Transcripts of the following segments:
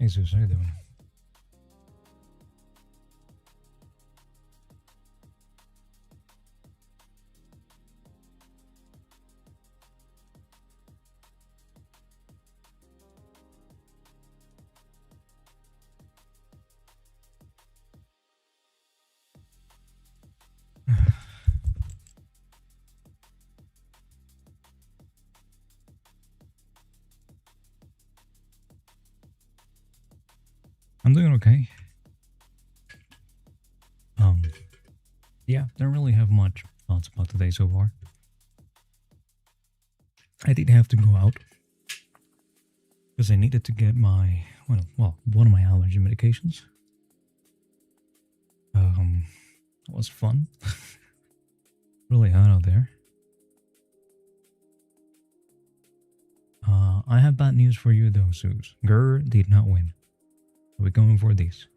Hey Zeus, how you doing? I'm doing okay. Um, yeah, don't really have much thoughts about today so far. I did have to go out because I needed to get my one of my allergy medications. It was fun. Really hot out there. I have bad news for you though, Zeus. Gur did not win. We're going for this.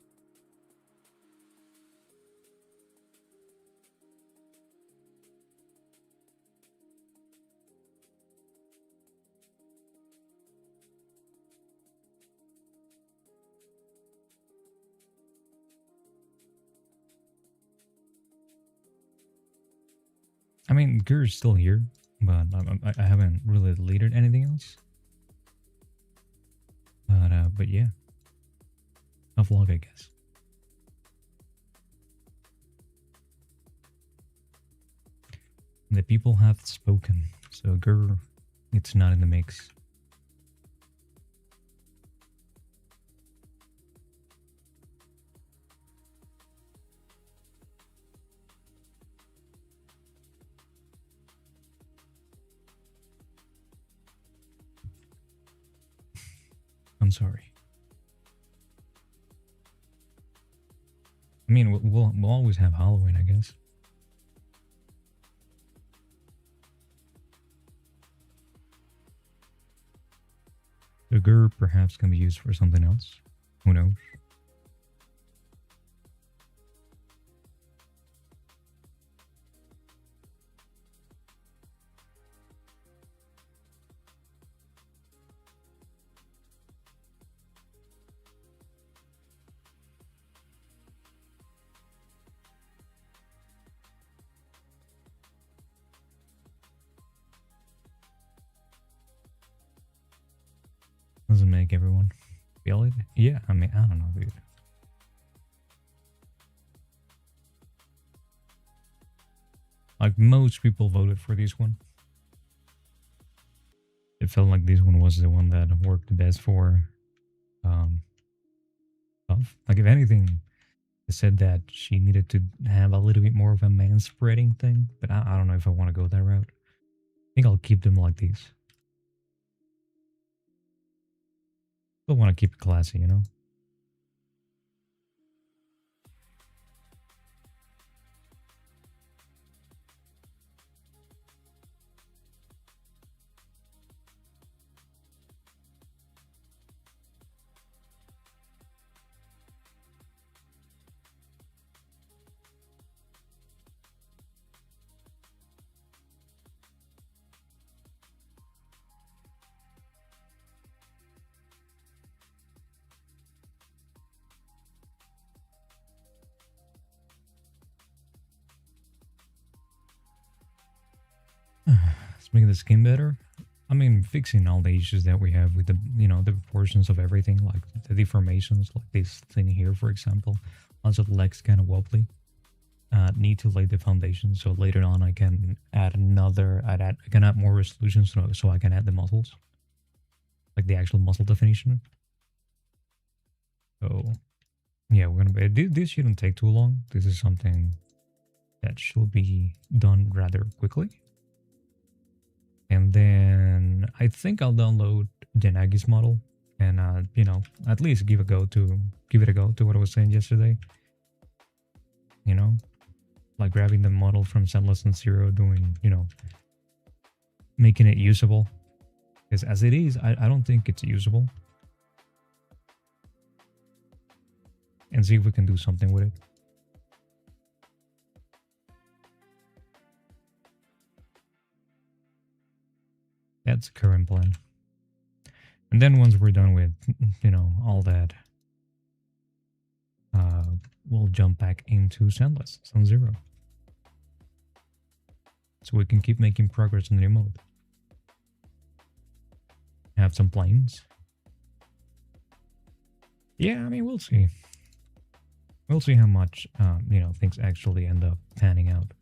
I mean, Gur's still here, but I haven't really deleted anything else. But yeah, tough luck, I guess. The people have spoken, so Gur, it's not in the mix. I'm sorry. I mean, we'll always have Halloween, I guess. The Gur perhaps can be used for something else. Who knows? Doesn't make everyone feel it. Yeah, I mean, I don't know, dude. Like most people voted for this one. It felt like this one was the one that worked the best for um Toph. Like if anything, it said that she needed to have a little bit more of a man spreading thing, but I don't know if I want to go that route. I think I'll keep them like these. Still want to keep it classy, you know? It's making the skin better. I mean, fixing all the issues that we have with the, the proportions of everything, like the deformations, like this thing here, for example. Lots of legs kind of wobbly. Need to lay the foundation so later on I can add I can add more resolution so I can add the muscles, like the actual muscle definition. So yeah, we're gonna be, this shouldn't take too long. This is something that should be done rather quickly. And then I think I'll download Yanagi's model and at least give it a go to what I was saying yesterday. You know, like grabbing the model from Sendless and Zero, doing making it usable. Because as it is, I don't think it's usable. And see if we can do something with it. That's the current plan. And then once we're done with, all that, we'll jump back into Sandless, Zone 0. So we can keep making progress in the new mode. Have some planes. Yeah, I mean, we'll see. We'll see how much, things actually end up panning out.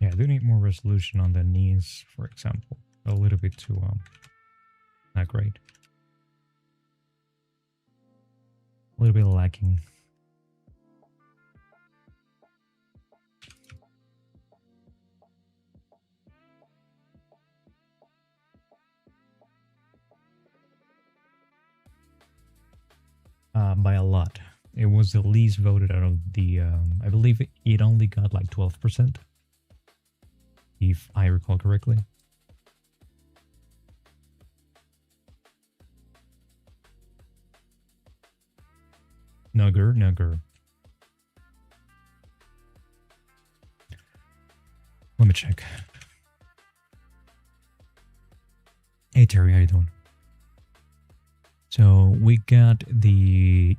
Yeah, I do need more resolution on the knees, for example. A little bit too, not great. A little bit lacking. By a lot. It was the least voted out of the, I believe it only got like 12%. If I recall correctly. Nugger. Let me check. Hey Terry, how you doing? So we got the,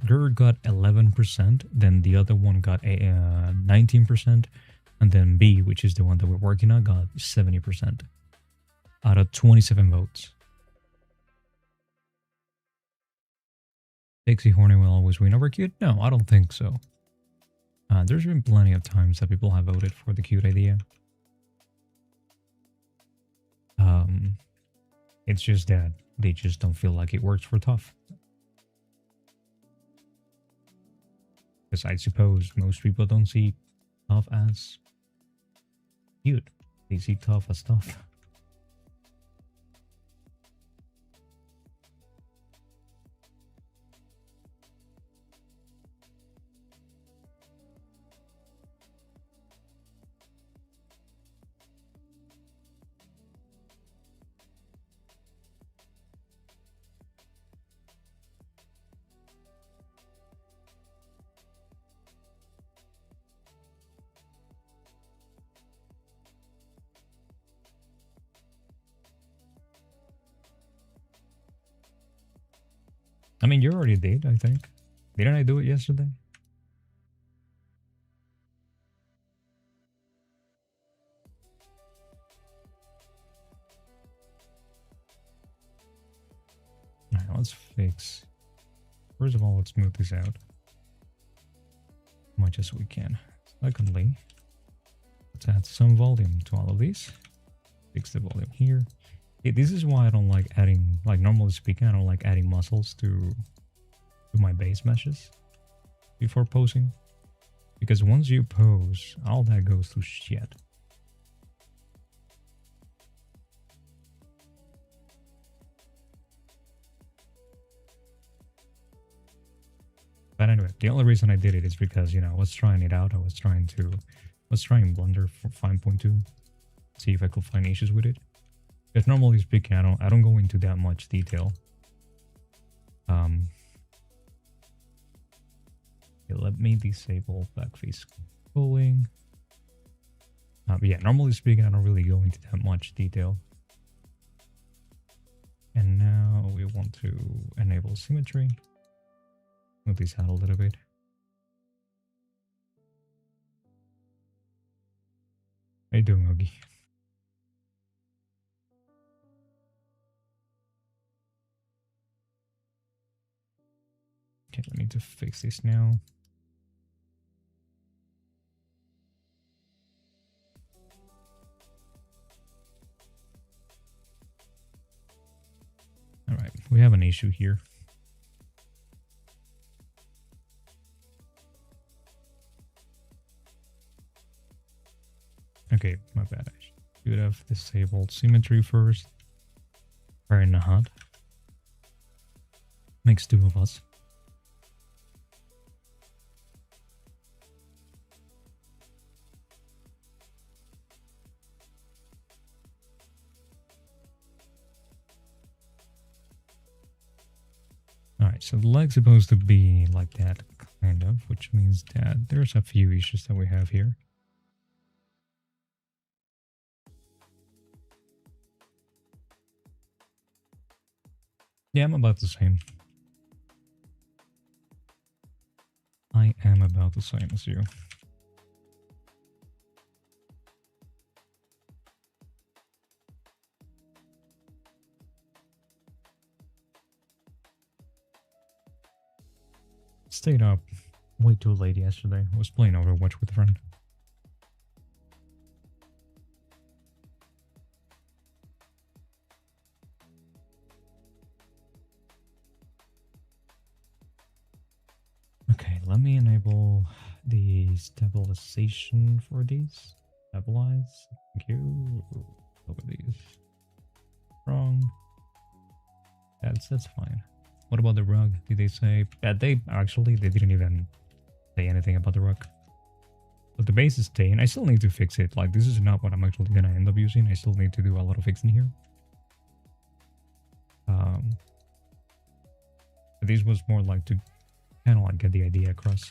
Gur got 11%, then the other one got 19%, and then B, which is the one that we're working on, got 70% out of 27 votes. Dixie Horny will always win over cute? No, I don't think so. There's been plenty of times that people have voted for the cute idea. It's just that they just don't feel like it works for Toph. Because I suppose most people don't see Toph as cute. They see Toph as tough. I mean, you already did, I think. Didn't I do it yesterday? Alright, let's fix. First of all, let's smooth this out as much as we can. Secondly, let's add some volume to all of these. Fix the volume here. This is why I don't like adding, like normally speaking, I don't like adding muscles to my base meshes before posing. Because once you pose, all that goes to shit. But anyway, the only reason I did it is because, I was trying it out. I was trying Blender for 5.2. See if I could find issues with it. Because normally speaking, I don't go into that much detail. Let me disable backface scrolling. Yeah, normally speaking, I don't really go into that much detail. And now we want to enable symmetry. Move this out a little bit. How you doing, Ogie? Okay, I need to fix this now. Alright, we have an issue here. Okay, my bad. I should have disabled symmetry first. Right in the hut. Makes two of us. Alright, so the leg's supposed to be like that, kind of, which means that there's a few issues that we have here. Yeah, I'm about the same. I am about the same as you. Stayed up way too late yesterday. I was playing Overwatch with a friend. Okay, let me enable the stabilization for these. Stabilize. Thank you. Look at these. Wrong. That's fine. What about the rug? Did they say that they didn't even say anything about the rug. But the base is staying. I still need to fix it. Like, this is not what I'm actually gonna end up using. I still need to do a lot of fixing here. But this was more like to kind of like get the idea across.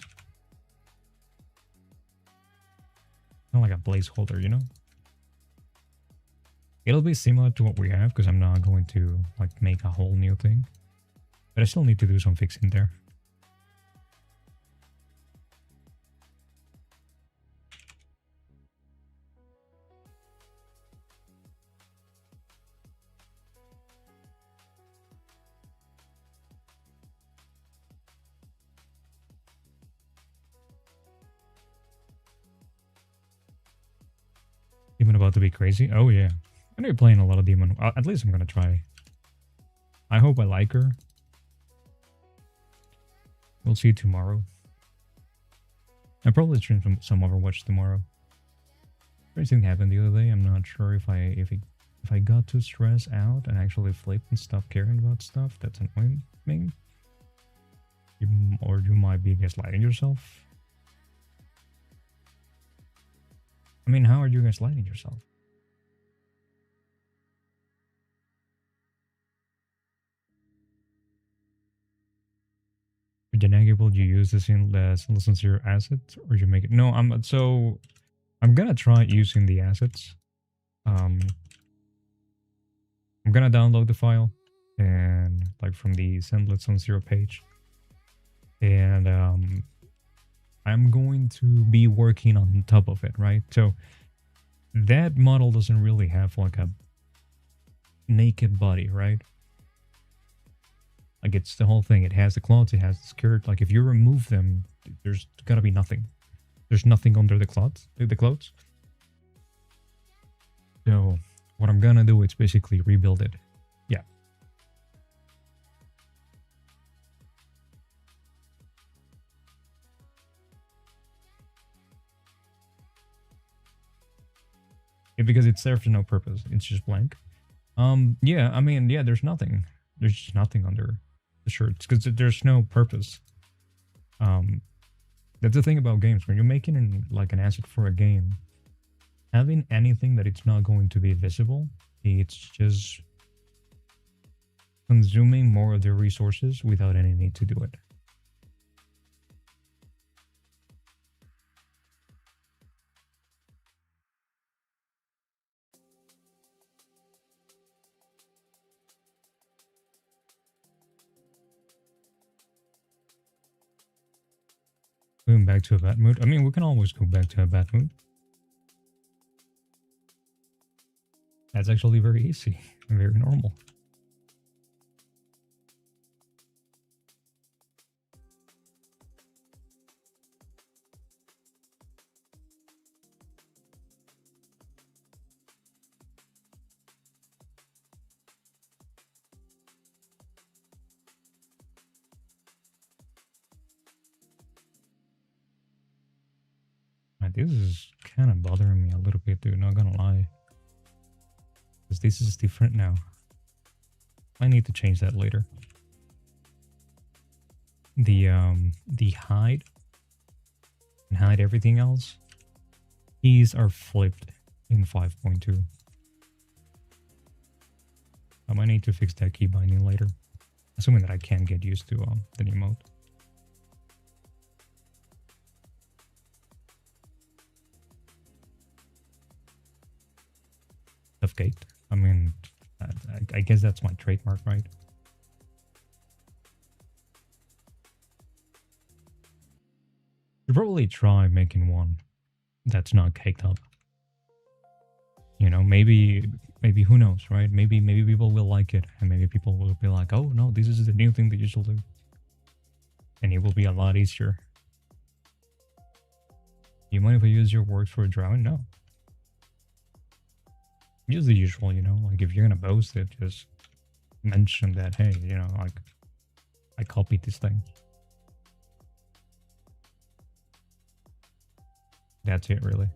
Kind of like a placeholder, you know? It'll be similar to what we have because I'm not going to like make a whole new thing. But I still need to do some fixing there. Demon about to be crazy? Oh yeah. I know you're playing a lot of Demon. At least I'm gonna try. I hope I like her. We'll see tomorrow. I'll probably stream some Overwatch tomorrow. Strange thing happened the other day. I'm not sure if I got too stressed out and actually flipped and stopped caring about stuff that's annoying me. Or you might be gaslighting yourself. I mean, how are you gaslighting yourself? For Yanagi, will you use this in the sincere asset or you make it? No, I'm gonna try using the assets. I'm gonna download the file and like from the Sendlets on Zero page. And I'm going to be working on top of it, right? So that model doesn't really have like a naked body, right? Like it's the whole thing. It has the clothes, it has the skirt. Like if you remove them, there's gotta be nothing. There's nothing under the clothes. So what I'm gonna do is basically rebuild it. Yeah. Because it serves no purpose. It's just blank. Yeah, I mean, yeah, there's nothing. There's just nothing under the shirts because there's no purpose. That's the thing about games. When you're making like an asset for a game, having anything that it's not going to be visible, it's just consuming more of their resources without any need to do it. Going back to a bad mood. I mean, we can always go back to a bad mood. That's actually very easy and very normal. This is kind of bothering me a little bit, dude, not gonna lie. Because this is different now. I need to change that later. The hide and hide everything else, keys are flipped in 5.2. I might need to fix that key binding later, assuming that I can get used to the new mode. Of gate. I mean, I guess that's my trademark, right? Should probably try making one that's not caked up. You know, maybe who knows, right? Maybe people will like it, and maybe people will be like, oh no, this is the new thing that you should do. And it will be a lot easier. You mind if I use your works for a drawing? No. Use the usual, you know, like if you're gonna post it, just mention that, hey, you know, like I copied this thing. That's it, really.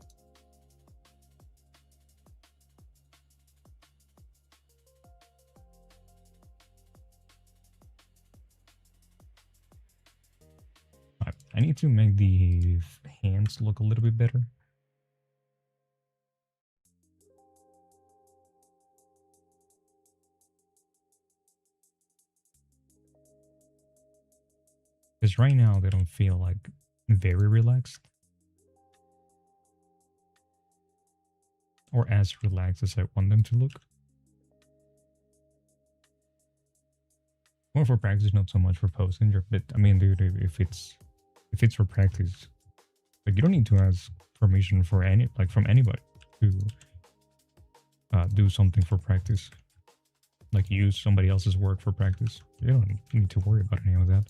I need to make the hands look a little bit better. Because right now they don't feel like very relaxed. Or as relaxed as I want them to look. More for practice, not so much for posting. But I mean, dude, if it's for practice, like you don't need to ask permission for from anybody to do something for practice. Like use somebody else's work for practice. You don't need to worry about any of that.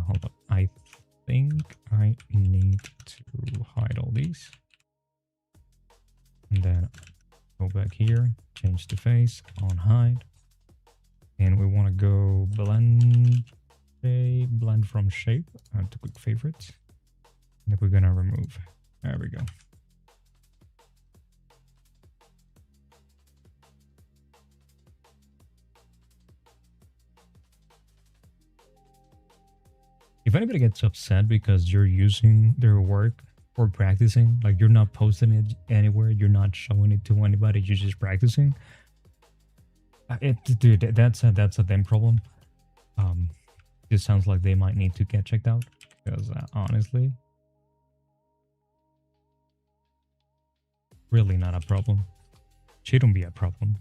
Hold up. I think I need to hide all these. And then go back here, change the face on hide. And we want to go blend from shape to quick favorites. And then we're gonna remove. There we go. If anybody gets upset because you're using their work for practicing, like you're not posting it anywhere, you're not showing it to anybody, you're just practicing, dude, that's a them problem. This sounds like they might need to get checked out, because honestly, really not a problem. Shouldn't be a problem.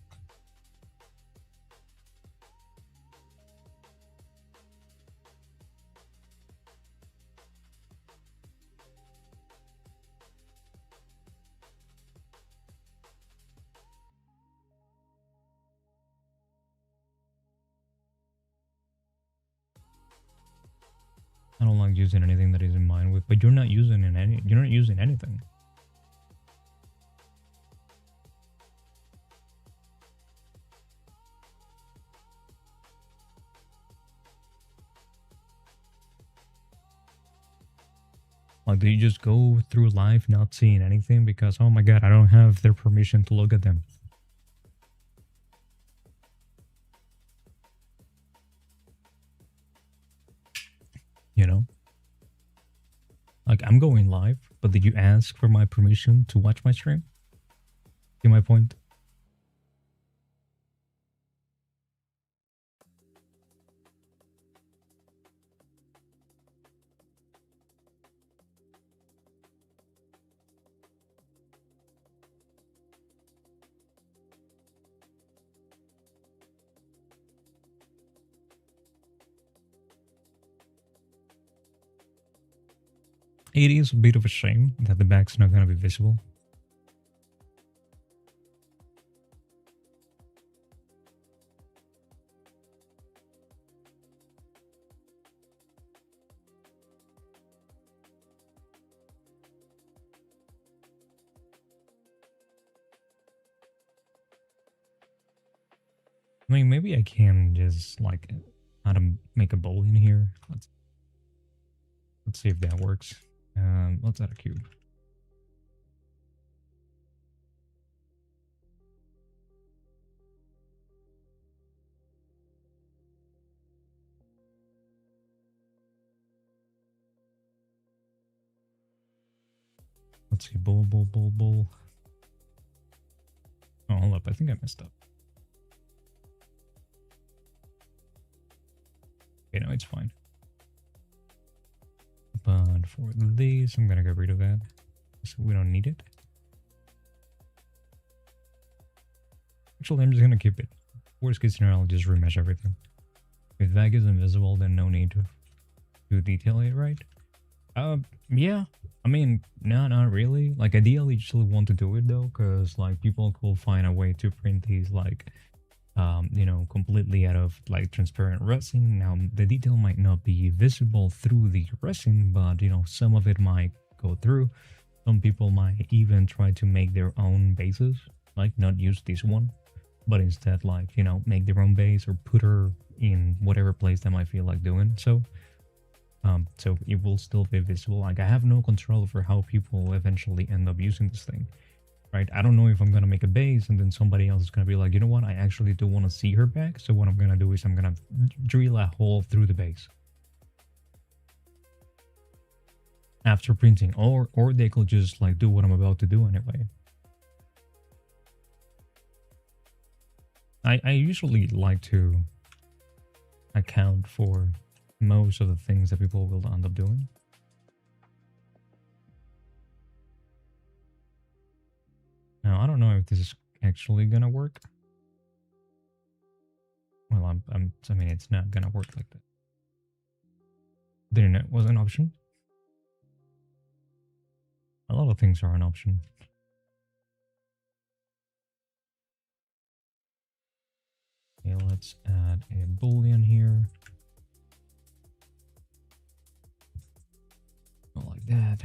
I don't like using anything that is in mind with, but you're not using anything. Like, do you just go through life not seeing anything because, oh my god, I don't have their permission to look at them? You know? Like, I'm going live, but did you ask for my permission to watch my stream? See my point? It is a bit of a shame that the back's not gonna be visible. I mean, maybe I can just, like, how to make a bowl in here. Let's see if that works. Let's add a cube. Let's see, bull. Oh, hold up, I think I messed up. Okay, no, it's fine. But for these, I'm gonna get rid of that. So we don't need it. Actually, I'm just gonna keep it. Worst case scenario, I'll just remesh everything. If that is invisible, then no need to detail it, right? Yeah. I mean, no, not really. Like, ideally, you still want to do it though, because like people could find a way to print these like, you know, completely out of like transparent resin. Now, the detail might not be visible through the resin, but you know, some of it might go through. Some people might even try to make their own bases, like not use this one, but instead like, you know, make their own base or put her in whatever place they might feel like doing. So it will still be visible. Like, I have no control over how people eventually end up using this thing, right? I don't know if I'm gonna make a base and then somebody else is gonna be like, you know what, I actually do want to see her back, so what I'm gonna do is I'm gonna drill a hole through the base after printing, or they could just like do what I'm about to do anyway. I usually like to account for most of the things that people will end up doing. Now, I don't know if this is actually gonna work. Well, I mean, it's not gonna work like that. The internet was an option. A lot of things are an option. Okay, let's add a boolean here. Like that.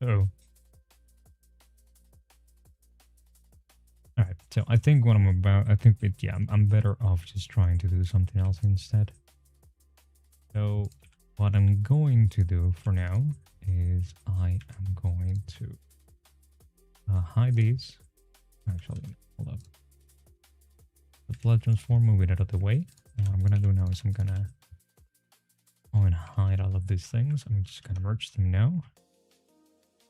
Oh. Alright, so I think what I'm about, yeah, I'm better off just trying to do something else instead. So what I'm going to do for now is I am going to hide these. Actually, hold up. The blood transform, move it out of the way. And what I'm gonna do now is I'm gonna go and hide all of these things. I'm just gonna merge them now.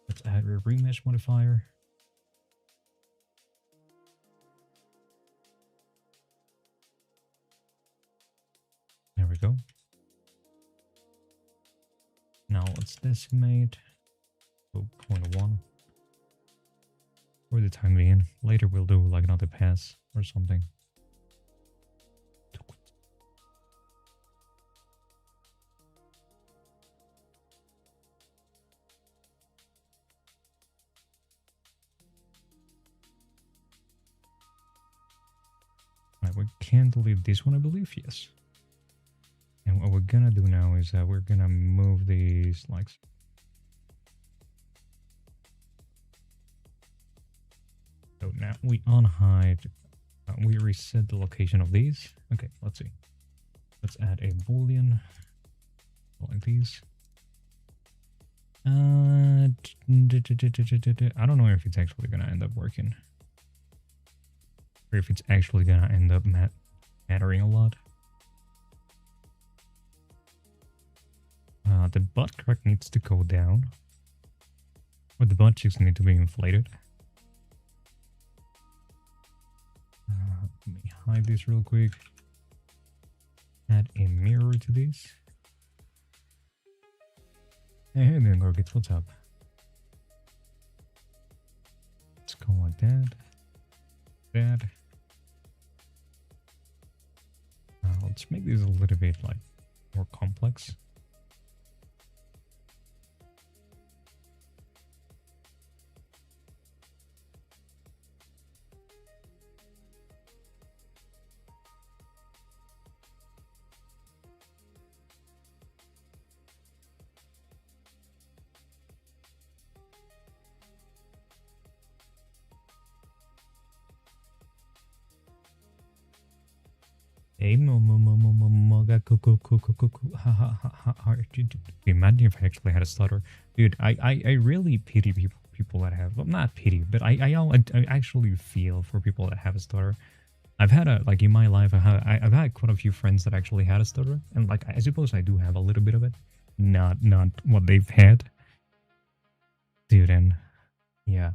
Let's add a remesh modifier. There we go. Now let's decimate. Oh, 0.1. For the time being. Later we'll do like another pass or something. Right, we can delete this one, I believe, yes. And what we're gonna do now is we're gonna move these like. So now we unhide, we reset the location of these. Okay, let's see. Let's add a boolean like these. I don't know if it's actually gonna end up working, or if it's actually gonna end up mattering a lot. The butt crack needs to go down, or the butt cheeks need to be inflated. Let me hide this real quick. Add a mirror to this. Hey then, Gorgits, what's up? Let's go like that. That. Let's make this a little bit like more complex. Hey, ha ha ha ha. Imagine if I actually had a stutter, dude. I really pity people that have, well, not pity, but I actually feel for people that have a stutter. I've had a like in my life, I've had quite a few friends that actually had a stutter, and like I suppose I do have a little bit of it, not what they've had, dude. And yeah,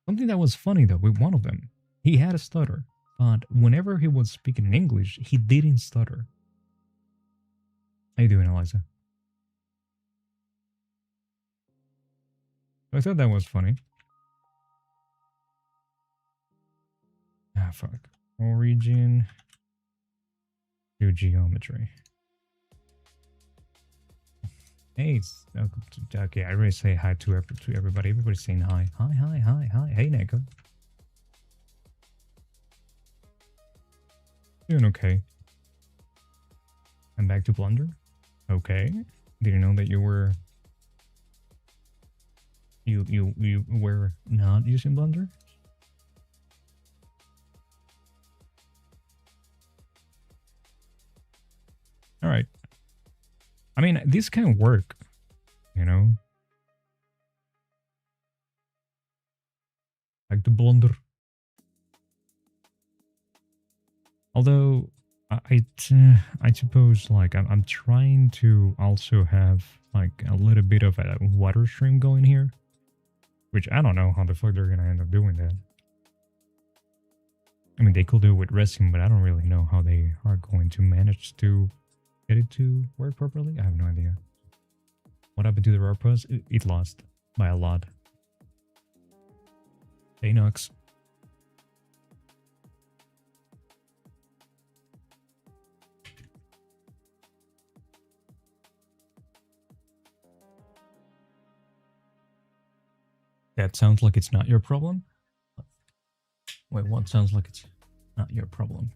something that was funny though with one of them, he had a stutter, but whenever he was speaking in English, he didn't stutter. How you doing, Eliza? I thought that was funny. Ah, fuck. Origin to geometry. Hey, okay, I already say hi to everybody. Everybody's saying hi. Hi, hi, hi, hi. Hey, Neko. Doing okay. I'm back to Blunder. Okay. Didn't know that you were... You were not using Blunder? Alright. I mean, this can work, you know? Like the Blunder. Although, I suppose, like, I'm trying to also have, like, a little bit of a water stream going here. Which I don't know how the fuck they're gonna end up doing that. I mean, they could do it with resin, but I don't really know how they are going to manage to get it to work properly. I have no idea. What happened to the raw press? It lost by a lot. Hey, Nux. That sounds like it's not your problem. Wait, what sounds like it's not your problem?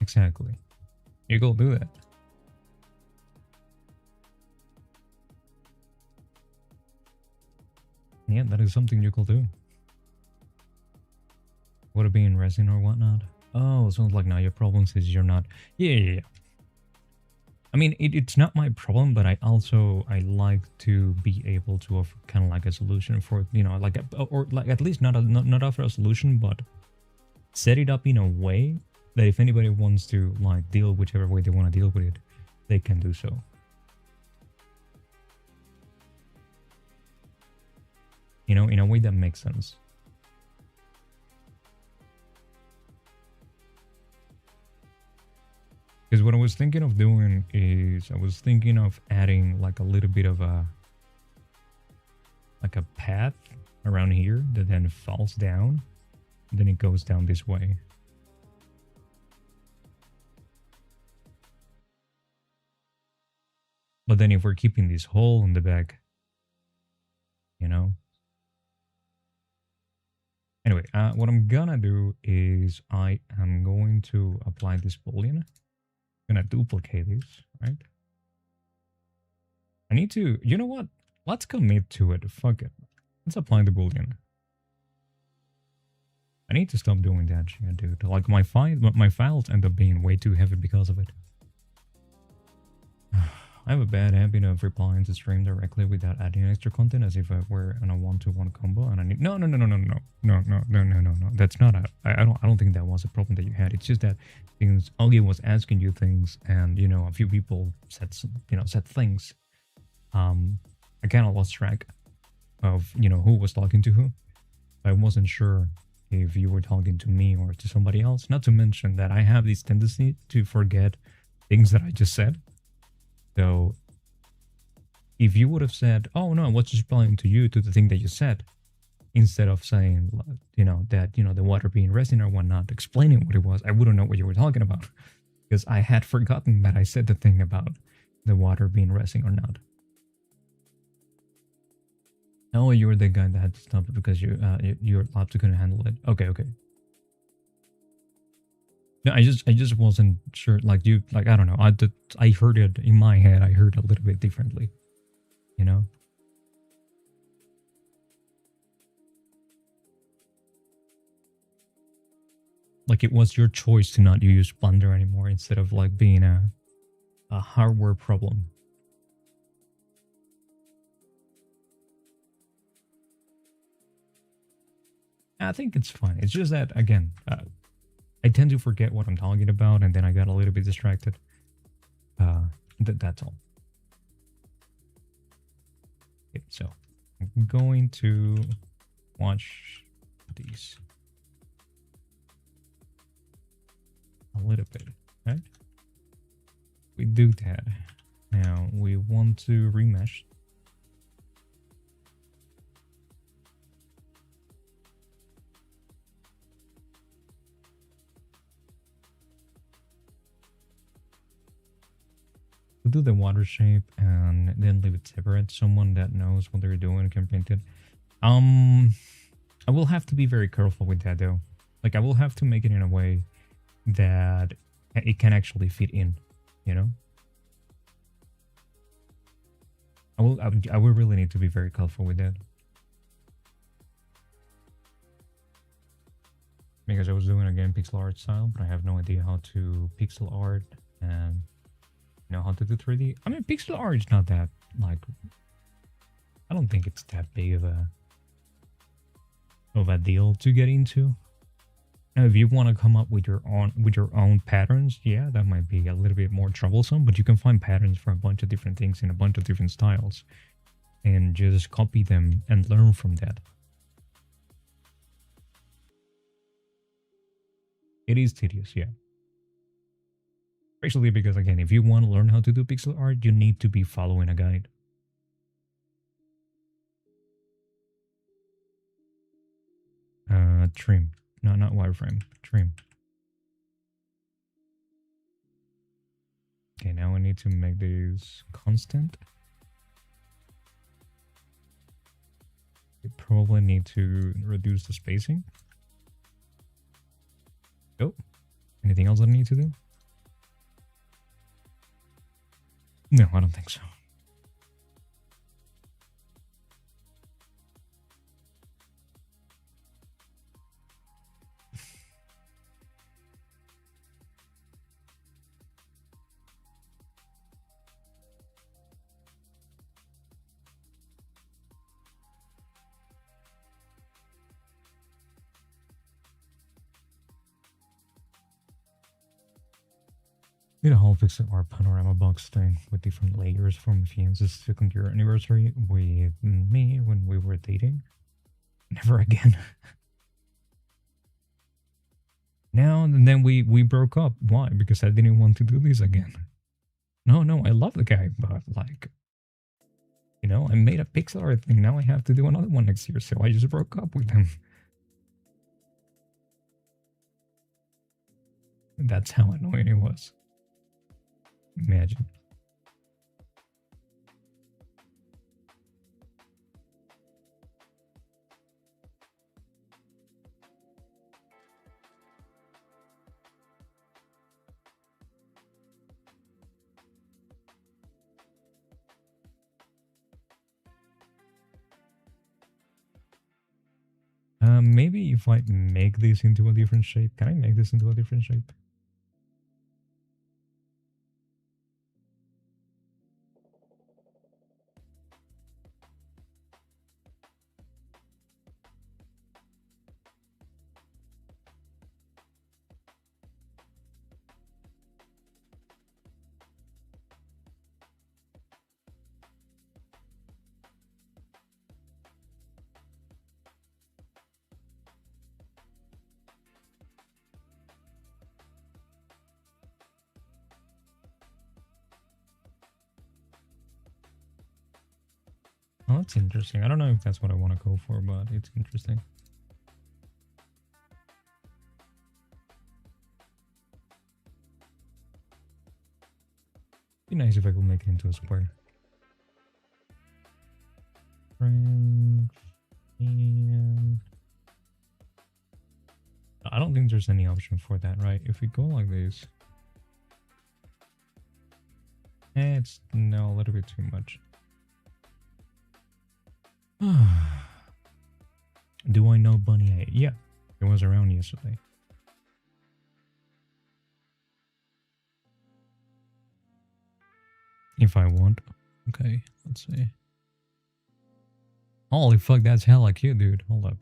Exactly. You go do that. Yeah, that is something you could do. Would it be in resin or whatnot? Oh, sounds like now your problem is you're not... Yeah. I mean, it's not my problem, but I like to be able to offer kind of like a solution for, you know, like, or like at least not offer a solution, but set it up in a way that if anybody wants to like deal whichever way they want to deal with it, they can do so. You know, in a way that makes sense. Because what I was thinking of doing is I was thinking of adding like a little bit of a path around here that then falls down, then it goes down this way. But then if we're keeping this hole in the back, you know. Anyway, what I'm gonna do is I am going to apply this boolean. I'm gonna duplicate this, right? I need to, you know what? Let's commit to it. Fuck it. Let's apply the boolean. I need to stop doing that shit, dude. Like my files end up being way too heavy because of it. I have a bad habit of replying to stream directly without adding extra content as if I were on a one-to-one combo and I need no. That's not a I don't think that was a problem that you had. It's just that things Augie was asking you things and you know a few people said things. I kind of lost track of who was talking to who. I wasn't sure if you were talking to me or to somebody else. Not to mention that I have this tendency to forget things that I just said. So, if you would have said, "Oh no, I was just replying to you to the thing that you said," instead of saying, that the water being resin or whatnot, explaining what it was, I wouldn't know what you were talking about because I had forgotten that I said the thing about the water being resin or not. Oh, you were the guy that had to stop it because your laptop couldn't handle it. Okay, okay. No, I just wasn't sure. Like you, like I don't know. I heard it in my head. I heard a little bit differently. You know, like it was your choice to not use Blender anymore instead of like being a hardware problem. I think it's fine. It's just that again, I tend to forget what I'm talking about, and then I got a little bit distracted. Uh, that's all. Okay, so I'm going to watch these a little bit, right? We do that. Now we want to remesh. We'll do the water shape and then leave it separate. Someone that knows what they're doing can paint it. I will have to be very careful with that though. Like I will have to make it in a way that it can actually fit in, you know? I will really need to be very careful with that. Because I was doing again pixel art style, but I have no idea how to pixel art and know how to do 3D. I mean, pixel art is not that like. I don't think it's that big of a deal to get into. Now, if you want to come up with your own patterns, yeah, that might be a little bit more troublesome. But you can find patterns for a bunch of different things in a bunch of different styles, and just copy them and learn from that. It is tedious, yeah. Especially because again, if you want to learn how to do pixel art, you need to be following a guide. Trim. No, not wireframe. Trim. Okay, now I need to make this constant. We probably need to reduce the spacing. Oh, anything else I need to do? No, I don't think so. Did a whole pixel art panorama box thing with different layers from Fiance's second year anniversary with me when we were dating. Never again. Now and then we broke up. Why? Because I didn't want to do this again. No, I love the guy, but like, you know, I made a pixel art thing. Now I have to do another one next year, so I just broke up with him. That's how annoying it was. Imagine. Maybe if I make this into a different shape, can I make this into a different shape? Oh, that's interesting. I don't know if that's what I want to go for, but it's interesting. Be nice if I could make it into a square. Strength. And I don't think there's any option for that, right? If we go like this, it's no, a little bit too much. Do I know Bunny 8? Yeah, it was around yesterday. If I want. Okay, let's see. Holy fuck, that's hella cute, dude. Hold up.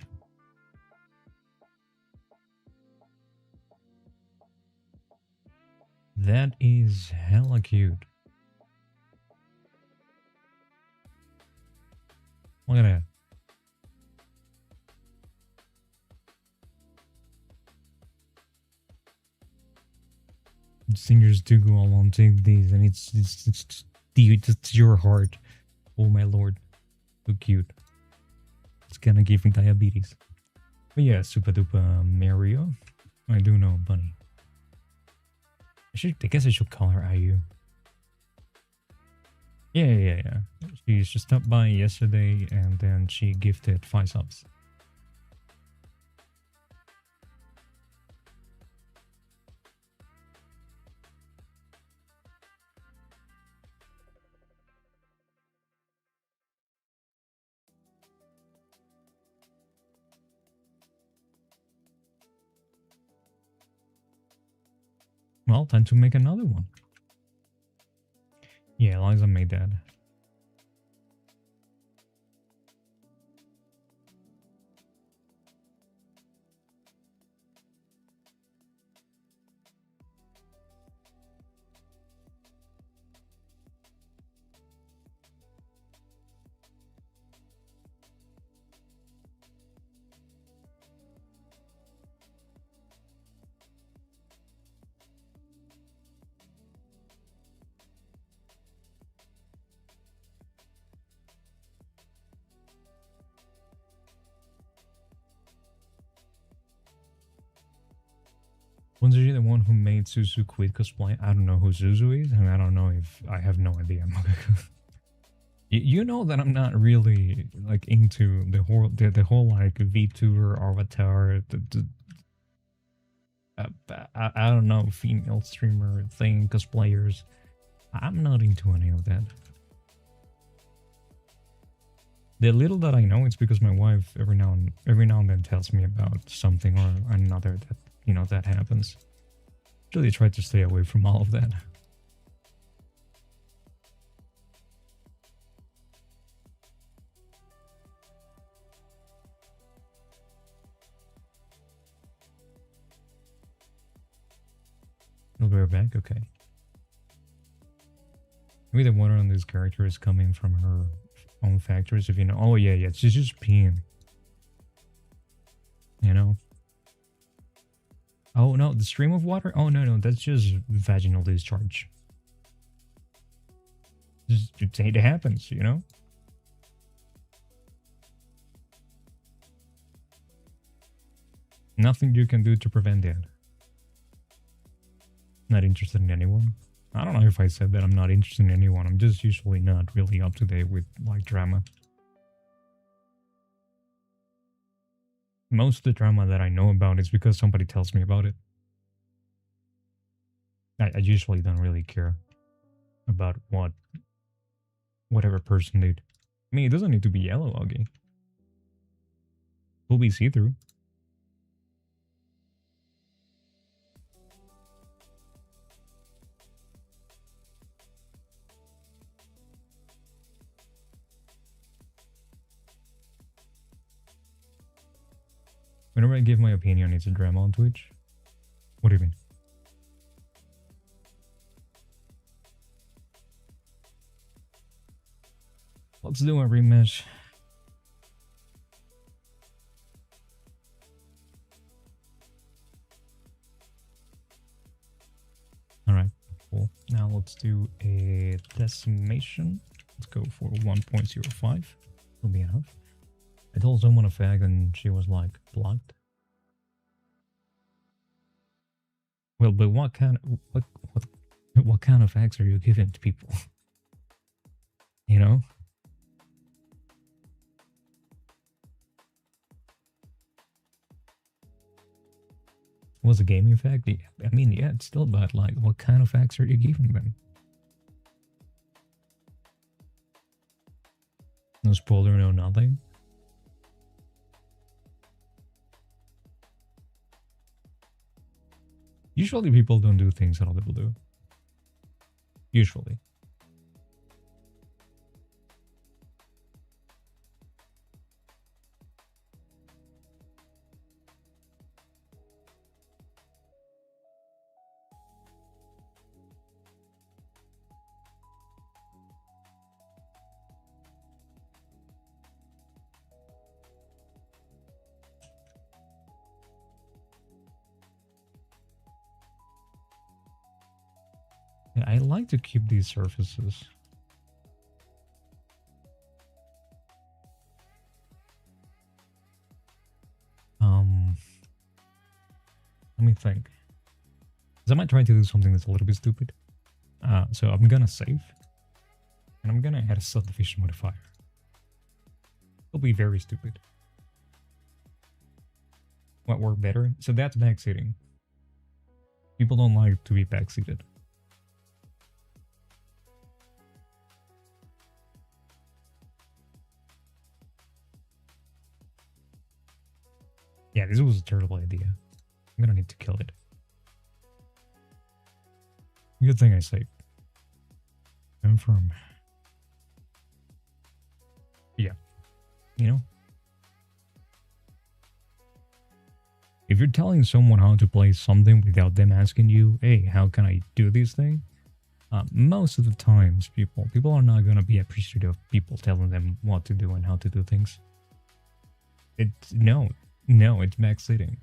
That is hella cute. Look at that. Singers do go along take these, and it's your heart. Oh my lord, so cute. It's gonna give me diabetes. But yeah, Super Duper Mario. I do know Bunny. I guess I should call her IU. Yeah. She just stopped by yesterday, and then she gifted 5 subs. Well, time to make another one. Yeah, Eliza made that. Was she the one who made Suzu quit cosplay? I don't know who Suzu is, and I don't know if I have no idea. You know that I'm not really like into the whole like VTuber avatar, I don't know, female streamer thing, cosplayers. I'm not into any of that. The little that I know, it's because my wife every now and then tells me about something or another that that happens. Really try to stay away from all of that. We'll be right back. Okay. Maybe the water on this character is coming from her own factories. If you know. Oh yeah. She's just peeing. You know. Oh no, the stream of water? Oh no, that's just vaginal discharge. Just it happens, you know? Nothing you can do to prevent that. Not interested in anyone? I don't know if I said that I'm not interested in anyone. I'm just usually not really up to date with like drama. Most of the drama that I know about is because somebody tells me about it. I usually don't really care about whatever person did. I mean, it doesn't need to be yellow, Augie. It will be see-through. Whenever I give my opinion, it's a drama on Twitch. What do you mean? Let's do a rematch. Alright, cool. Now let's do a decimation. Let's go for 1.05. Will be enough. I told someone a fag and she was like, blocked. Well, but what kind of fags are you giving to people? You know? was a gaming fact. I mean, yeah, it's still bad. Like, what kind of facts are you giving them? No spoiler, no nothing. Usually people don't do things that other people do. Usually. Yeah, I like to keep these surfaces. Let me think. Because I might try to do something that's a little bit stupid. So I'm gonna save. And I'm gonna add a subdivision modifier. It'll be very stupid. What worked better? So that's backseating. People don't like to be backseated. Yeah, this was a terrible idea. I'm gonna need to kill it. Good thing I saved. Confirm. Yeah. You know? If you're telling someone how to play something without them asking you, hey, how can I do this thing? Most of the times, people are not gonna be appreciative of people telling them what to do and how to do things. It's no, it's backseating.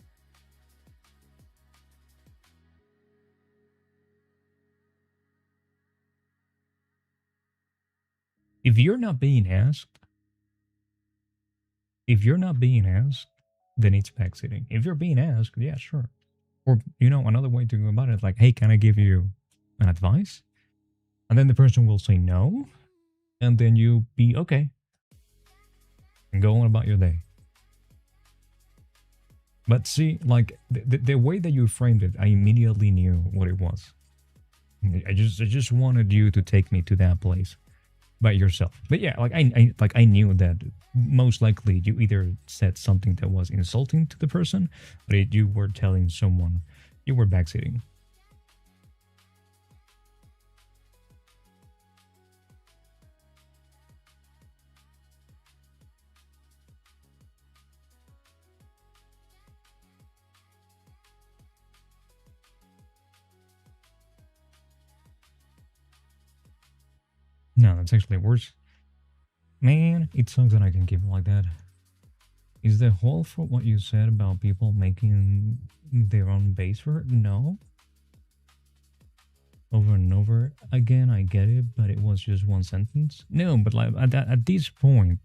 If you're not being asked, then it's backseating. If you're being asked, yeah, sure. Or, another way to go about it, like, hey, can I give you an advice? And then the person will say no. And then you be okay. And go on about your day. But see, like, the way that you framed it, I immediately knew what it was. I just wanted you to take me to that place by yourself. But yeah, I knew that most likely you either said something that was insulting to the person, or you were telling someone you were backseating. No, that's actually worse. Man, it sucks that I can keep it like that. Is the whole for what you said about people making their own base for it? No. Over and over again, I get it, but it was just one sentence. No, but like at this point,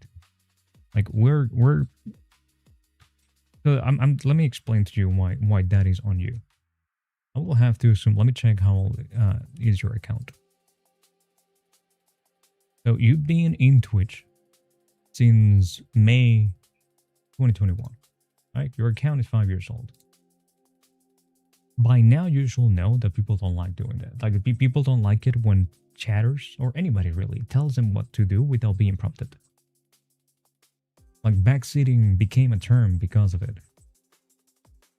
like we're. So let me explain to you why that is on you. I will have to assume. Let me check how old is your account. So you've been in Twitch since May 2021, right? Your account is 5 years old. By now, you should know that people don't like doing that. Like, people don't like it when chatters, or anybody really, tells them what to do without being prompted. Like, backseating became a term because of it.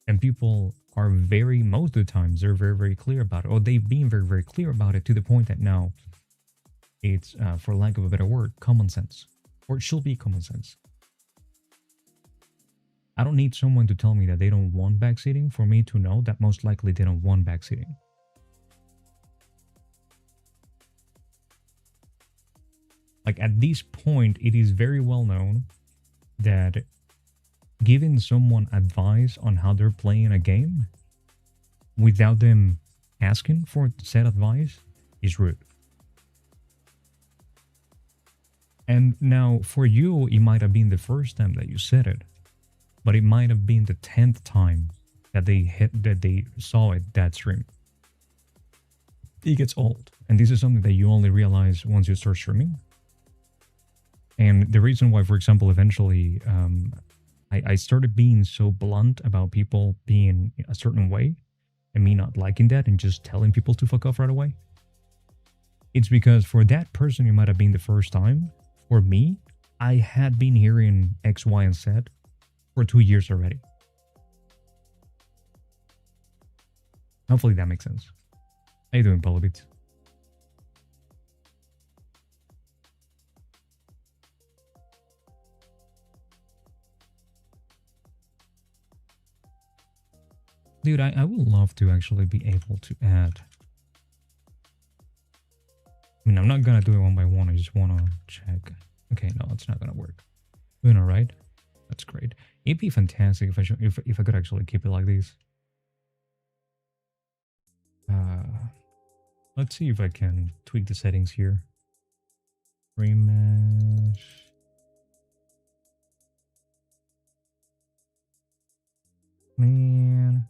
And people are most of the times, they're very, very clear about it. Or they've been very, very clear about it to the point that now it's, for lack of a better word, common sense. Or it should be common sense. I don't need someone to tell me that they don't want backseating for me to know that most likely they don't want backseating. Like, at this point, it is very well known that giving someone advice on how they're playing a game without them asking for said advice is rude. And now, for you, it might have been the first time that you said it, but it might have been the 10th time that they saw it that stream. It gets old, and this is something that you only realize once you start streaming. And the reason why, for example, eventually I started being so blunt about people being a certain way and me not liking that and just telling people to fuck off right away. It's because for that person, it might have been the first time. For me, I had been hearing X, Y, and Z for 2 years already. Hopefully that makes sense. How you doing, Polybit? Dude, I would love to actually be able to add. I mean, I'm not gonna do it one by one. I just wanna check. Okay, no, it's not gonna work. Doing alright. That's great. It'd be fantastic if I could actually keep it like this. Let's see if I can tweak the settings here. Rematch. Man,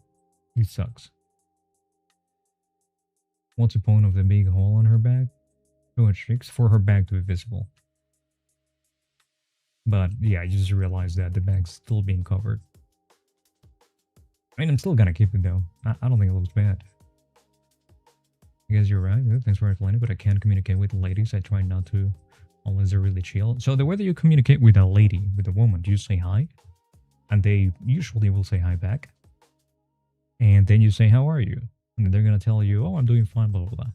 it sucks. What's the point of the big hole on her back? Too much tricks for her back to be visible. But yeah, I just realized that the bag's still being covered. I mean, I'm still gonna keep it though. I don't think it looks bad. I guess you're right. Thanks for explaining, but I can't communicate with ladies. I try not to unless they're really chill. So the way that you communicate with a lady, with a woman, do you say hi? And they usually will say hi back. And then you say, how are you? And then they're gonna tell you, oh, I'm doing fine, blah, blah, blah.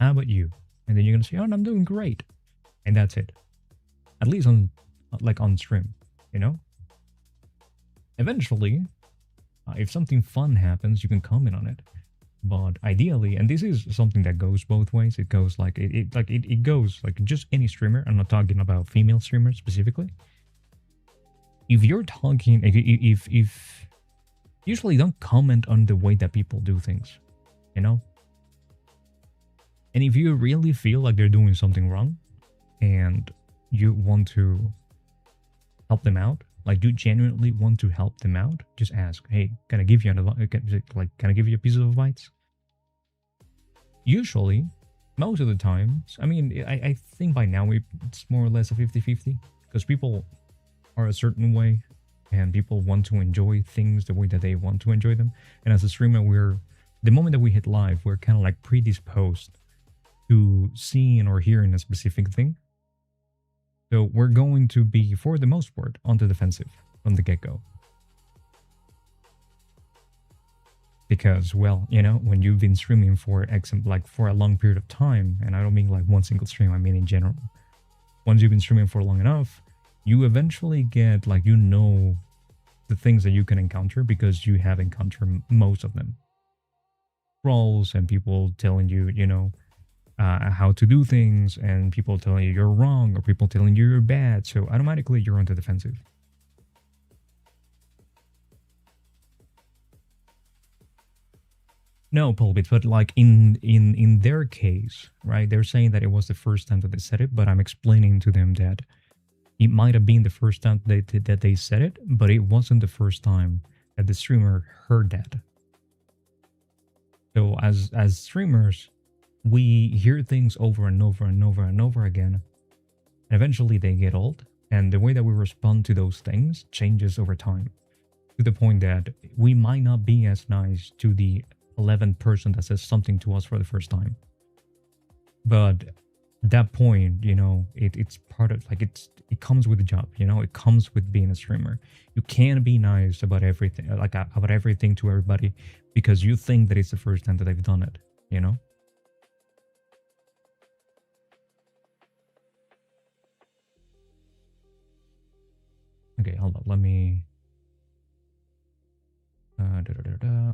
How about you? And then you're gonna say, oh, I'm doing great. And that's it. At least on stream, you know? Eventually, if something fun happens, you can comment on it. But ideally, and this is something that goes both ways. It goes like it goes like just any streamer. I'm not talking about female streamers specifically. If you're talking, if usually don't comment on the way that people do things, you know. And if you really feel like they're doing something wrong, and you want to help them out, like you genuinely want to help them out, just ask, hey, can I give you can I give you a piece of advice? Usually, most of the times, I mean, I think by now it's more or less a 50-50, because people are a certain way and people want to enjoy things the way that they want to enjoy them. And as a streamer, the moment that we hit live, we're kind of like predisposed to seeing or hearing a specific thing. So we're going to be, for the most part, on the defensive from the get-go. Because, well, you know, when you've been streaming for for a long period of time, and I don't mean like one single stream, I mean in general. Once you've been streaming for long enough, you eventually get, like, you know, the things that you can encounter because you have encountered most of them. Trolls and people telling you, you know, how to do things, and people telling you you're wrong, or people telling you you're bad, so automatically you're on the defensive. No, Polbit, but like in their case, right? They're saying that it was the first time that they said it, but I'm explaining to them that it might have been the first time that they said it, but it wasn't the first time that the streamer heard that. So as streamers, we hear things over and over and over and over again, and eventually they get old, and the way that we respond to those things changes over time, to the point that we might not be as nice to the 11th person that says something to us for the first time. But at that point, you know, it's part of, like, it comes with the job, you know, it comes with being a streamer. You can't be nice about everything, like about everything to everybody, because you think that it's the first time that they've done it, you know? Okay, hold on, let me...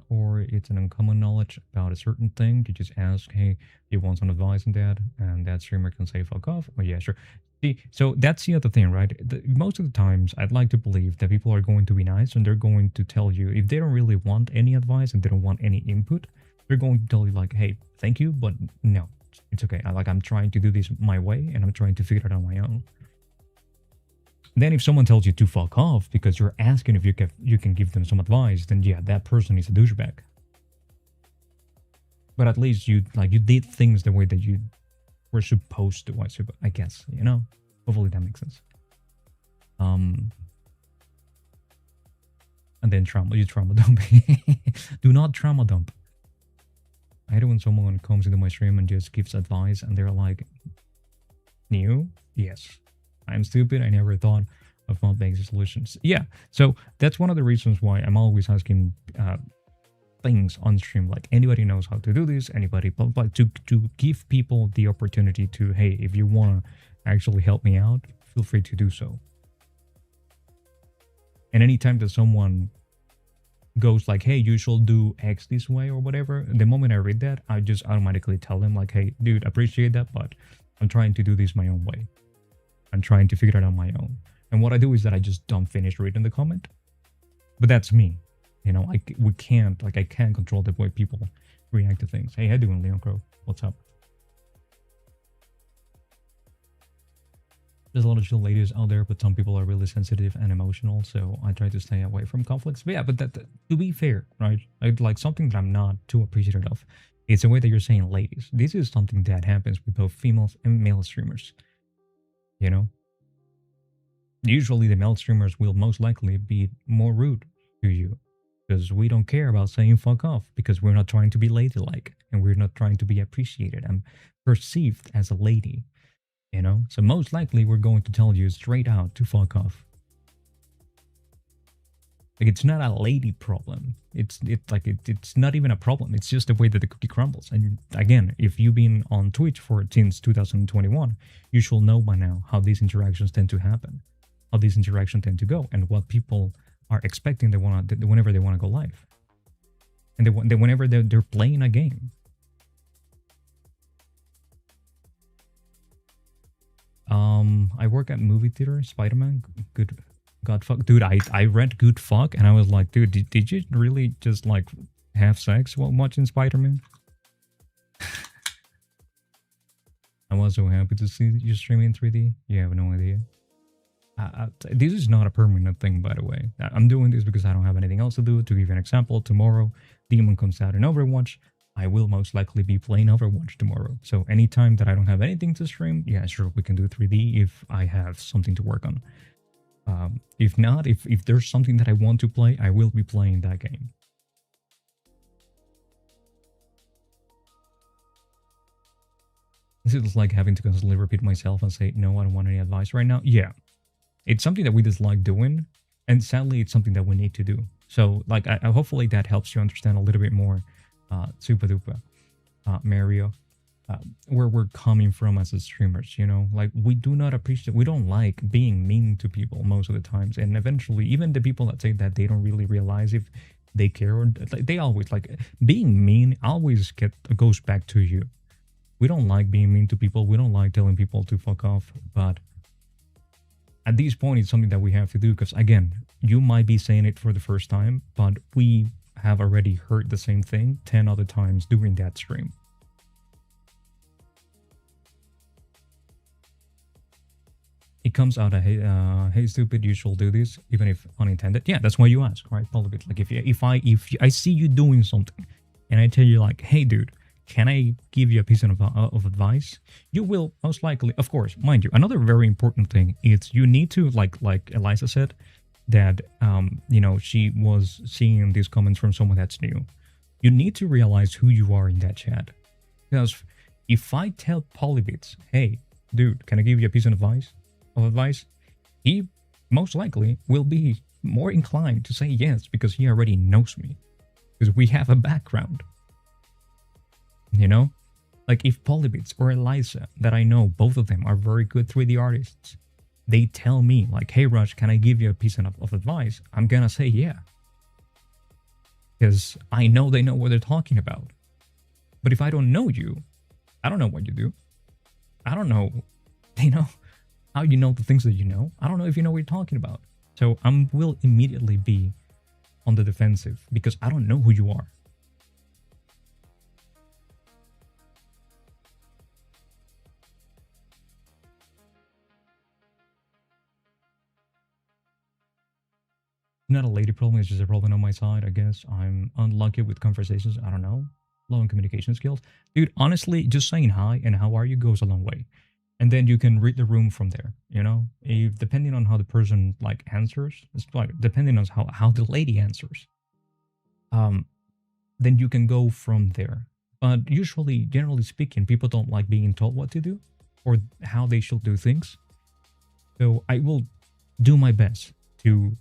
Or it's an uncommon knowledge about a certain thing. You just ask, hey, do you want some advice on that? And that streamer can say, fuck off. Oh, yeah, sure. See, so that's the other thing, right? Most of the times, I'd like to believe that people are going to be nice, and they're going to tell you, if they don't really want any advice and they don't want any input, they're going to tell you, like, hey, thank you, but no, it's okay. I'm trying to do this my way, and I'm trying to figure it out on my own. Then if someone tells you to fuck off because you're asking if you can give them some advice, then yeah, that person is a douchebag. But at least you did things the way that you were supposed to, I guess, you know? Hopefully that makes sense. and then you trauma dump. Do not trauma dump. I hate it when someone comes into my stream and just gives advice and they're like, new? Yes. I'm stupid. I never thought of not making solutions. Yeah. So that's one of the reasons why I'm always asking things on stream. Like, anybody knows how to do this, anybody, but to give people the opportunity to, hey, if you want to actually help me out, feel free to do so. And anytime that someone goes like, hey, you should do X this way or whatever, the moment I read that, I just automatically tell them like, hey, dude, appreciate that, but I'm trying to do this my own way. I'm trying to figure it out on my own. And what I do is that I just don't finish reading the comment. But that's me. You know, I can't control the way people react to things. Hey, how you doing, Leon Crow? What's up? There's a lot of chill ladies out there, but some people are really sensitive and emotional, so I try to stay away from conflicts. But yeah, but that to be fair, right? Like something that I'm not too appreciative of. It's the way that you're saying ladies. This is something that happens with both females and male streamers. You know? Usually the male streamers will most likely be more rude to you because we don't care about saying fuck off because we're not trying to be ladylike and we're not trying to be appreciated and perceived as a lady. You know, so most likely we're going to tell you straight out to fuck off. Like, it's not a lady problem. It's not even a problem. It's just the way that the cookie crumbles. And again, if you've been on Twitch since 2021, you should know by now how these interactions tend to happen, how these interactions tend to go, and what people are expecting whenever they want to go live, and whenever they're playing a game. I work at movie theater, Spider-Man, good god fuck. Dude, I read good fuck and I was like, dude, did you really just like have sex while watching Spider-Man? I was so happy to see you streaming in 3D. You have no idea. This is not a permanent thing, by the way. I'm doing this because I don't have anything else to do. To give you an example, tomorrow, Demon comes out in Overwatch. I will most likely be playing Overwatch tomorrow. So anytime that I don't have anything to stream, yeah, sure, we can do 3D if I have something to work on. If not, if there's something that I want to play, I will be playing that game. This is like having to constantly repeat myself and say, no, I don't want any advice right now. Yeah, it's something that we dislike doing, and sadly, it's something that we need to do. So, like, I hopefully that helps you understand a little bit more, Super Duper, Mario, where we're coming from as streamers. You know, like, we do not appreciate, we don't like being mean to people most of the times, and eventually, even the people that say that they don't really realize if they care, or they always like being mean. Always goes back to you. We don't like being mean to people. We don't like telling people to fuck off, but at this point, it's something that we have to do because, again, you might be saying it for the first time, but we have already heard the same thing 10 other times during that stream. It comes out of, hey, stupid, you should do this, even if unintended. Yeah, that's why you ask, right? Probably. Like, if I see you doing something and I tell you, like, hey, dude, can I give you a piece of advice? You will most likely, of course, mind you, another very important thing is you need to, like Eliza said, that, you know, she was seeing these comments from someone that's new. You need to realize who you are in that chat. Because if I tell Polybits, hey, dude, can I give you a piece of advice? He most likely will be more inclined to say yes because he already knows me. Because we have a background. You know, like if Polybits or Eliza, that I know both of them are very good 3D artists, they tell me like, hey Rush, can I give you a piece of advice? I'm gonna say yeah. Because I know they know what they're talking about. But if I don't know you, I don't know what you do. I don't know, you know, how you know the things that you know. I don't know if you know what you're talking about. So I will immediately be on the defensive because I don't know who you are. Not a lady problem, it's just a problem on my side, I guess. I'm unlucky with conversations, I don't know. Low in communication skills. Dude, honestly, just saying hi and how are you goes a long way. and then you can read the room from there. You know, if depending on how the person like answers, it's like depending on how the lady answers, um, then you can go from there. But usually, generally speaking, people don't like being told what to do or how they should do things. So I will do my best to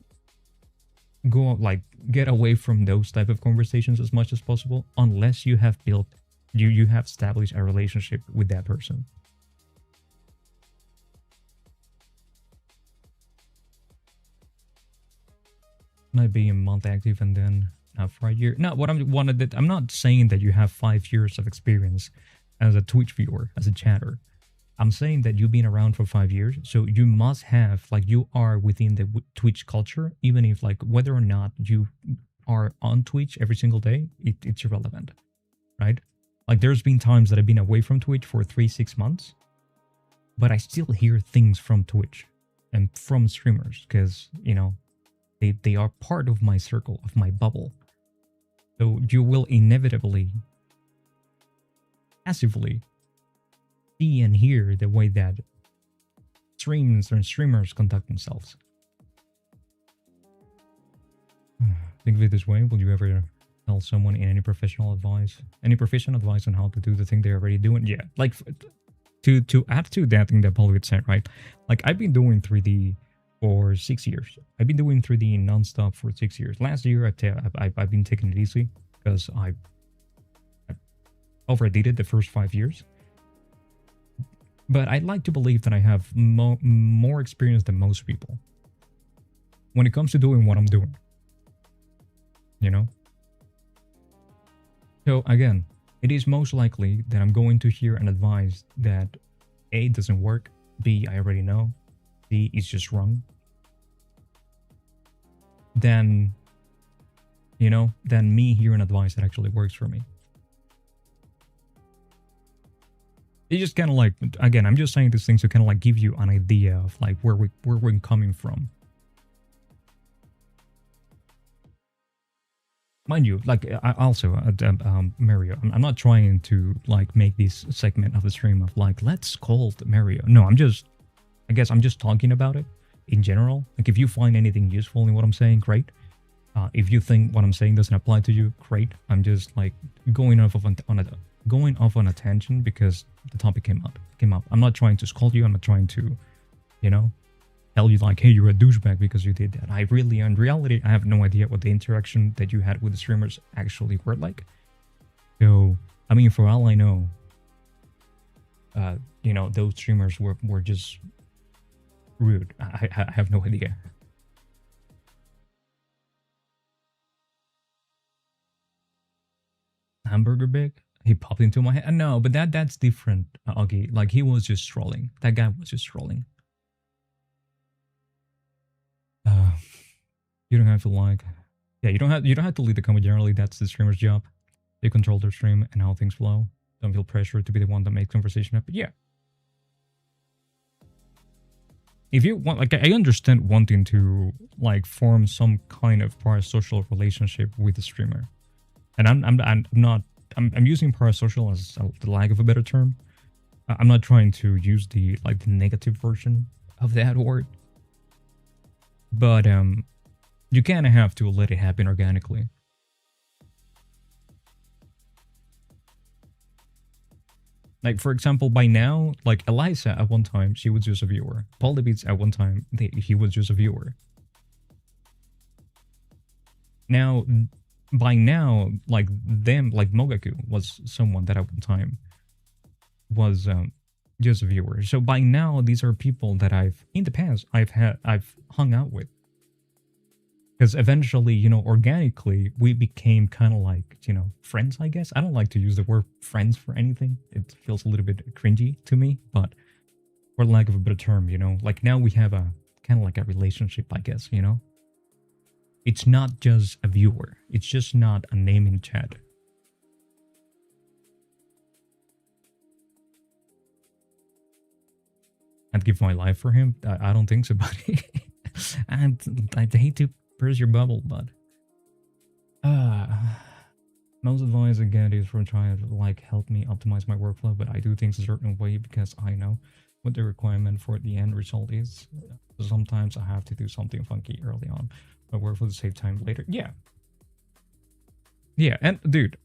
go like get away from those type of conversations as much as possible, unless you have built you have established a relationship with that person. Might be a month active and then for a year. No, what I'm not saying that you have 5 years of experience as a Twitch viewer, as a chatter. I'm saying that you've been around for 5 years, so you must have like you are within the Twitch culture, even if like whether or not you are on Twitch every single day, it's irrelevant, right? Like there's been times that I've been away from Twitch for 3-6 months, but I still hear things from Twitch and from streamers because you know they are part of my circle, of my bubble. So you will inevitably, passively see and hear the way that streams and streamers conduct themselves. Think of it this way: will you ever tell someone in any professional advice on how to do the thing they're already doing? Yeah, like to add to that thing that Paul had said, right? Like I've been doing 3D for 6 years. I've been doing 3D non-stop for 6 years. Last year, I've been taking it easy because I overdid it the first 5 years. But I'd like to believe that I have more experience than most people when it comes to doing what I'm doing. You know? So again, it is most likely that I'm going to hear an advice that A, doesn't work, B, I already know, C, is just wrong. Then, you know, than me hearing advice that actually works for me. It's just kind of like, again, I'm just saying these things to kind of like give you an idea of like where we're coming from. Mind you, like I also, Mario, I'm not trying to like make this segment of the stream of like, let's scold Mario. No, I guess I'm just talking about it in general. Like if you find anything useful in what I'm saying, great. If you think what I'm saying doesn't apply to you, great. I'm just like going off on a tangent because the topic came up. I'm not trying to scold you. I'm not trying to, you know, tell you like, hey, you're a douchebag because you did that. In reality, I have no idea what the interaction that you had with the streamers actually were like. So, I mean, for all I know, you know, those streamers were just rude. I have no idea. Hamburger big? He popped into my head. No, but that's different, Augie. Like he was just trolling. That guy was just trolling. You don't have to like. Yeah, you don't have to lead the comment generally. That's the streamer's job. They control their stream and how things flow. Don't feel pressure to be the one that makes conversation happen. Yeah. If you want, like, I understand wanting to like form some kind of parasocial relationship with the streamer, and I'm using parasocial as the lack of a better term. I'm not trying to use the negative version of that word, but you kind of have to let it happen organically. Like, for example, by now, like Eliza at one time, she was just a viewer. Paul Beats at one time, he was just a viewer. Now, by now, like them, like Mogaku was someone that at one time was just a viewer. So by now, these are people that in the past, I've hung out with. Because eventually, you know, organically, we became kind of like, you know, friends, I guess. I don't like to use the word friends for anything. It feels a little bit cringy to me, but for lack of a better term, you know, like now we have a kind of like a relationship, I guess, you know. It's not just a viewer. It's just not a name in chat. I'd give my life for him. I don't think so, buddy. And I'd hate to burst your bubble, but most advice I get is from trying to like help me optimize my workflow, but I do things a certain way because I know what the requirement for the end result is. Sometimes I have to do something funky early on, but work for the save time later. Yeah. Yeah, and dude,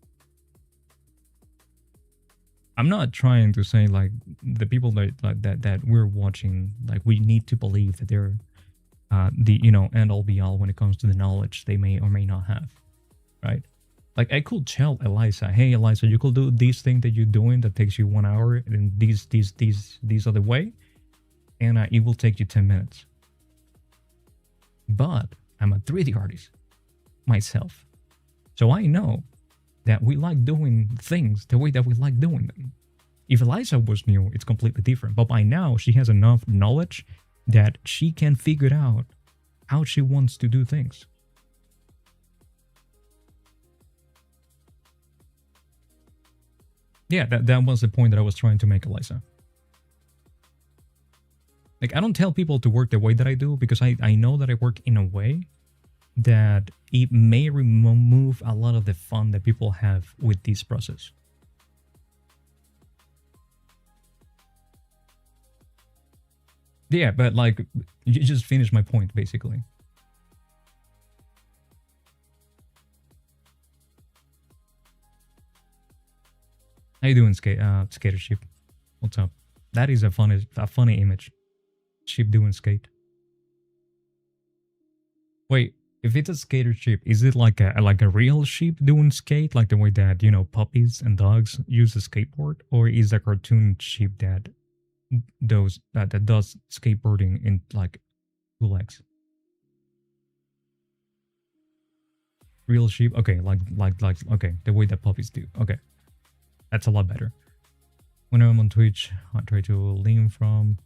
I'm not trying to say like the people that we're watching, like we need to believe that they're the end all be all when it comes to the knowledge they may or may not have, right? Like I could tell Eliza, hey Eliza, you could do this thing that you're doing that takes you 1 hour, and these are the way, and it will take you 10 minutes. But I'm a 3D artist myself, so I know that we like doing things the way that we like doing them. If Eliza was new, it's completely different. But by now, she has enough knowledge that she can figure out how she wants to do things. Yeah, that was the point that I was trying to make, Eliza. Like, I don't tell people to work the way that I do because I know that I work in a way that it may remove a lot of the fun that people have with this process. Yeah, but like, you just finished my point, basically. How you doing, skater sheep? What's up? That is a funny image. Sheep doing skate. Wait, if it's a skater sheep, is it like a real sheep doing skate, like the way that puppies and dogs use a skateboard, or is a cartoon sheep that does skateboarding in like 2 legs? Real sheep, okay, like okay, the way that puppies do. Okay, that's a lot better. When I'm on Twitch, I try to learn from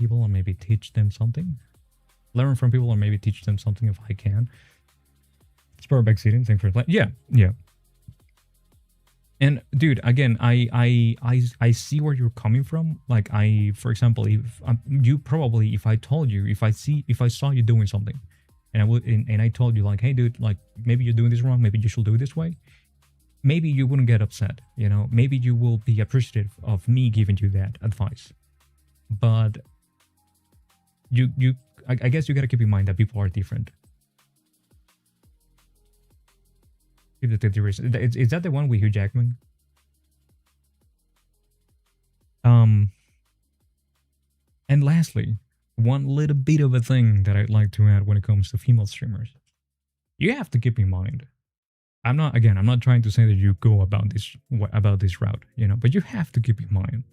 people or maybe teach them something. Learn from people or maybe teach them something if I can. Spur backseating, thanks for playing. Yeah. And dude, again, I see where you're coming from. Like for example, if you probably, if I saw you doing something, and I told you like, hey dude, like maybe you're doing this wrong, maybe you should do it this way. Maybe you wouldn't get upset, maybe you will be appreciative of me giving you that advice. But I guess you gotta keep in mind that people are different. Is that the one with Hugh Jackman? And lastly, one little bit of a thing that I'd like to add when it comes to female streamers. You have to keep in mind, I'm not trying to say that you go about this route, but you have to keep in mind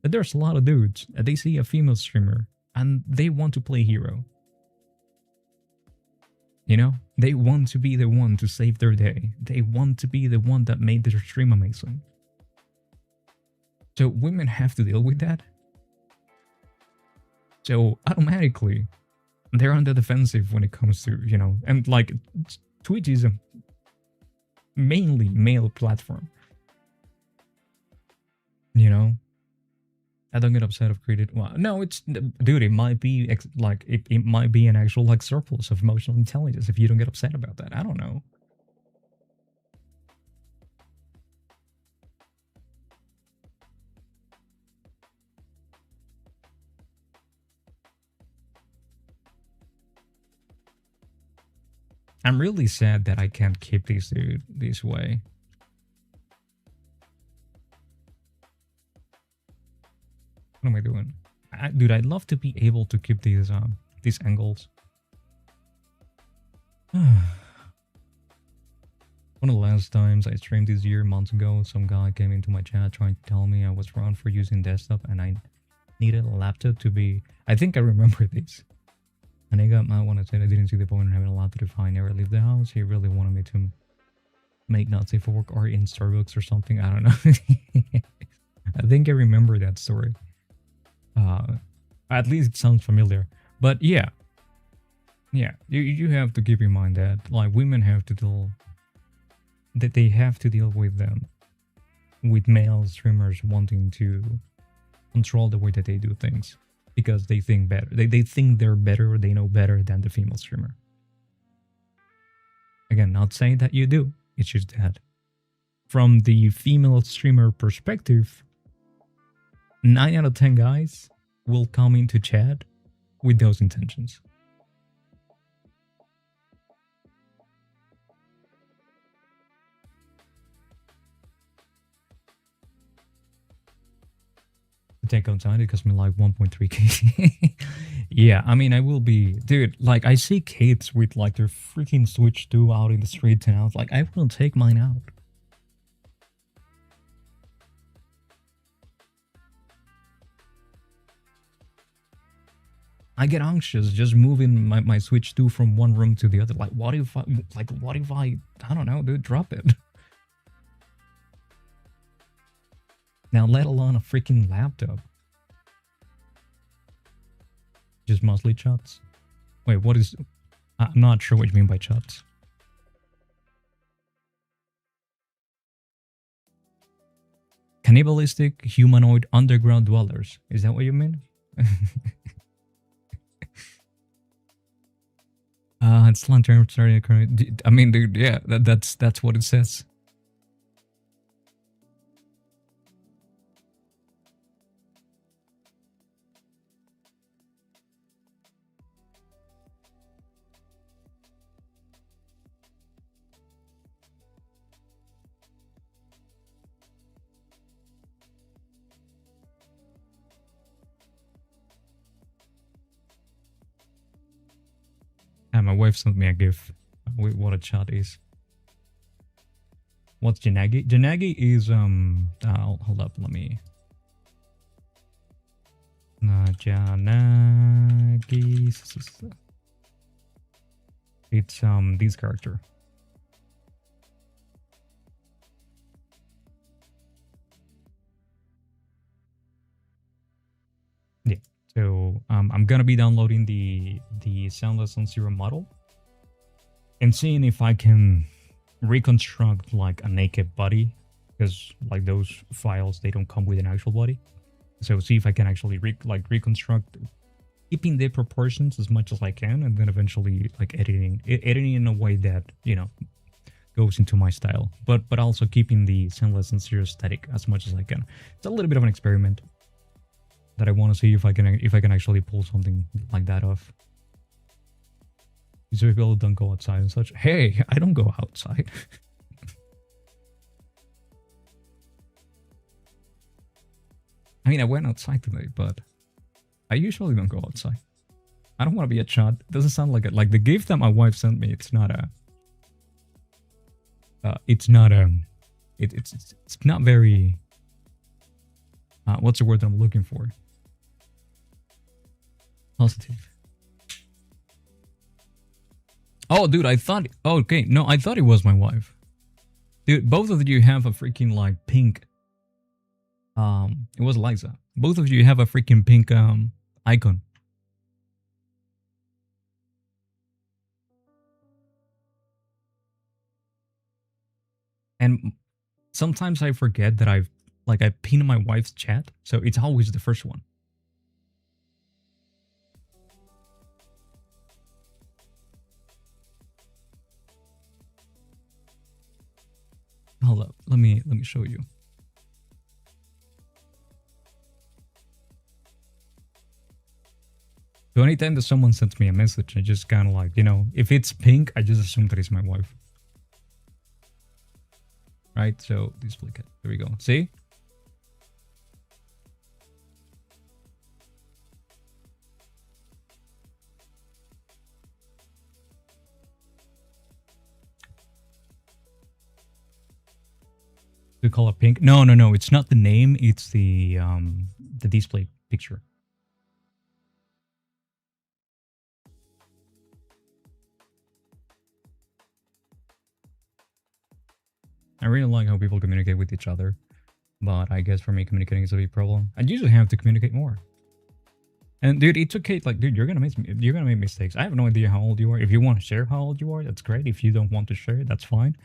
that there's a lot of dudes that they see a female streamer and they want to play hero. They want to be the one to save their day. They want to be the one that made their stream amazing. So women have to deal with that. So automatically, they're on the defensive when it comes to, and like Twitch is a mainly male platform. I don't get upset of created. Well, no, dude. It might be it might be an actual like surplus of emotional intelligence if you don't get upset about that. I don't know. I'm really sad that I can't keep this dude this way. What am I doing? Dude, I'd love to be able to keep these angles. One of the last times I streamed this year, months ago, some guy came into my chat trying to tell me I was wrong for using desktop and I needed a laptop to be... I think I remember this. And I got mad when I said I didn't see the point in having a laptop if I never leave the house. He really wanted me to make not safe for work or in Starbucks or something. I don't know. I think I remember that story. At least it sounds familiar. But yeah, you have to keep in mind that like women have to deal, that they have to deal with them, with male streamers wanting to control the way that they do things because they think better. They think they're better, or they know better than the female streamer. Again, not saying that you do. It's just that from the female streamer perspective, 9 out of 10 guys will come into chat with those intentions. Take outside because I'm like 1.3k. Yeah, I mean, I will be, dude. Like, I see kids with like their freaking Switch 2 out in the streets, and I was like, I will take mine out. I get anxious just moving my Switch 2 from one room to the other. Like, what if I don't know, dude, drop it? Now, let alone a freaking laptop. Just mostly chats. Wait, what is... I'm not sure what you mean by chats. Cannibalistic, humanoid, underground dwellers. Is that what you mean? It's lantern starting. I mean, dude, yeah, that's what it says. And my wife sent me a gif. Wait, what a chat is. What's Yanagi? Yanagi is hold up, let me. Yanagi. It's this character. Yeah. So I'm gonna be downloading the Soundless on Zero model and seeing if I can reconstruct like a naked body, because like those files, they don't come with an actual body. So see if I can actually reconstruct, keeping the proportions as much as I can, and then eventually like editing in a way that, you know, goes into my style, but also keeping the Soundless and Zero aesthetic as much as I can. It's a little bit of an experiment that I want to see if I can actually pull something like that off. These people don't go outside and such. Hey, I don't go outside. I mean, I went outside today, but I usually don't go outside. I don't want to be a chat. It doesn't sound like it. Like the gift that my wife sent me, it's not very. What's the word that I'm looking for? Positive. Oh, dude, I thought... Oh, okay, no, I thought it was my wife. Dude, both of you have a freaking, like, pink... It was Liza. Both of you have a freaking pink, icon. And sometimes I forget that I pinned my wife's chat, so it's always the first one. Hold up, let me show you. So anytime that someone sends me a message, I just kind of like, you know, if it's pink, I just assume that it's my wife. Right, so display cat. There we go. See? The color pink? No, it's not the name, it's the display picture. I really like how people communicate with each other, but I guess for me communicating is a big problem. I usually have to communicate more. And dude, it's okay. Like, dude, you're gonna make mistakes. I have no idea how old you are. If you want to share how old you are, that's great. If you don't want to share, that's fine.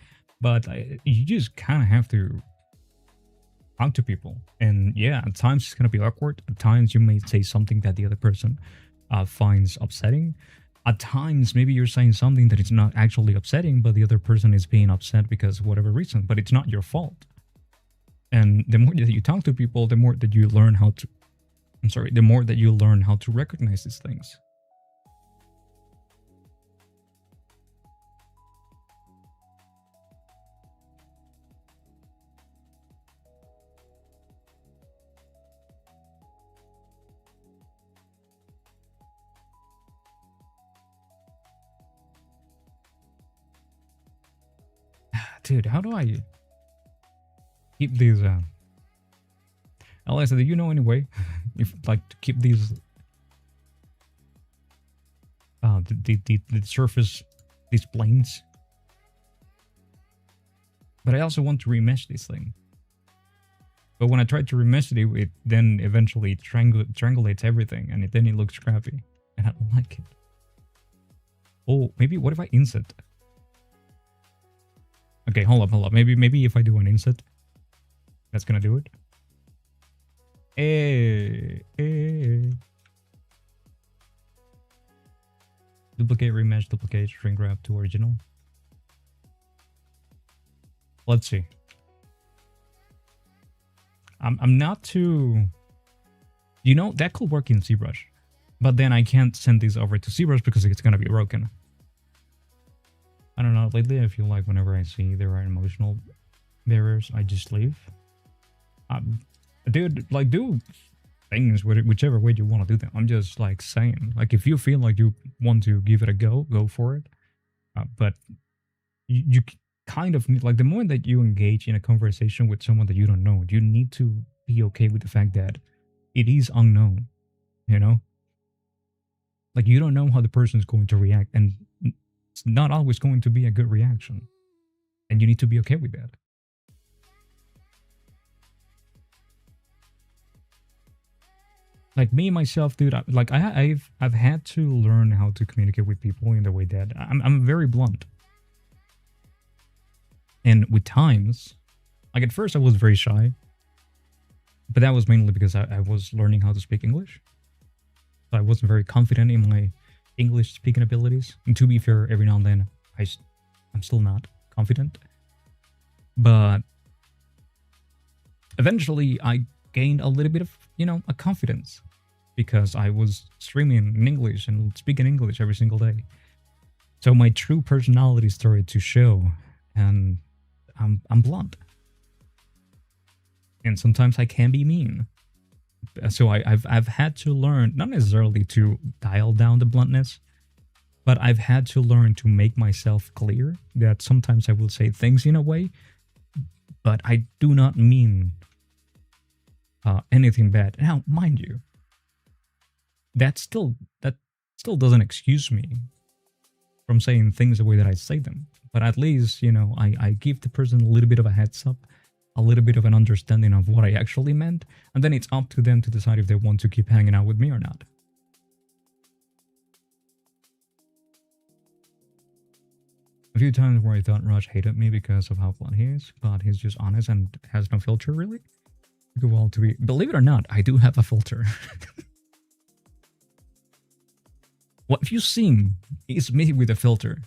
But you just kind of have to talk to people. And yeah, at times it's gonna be awkward. At times you may say something that the other person finds upsetting. At times, maybe you're saying something that is not actually upsetting, but the other person is being upset because of whatever reason, but it's not your fault. And the more that you talk to people, the more that you learn how to, the more that you learn how to recognize these things. Dude, how do I keep these Eliza, do you know any way if like to keep these the surface, these planes? But I also want to remesh this thing. But when I try to remesh it, it then eventually triangulates everything, and then it looks crappy, and I don't like it. Oh, maybe what if I inset? Okay, hold up. Maybe if I do an inset, that's gonna do it. Duplicate, remesh, duplicate, shrink wrap to original. Let's see. I'm not too... You know, that could work in ZBrush. But then I can't send these over to ZBrush because it's gonna be broken. I don't know, lately I feel like whenever I see there are emotional barriers, I just leave. Dude, like, do things whichever way you want to do them. I'm just, like, saying. Like, if you feel like you want to give it a go for it. But you kind of need, like, the moment that you engage in a conversation with someone that you don't know, you need to be okay with the fact that it is unknown, you know? Like, you don't know how the person's going to react, and it's not always going to be a good reaction. And you need to be okay with that. Like me myself, dude, I've had to learn how to communicate with people in the way that I'm very blunt. And with times, like at first I was very shy, but that was mainly because I was learning how to speak English. So I wasn't very confident in my English speaking abilities. And to be fair, every now and then I'm still not confident. But eventually I gained a little bit of, you know, a confidence because I was streaming in English and speaking English every single day. So my true personality started to show, and I'm blunt. And sometimes I can be mean. So I've had to learn, not necessarily to dial down the bluntness, but I've had to learn to make myself clear that sometimes I will say things in a way, but I do not mean anything bad. Now, mind you, that still doesn't excuse me from saying things the way that I say them. But at least, you know, I give the person a little bit of a heads up, a little bit of an understanding of what I actually meant, and then it's up to them to decide if they want to keep hanging out with me or not. A few times where I thought Raj hated me because of how blunt he is, but he's just honest and has no filter, really. Well, to be, believe it or not, I do have a filter. What you've seen is me with a filter.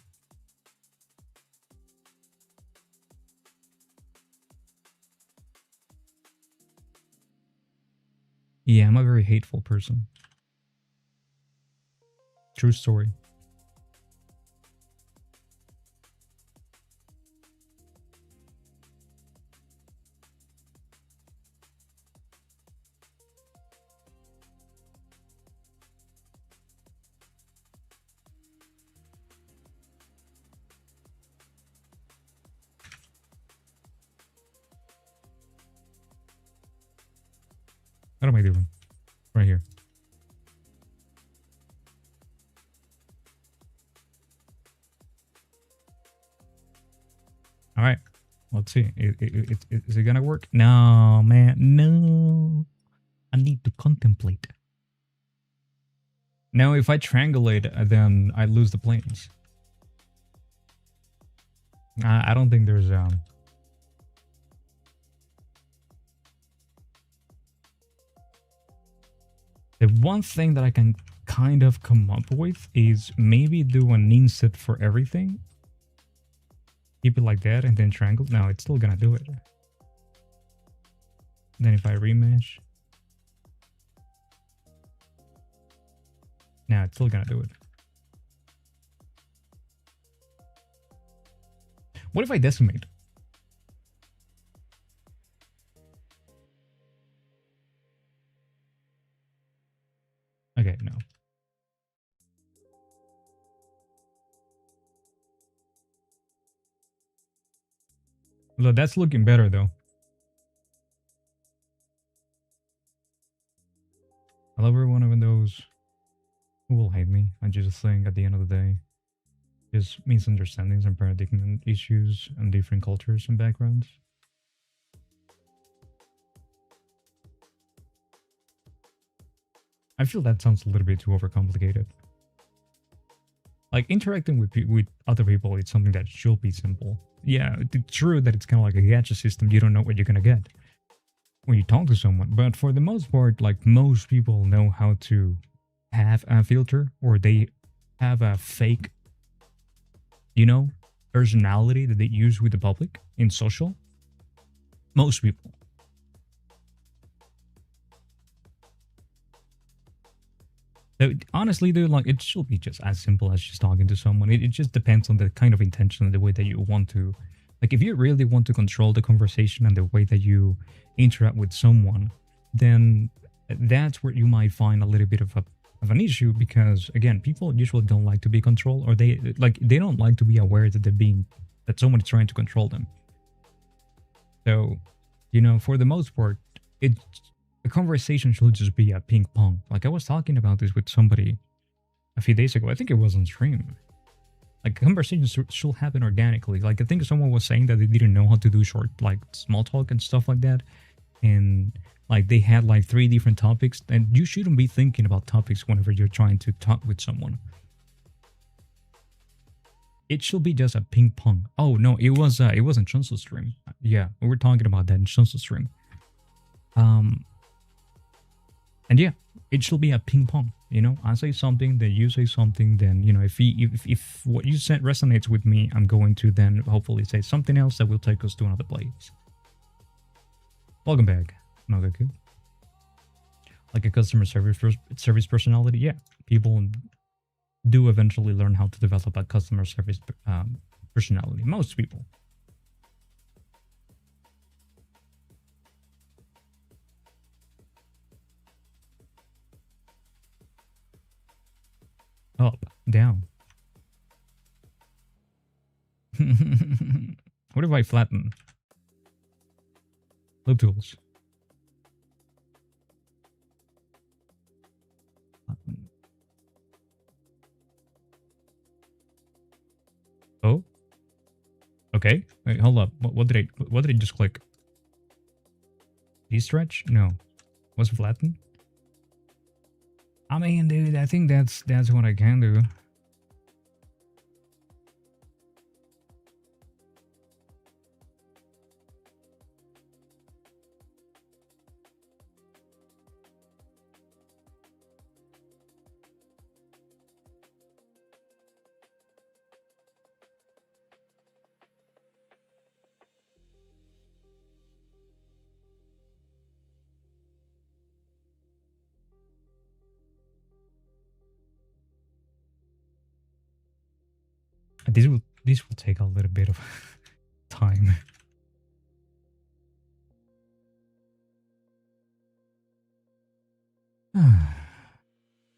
Yeah, I'm a very hateful person. True story. What am I doing? Right here. All right. Let's see. Is it gonna work? No, man. No. I need to contemplate. Now, if I triangulate, then I lose the planes. I don't think there's The one thing that I can kind of come up with is maybe do an inset for everything. Keep it like that and then triangle. No, it's still gonna do it. Then if I remesh, now it's still gonna do it. What if I decimate? Okay, no. Look, that's looking better though. I love every one of those who will hate me. I just think at the end of the day, just misunderstandings and paradigm issues and different cultures and backgrounds. I feel that sounds a little bit too overcomplicated. Like interacting with other people, it's something that should be simple. Yeah, it's true that it's kind of like a gacha system. You don't know what you're gonna get when you talk to someone, but for the most part, like most people know how to have a filter, or they have a fake, you know, personality that they use with the public in social. Most people. So honestly, dude, like it should be just as simple as just talking to someone. It just depends on the kind of intention and the way that you want to. Like if you really want to control the conversation and the way that you interact with someone, then that's where you might find a little bit of an issue, because again, people usually don't like to be controlled, or they don't like to be aware that that someone is trying to control them. So, you know, for the most part, the conversation should just be a ping pong. Like I was talking about this with somebody a few days ago. I think it was on stream. Like conversations should happen organically. Like I think someone was saying that they didn't know how to do short, like small talk and stuff like that, and like they had like 3 different topics, and you shouldn't be thinking about topics whenever you're trying to talk with someone. It should be just a ping pong. Oh no, it was in Chunso's stream. Yeah, we were talking about that in Chunso's stream. And yeah, it should be a ping pong. You know, I say something, then you say something, then you know, if what you said resonates with me, I'm going to then hopefully say something else that will take us to another place. Welcome back, Nagaku. Like a customer service personality, yeah, people do eventually learn how to develop a customer service personality. Most people. Up, down. What if I flatten? Loop tools. Flatten. Oh. Okay. Wait, hold up. What did I just click? De-stretch? No. Was flatten? I mean, dude, I think that's what I can do. This will take a little bit of time.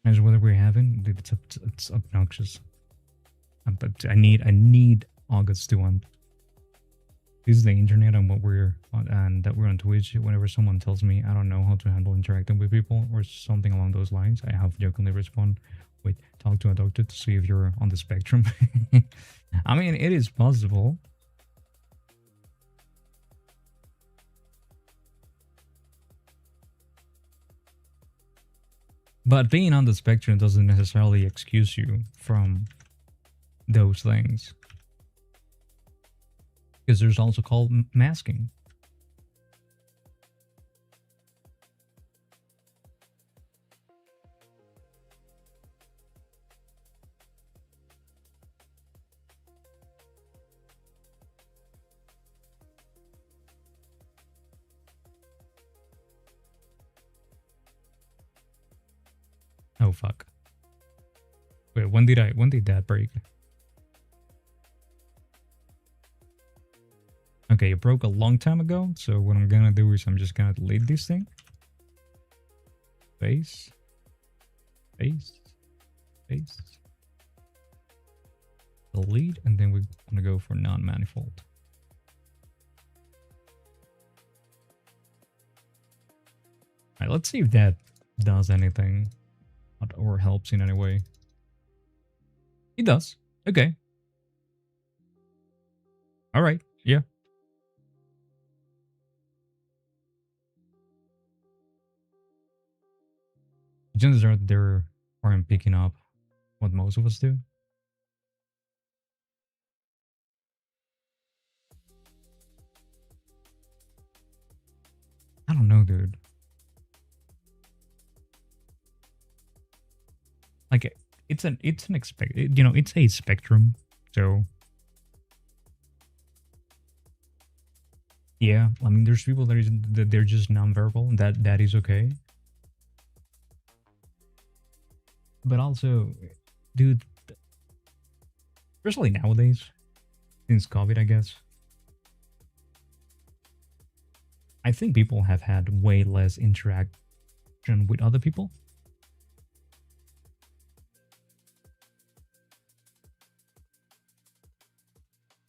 As whether we're having, it's obnoxious. But I need August to This is the internet and what we're on, and that we're on Twitch. Whenever someone tells me I don't know how to handle interacting with people or something along those lines, I have jokingly respond with talk to a doctor to see if you're on the spectrum. I mean, it is possible. But being on the spectrum doesn't necessarily excuse you from those things. Because there's also called masking. Oh fuck. Wait, when did that break? Okay, it broke a long time ago, so what I'm gonna do is I'm just gonna delete this thing. Paste. Paste. Paste. Delete, and then we're gonna go for non-manifold. Alright, let's see if that does anything or helps in any way. It does. Okay. Alright, yeah. Chances are they aren't picking up what most of us do. I don't know, dude. Like, it's an it's a spectrum, so yeah. I mean, there's people that they're just nonverbal, and that is okay. But also, dude, especially nowadays, since COVID, I guess, I think people have had way less interaction with other people.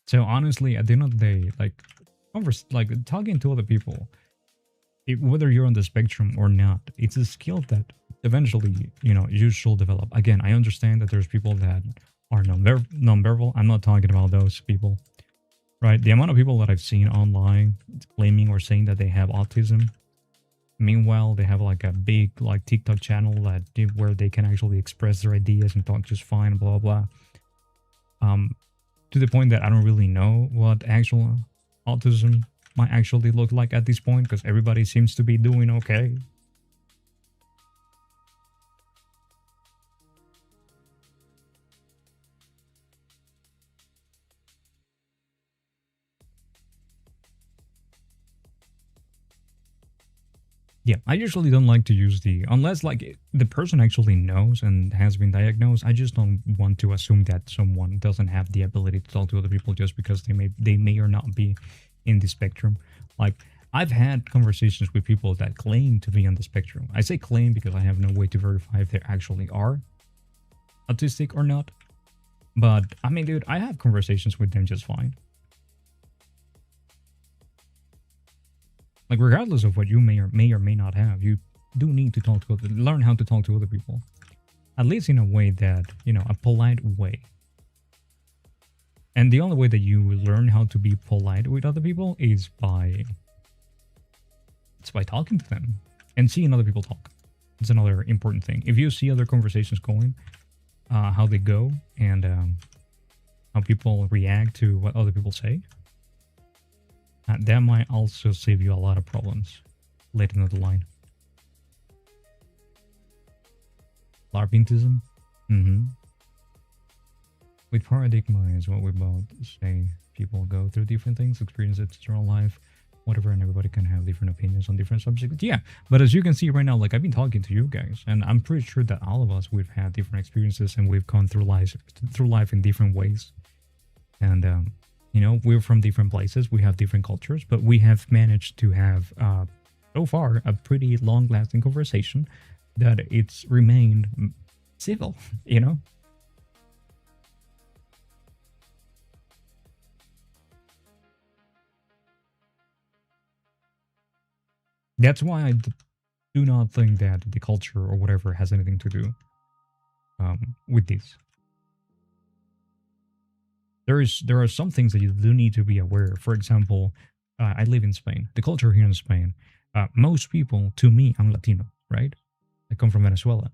So honestly, at the end of the day, like talking to other people, whether you're on the spectrum or not, it's a skill that eventually, you should develop. Again, I understand that there's people that are nonverbal. I'm not talking about those people, right? The amount of people that I've seen online claiming or saying that they have autism, meanwhile they have like a big like TikTok channel where they can actually express their ideas and talk just fine, blah blah blah. To the point that I don't really know what actual autism might actually look like at this point, because everybody seems to be doing okay. Yeah, I usually don't like to use unless like the person actually knows and has been diagnosed. I just don't want to assume that someone doesn't have the ability to talk to other people just because they may or not be in the spectrum. Like, I've had conversations with people that claim to be on the spectrum. I say claim because I have no way to verify if they actually are autistic or not. But I mean, dude, I have conversations with them just fine. Like, regardless of what you may or may not have, you do need to learn how to talk to other people. At least in a way that, a polite way. And the only way that you learn how to be polite with other people is by talking to them and seeing other people talk. It's another important thing. If you see other conversations going, how they go, and how people react to what other people say, that might also save you a lot of problems later down the line. LARPintism? With paradigma is what we're about to say. People go through different things, experience it in their life, whatever, and everybody can have different opinions on different subjects. Yeah, but as you can see right now, like, I've been talking to you guys, and I'm pretty sure that all of us, we've had different experiences, and we've gone through life in different ways. And we're from different places, we have different cultures, but we have managed to have, so far, a pretty long-lasting conversation that it's remained civil, That's why I do not think that the culture or whatever has anything to do with this. There are some things that you do need to be aware. For example, I live in Spain. The culture here in Spain, most people, to me, I'm Latino, right? I come from Venezuela.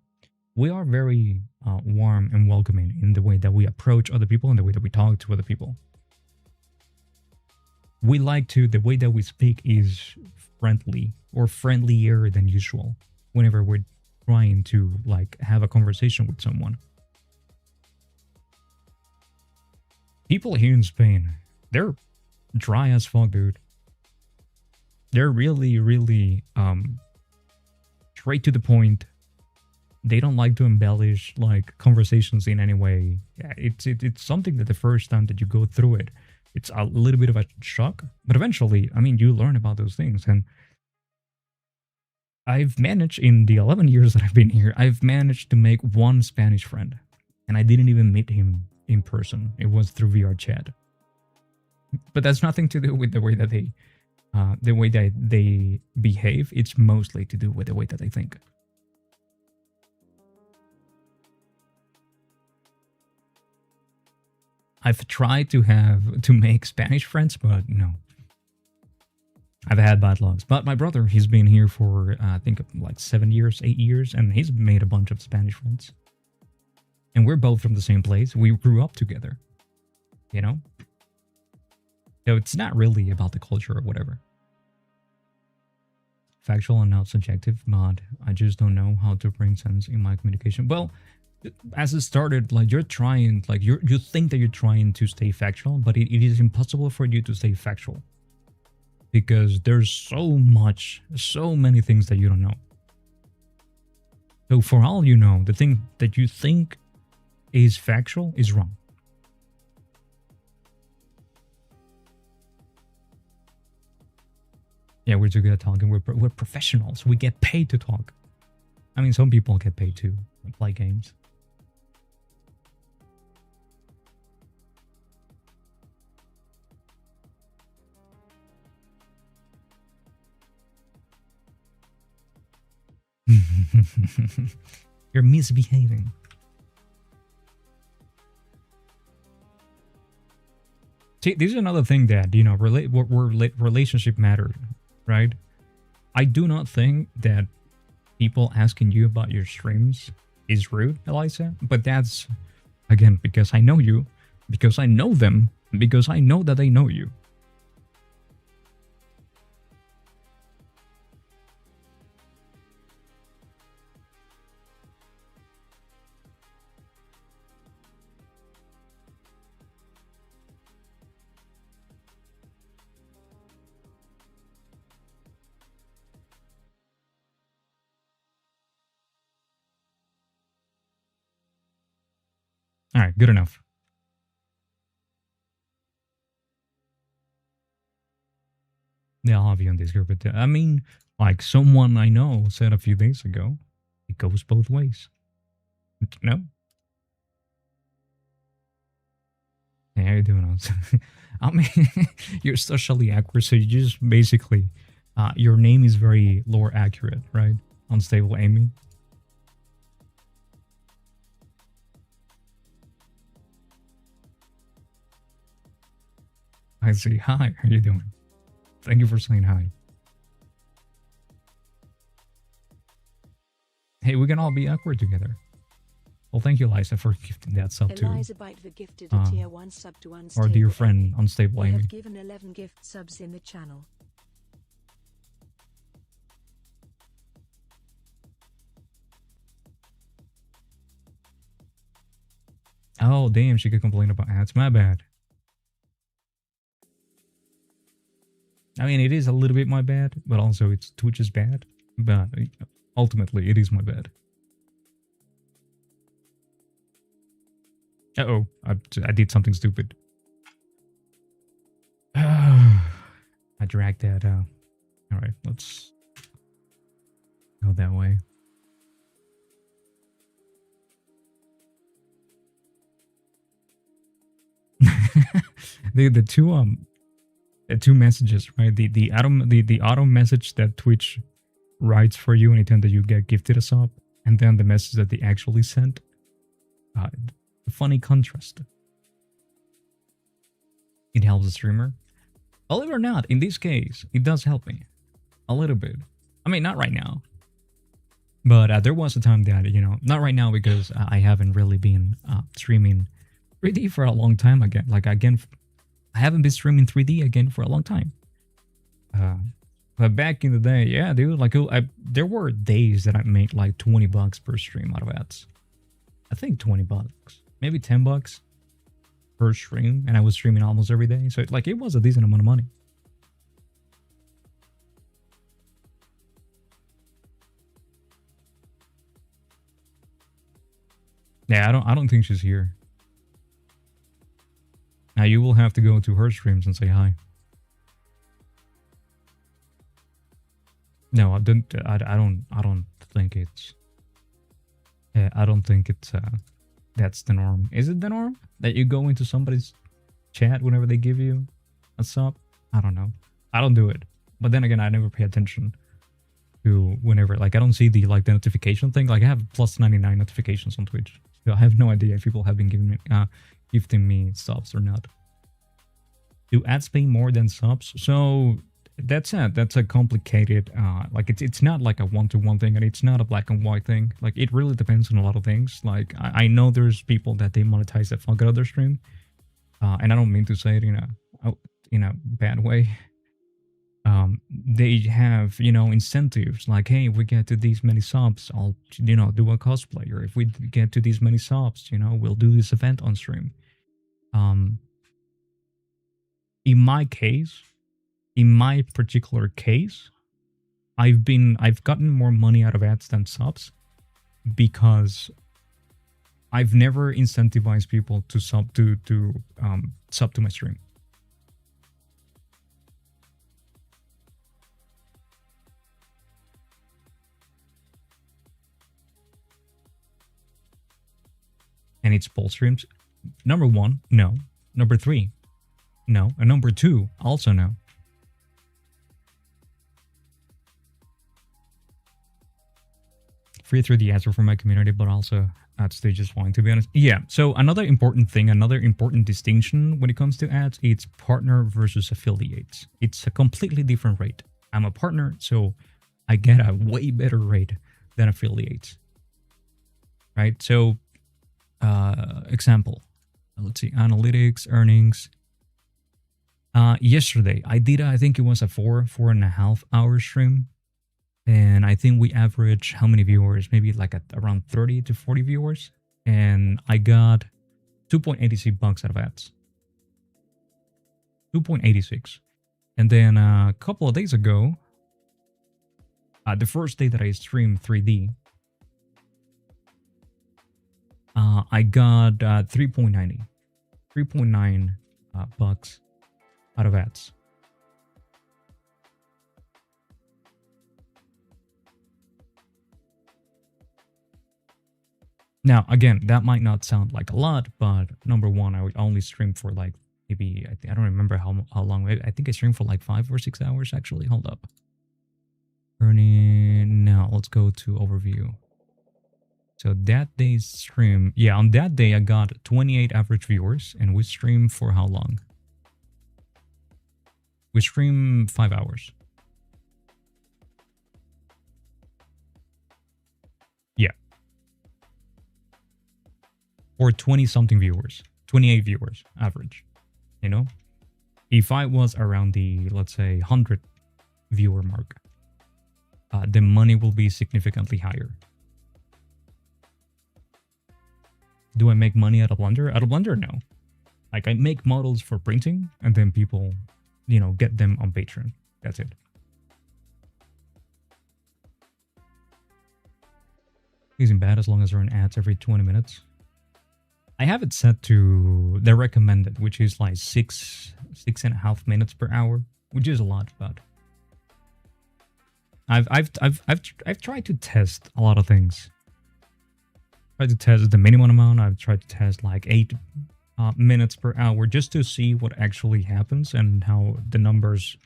We are very warm and welcoming in the way that we approach other people and the way that we talk to other people. The way that we speak is friendly or friendlier than usual whenever we're trying to like have a conversation with someone. People here in Spain, they're dry as fuck, dude. They're really, really straight to the point. they don't like to embellish like conversations in any way. Yeah, it's something that the first time that you go through it, it's a little bit of a shock, but eventually, I mean, you learn about those things. And I've managed in the 11 years that I've been here, I've managed to make one Spanish friend, and I didn't even meet him in person. It was through VR chat. But that's nothing to do with the way that they behave. It's mostly to do with the way that they think. I've tried to make Spanish friends, but no. I've had bad lucks. But my brother, he's been here for I think like 7 years, 8 years, and he's made a bunch of Spanish friends. And we're both from the same place. We grew up together. You know? So it's not really about the culture or whatever. Factual and not subjective, but I just don't know how to bring sense in my communication. Well, as it started, like you're trying, like you think that you're trying to stay factual, but it is impossible for you to stay factual. Because there's so many things that you don't know. So for all you know, the thing that you think is factual is wrong. Yeah, we're too good at talking. We're professionals. We get paid to talk. I mean, some people get paid to play games. You're misbehaving. See, this is another thing that, you know, relationship matter, right? I do not think that people asking you about your streams is rude, Eliza, but that's, again, because I know you, because I know them, because I know that they know you. All right, good enough. Yeah, I'll have you on this group. But I mean, like someone I know said a few days ago, it goes both ways. No? Hey, how you doing? I mean, you're socially awkward, so you just basically, your name is very lore accurate, right? Unstable Amy. I say hi. How you doing? Thank you for saying hi. Hey, we can all be awkward together. Well, thank you, Liza, for gifting that sub to gifted a tier 1 sub to our dear friend Unstable Amy. I have given 11 gift subs in the channel. Oh, damn, she could complain about ads. My bad. I mean, it is a little bit my bad, but also it's Twitch's bad. But ultimately, it is my bad. Uh-oh, I did something stupid. I dragged that out. Alright, let's go that way. the two messages, right? The auto message that Twitch writes for you anytime that you get gifted a sub, and then the message that they actually sent. A funny contrast. It helps the streamer. Believe it or not, in this case, it does help me a little bit. I mean, not right now, but there was a time that, you know, not right now because I haven't really been streaming 3D for a long time again. Like again, I haven't been streaming 3D again for a long time. But back in the day, yeah, dude, like there were days that I made like $20 per stream out of ads. I think $20, maybe $10 per stream, and I was streaming almost every day. So like it was a decent amount of money. Yeah, I don't think she's here. Now you will have to go to her streams and say hi. No, I don't think it's. I don't think it's. That's the norm. Is it the norm that you go into somebody's chat whenever they give you a sub? I don't know. I don't do it. But then again, I never pay attention to whenever. Like, I don't see the the notification thing. Like, I have plus 99 notifications on Twitch. So I have no idea if people have been gifting me subs or not. Do ads pay more than subs? So that's a complicated like it's not like a one-to-one thing, and it's not a black and white thing. Like, it really depends on a lot of things. Like, I know there's people that they monetize the fuck out of their stream, and I don't mean to say it in a bad way. They have incentives like, hey, if we get to these many subs, I'll do a cosplay, or if we get to these many subs, we'll do this event on stream. In my case, in my particular case, I've gotten more money out of ads than subs because I've never incentivized people to sub to my stream. And it's poll streams. Number 1, no. Number 3, no. And number 2, also no. Free through the answer for my community, but also at stages fine, to be honest. Yeah, so another important distinction when it comes to ads, it's partner versus affiliates. It's a completely different rate. I'm a partner, so I get a way better rate than affiliates. Right? So, example. Let's see, analytics, earnings. Yesterday, I think it was a 4.5 hour stream. And I think we averaged how many viewers? Maybe like around 30 to 40 viewers. And I got $2.86 out of ads. 2.86. And then a couple of days ago, the first day that I streamed 3D, I got 3.90. 3.9 bucks out of ads. Now, again, that might not sound like a lot, but number 1, I would only stream for like maybe, I don't remember how long. I think I streamed for like 5 or 6 hours, actually. Hold up. Earning. Now, let's go to overview. So that day's stream, yeah, on that day, I got 28 average viewers, and we streamed for how long? We streamed 5 hours. Yeah. Or 20-something viewers. 28 viewers, average. If I was around the, let's say, 100 viewer mark, the money will be significantly higher. Do I make money out of Blender? Out of Blender, no. Like, I make models for printing, and then people, get them on Patreon. That's it. Isn't bad as long as they're in ads every 20 minutes. I have it set to the recommended, which is like 6.5 minutes per hour, which is a lot, but I've tried to test a lot of things. Tried to test the minimum amount. I've tried to test like 8 minutes per hour just to see what actually happens and how the numbers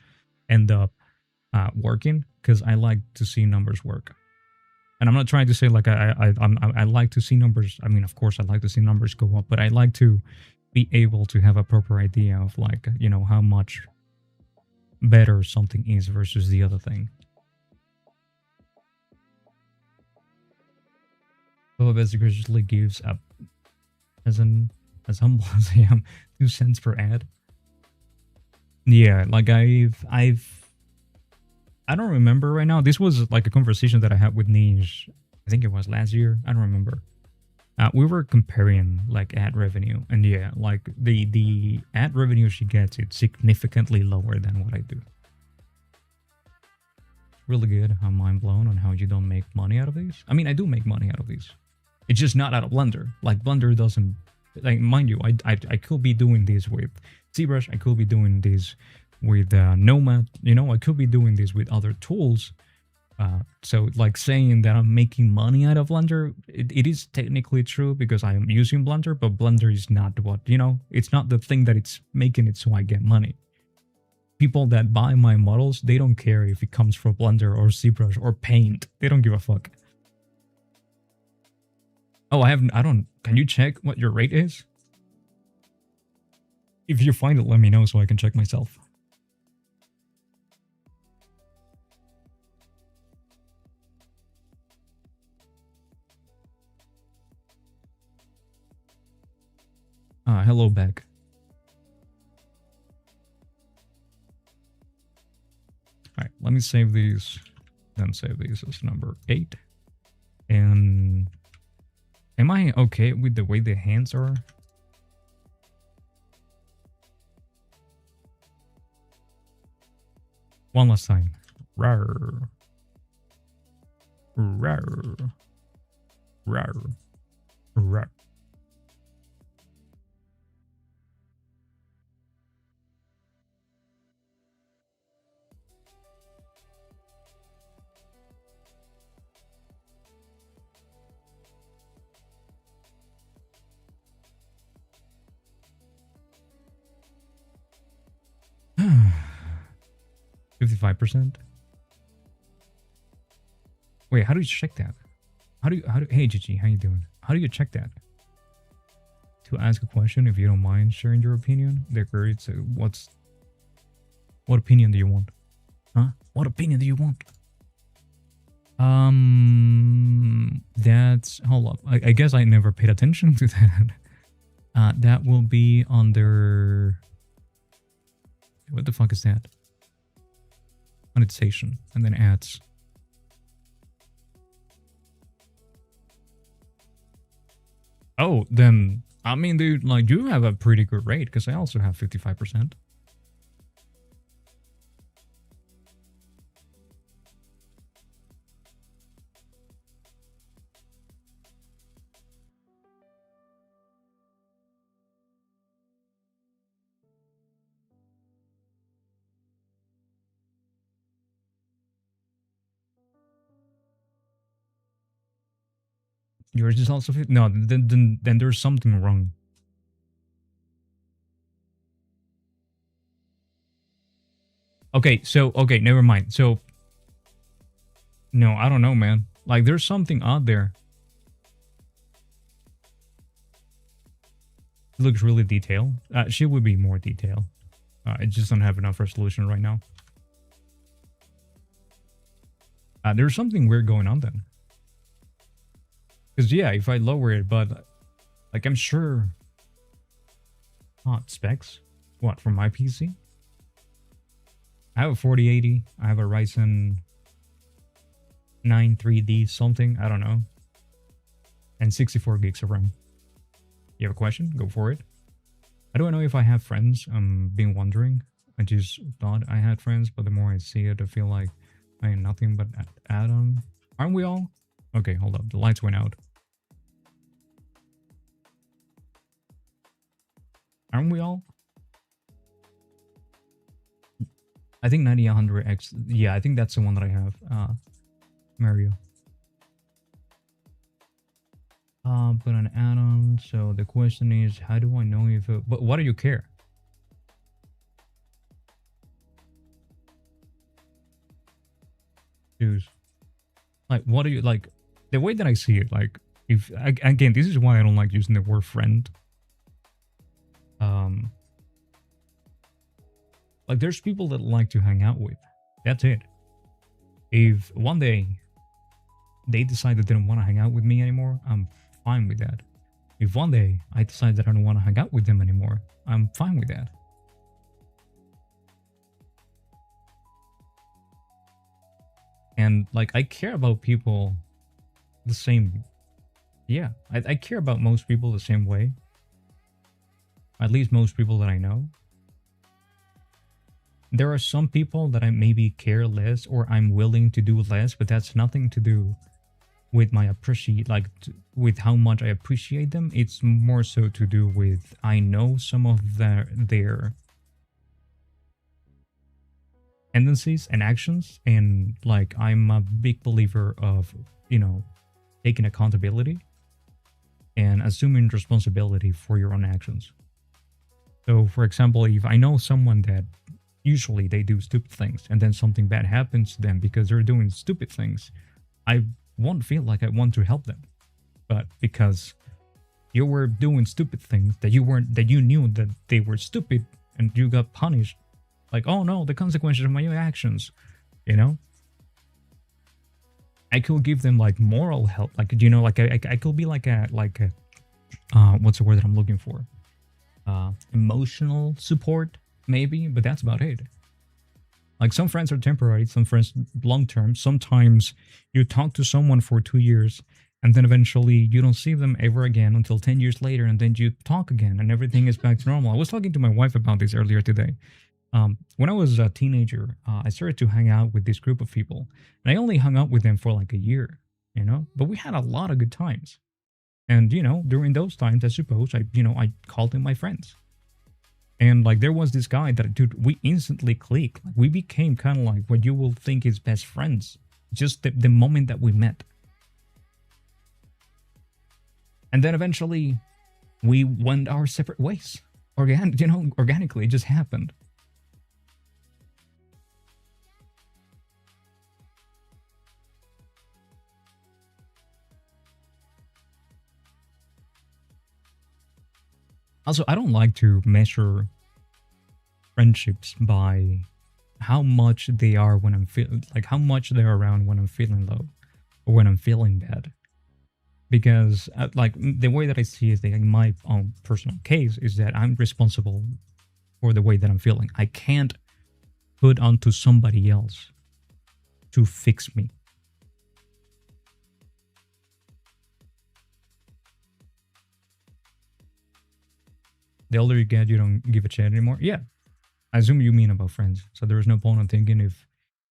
end up working, because I like to see numbers work. And I'm not trying to say like I like to see numbers. I mean, of course, I like to see numbers go up, but I like to be able to have a proper idea of like, how much better something is versus the other thing. So basically usually gives up as humble as I am, 2 cents per ad. Yeah, like I don't remember right now. This was like a conversation that I had with Niche. I think it was last year. I don't remember. We were comparing like ad revenue, and yeah, like the ad revenue she gets, it's significantly lower than what I do. Really good. I'm mind blown on how you don't make money out of these. I mean, I do make money out of these. It's just not out of Blender. Like Blender doesn't, like, mind you, I could be doing this with ZBrush. I could be doing this with Nomad. You know, I could be doing this with other tools. So like saying that I'm making money out of Blender, it is technically true because I am using Blender, but Blender is not what, you know, it's not the thing that it's making it so I get money. People that buy my models, they don't care if it comes from Blender or ZBrush or Paint. They don't give a fuck. Oh, can you check what your rate is? If you find it, let me know so I can check myself. Hello back. Alright, let me save these, then save these as number 8. And am I okay with the way the hands are? One last time. Rawr. Rawr. Rawr. Rawr. Hmm. 55%. Wait, how do you check that? Hey Gigi, how you doing? How do you check that? To ask a question, if you don't mind sharing your opinion. It's what opinion do you want? Huh? What opinion do you want? That's, hold up. I guess I never paid attention to that. That will be under, what the fuck is that? Monetization, and then ads. Oh, then, I mean, dude, like, you have a pretty good rate, because I also have 55%. Yours is also 50? No, then there's something wrong. Okay, never mind. So, no, I don't know, man. Like, there's something out there. It looks really detailed. She would be more detailed. It just don't have enough resolution right now. There's something weird going on then. Because, yeah, if I lower it, but, like, I'm sure... specs? What, from my PC? I have a 4080. I have a Ryzen 9 3D something. I don't know. And 64 gigs of RAM. You have a question? Go for it. I don't know if I have friends. I'm been wondering. I just thought I had friends, but the more I see it, I feel like I am nothing but an add-on. Aren't we all? Okay, hold up. The lights went out. Aren't we all? I think 90-100X. Yeah, I think that's the one that I have. Mario. But an add-on. So the question is, how do I know if it... But what do you care? Dude. Like, what do you... Like, the way that I see it, like, if... Again, this is why I don't like using the word friend. Like, there's people that like to hang out with. That's it. If one day they decide that they don't want to hang out with me anymore, I'm fine with that. If one day I decide that I don't want to hang out with them anymore, I'm fine with that. And, like, I care about people the same... Yeah, I care about most people the same way. At least most people that I know. There are some people that I maybe care less or I'm willing to do less, but that's nothing to do with my appreciate, like with how much I appreciate them. It's more so to do with I know some of their tendencies and actions, and like I'm a big believer of, you know, taking accountability and assuming responsibility for your own actions. So for example, if I know someone that usually they do stupid things and then something bad happens to them because they're doing stupid things, I won't feel like I want to help them. But because you were doing stupid things that you knew that they were stupid and you got punished, like, oh no, the consequences of my actions, you know, I could give them like moral help, like, you know, like I could be like a what's the word that I'm looking for, emotional support maybe, but that's about it. Like some friends are temporary, some friends long term. Sometimes you talk to someone for 2 years and then eventually you don't see them ever again until 10 years later, and then you talk again and everything is back to normal. I was talking to my wife about this earlier today. When I was a teenager, I started to hang out with this group of people, and I only hung out with them for like a year, you know, but we had a lot of good times. And, you know, during those times, I suppose I called them my friends. And like there was this guy that, dude, we instantly clicked. Like we became kind of like what you will think is best friends. Just the moment that we met. And then eventually we went our separate ways. Organically, it just happened. Also, I don't like to measure friendships by how much they are when I'm feeling, like how much they're around when I'm feeling low or when I'm feeling bad. Because like the way that I see it, in my own personal case, is that I'm responsible for the way that I'm feeling. I can't put onto somebody else to fix me. The older you get, you don't give a shit anymore. Yeah, I assume you mean about friends. So there is no point in thinking if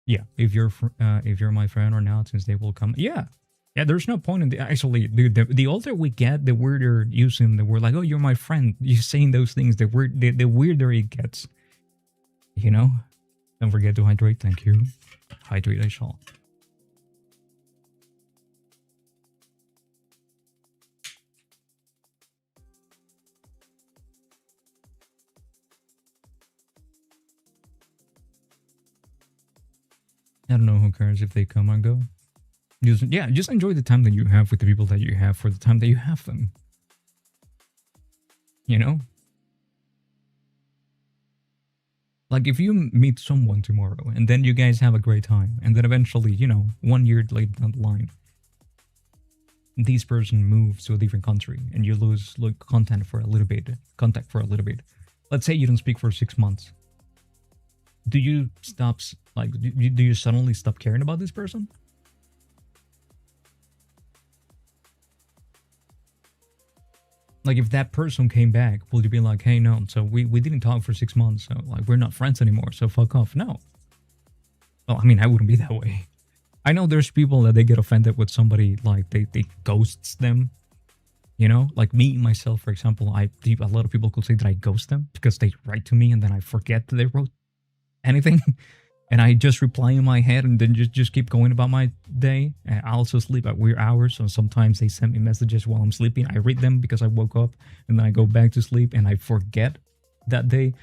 you're my friend or not, since they will come. Yeah. There's no point in actually, dude. The older we get, the weirder using the word, like, oh, you're my friend. You saying those things, the weirder it gets. You know. Don't forget to hydrate. Thank you. Hydrate, I shall. I don't know, who cares if they come and go. Just enjoy the time that you have with the people that you have for the time that you have them. You know? Like if you meet someone tomorrow and then you guys have a great time, and then eventually, 1 year later down the line, this person moves to a different country and you lose contact for a little bit. Let's say you don't speak for 6 months. Do you stop, do you suddenly stop caring about this person? Like if that person came back, will you be like, hey, no, so we didn't talk for 6 months, so like we're not friends anymore, so fuck off? No. Well, I mean, I wouldn't be that way. I know there's people that they get offended with somebody, like they ghosts them. Like me, myself, for example, a lot of people could say that I ghost them because they write to me and then I forget that they wrote anything. And I just reply in my head and then just keep going about my day. And I also sleep at weird hours, so sometimes they send me messages while I'm sleeping. I read them because I woke up, and then I go back to sleep and I forget that they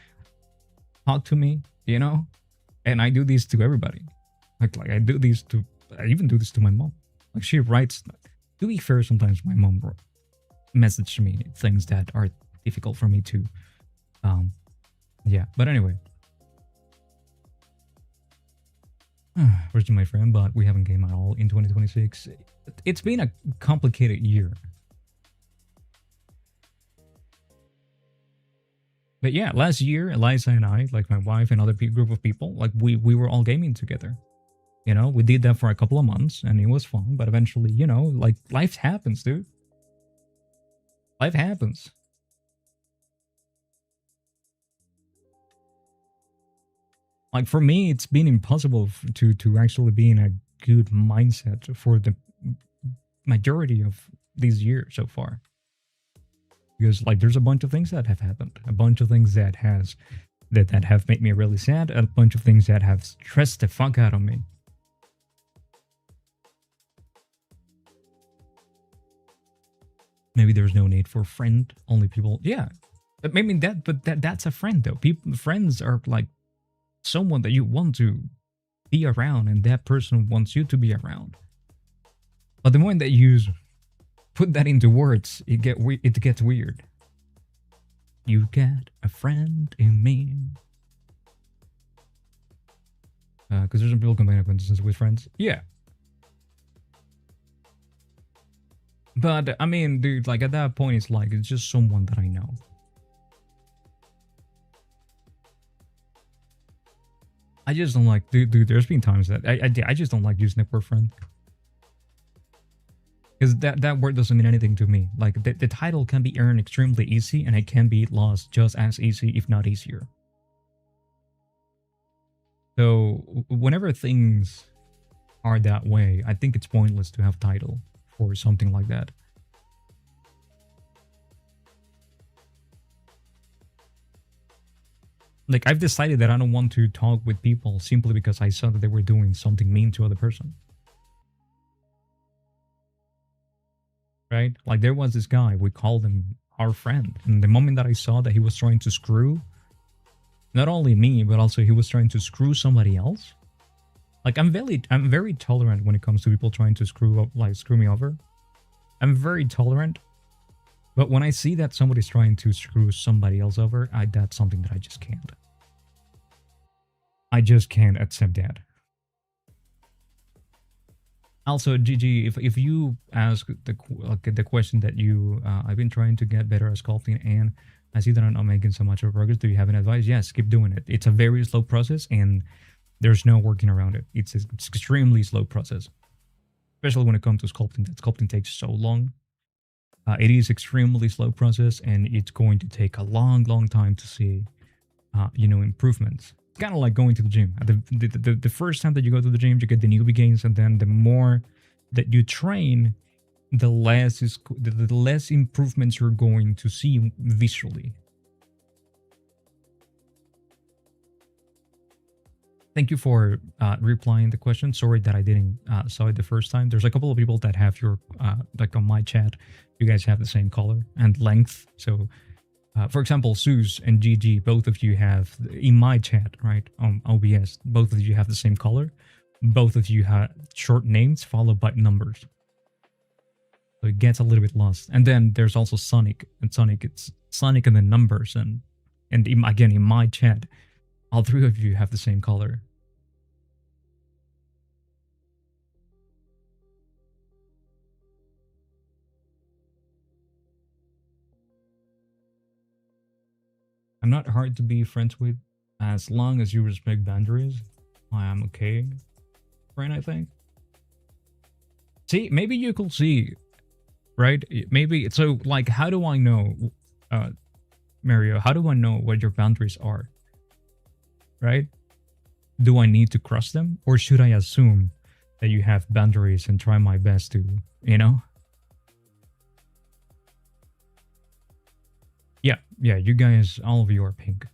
talk to me, And I do this to everybody. Like I even do this to my mom. Like she writes. To be fair, sometimes my mom message me things that are difficult for me to, yeah. But anyway. Where's my friend? But we haven't came at all in 2026. It's been a complicated year. But yeah, last year, Eliza and I, like my wife and other group of people, like we were all gaming together. We did that for a couple of months and it was fun. But eventually, like life happens, dude. Life happens. Like for me, it's been impossible to actually be in a good mindset for the majority of this year so far. Because like there's a bunch of things that have happened, a bunch of things that have made me really sad, a bunch of things that have stressed the fuck out of me. Maybe there's no need for friend, only people. Yeah, but maybe that's a friend though. Friends are like someone that you want to be around, and that person wants you to be around. But the moment that you put that into words, it gets weird. You got a friend in me. Because there's some people combine acquaintances with friends. Yeah. But, I mean, dude, like, at that point, it's like, it's just someone that I know. I just don't like, dude, there's been times that I just don't like using the word friend. Because that word doesn't mean anything to me. Like, the title can be earned extremely easy, and it can be lost just as easy, if not easier. So, whenever things are that way, I think it's pointless to have title for something like that. Like, I've decided that I don't want to talk with people simply because I saw that they were doing something mean to other person. Right? Like, there was this guy, we called him our friend, and the moment that I saw that he was trying to screw not only me, but also he was trying to screw somebody else. Like, I'm very tolerant when it comes to people trying to screw me over. I'm very tolerant. But when I see that somebody's trying to screw somebody else over, that's something that I just can't. I just can't accept that. Also, GG, if you ask the question that you, I've been trying to get better at sculpting, and I see that I'm not making so much of progress. Do you have any advice? Yes, keep doing it. It's a very slow process, and there's no working around it. It's an extremely slow process, especially when it comes to sculpting. That sculpting takes so long. It is extremely slow process, and it's going to take a long time to see, improvements. It's kind of like going to the gym. The first time that you go to the gym, you get the newbie gains, and then the more that you train, the less improvements you're going to see visually. Thank you for replying the question. Sorry that I didn't saw it the first time. There's a couple of people that have your, like on my chat, you guys have the same color and length. So, for example, Suze and GG, both of you have, in my chat, right, on OBS, both of you have the same color. Both of you have short names followed by numbers. So it gets a little bit lost. And then there's also Sonic. And Sonic, it's Sonic and the numbers. And again, in my chat, all three of you have the same color. I'm not hard to be friends with. As long as you respect boundaries, I am okay. Right, I think. See, maybe you could see, right? Maybe, so like, how do I know, Mario, how do I know what your boundaries are? Right? Do I need to cross them? Or should I assume that you have boundaries and try my best to, Yeah, you guys, all of you are pink.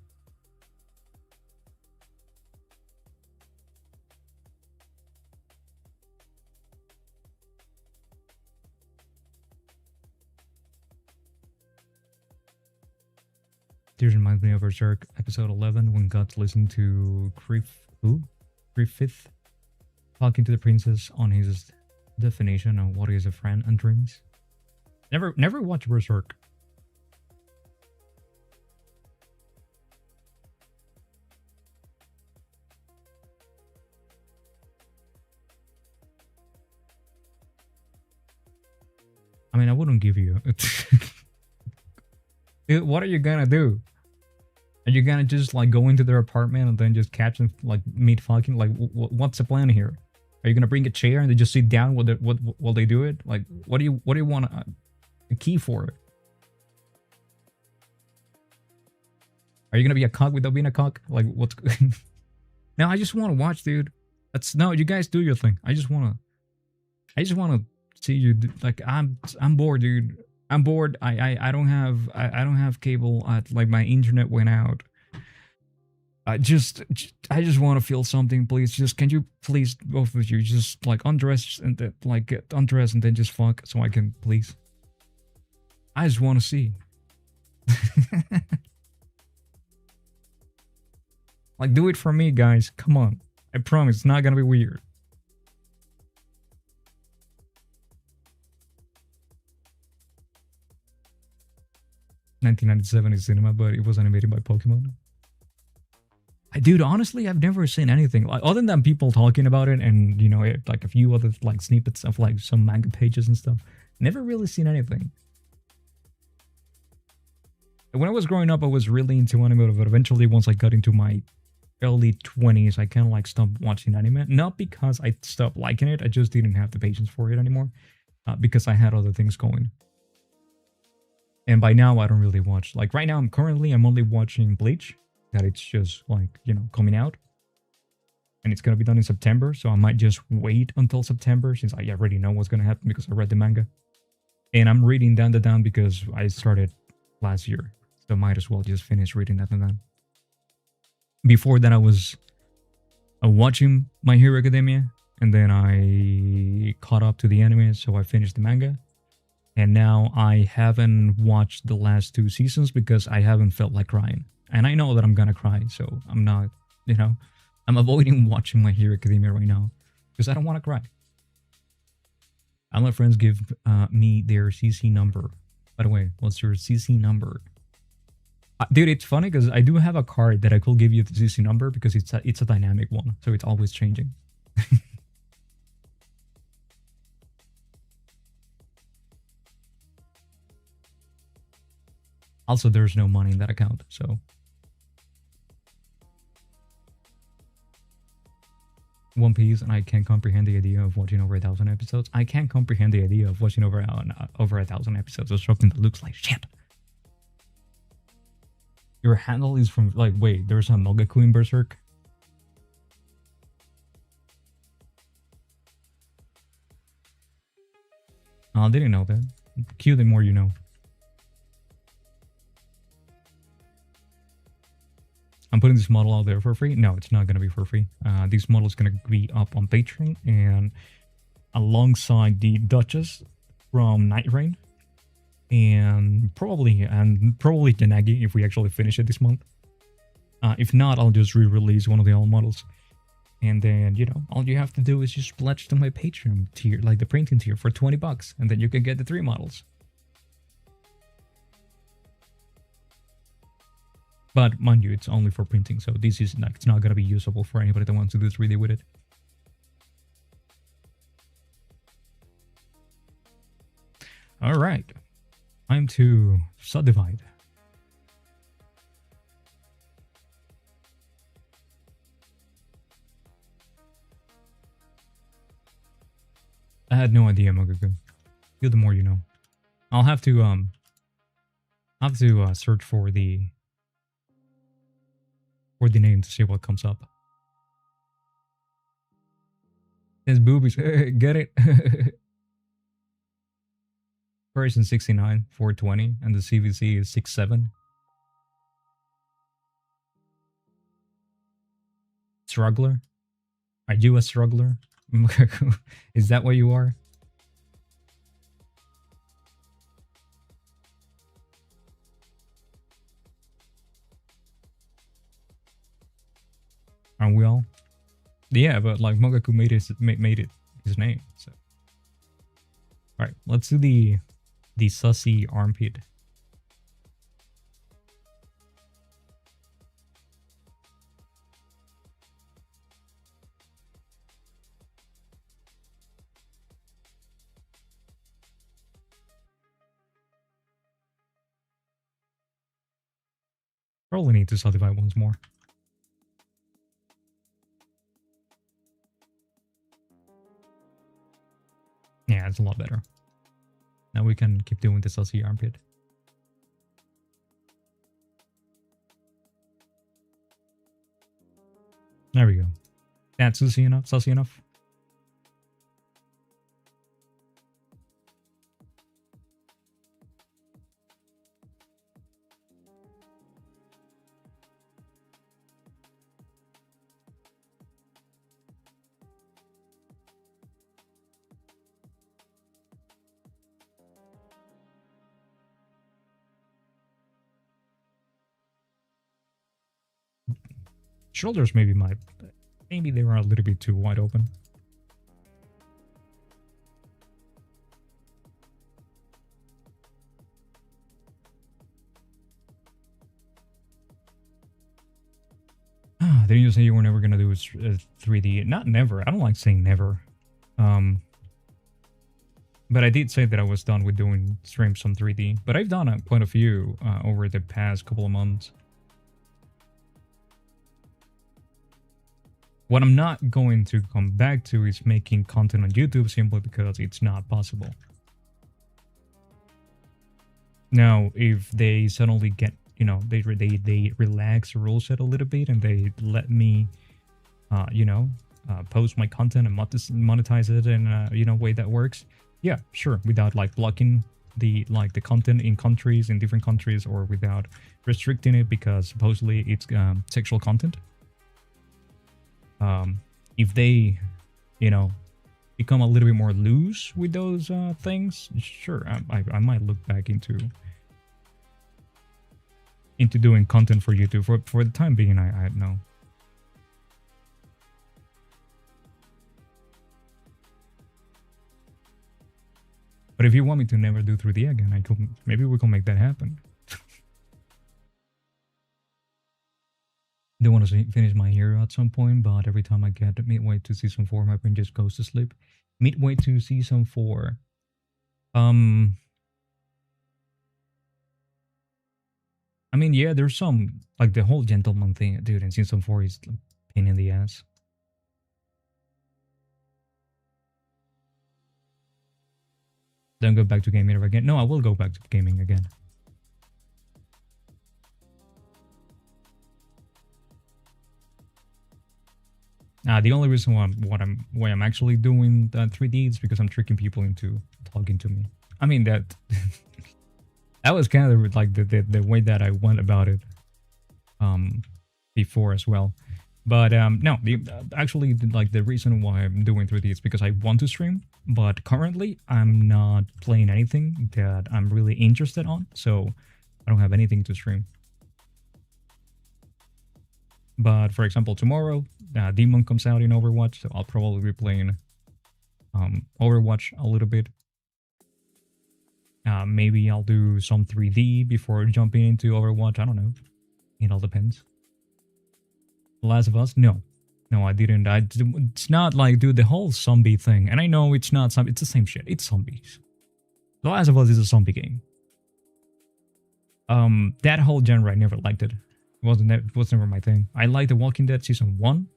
This reminds me of Berserk episode 11 when Guts listened to Griffith talking to the princess on his definition of what is a friend and dreams. Never watched Berserk. I mean, I wouldn't give you. What are you gonna do? Are you gonna just like go into their apartment and then just catch them like meet fucking? Like, what's the plan here? Are you gonna bring a chair and they just sit down while they do it? Like, what do you want a key for? Are you gonna be a cock without being a cock? Like, what's? No, I just want to watch, dude. No, you guys do your thing. I just wanna see you. Like I'm bored, dude. I'm bored. I don't have cable. Like my internet went out. I just want to feel something, please. Just can you please both of you just like undress and then like get undressed and then just fuck so I can please. I just want to see. Like do it for me, guys. Come on. I promise it's not gonna be weird. 1997 is cinema, but it was animated by Pokemon. Dude, honestly, I've never seen anything like other than people talking about it, and you know, like a few other like snippets of like some manga pages and stuff. Never really seen anything. When I was growing up, I was really into anime, but eventually, once I got into my early 20s, I kind of like stopped watching anime. Not because I stopped liking it, I just didn't have the patience for it anymore, because I had other things going. And by now, I don't really watch. Like right now, I'm only watching Bleach. That it's just like, you know, coming out. And it's gonna be done in September, so I might just wait until September since I already know what's gonna happen because I read the manga. And I'm reading Dan the Dan because I started last year, so might as well just finish reading that and then. Before that, I was watching My Hero Academia, and then I caught up to the anime, so I finished the manga. And now I haven't watched the last 2 seasons because I haven't felt like crying. And I know that I'm gonna cry, so I'm not, you know, I'm avoiding watching My Hero Academia right now because I don't want to cry. I'll let friends give me their CC number. By the way, what's your CC number? Dude, it's funny because I do have a card that I could give you the CC number because it's a dynamic one, so it's always changing. Also, there's no money in that account, so. One Piece, and I can't comprehend the idea of watching over 1,000 episodes. I can't comprehend the idea of watching over 1,000 episodes of something that looks like shit. Your handle is from, like, wait, there's a Mogaku in Berserk? Oh, I didn't know that. Cue the more you know. I'm putting this model out there for free. No, it's not going to be for free. This model is going to be up on Patreon and alongside the Duchess from Night Rain. And probably Yanagi if we actually finish it this month. If not, I'll just re-release one of the old models. And then, you know, all you have to do is just pledge to my Patreon tier, like the printing tier, for 20 bucks. And then you can get the 3 models. But mind you, it's only for printing, so this is like, it's not gonna be usable for anybody that wants to do 3D with it. Alright. Time to subdivide. I had no idea, Mogaku. You the more you know. I'll have to search for the name to see what comes up. There's boobies. Get it? Version 69, 420, and the CVC is 67. Struggler? Are you a struggler? Is that what you are? Aren't we all? Yeah, but like Mogaku made it his name. So, all right, let's do the sussy armpit. Probably need to subdivide once more. Yeah, it's a lot better. Now we can keep doing the sussy armpit. There we go. That's sussy enough? Sussy enough? shoulders maybe they were a little bit too wide open. Didn't you say you were never gonna do a 3D? Not never. I don't like saying never. But I did say that I was done with doing streams on 3D. But I've done quite a few over the past couple of months. What I'm not going to come back to is making content on YouTube simply because it's not possible. Now, if they suddenly get, you know, they relax the rule set a little bit and they let me, post my content and monetize it in a way that works. Yeah, sure, without like blocking the content in different countries, or without restricting it because supposedly it's sexual content. If they, become a little bit more loose with those things, sure, I might look back into doing content for YouTube. For the time being, I don't know. But if you want me to never do 3D again, maybe we can make that happen. Do want to finish my hero at some point, but every time I get midway to season 4, my brain just goes to sleep. Midway to season 4. I mean, yeah, there's some, like the whole gentleman thing, dude, in season 4 is a pain in the ass. Don't go back to gaming ever again. No, I will go back to gaming again. The only reason why I'm actually doing 3D is because I'm tricking people into talking to me. I mean that that was kind of like the way that I went about it before as well. But no, the reason why I'm doing 3D is because I want to stream, but currently I'm not playing anything that I'm really interested on, so I don't have anything to stream. But for example, tomorrow, Demon comes out in Overwatch, so I'll probably be playing Overwatch a little bit. Maybe I'll do some 3D before jumping into Overwatch. I don't know. It all depends. Last of Us? No, I didn't. It's not like, dude, the whole zombie thing. And I know it's not zombie. It's the same shit. It's zombies. The Last of Us is a zombie game. That whole genre, I never liked it. It was never my thing. I liked The Walking Dead season 1,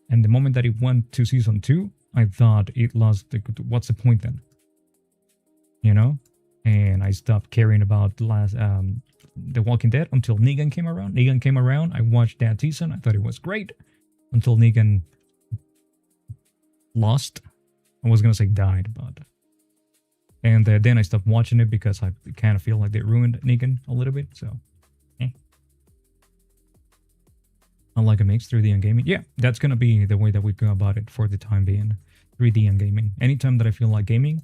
and the moment that it went to season 2, I thought it lost. What's the point then? And I stopped caring about The Walking Dead until Negan came around. I watched that season. I thought it was great until Negan lost. I was gonna say died, but and then I stopped watching it because I kind of feel like they ruined Negan a little bit. So. Unlike a mix, 3D and gaming. Yeah, that's gonna be the way that we go about it for the time being. 3D and gaming. Anytime that I feel like gaming,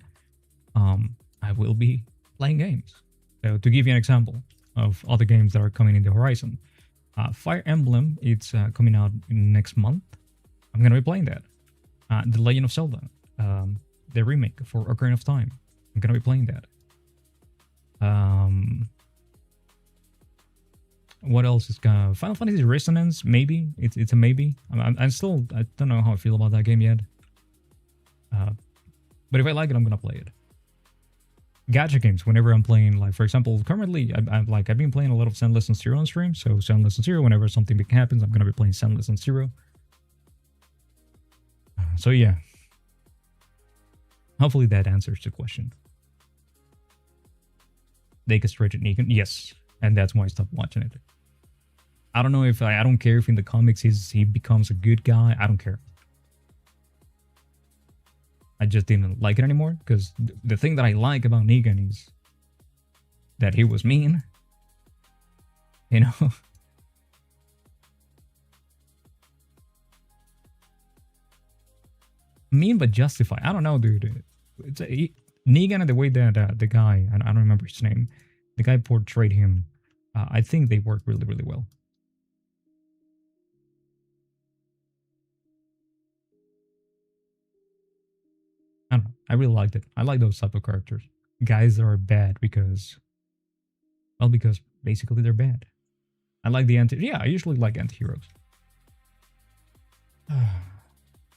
I will be playing games. So to give you an example of other games that are coming in the horizon, Fire Emblem, it's coming out next month. I'm gonna be playing that. The Legend of Zelda, the remake for Ocarina of Time. I'm gonna be playing that. What else is Final Fantasy Resonance? Maybe it's a maybe. I don't know how I feel about that game yet. But if I like it, I'm gonna play it. Gacha games. Whenever I'm playing, like for example, currently I've been playing a lot of Zenless and Zero on stream. So Zenless and Zero. Whenever something big happens, I'm gonna be playing Zenless and Zero. So yeah. Hopefully that answers the question. They castrated Negan. Yes. And that's why I stopped watching it. I don't know if I don't care if in the comics he becomes a good guy. I don't care. I just didn't like it anymore because the thing that I like about Negan is that he was mean. Mean but justified. I don't know, dude. Negan and the way that the guy, I don't remember his name, the guy portrayed him. I think they work really, really well. I really liked it. I like those type of characters. Guys that are bad because, well, because basically they're bad. I like the I usually like anti-heroes.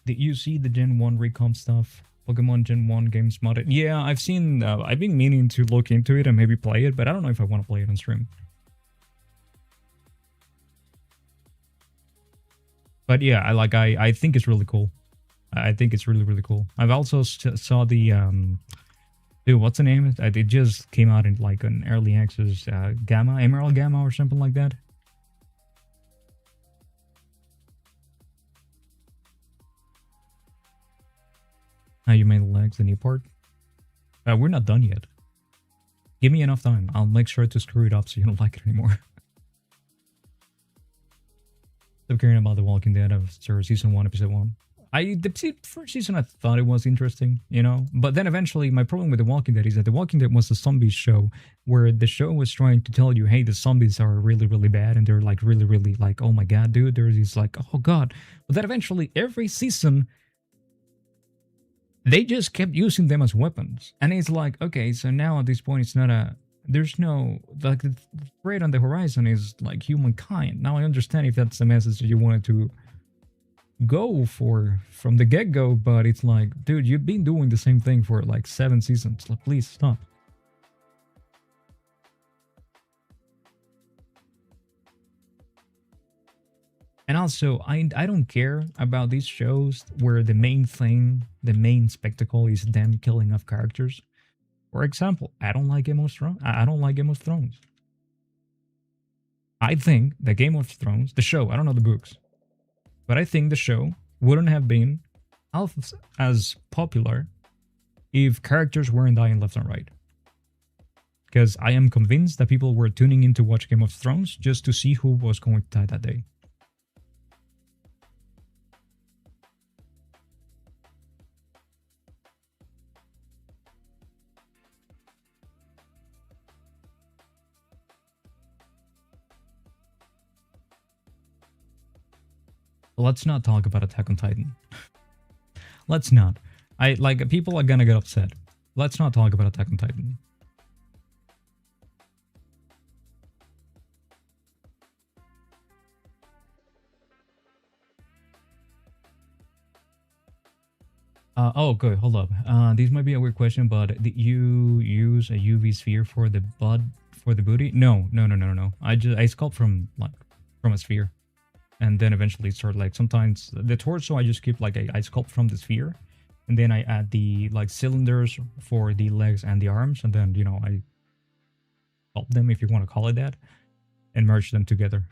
Did you see the Gen 1 recomp stuff? Pokemon Gen 1 games modded? Yeah, I've seen, I've been meaning to look into it and maybe play it, but I don't know if I want to play it on stream. But yeah, I think it's really cool. I think it's really, really cool. I've also saw the, dude, what's the name? It just came out in like an early access, Gamma, Emerald Gamma or something like that. How you made legs, the new part? We're not done yet. Give me enough time. I'll make sure to screw it up so you don't like it anymore. Stop caring about The Walking Dead after season 1, episode 1. The first season I thought it was interesting, you know? But then eventually my problem with The Walking Dead is that The Walking Dead was a zombies show where the show was trying to tell you, hey, the zombies are really, really bad and they're like really, really like, oh my god, dude, there's these like, oh god. But then eventually every season they just kept using them as weapons. And it's like, okay, so now at this point it's not a, there's no, like the threat on the horizon is like humankind. Now I understand if that's the message that you wanted to go for from the get-go, but it's like, dude, you've been doing the same thing for like 7 seasons. Like, please stop. And also, I don't care about these shows where the main thing, the main spectacle is them killing off characters. For example, I don't like Game of Thrones. I don't like Game of Thrones. I think that Game of Thrones, the show, I don't know the books, but I think the show wouldn't have been as popular if characters weren't dying left and right. Because I am convinced that people were tuning in to watch Game of Thrones just to see who was going to die that day. Let's not talk about Attack on Titan. Let's not. People are gonna get upset. Let's not talk about Attack on Titan. Oh, good. Hold up. This might be a weird question, but did you use a UV sphere for the booty? No. I sculpt from a sphere. And then eventually start like sometimes the torso I just keep like I sculpt from the sphere, and then I add the like cylinders for the legs and the arms, and then you know I sculpt them if you want to call it that, and merge them together.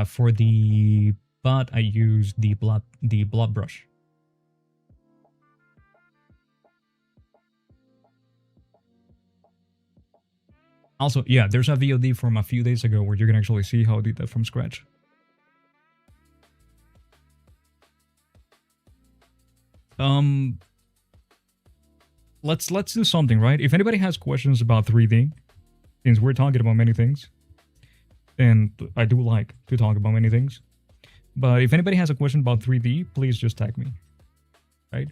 For the butt I use the blood brush. Also, yeah, there's a VOD from a few days ago where you can actually see how I did that from scratch. Let's do something, right? If anybody has questions about 3D, since we're talking about many things, and I do like to talk about many things, but if anybody has a question about 3D, please just tag me, right?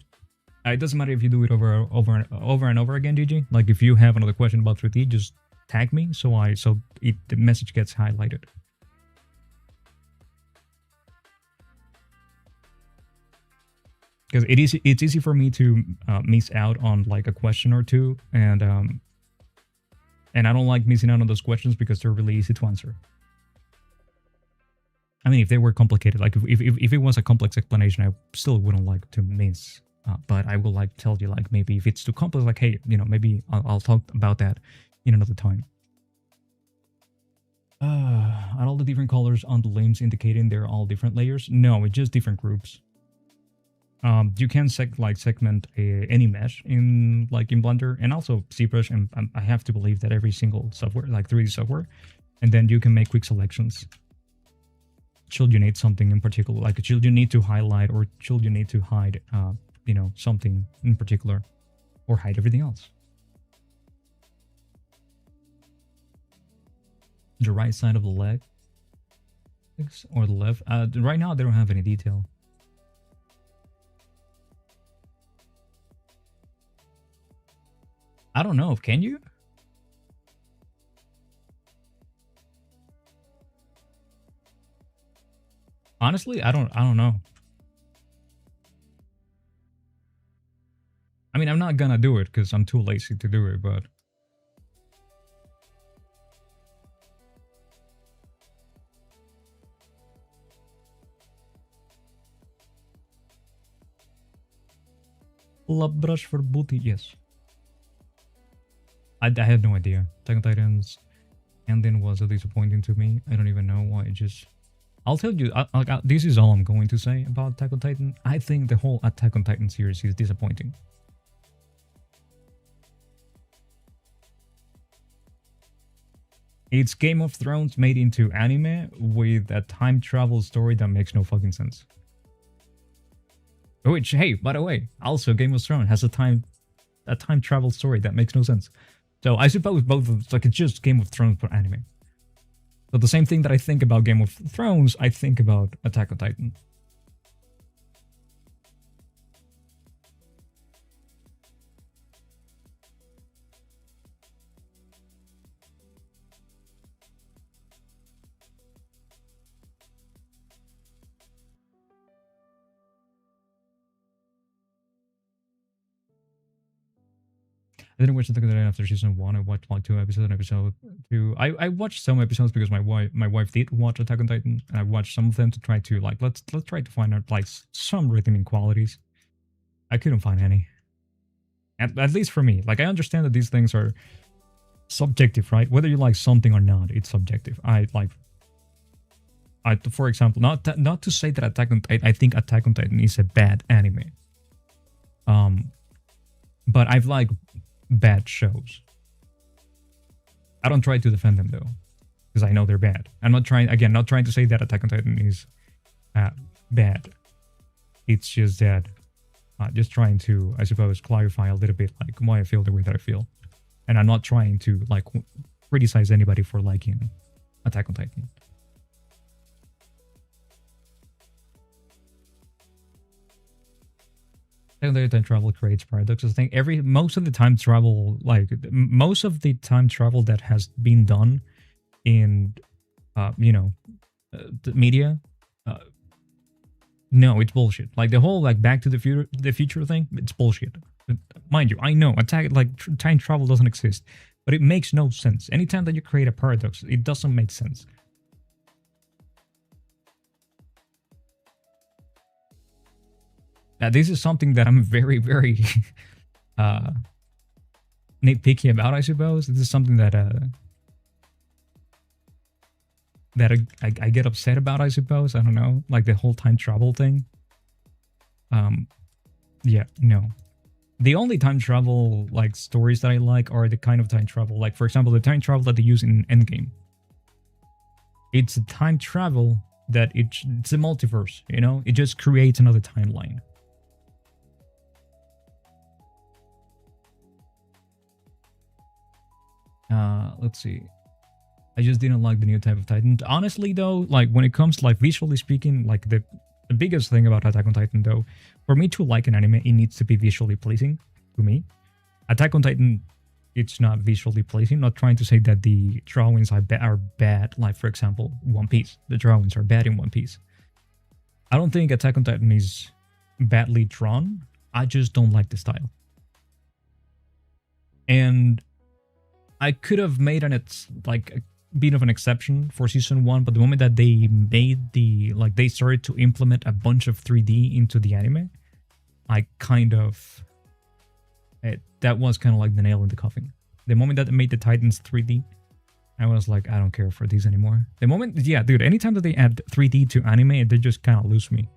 It doesn't matter if you do it over and over again, GG. Like if you have another question about 3D, just tag me so the message gets highlighted. Because it's easy for me to miss out on like a question or two, and I don't like missing out on those questions because they're really easy to answer. I mean, if they were complicated, like if it was a complex explanation, I still wouldn't like to miss. But I will like tell you like maybe if it's too complex, like hey, you know, maybe I'll talk about that in another time. Are all the different colors on the limbs indicating they're all different layers? No, it's just different groups. You can segment any mesh in Blender, and also ZBrush, and I have to believe that every single software, like 3D software, and then you can make quick selections. Should you need something in particular, like should you need to highlight or should you need to hide, you know, something in particular, or hide everything else. The right side of the leg, or the left. Right now, they don't have any detail. I don't know. Can you? Honestly, I don't know. I mean, I'm not gonna do it because I'm too lazy to do it, but love brush for booty, yes. I had no idea. Attack on Titans ending was so disappointing to me. I don't even know why. It just, I'll tell you. This is all I'm going to say about Attack on Titan. I think the whole Attack on Titan series is disappointing. It's Game of Thrones made into anime with a time travel story that makes no fucking sense. Which, hey, by the way, also Game of Thrones has a time travel story that makes no sense. So I suppose both of like it's just Game of Thrones for anime. So the same thing that I think about Game of Thrones, I think about Attack on Titan. I didn't watch Attack on Titan after season 1. I watched like 2 episodes and episode 2. I watched some episodes because my wife did watch Attack on Titan, and I watched some of them to try to like let's try to find out like some redeeming qualities. I couldn't find any. At least for me. Like I understand that these things are subjective, right? Whether you like something or not, it's subjective. For example, not to say that Attack on Titan, I think Attack on Titan is a bad anime. But I've liked bad shows. I don't try to defend them though, because I know they're bad. I'm not trying to say that Attack on Titan is bad. It's just that just trying to, I suppose, clarify a little bit like why I feel the way that I feel. And I'm not trying to like criticize anybody for liking Attack on Titan. Time travel creates paradoxes. I think most of the time travel that has been done in the media, no, it's bullshit. Like the whole like Back to the Future thing, it's bullshit. Mind you, I know time travel doesn't exist, but it makes no sense. Anytime that you create a paradox, it doesn't make sense. This is something that I'm very, very nitpicky about, I suppose. This is something that I get upset about, I suppose. I don't know, like the whole time travel thing. Yeah, no. The only time travel like stories that I like are the kind of time travel, like for example, the time travel that they use in Endgame. It's a time travel that it's a multiverse, you know? It just creates another timeline. Let's see. I just didn't like the new type of Titan. Honestly, though, like when it comes to like visually speaking, like the biggest thing about Attack on Titan, though, for me to like an anime, it needs to be visually pleasing to me. Attack on Titan, it's not visually pleasing. Not trying to say that the drawings are bad. Like for example, One Piece, the drawings are bad in One Piece. I don't think Attack on Titan is badly drawn. I just don't like the style. And I could have made a bit of an exception for season 1, but the moment that they made they started to implement a bunch of 3D into the anime, I that was kind of like the nail in the coffin. The moment that they made the Titans 3D, I was like, I don't care for these anymore. The moment, yeah, dude, anytime that they add 3D to anime, they just kind of lose me.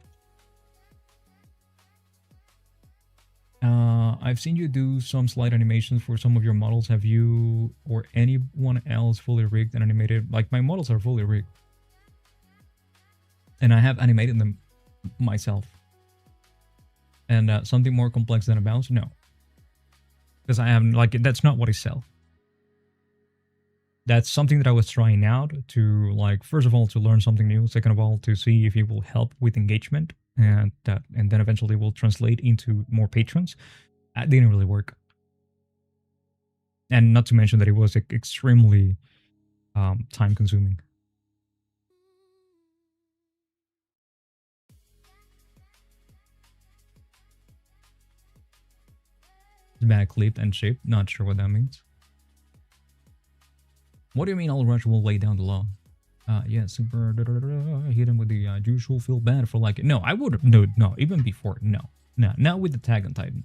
I've seen you do some slide animations for some of your models. Have you or anyone else fully rigged and animated? Like my models are fully rigged. And I have animated them myself. And something more complex than a bounce? No. Because I haven't, that's not what I sell. That's something that I was trying out to, first of all, to learn something new. Second of all, to see if it will help with engagement. And then eventually will translate into more patrons. That didn't really work. And not to mention that it was extremely time consuming. Bad clipped and shaped. Not sure what that means. What do you mean all Rush will lay down the law? Yeah, super. Hit him with the usual. Feel bad for like it. No, I would. No. Even before. No. Not with the Tag on Titan.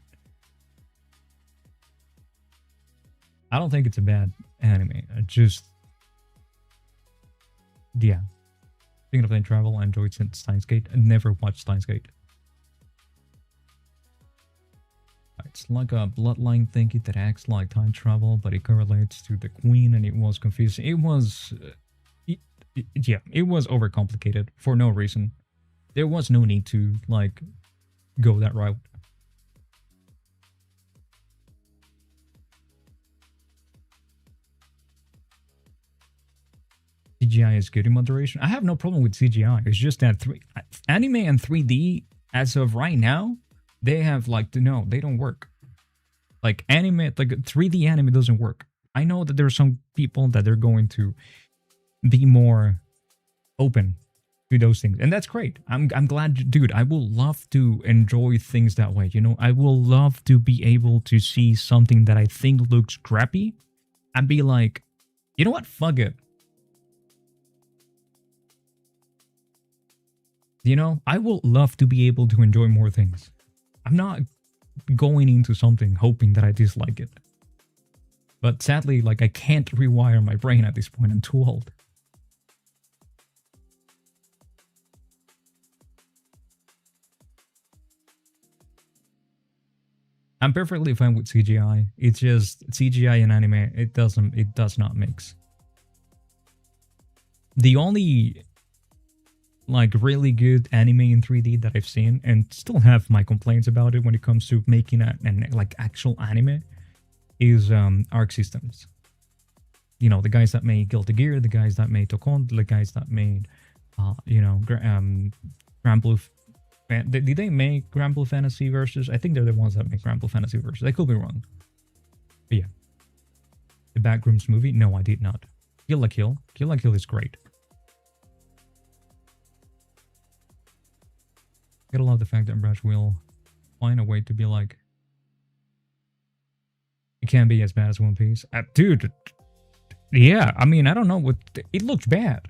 I don't think it's a bad anime. Just. Yeah. Speaking of time travel, I enjoyed Steins Gate. I never watched Steins Gate. It's like a bloodline thingy that acts like time travel, but it correlates to the queen, and it was confusing. It was, yeah, it was overcomplicated for no reason. There was no need to like go that route. CGI is good in moderation. I have no problem with CGI. It's just that anime and 3D as of right now, they have like no, they don't work. Like anime, like 3D anime doesn't work. I know that there are some people that they're going to be more open to those things, and that's great. I'm glad, dude. I will love to enjoy things that way. You know, I will love to be able to see something that I think looks crappy and be like, you know what, fuck it. You know, I will love to be able to enjoy more things. I'm not going into something hoping that I dislike it. But sadly, like, I can't rewire my brain at this point. I'm too old. I'm perfectly fine with CGI. It's just CGI and anime, it does not mix. The only like really good anime in 3D that I've seen, and still have my complaints about it when it comes to making an like actual anime, is Arc Systems. You know, the guys that made Guilty Gear, the guys that made Tokon, the guys that made Grand Blue. Did they make Grand Blue Fantasy Versus? I think they're the ones that make Grand Blue Fantasy Versus. I could be wrong. But yeah. The Backrooms movie? No, I did not. Kill la Kill. Kill la Kill is great. I gotta love the fact that Brush will find a way to be like, it can't be as bad as One Piece. Dude, yeah, I mean, I don't know what, it looks bad.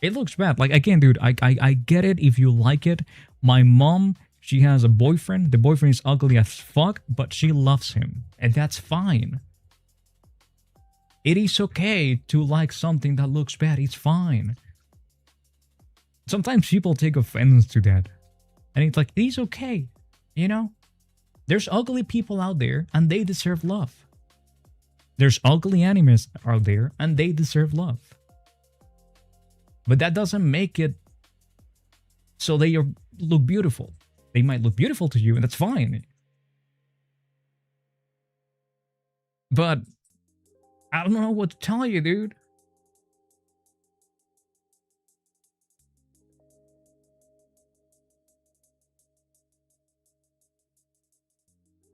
It looks bad. Like, again, dude, I get it if you like it. My mom, she has a boyfriend. The boyfriend is ugly as fuck, but she loves him. And that's fine. It is okay to like something that looks bad. It's fine. Sometimes people take offense to that. And it's like, it is okay. You know? There's ugly people out there, and they deserve love. There's ugly animes out there, and they deserve love. But that doesn't make it so they look beautiful. They might look beautiful to you, and that's fine. But I don't know what to tell you, dude.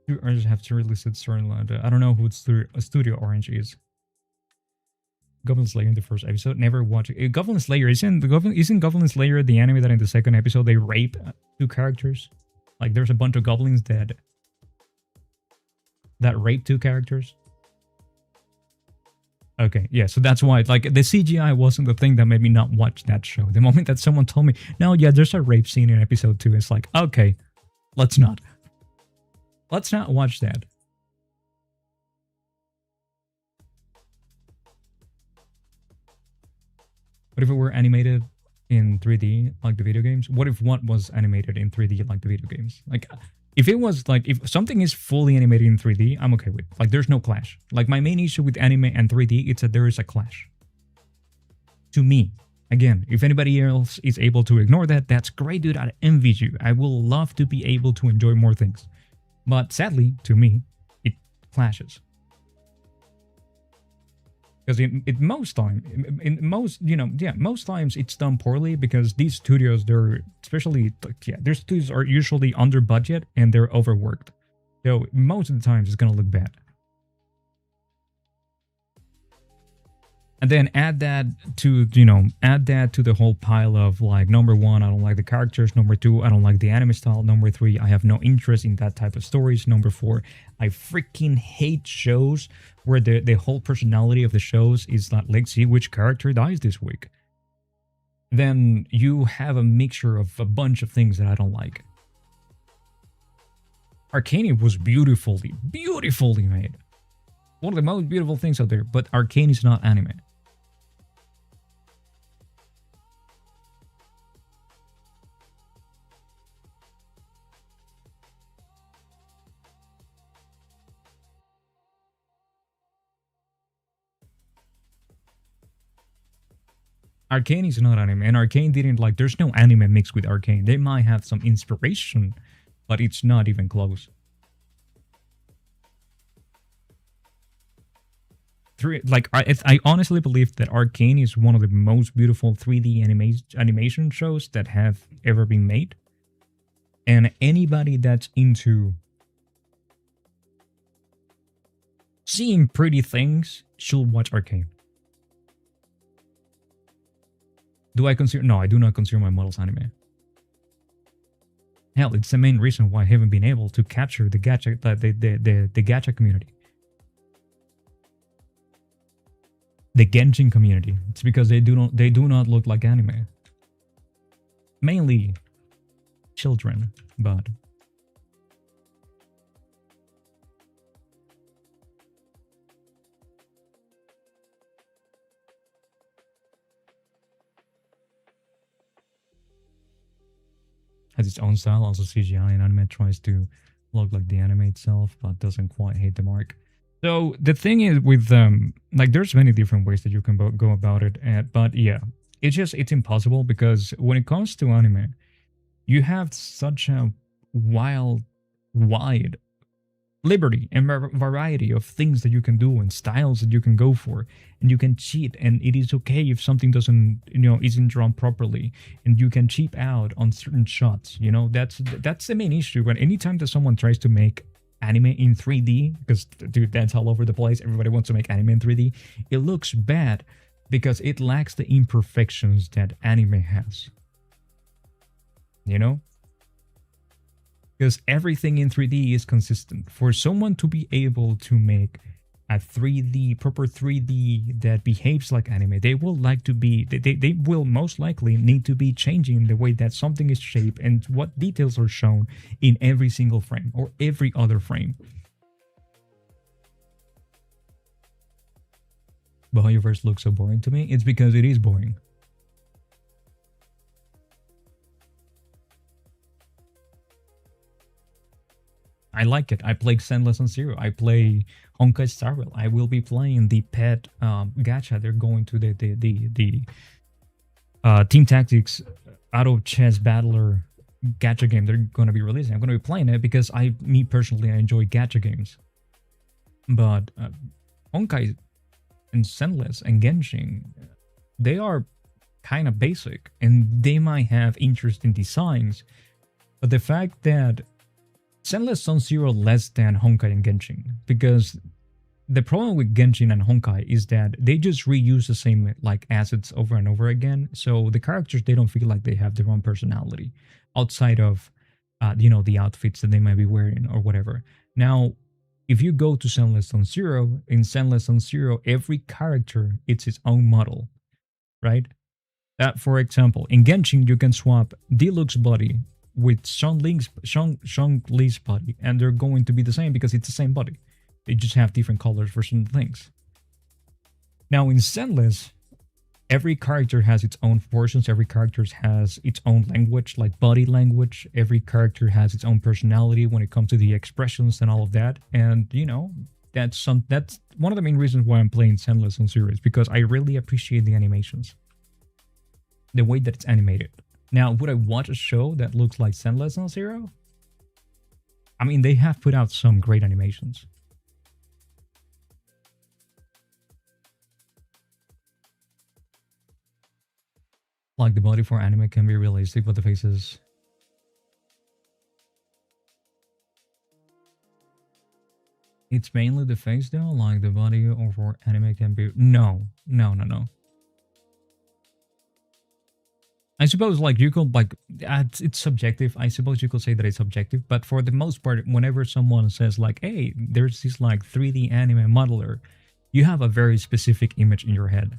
You just have to release it storyline. I don't know who Studio Orange is. Goblin Slayer in the first episode. Never watched it. Goblin Slayer isn't Goblin Slayer the anime that in the second episode they rape two characters? Like there's a bunch of goblins that rape two characters. Okay, yeah, so that's why like the CGI wasn't the thing that made me not watch that show. The moment that someone told me, no, yeah, there's a rape scene in episode 2, it's like, okay, let's not watch that. What if it were animated in 3D like the video games? What if one was animated in 3D like the video games? Like, if it was like, if something is fully animated in 3D, I'm okay with. Like, there's no clash. Like, my main issue with anime and 3D, it's that there is a clash. To me. Again, if anybody else is able to ignore that, that's great, dude. I envy you. I will love to be able to enjoy more things. But sadly, to me, it clashes. Because most times it's done poorly because these studios, their studios are usually under budget and they're overworked. So most of the times it's gonna look bad. And then add that to, add that to the whole pile of like, number one, I don't like the characters. Number two, I don't like the anime style. Number three, I have no interest in that type of stories. Number four, I freaking hate shows where the whole personality of the shows is that, let's see which character dies this week. Then you have a mixture of a bunch of things that I don't like. Arcane was beautifully made. One of the most beautiful things out there, but Arcane is not anime. Arcane is not anime, and Arcane didn't like. There's no anime mixed with Arcane. They might have some inspiration, but it's not even close. I honestly believe that Arcane is one of the most beautiful 3D animation shows that have ever been made. And anybody that's into seeing pretty things should watch Arcane. Do I consider? No, I do not consider my models anime. Hell, it's the main reason why I haven't been able to capture the gacha, the gacha community. The Genshin community. It's because they do not look like anime. Mainly children, but has its own style. Also, CGI and anime tries to look like the anime itself, but doesn't quite hit the mark. So the thing is with like there's many different ways that you can go about it, but yeah, it's impossible because when it comes to anime, you have such a wide liberty and variety of things that you can do and styles that you can go for, and you can cheat, and it is okay if something doesn't isn't drawn properly, and you can cheap out on certain shots. That's the main issue. When anytime that someone tries to make anime in 3D, because dude, that's all over the place, everybody wants to make anime in 3D, it looks bad because it lacks the imperfections that anime has. Because everything in 3D is consistent. For someone to be able to make a proper 3D that behaves like anime, they will they will most likely need to be changing the way that something is shaped and what details are shown in every single frame or every other frame. But how your verse looks so boring to me? It's because it is boring. I like it. I play Sendless on Zero. I play Honkai Star Rail. I will be playing the pet gacha. They're going to the Team Tactics Auto Chess Battler gacha game they're going to be releasing. I'm going to be playing it because me personally, I enjoy gacha games. But Honkai and Sendless and Genshin, they are kind of basic and they might have interesting designs. But the fact that Sendless on Zero less than Honkai and Genshin, because the problem with Genshin and Honkai is that they just reuse the same like assets over and over again. So the characters, they don't feel like they have their own personality outside of the outfits that they might be wearing or whatever. Now, if you go to Sendless on Zero, in Sendless on Zero, every character it's its own model, right? For example, in Genshin you can swap Diluc's body with Shang Li's body, and they're going to be the same because it's the same body. They just have different colors for certain things. Now in Sendless, every character has its own portions. Every character has its own language, like body language. Every character has its own personality when it comes to the expressions and all of that. And that's one of the main reasons why I'm playing Sendless on Zero, because I really appreciate the animations, the way that it's animated. Now, would I watch a show that looks like Sendless on Zero? I mean, they have put out some great animations. Like the body for anime can be realistic, but the faces... It's mainly the face though, like the body or for anime can be. No, no, no, no. I suppose like you could like it's subjective. I suppose you could say that it's subjective, but for the most part, whenever someone says like, "Hey, there's this like 3D anime modeler," you have a very specific image in your head.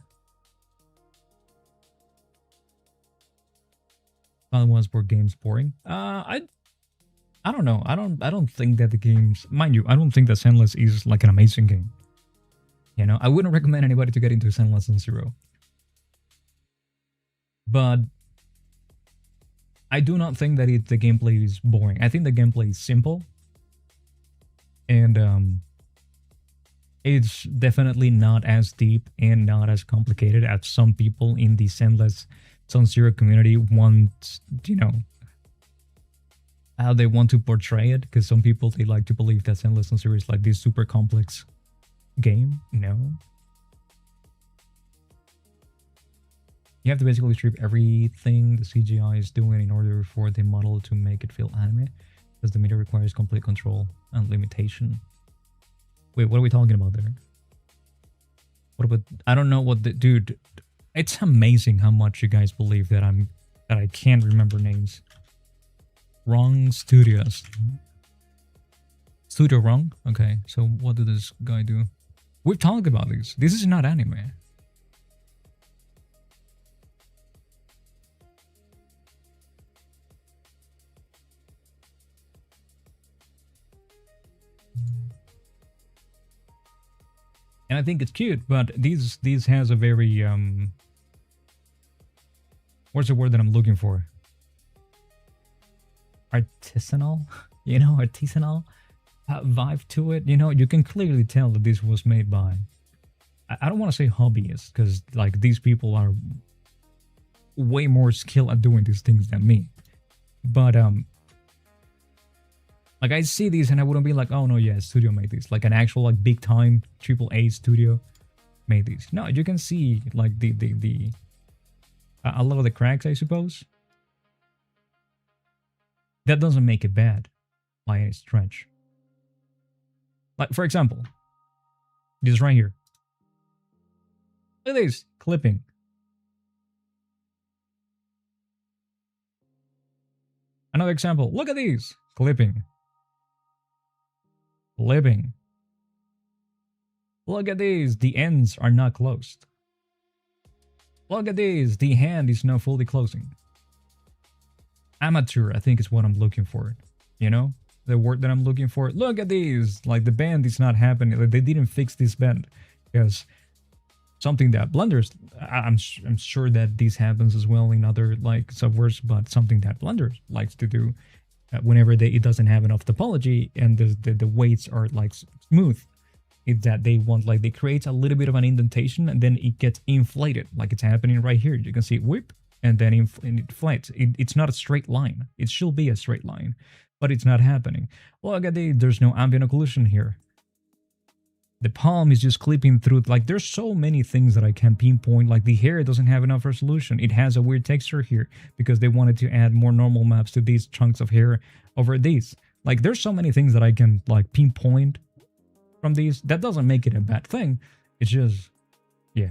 Other ones were games boring. I don't know. I don't think that the games, mind you, I don't think that Senless is like an amazing game. You know, I wouldn't recommend anybody to get into Senless and Zero. But I do not think that the gameplay is boring. I think the gameplay is simple, and it's definitely not as deep and not as complicated as some people in the Senless Sun Zero community want. You know how they want to portray it, because some people they like to believe that Senless Sun Zero is like this super complex game. No. You have to basically strip everything the CGI is doing in order for the model to make it feel anime, because the media requires complete control and limitation. Wait, what are we talking about there? What about, I don't know what the dude. It's amazing how much you guys believe that I can't remember names. Wrong Studios. Studio Wrong? Okay, so what did this guy do? We've talked about this. This is not anime. And I think it's cute, but these has a very what's the word that I'm looking for? Artisanal, you know, artisanal vibe to it. You know, you can clearly tell that this was made by, I don't want to say hobbyists, because like these people are way more skilled at doing these things than me. But like I see these and I wouldn't be like, oh no, yeah, studio made these. Like an actual like big time AAA studio made these. No, you can see like the a lot of the cracks, I suppose. That doesn't make it bad by any stretch. Like for example, this right here. Look at this clipping. Another example. Look at these clipping. Clipping. Look at these. The ends are not closed. Look at these. The hand is not fully closing. Amateur, I think is what I'm looking for. You know? The word that I'm looking for. Look at these. Like the bend is not happening. Like, they didn't fix this bend. Because something that Blenders, I'm sure that this happens as well in other like softwares, but something that Blender likes to do whenever it doesn't have enough topology and the weights are like smooth, is that they want like they create a little bit of an indentation and then it gets inflated, like it's happening right here. You can see it whip and then it inflates. It's not a straight line. It should be a straight line, but it's not happening. Look at there's no ambient occlusion here. The palm is just clipping through. Like there's so many things that I can pinpoint. Like the hair doesn't have enough resolution. It has a weird texture here because they wanted to add more normal maps to these chunks of hair over these. Like there's so many things that I can like pinpoint from these. That doesn't make it a bad thing. It's just, yeah.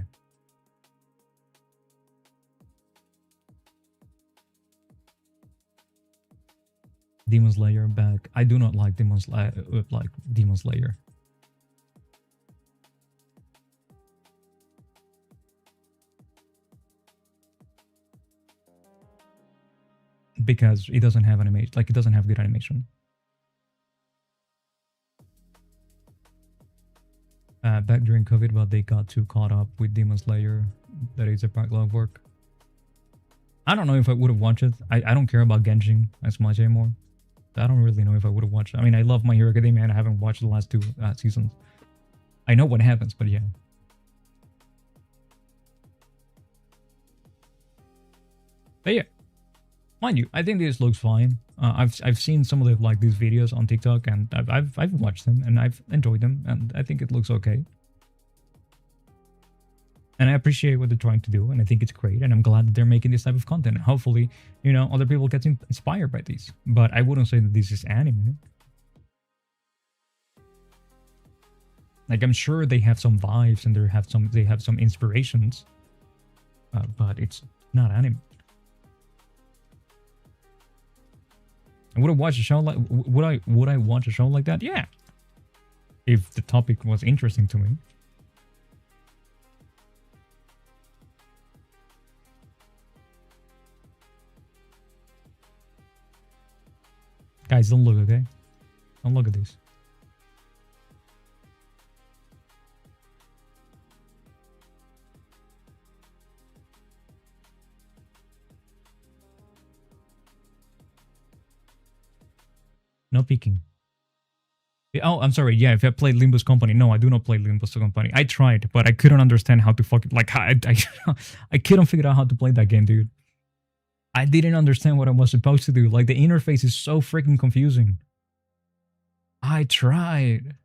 Demon Slayer back. I do not like Demon Slayer. Because it doesn't have animation, like it doesn't have good animation. Back during COVID, but they got too caught up with Demon Slayer. That is a backlog work. I don't know if I would have watched it. I don't care about Genshin as much anymore. I don't really know if I would have watched it. I mean, I love My Hero Academia and I haven't watched the last two seasons. I know what happens, but yeah. But yeah. Mind you, I think this looks fine. I've seen some of the like these videos on TikTok and I've watched them and I've enjoyed them and I think it looks okay. And I appreciate what they're trying to do and I think it's great and I'm glad that they're making this type of content and hopefully, you know, other people get inspired by these. But I wouldn't say that this is anime. Like I'm sure they have some vibes and they have some inspirations, but it's not anime. And would I watch a show like would I watch a show like that? Yeah, if the topic was interesting to me. Guys, don't look, okay? Don't look at this. No peeking. Oh, I'm sorry. Yeah, if I played Limbo's Company. No, I do not play Limbo's Company. I tried, but I couldn't understand how to fucking... Like, I couldn't figure out how to play that game, dude. I didn't understand what I was supposed to do. Like, the interface is so freaking confusing. I tried.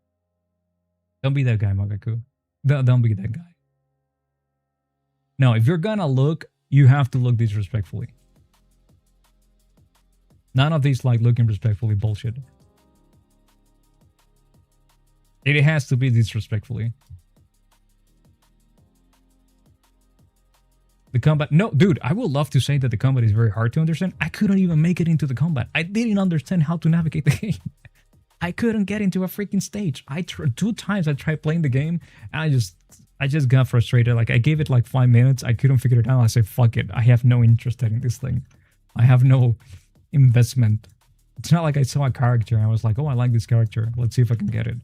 Don't be that guy, Magaku. Don't be that guy. No, if you're gonna look, you have to look disrespectfully. None of these, like, looking respectfully bullshit. It has to be disrespectfully. The combat... No, dude, I would love to say that the combat is very hard to understand. I couldn't even make it into the combat. I didn't understand how to navigate the game. I couldn't get into a freaking stage. 2 times I tried playing the game, and I just got frustrated. Like, I gave it like 5 minutes. I couldn't figure it out. I said, fuck it. I have no interest in this thing. I have no investment. It's not like I saw a character and I was like, oh, I like this character. Let's see if I can get it.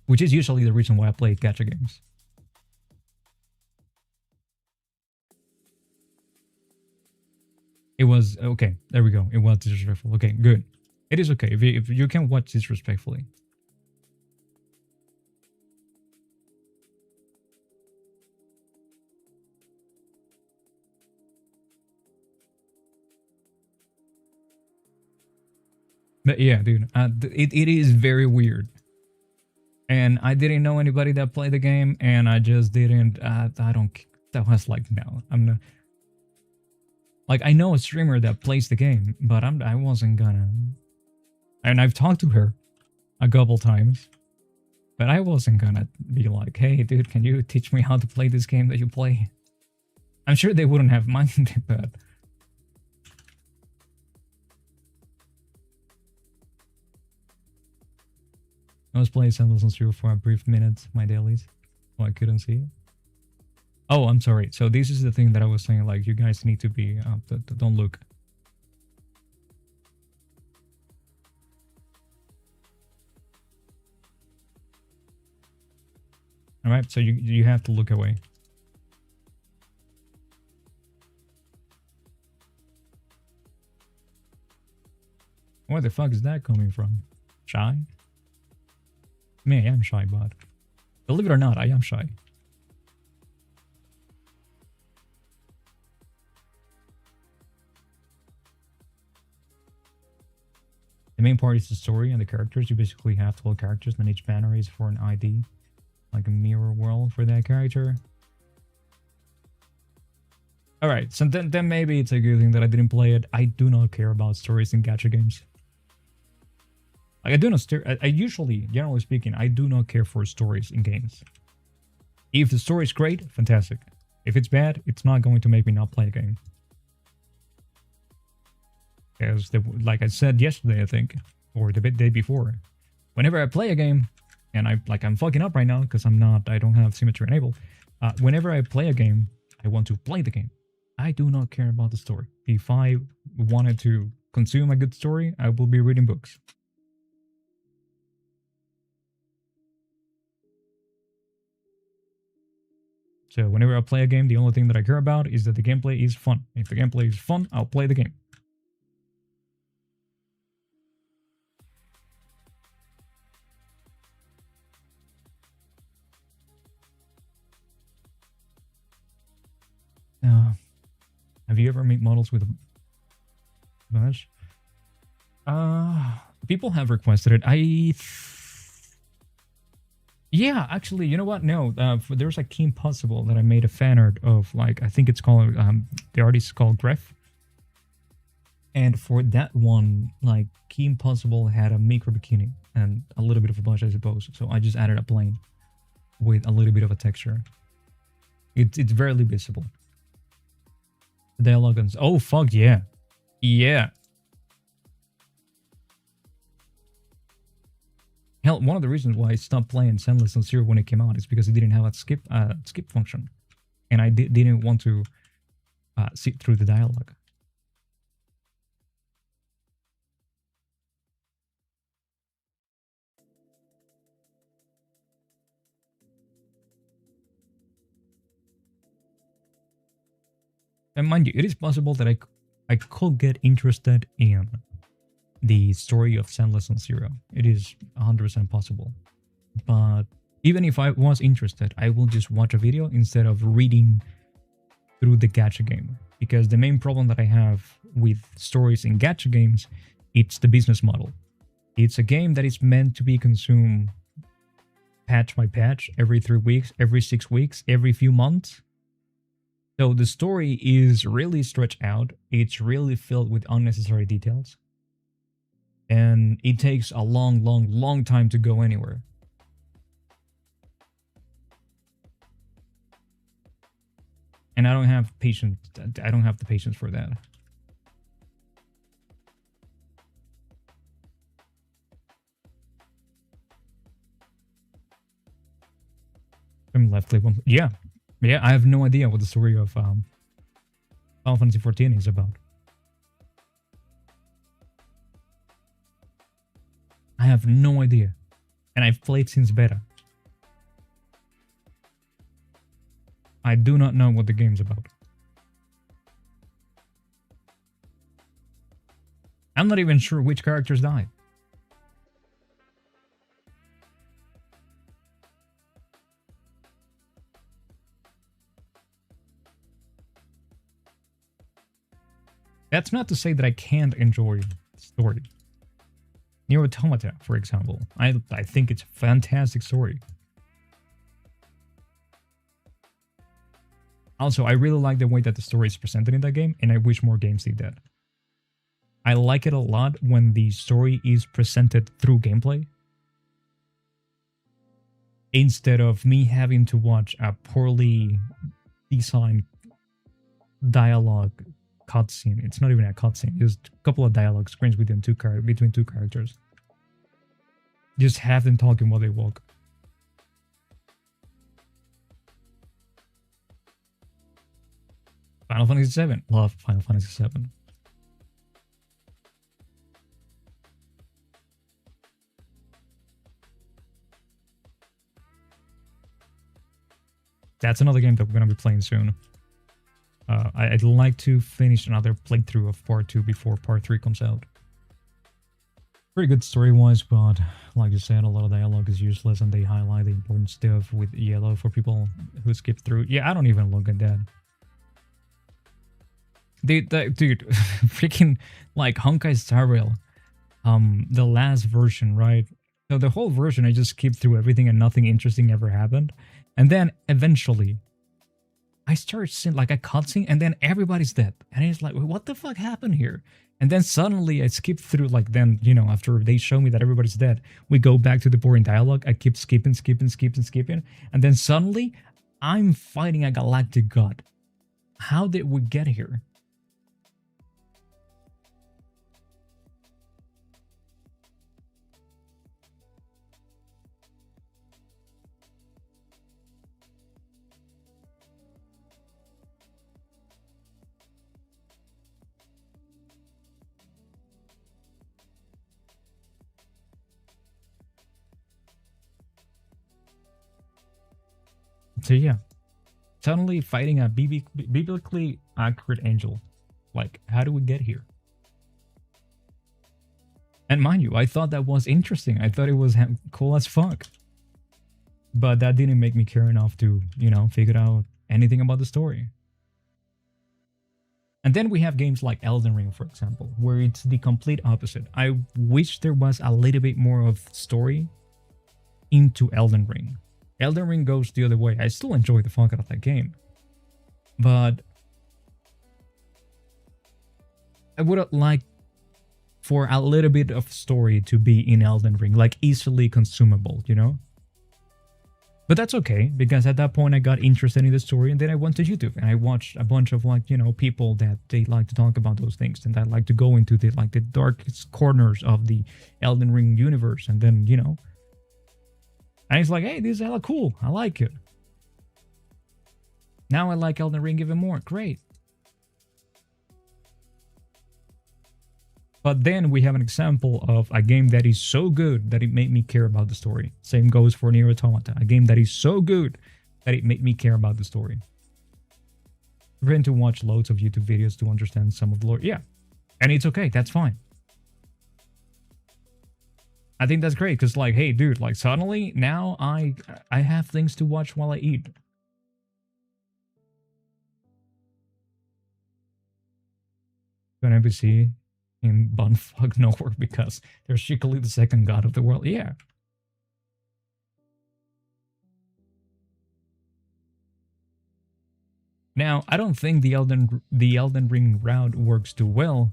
Which is usually the reason why I play gacha games. It was... Okay, there we go. It was disrespectful. Okay, good. It is okay if you can watch disrespectfully. But yeah, dude, it is very weird. And I didn't know anybody that played the game, and I just didn't... I don't... That was like, no, I'm not... Like, I know a streamer that plays the game, but I wasn't gonna... And I've talked to her a couple times, but I wasn't gonna be like, hey, dude, can you teach me how to play this game that you play? I'm sure they wouldn't have minded, but... I was playing Senseless and Zero for a brief minute, my dailies. Oh, I couldn't see it. Oh, I'm sorry. So this is the thing that I was saying, like, you guys need to be... don't look. Alright, so you have to look away. Where the fuck is that coming from? Shy? I mean, I am shy, but... Believe it or not, I am shy. The main part is the story and the characters. You basically have 12 characters, and each banner is for an ID. Like a mirror world for that character. Alright, so then maybe it's a good thing that I didn't play it. I do not care about stories in gacha games. Like, I do not... I usually, generally speaking, I do not care for stories in games. If the story is great, fantastic. If it's bad, it's not going to make me not play a game. Because, like I said yesterday, I think, or the day before, whenever I play a game, and I'm fucking up right now because I don't have symmetry enabled. Whenever I play a game, I want to play the game. I do not care about the story. If I wanted to consume a good story, I will be reading books. So whenever I play a game, the only thing that I care about is that the gameplay is fun. If the gameplay is fun, I'll play the game. Have you ever made models with a mesh? People have requested it. Yeah, actually, you know what? No, there's a Kim Possible that I made a fan art of. Like, I think it's called the artist is called Gref. And for that one, like, Kim Possible had a micro bikini, and a little bit of a blush, I suppose. So I just added a plane with a little bit of a texture. It's barely visible. The dialogue and oh fuck yeah, yeah. Hell, one of the reasons why I stopped playing Sendless on Zero when it came out is because it didn't have a skip function, and I didn't want to sit through the dialogue. And mind you, it is possible that I could get interested in the story of Sendless on Zero. It is 100% possible. But even if I was interested, I will just watch a video instead of reading through the gacha game. Because the main problem that I have with stories in gacha games, it's the business model. It's a game that is meant to be consumed patch by patch, every 3 weeks, every 6 weeks, every few months. So the story is really stretched out. It's really filled with unnecessary details. And it takes a long time to go anywhere. And I don't have patience. I don't have the patience for that. I'm left click one. Yeah. Yeah, I have no idea what the story of Final Fantasy XIV is about. I have no idea. And I've played since beta. I do not know what the game's about. I'm not even sure which characters died. That's not to say that I can't enjoy the story. Nier Automata, for example. I think it's a fantastic story. Also, I really like the way that the story is presented in that game, and I wish more games did that. I like it a lot when the story is presented through gameplay, instead of me having to watch a poorly designed dialogue cutscene. It's not even a cutscene, just a couple of dialogue screens between two characters. Just have them talking while they walk. Final Fantasy VII. Love Final Fantasy VII. That's another game that we're going to be playing soon. I'd like to finish another playthrough of Part 2 before Part 3 comes out. Pretty good story-wise, but like you said, a lot of dialogue is useless and they highlight the important stuff with yellow for people who skip through. Yeah, I don't even look at that. Dude, freaking like Honkai Star Rail, the last version, right? So the whole version, I just skipped through everything and nothing interesting ever happened. And then eventually, I started seeing like a cutscene and then everybody's dead. And it's like, what the fuck happened here? And then suddenly I skipped through like then, you know, after they show me that everybody's dead, we go back to the boring dialogue. I keep skipping. And then suddenly I'm fighting a galactic god. How did we get here? So yeah, suddenly fighting a biblically accurate angel. Like, how do we get here? And mind you, I thought that was interesting. I thought it was cool as fuck. But that didn't make me care enough to, you know, figure out anything about the story. And then we have games like Elden Ring, for example, where it's the complete opposite. I wish there was a little bit more of story into Elden Ring. Elden Ring goes the other way. I still enjoy the fuck out of that game. But I would have liked for a little bit of story to be in Elden Ring, like easily consumable, you know? But that's okay, because at that point I got interested in the story, and then I went to YouTube and I watched a bunch of, like, you know, people that they like to talk about those things and that like to go into the, like, the darkest corners of the Elden Ring universe, and then, you know, and it's like, hey, this is hella cool, I like it. Now I like Elden Ring even more, great. But then we have an example of a game that is so good that it made me care about the story. Same goes for Nier Automata, a game that is so good that it made me care about the story. We're going to watch loads of YouTube videos to understand some of the lore. Yeah, and it's okay, that's fine. I think that's great, because, like, hey, dude, like, suddenly now I have things to watch while I eat. An NPC in Bumfuck nowhere because they're secretly the second god of the world. Yeah. Now, I don't think the Elden Ring route works too well,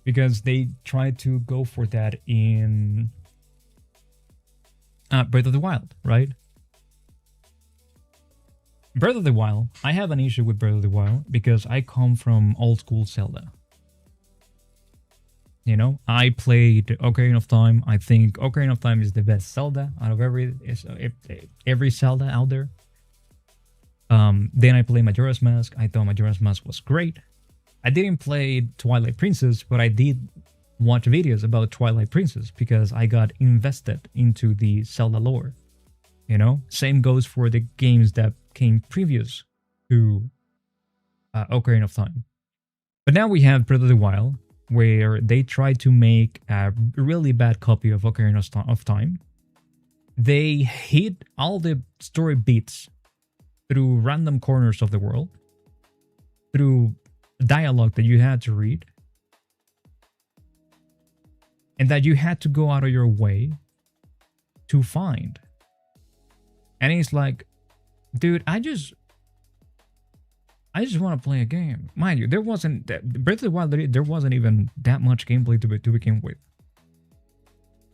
because they tried to go for that in Breath of the Wild, right? Breath of the Wild, I have an issue with Breath of the Wild because I come from old school Zelda. You know, I played Ocarina of Time. I think Ocarina of Time is the best Zelda out of every Zelda out there. Then I played Majora's Mask. I thought Majora's Mask was great. I didn't play Twilight Princess, but I did watch videos about Twilight Princess because I got invested into the Zelda lore. You know, same goes for the games that came previous to Ocarina of Time. But now we have Breath of the Wild, where they tried to make a really bad copy of Ocarina of Time. They hid all the story beats through random corners of the world, through dialogue that you had to read, and that you had to go out of your way to find. And it's like, dude, I just want to play a game. Mind you, there wasn't Breath of the Wild. There wasn't even that much gameplay to begin with.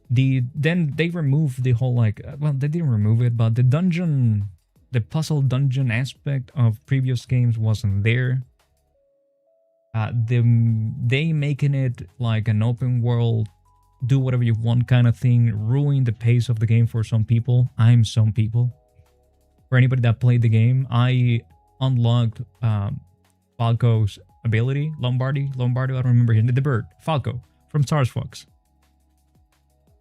Then they removed the whole, like, well, they didn't remove it, but the puzzle dungeon aspect of previous games wasn't there. They making it like an open world, do whatever you want kind of thing, ruin the pace of the game for some people. I'm some people. For anybody that played the game, I unlocked Falco's ability, Lombardi, I don't remember him, the bird, Falco from Star Fox.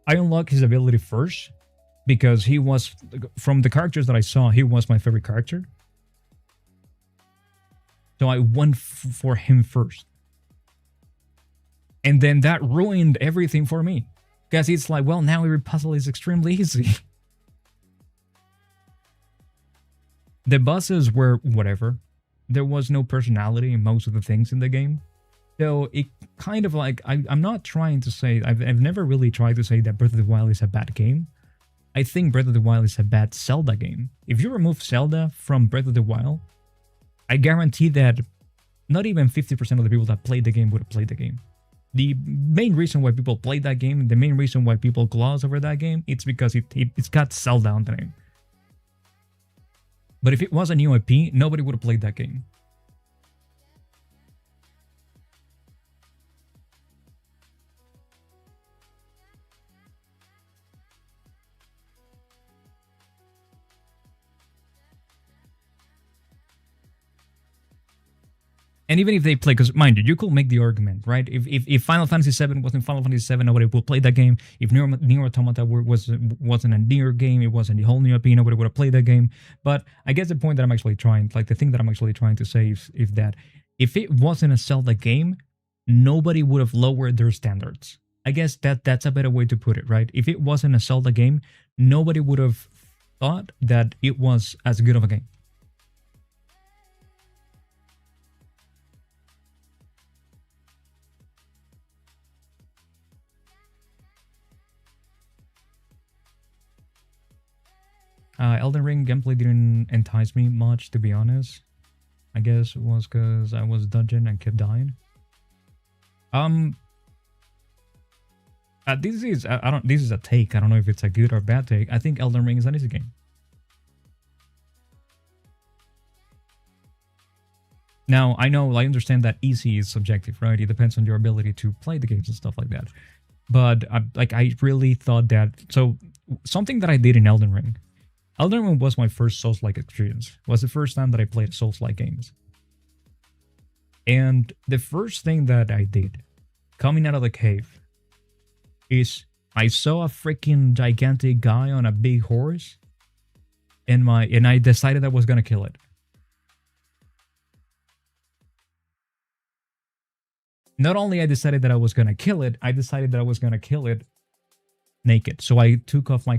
I unlocked his ability first because he was, from the characters that I saw, he was my favorite character. So I went for him first. And then that ruined everything for me. Because it's like, well, now every puzzle is extremely easy. The bosses were whatever. There was no personality in most of the things in the game. So it kind of like, I'm not trying to say, I've never really tried to say that Breath of the Wild is a bad game. I think Breath of the Wild is a bad Zelda game. If you remove Zelda from Breath of the Wild, I guarantee that not even 50% of the people that played the game would have played the game. The main reason why people played that game, the main reason why people gloss over that game, it's because it's got Zelda on the name. But if it was a new IP, nobody would have played that game. And even if they play, because mind you, you could make the argument, right? If Final Fantasy VII wasn't Final Fantasy VII, nobody would play that game. If Nier Automata wasn't a Nier game, it wasn't the whole new IP, nobody would have played that game. But I guess the point that I'm actually trying, like the thing that I'm actually trying to say is that if it wasn't a Zelda game, nobody would have lowered their standards. I guess that's a better way to put it, right? If it wasn't a Zelda game, nobody would have thought that it was as good of a game. Elden Ring gameplay didn't entice me much, to be honest. I guess it was because I was dungeon and kept dying. This is I don't. This is a take. I don't know if it's a good or bad take. I think Elden Ring is an easy game. Now I know I understand that easy is subjective, right? It depends on your ability to play the games and stuff like that. But I really thought that. So something that I did in Elden Ring. Elden Ring was my first Souls-like experience. It was the first time that I played Souls-like games. And the first thing that I did, coming out of the cave, is I saw a freaking gigantic guy on a big horse, and I decided I was gonna kill it. Not only I decided that I was gonna kill it, I decided that I was gonna kill it naked. So I took off my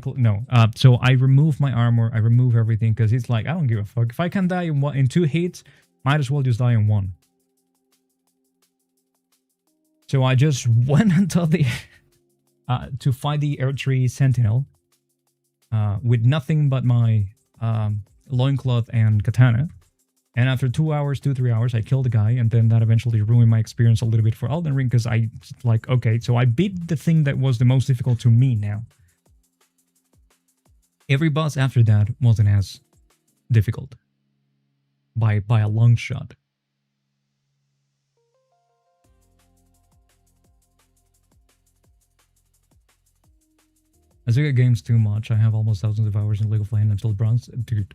so I removed my armor, I removed everything, because it's like I don't give a fuck. If I can die in 2 hits, might as well just die in 1. So I just went until the to fight the Erdtree Sentinel with nothing but my loincloth and katana. And after 2 hours, 3 hours, I killed the guy, and then that eventually ruined my experience a little bit for Elden Ring, because I, like, okay, so I beat the thing that was the most difficult to me now. Every boss after that wasn't as difficult. By a long shot. I suck at games too much. I have almost thousands of hours in League of Legends until bronze. Dude,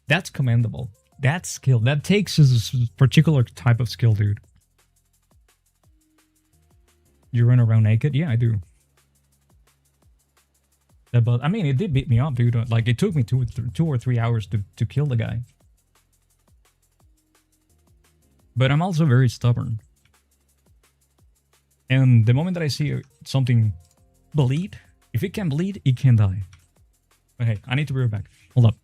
that's commendable. That's skill. That takes a particular type of skill, dude. You run around naked? Yeah, I do. But I mean, it did beat me up, dude. Like, it took me 2 or 3 hours to kill the guy. But I'm also very stubborn. And the moment that I see something bleed, if it can bleed, it can die. Okay, I need to be right back. Hold up.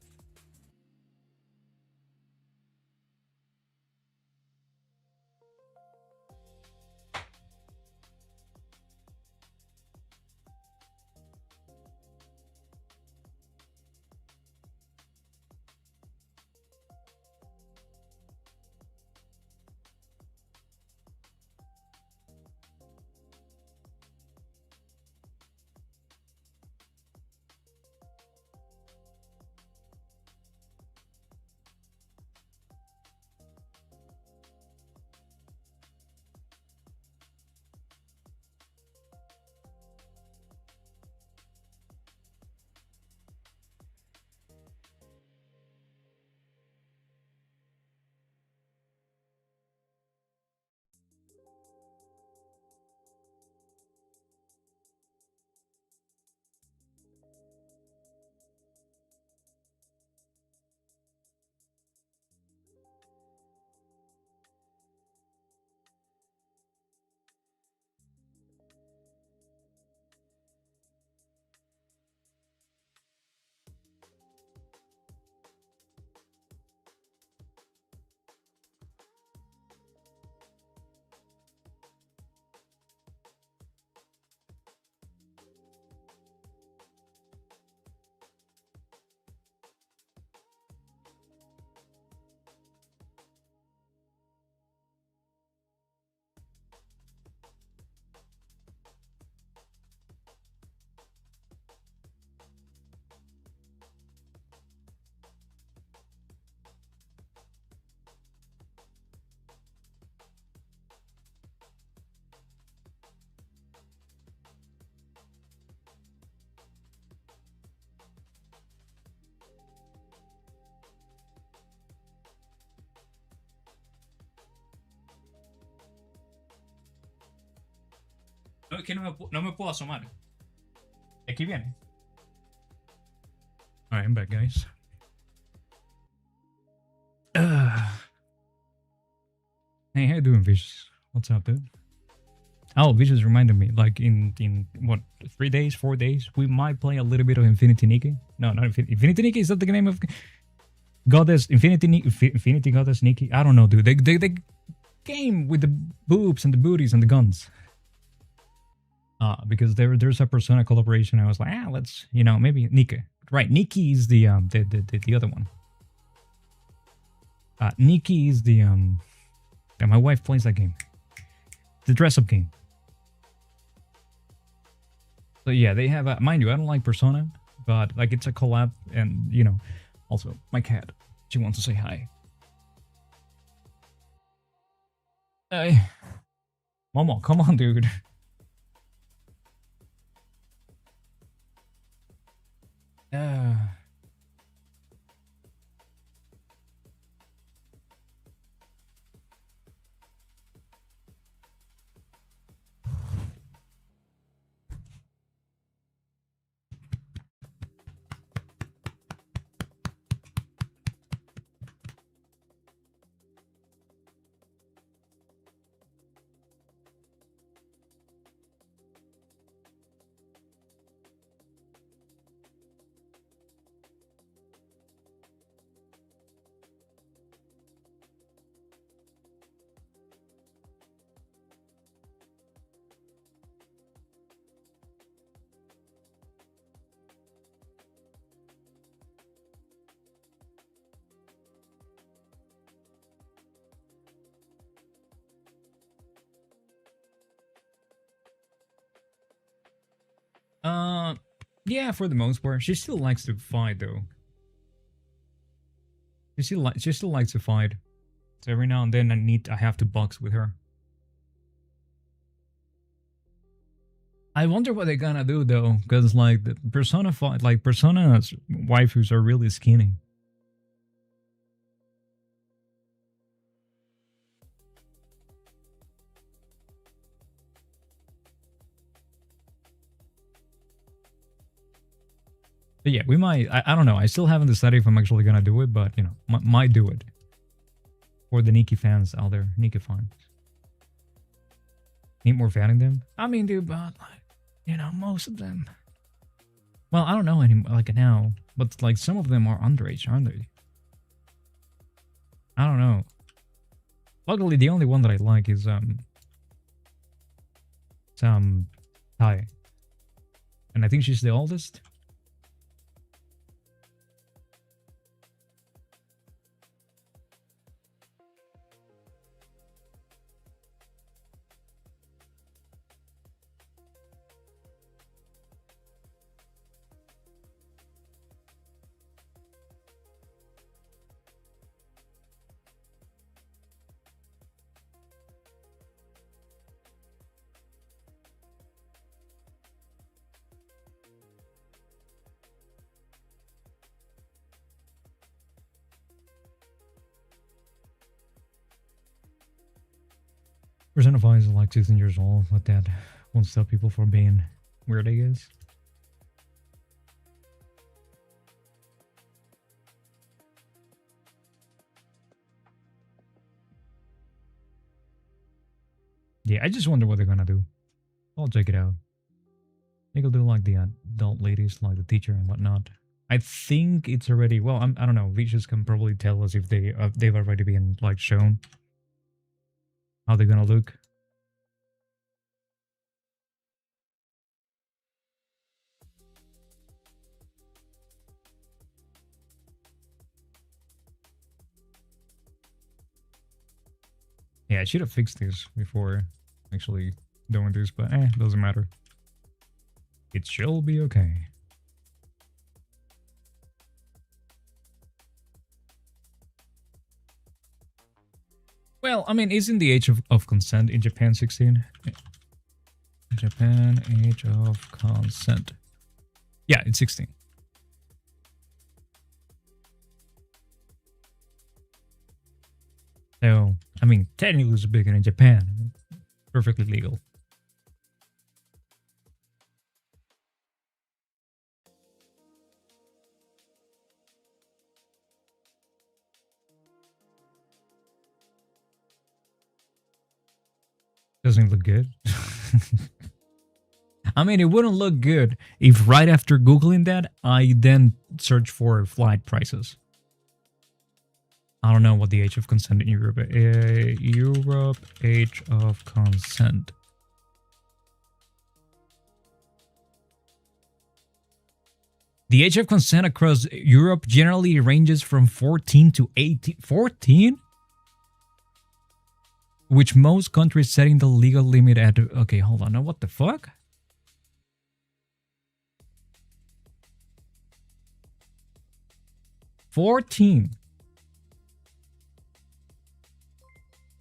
No, es que no me puedo asomar. Aquí viene. Alright, I'm back, guys. Hey, how you doing, Vicious? What's up, dude? Oh, Vicious reminded me, like, in what, 3 days, 4 days, we might play a little bit of Infinity Nikki. No, not Infinity Nikki, is that the name of Goddess? Infinity Goddess Nikki? I don't know, dude. The game with the boobs and the booties and the guns. Because there's a Persona collaboration. I was like, let's, maybe Nikki. Right, Nikki is the other one. Nikki is the my wife plays that game. The dress-up game. So yeah, they have a, mind you, I don't like Persona, but like it's a collab, and you know, also my cat, she wants to say hi. Hey, Momo, come on, dude. Uh, uh, yeah, for the most part, she still likes to fight though. She still likes to fight. So every now and then I have to box with her. I wonder what they're gonna do though, because like the Persona fight, like Persona's waifus are really skinny. But yeah, we might. I don't know. I still haven't decided if I'm actually gonna do it, but you know, might do it. For the Nikki fans out there, Nikki fans. Need more fanning them? I mean, dude, but like, you know, most of them. Well, I don't know any like now, but like some of them are underage, aren't they? I don't know. Luckily, the only one that I like is some Thai, and I think she's the oldest. Persona 5 is like 16 years old, but that won't stop people from being weird, I guess. Yeah, I just wonder what they're gonna do. I'll check it out. Maybe they'll do like the adult ladies, like the teacher and whatnot. I think it's already, well, I don't know. Vicious can probably tell us if they've already been like shown how they're gonna look. Yeah, I should have fixed this before actually doing this, but doesn't matter. It shall be okay. Well, I mean, isn't the age of consent in Japan 16? Japan, age of consent. Yeah, it's 16. So, I mean, technically it's bigger in Japan. Perfectly legal. Doesn't look good. I mean, it wouldn't look good if right after Googling that, I then search for flight prices. I don't know what the age of consent in Europe is. Europe age of consent. The age of consent across Europe generally ranges from 14 to 18. 14? Which most countries setting the legal limit at... Okay, hold on. Now, what the fuck? 14.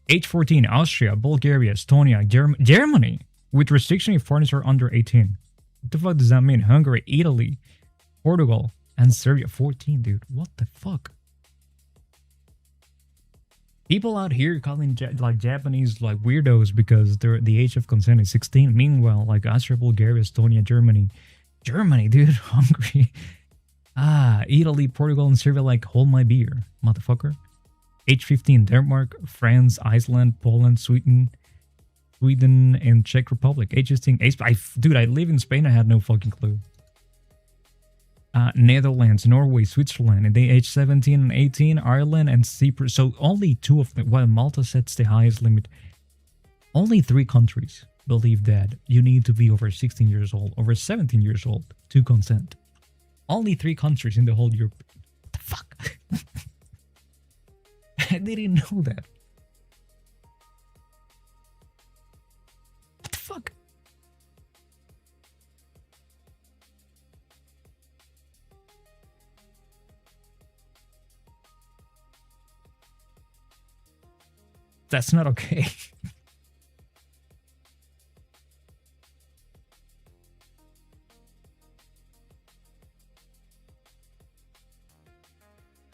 Age 14, Austria, Bulgaria, Estonia, Germany, with restriction if foreigners are under 18. What the fuck does that mean? Hungary, Italy, Portugal, and Serbia. 14, dude. What the fuck? People out here calling like Japanese like weirdos because the age of consent is 16. Meanwhile, like Austria, Bulgaria, Estonia, Germany, dude, Hungary. Italy, Portugal, and Serbia like hold my beer, motherfucker. Age 15, Denmark, France, Iceland, Poland, Sweden, and Czech Republic. Age 16, dude, I live in Spain. I had no fucking clue. Netherlands, Norway, Switzerland, and they age 17 and 18, Ireland and Cyprus. So only 2 of them, while Malta sets the highest limit. Only 3 countries believe that you need to be over 16 years old, over 17 years old to consent. Only 3 countries in the whole Europe. What the fuck? I didn't know that. What the fuck? That's not okay.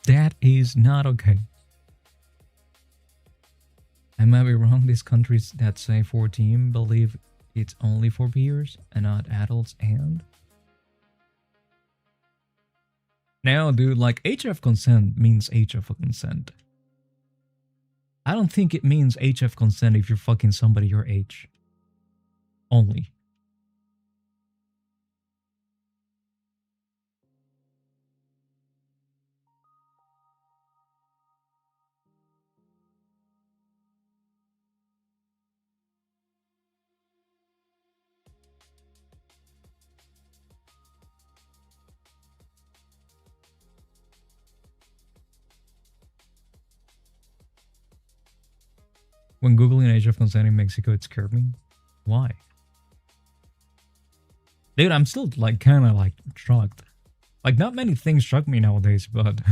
That is not okay. I might be wrong. These countries that say 14 believe it's only for peers and not adults and... No, dude, like age of consent means age of consent. I don't think it means age of consent if you're fucking somebody your age. Only. When Googling age of consent in Mexico, it scared me. Why? Dude, I'm still like kind of like shocked. Like not many things shock me nowadays, but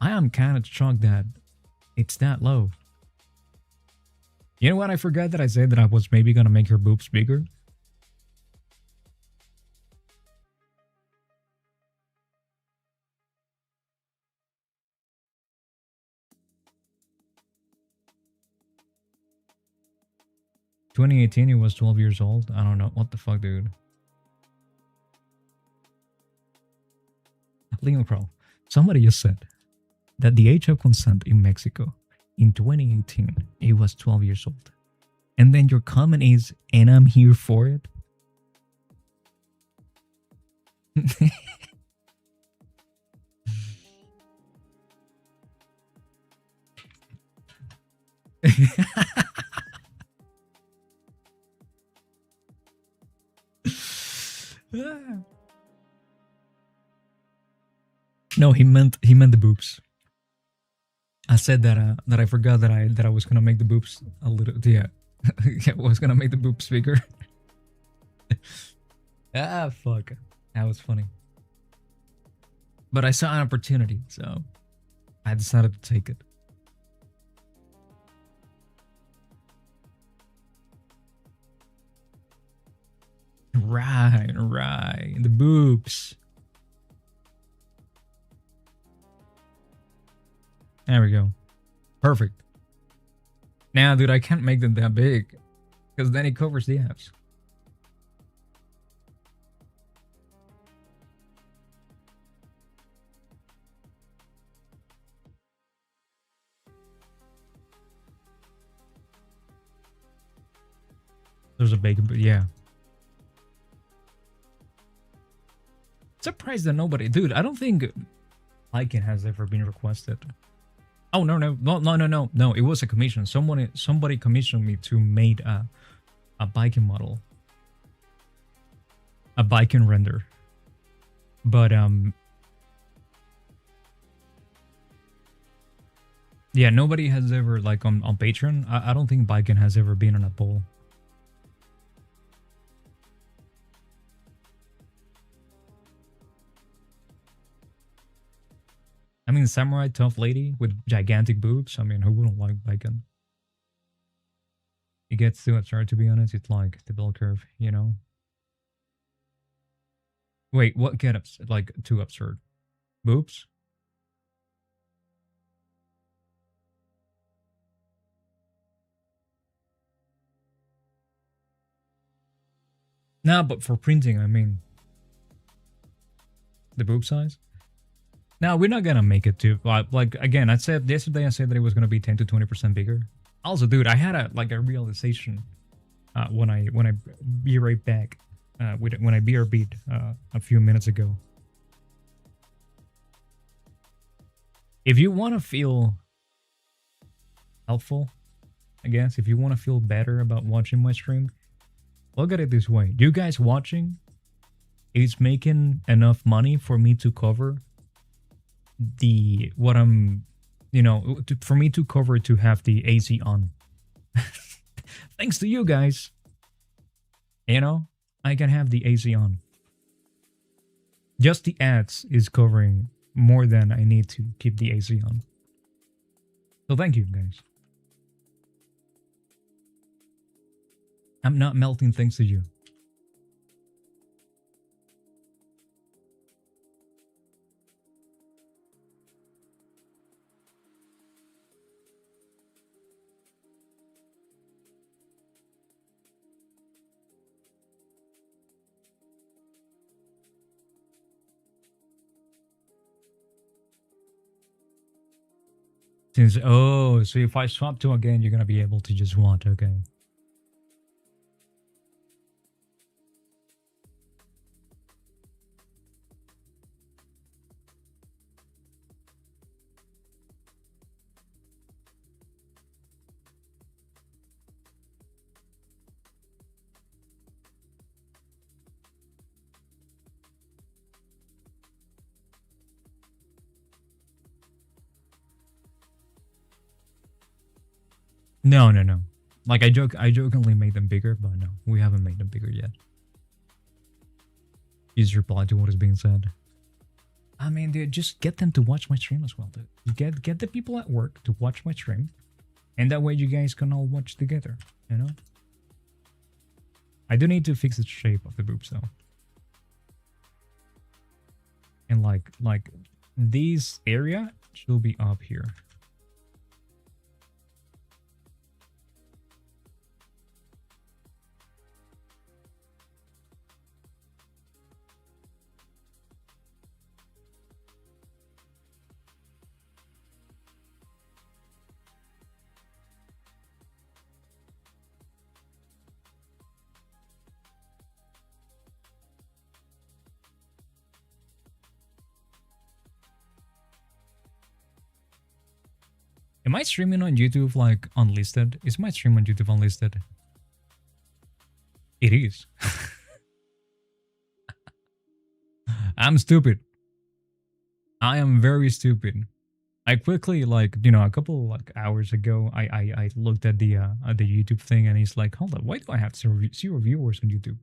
I am kind of shocked that it's that low. You know what? I forgot that I said that I was maybe gonna make her boobs bigger. In 2018, he was 12 years old. I don't know. What the fuck, dude? Leon Crow. Somebody just said that the age of consent in Mexico in 2018, he was 12 years old. And then your comment is, and I'm here for it. No, he meant the boobs. I said that that I forgot that I was gonna make the boobs a little. Yeah, I was gonna make the boobs bigger. Fuck, that was funny. But I saw an opportunity, so I decided to take it. Right, the boobs. There we go. Perfect. Now, dude, I can't make them that big because then it covers the abs. There's a bacon, but yeah. Surprised that nobody, dude. I don't think Lycan has ever been requested. Oh no. It was a commission. Somebody commissioned me to make a biking model, a biking render. But yeah, nobody has ever like on Patreon. I don't think biking has ever been on a poll. I mean, samurai tough lady with gigantic boobs. I mean, who wouldn't like bacon? It gets too absurd, to be honest. It's like the bell curve, you know? Wait, what gets like too absurd? Boobs? Nah, but for printing, I mean, the boob size. Now we're not gonna make it to like again. I said yesterday. I said that it was gonna be 10 to 20% bigger. Also, dude, I had a realization when I be right back when I BRB'd a few minutes ago. If you want to feel helpful, I guess if you want to feel better about watching my stream, look at it this way: you guys watching is making enough money for me to cover the what I'm, for me to cover to have the AC on. Thanks to you guys, I can have the AC on. Just the ads is covering more than I need to keep the AC on. So thank you guys. I'm not melting thanks to you. So if I swap to again, you're gonna be able to just watch, okay. No. Like I jokingly made them bigger, but no, we haven't made them bigger yet. Is reply to what is being said. I mean, dude, just get them to watch my stream as well, dude. Get the people at work to watch my stream, and that way you guys can all watch together, I do need to fix the shape of the boobs though. And like this area should be up here. Am I streaming on YouTube like unlisted? Is my stream on YouTube unlisted? It is. I'm stupid. I am very stupid. I quickly a couple like hours ago, I looked at the YouTube thing and he's like, hold on, why do I have zero viewers on YouTube?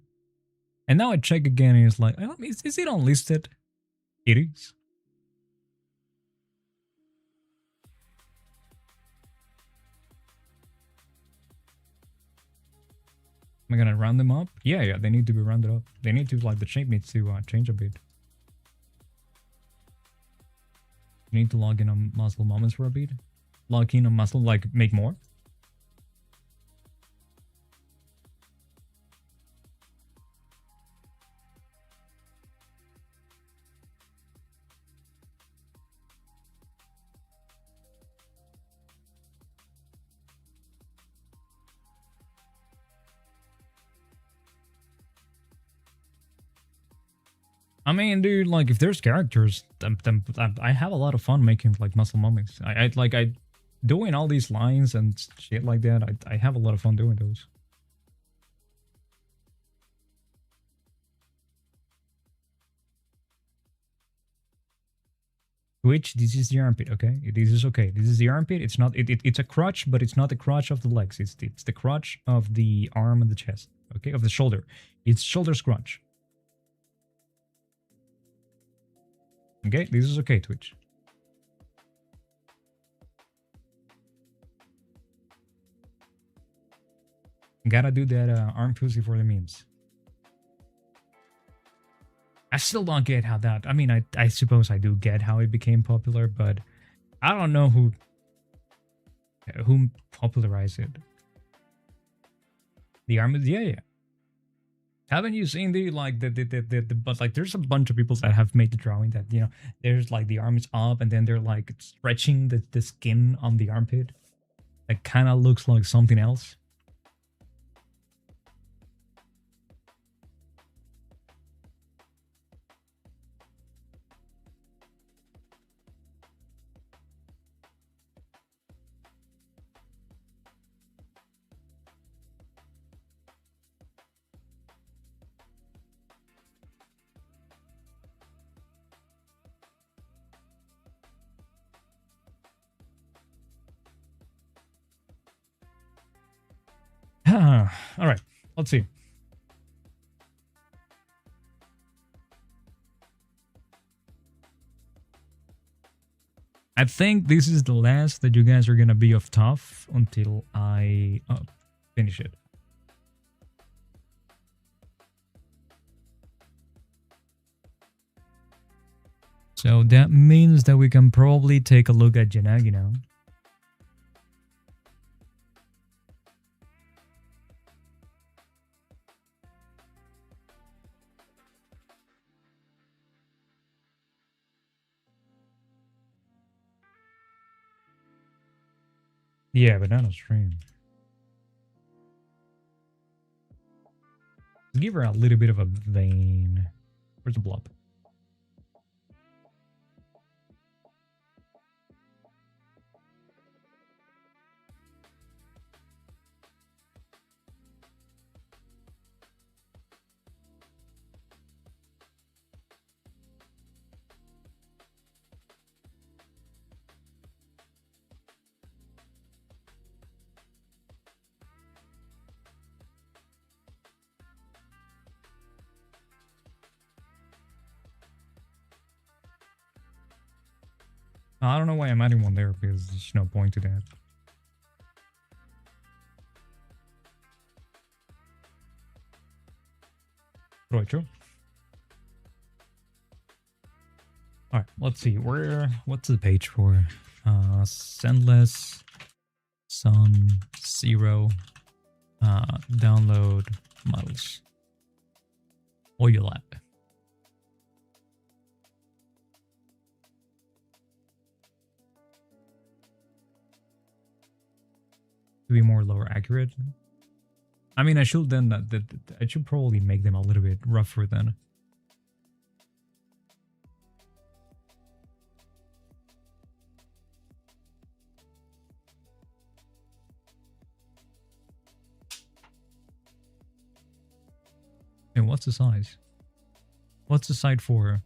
And now I check again and it's like, is it unlisted? It is. Am I gonna round them up? Yeah, they need to be rounded up. They need to, the shape needs to change a bit. You need to log in on muscle moments for a bit. Log in on muscle, make more. I mean, dude, if there's characters, I have a lot of fun making muscle moments. I doing all these lines and shit like that. I have a lot of fun doing those. Twitch, this is the armpit, okay? This is okay. This is the armpit. It's not. It's a crotch, but it's not the crotch of the legs. It's the crotch of the arm and the chest. Okay, of the shoulder. It's shoulder crotch. Okay, this is okay, Twitch. Gotta do that arm pussy for the memes. I still don't get how that. I mean, I suppose I do get how it became popular, but I don't know who popularized it. The arm, yeah, yeah. Haven't you seen the but like there's a bunch of people that have made the drawing that, you know, there's like the arm is up and then they're like stretching the skin on the armpit. That kind of looks like something else. All right, let's see. I think this is the last that you guys are gonna be of Toph until I finish it. So that means that we can probably take a look at Yanagi now. Yeah, but not on stream. Give her a little bit of a vein. Where's the blob? I don't know why I'm adding one there because there's no point to that. Provecho. Alright, let's see. What's the page for? Sendless Sun 0 download models. Oil app. To be more lower accurate. I mean, I should then I should probably make them a little bit rougher then. And what's the size? What's the side for?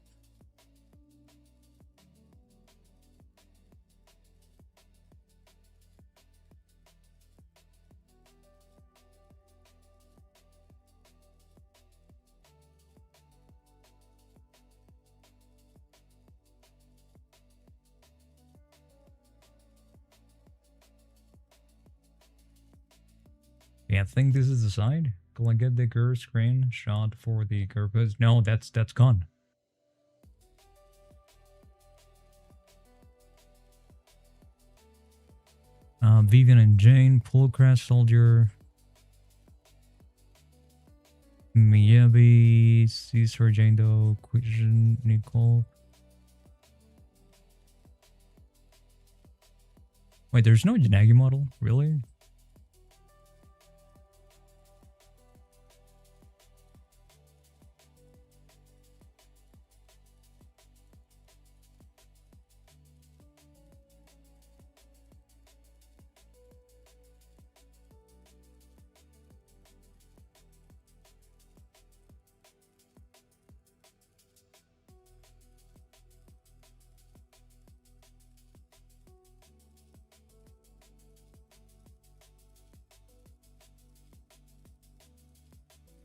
Yeah, I think this is the side. Can I get the girl screen shot for the purpose? No, that's gone. Vivian and Jane, Pulcrash Soldier, Miyabi, Caesar, Jane Doe, Question, Nicole. Wait, there's no Yanagi model? Really?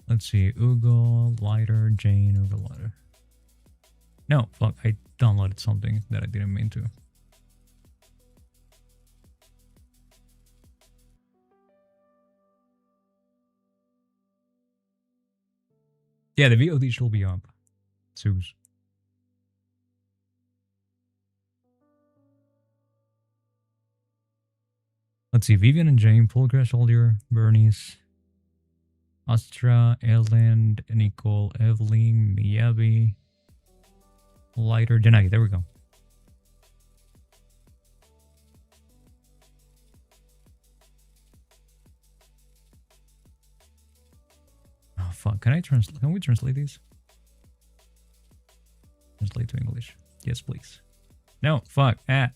Let's see, Ugo, Lighter, Jane, Ugo, Lighter. No, fuck, I downloaded something that I didn't mean to. Yeah, the VOD should be up. Soon. Let's see. Vivian and Jane, Polgrash, Aldir, Bernice, Astra, Ellen, Nicole, Evelyn, Miyabi, Lighter, Yanagi. There we go. Oh fuck! Can we translate these? Translate to English. Yes, please. No, fuck. Ah.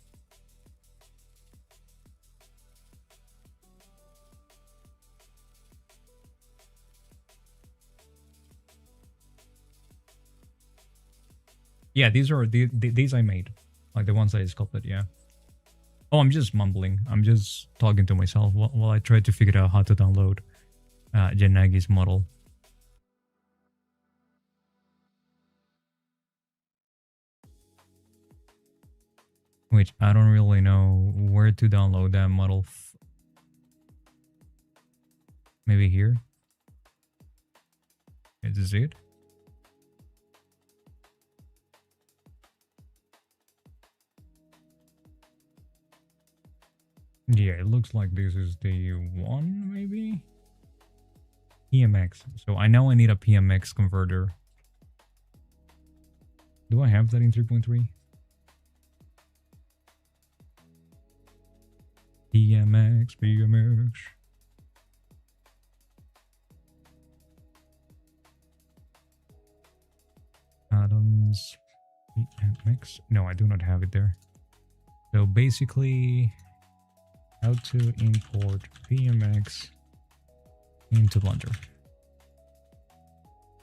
Yeah, these are these I made, like the ones I sculpted. Yeah. Oh, I'm just mumbling. I'm just talking to myself while I try to figure out how to download Yanagi's model. Which I don't really know where to download that model. Maybe here. Is this it? Yeah, it looks like this is the one, maybe? PMX. So I know I need a PMX converter. Do I have that in 3.3? PMX. Atoms. PMX. No, I do not have it there. So basically, how to import PMX into Blender.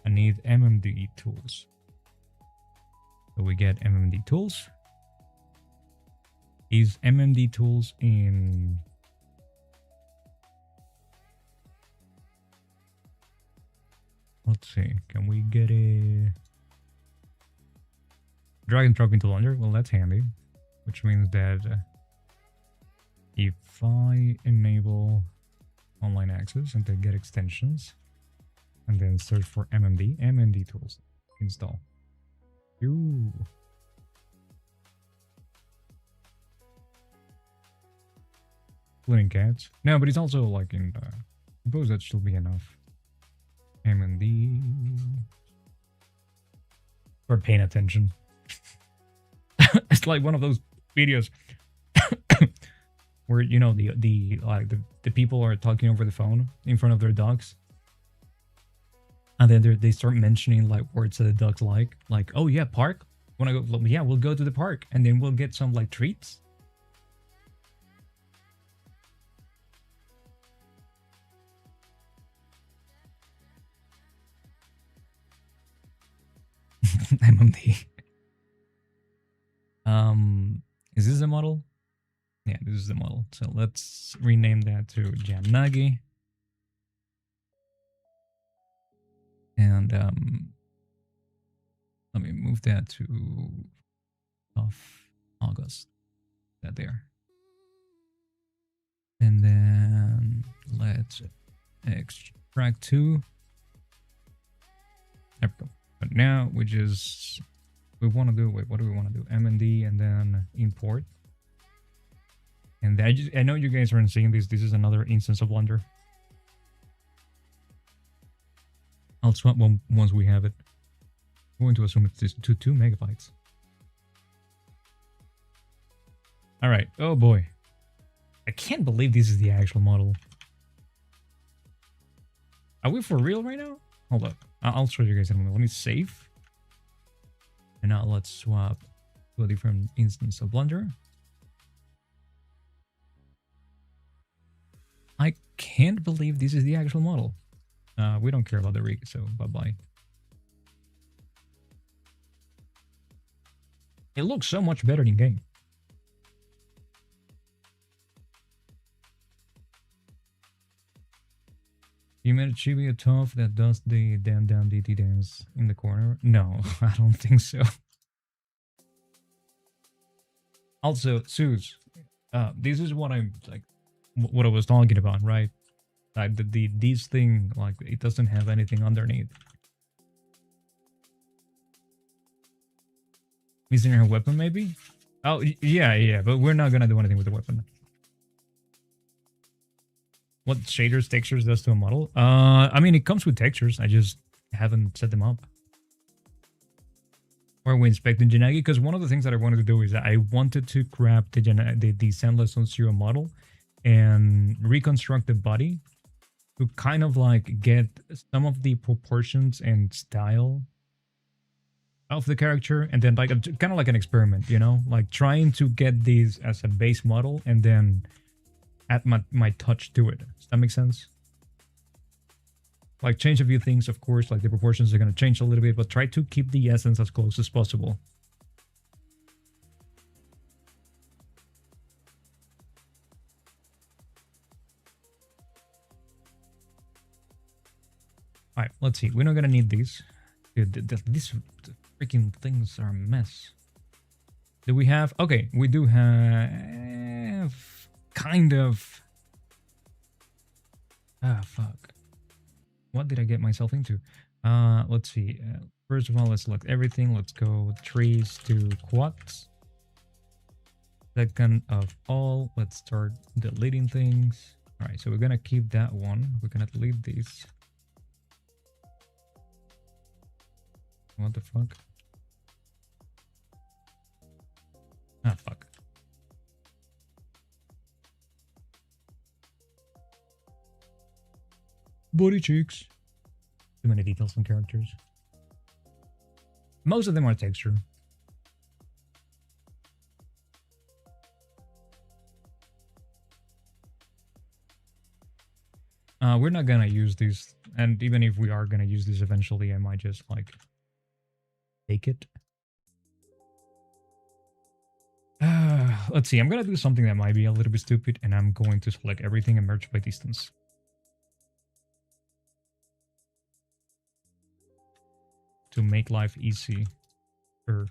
I need MMD tools. So we get MMD tools. Is MMD tools in... Let's see, can we get a drag and drop into Blender? Well, that's handy, which means that if I enable online access and then get extensions and then search for MMD tools, install. Ooh. Splitting cats. No, but it's also like in I suppose that should be enough. MMD. For paying attention. It's like one of those videos where, you know, the people are talking over the phone in front of their dogs, and then they start mentioning like words that the dogs like, oh yeah, park, wanna go? Yeah, we'll go to the park, and then we'll get some like treats. MMD. Is this the model? Yeah, this is the model. So let's rename that to Yanagi. And let me move that to August. That there. And then let's extract to. There we go. But now we just we want to do. Wait, what do we want to do? MND and then import. And I know you guys aren't seeing this. This is another instance of Blender. I'll swap one once we have it. I'm going to assume it's 2 megabytes. All right. Oh boy. I can't believe this is the actual model. Are we for real right now? Hold up. I'll show you guys in a moment. Let me save. And now let's swap to a different instance of Blender. I can't believe this is the actual model. We don't care about the rig, so bye-bye. It looks so much better in game. You made a chibi a Toph that does the down DT dance in the corner? No, I don't think so. Also, Suze, this is what I'm like, what I was talking about, right? Like this thing, like it doesn't have anything underneath. Missing her weapon, maybe? Oh, yeah, but we're not gonna do anything with the weapon. What shaders, textures does to a model? I mean, it comes with textures. I just haven't set them up. Or we inspecting Yanagi, because one of the things that I wanted to do is that I wanted to grab the Sandless on Zero model and reconstruct the body to kind of like get some of the proportions and style of the character, and then like kind of like an experiment, you know, like trying to get these as a base model and then add my touch to it. Does that make sense? Like change a few things, of course, like the proportions are going to change a little bit, but try to keep the essence as close as possible. All right, let's see. We're not going to need these. Dude, these freaking things are a mess. Do we have... Okay, we do have... Kind of... Ah, fuck. What did I get myself into? Let's see. First of all, let's select everything. Let's go trees to quads. Second of all, let's start deleting things. All right, so we're gonna keep that one. We're gonna delete these. What the fuck? Ah, fuck. Body cheeks. Too many details on characters. Most of them are texture. We're not gonna use these, and even if we are gonna use this eventually, I might just like take it. Let's see, I'm gonna do something that might be a little bit stupid, and I'm going to select everything and merge by distance. To make life easy. Sure.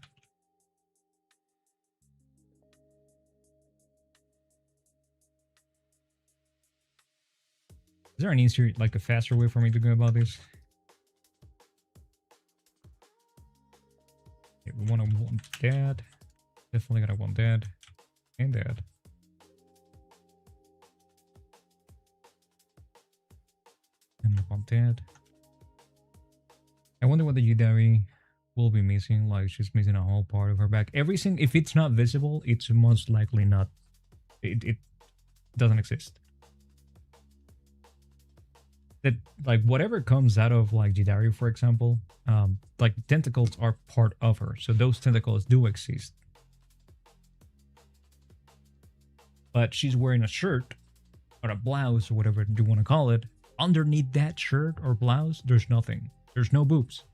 Is there an easier, like a faster way for me to go about this? Okay, we want that. Definitely gonna want that. And that. And I want that. I wonder what the Yudari will be missing. Like she's missing a whole part of her back. Everything, if it's not visible, it's most likely not. It doesn't exist. That like whatever comes out of like Jidari, for example, like tentacles are part of her, so those tentacles do exist. But she's wearing a shirt or a blouse or whatever you want to call it. Underneath that shirt or blouse, there's nothing. There's no boobs.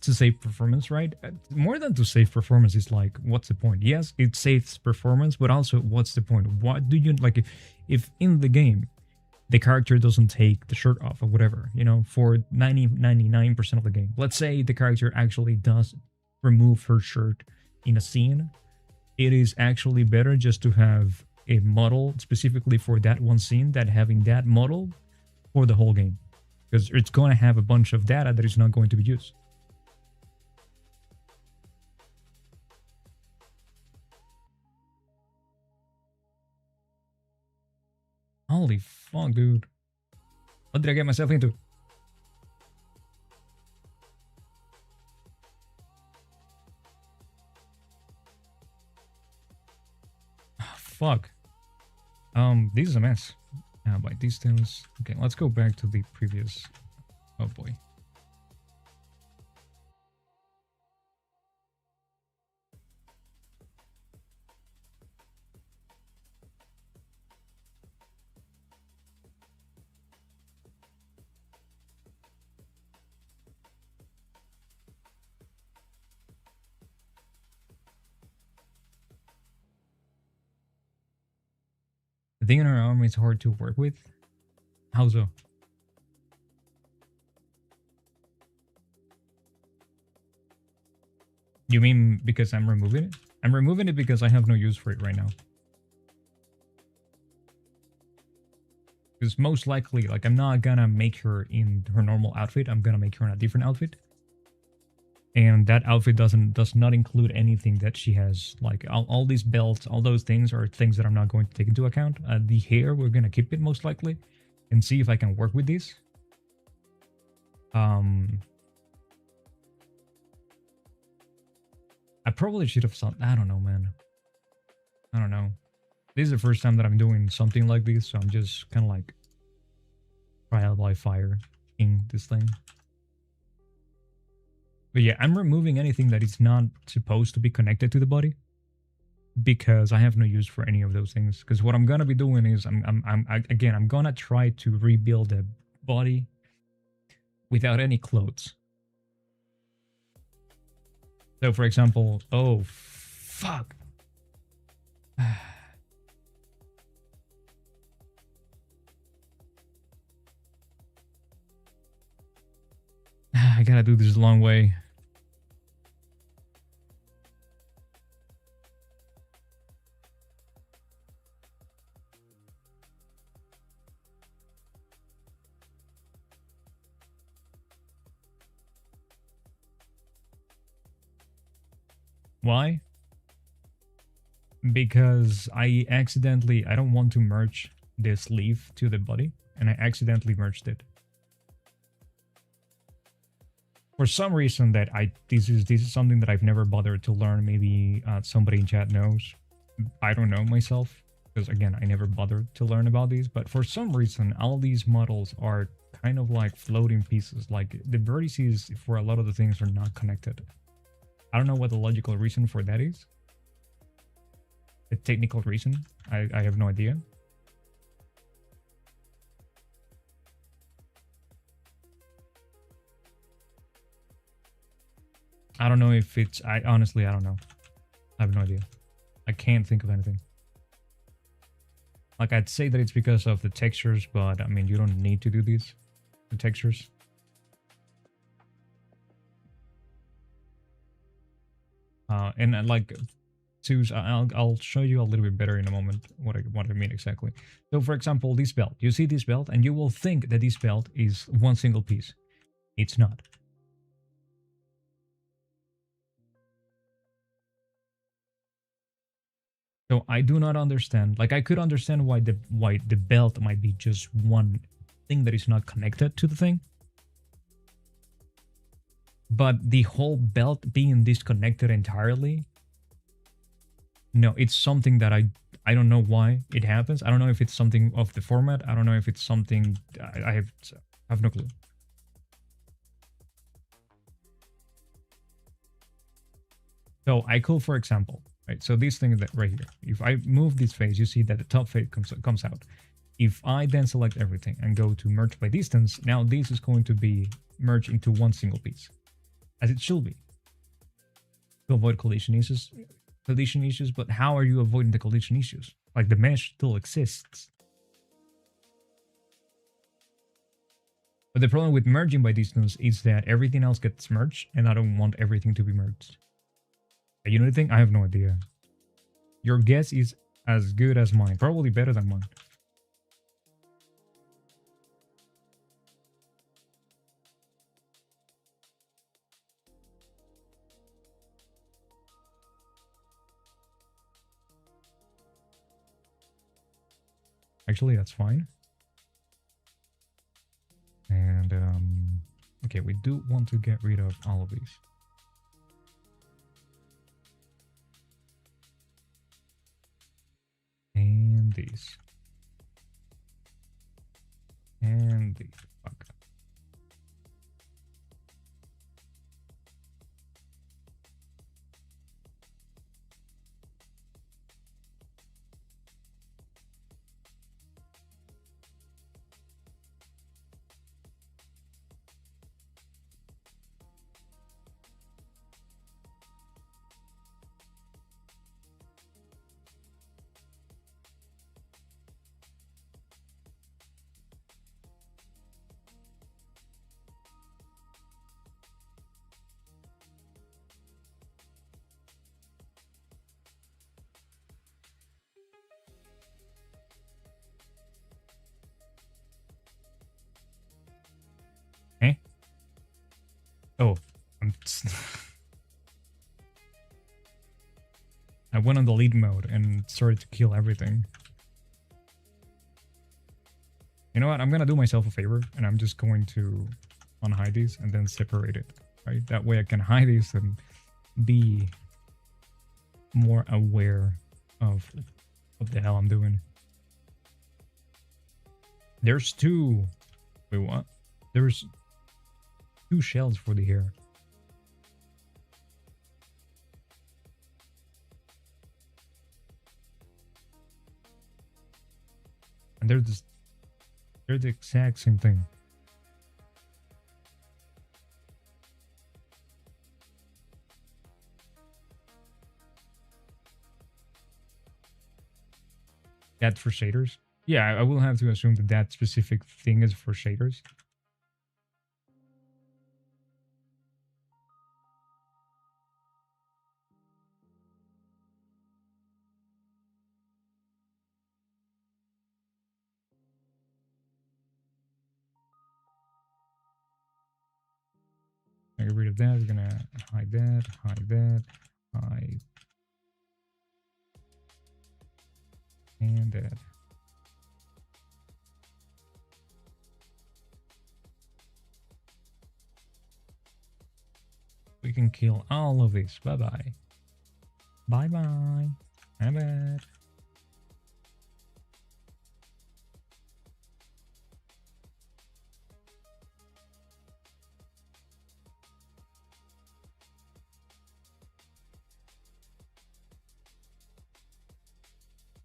To save performance, right? More than to save performance, it's like, what's the point? Yes, it saves performance, but also, what's the point? What do you like? If in the game the character doesn't take the shirt off or whatever, you know, for 99% of the game. Let's say the character actually does remove her shirt in a scene. It is actually better just to have a model specifically for that one scene than having that model for the whole game. Because it's going to have a bunch of data that is not going to be used. Holy fuck, dude. What did I get myself into? Fuck. This is a mess. By distance. Okay, let's go back to the previous. Oh boy. The thing in our arm is hard to work with. How so? You mean because I'm removing it? I'm removing it because I have no use for it right now. Because most likely, like, I'm not gonna make her in her normal outfit. I'm gonna make her in a different outfit. and that outfit does not include anything that she has. Like all these belts, all those things are things that I'm not going to take into account. The hair, we're gonna keep it most likely, and see if I can work with these. I probably should have thought. I don't know, man. I don't know. This is the first time that I'm doing something like this, so I'm just kind of like trial by fire in this thing. But yeah, I'm removing anything that is not supposed to be connected to the body, because I have no use for any of those things. Because what I'm gonna be doing is I'm gonna try to rebuild the body without any clothes. So for example, oh fuck. I gotta do this a long way. Why? Because I don't want to merge this sleeve to the body, and I accidentally merged it. For some reason that this is something that I've never bothered to learn. Maybe somebody in chat knows. I don't know myself, because again, I never bothered to learn about these. But for some reason, all these models are kind of like floating pieces. Like the vertices for a lot of the things are not connected. I don't know what the logical reason for that is. The technical reason, I have no idea. I don't know if it's... honestly, I don't know. I have no idea. I can't think of anything. Like, I'd say that it's because of the textures, but I mean, you don't need to do these. The textures. And like... I'll show you a little bit better in a moment what I mean exactly. So for example, this belt. You see this belt and you will think that this belt is one single piece. It's not. So I do not understand. Like I could understand why the belt might be just one thing that is not connected to the thing. But the whole belt being disconnected entirely, no, it's something that I don't know why it happens. I don't know if it's something of the format. I don't know if it's something... I have no clue. So I could, for example, right? So this thing that right here, if I move this face, you see that the top face comes out. If I then select everything and go to merge by distance, now this is going to be merged into one single piece, as it should be, to avoid collision issues. But how are you avoiding the collision issues? Like the mesh still exists. But the problem with merging by distance is that everything else gets merged, and I don't want everything to be merged. You know the thing? I have no idea. Your guess is as good as mine. Probably better than mine. Actually, that's fine. And, okay, we do want to get rid of all of these. And these. And these. Fuck. Eh? Oh, I'm I went on the lead mode and started to kill everything. You know what? I'm gonna do myself a favor, and I'm just going to unhide these and then separate it. Right? That way I can hide these and be more aware of what the hell I'm doing. There's two. Wait, what? There's 2 shells for the hair. And they're the exact same thing. That for shaders? Yeah, I will have to assume that that specific thing is for shaders. I get rid of that. We're gonna hide that, hide, and that. We can kill all of this. Bye-bye. Bye-bye. Have it.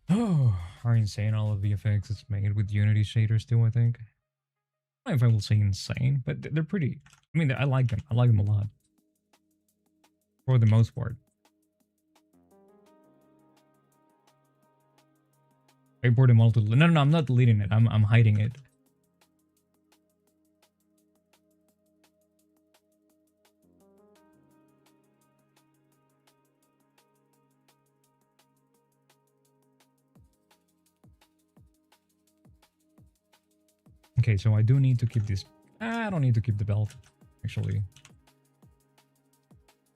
Oh, are insane all of the effects it's made with Unity shaders too, I think. I don't know if I will say insane, but they're pretty. I mean, I like them. I like them a lot. For the most part. I import them all to... No, I'm not deleting it. I'm hiding it. Okay, so I do need to keep this. I don't need to keep the belt, actually.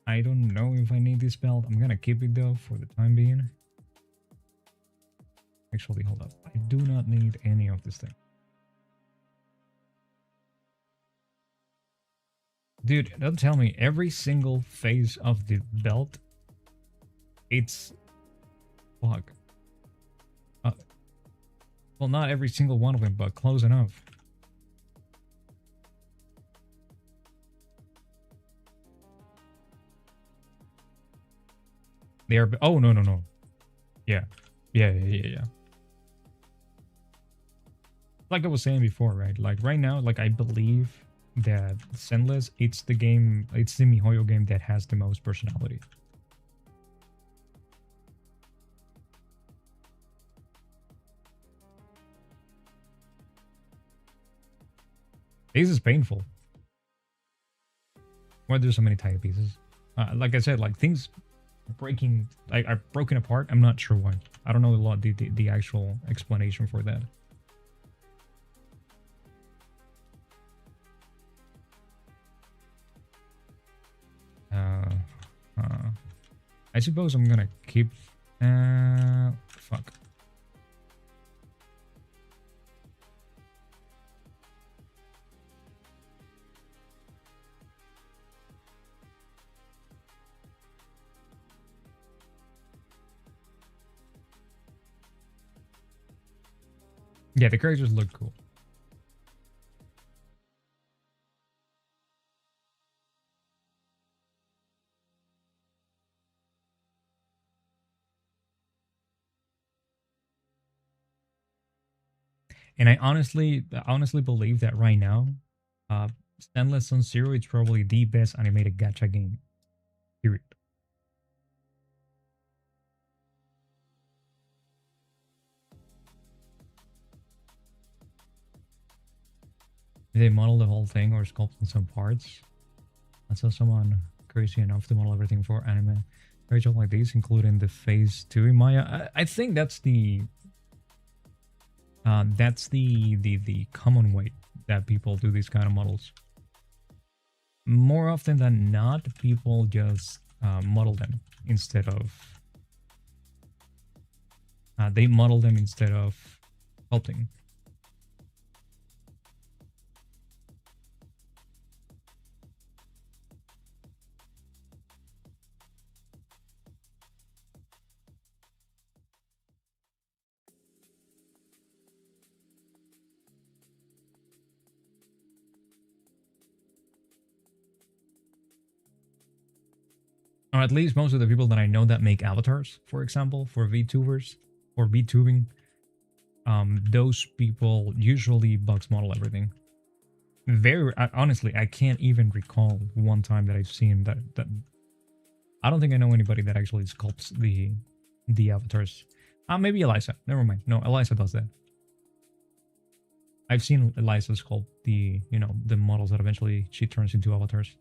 I don't know if I need this belt. I'm gonna keep it though for the time being. Actually, hold up. I do not need any of this thing. Dude, don't tell me every single phase of the belt. It's... Fuck. Well, not every single one of them, but close enough. They are... Oh, no. Yeah. Yeah. Like I was saying before, right? Like right now, like I believe that Sendless, it's the MiHoYo game that has the most personality. This is painful. Why there's so many tiny pieces? Like I said, like things breaking, like are broken apart. I'm not sure why. I don't know a lot the actual explanation for that. I suppose I'm gonna keep. Fuck. Yeah, the characters look cool. And I honestly believe that right now, Stanless on Zero is probably the best animated gacha game. Period. Did they model the whole thing or sculpt in some parts? I saw someone crazy enough to model everything for anime. Very job like these, including the phase 2 in Maya. I think that's the common way that people do these kind of models. More often than not, people just model them instead of They model them instead of sculpting. Or at least most of the people that I know that make avatars, for example, for VTubers or VTubing, those people usually box model everything. Very honestly, I can't even recall one time that I've seen that. I don't think I know anybody that actually sculpts the avatars. Maybe Eliza. Never mind. No, Eliza does that. I've seen Eliza sculpt the models that eventually she turns into avatars.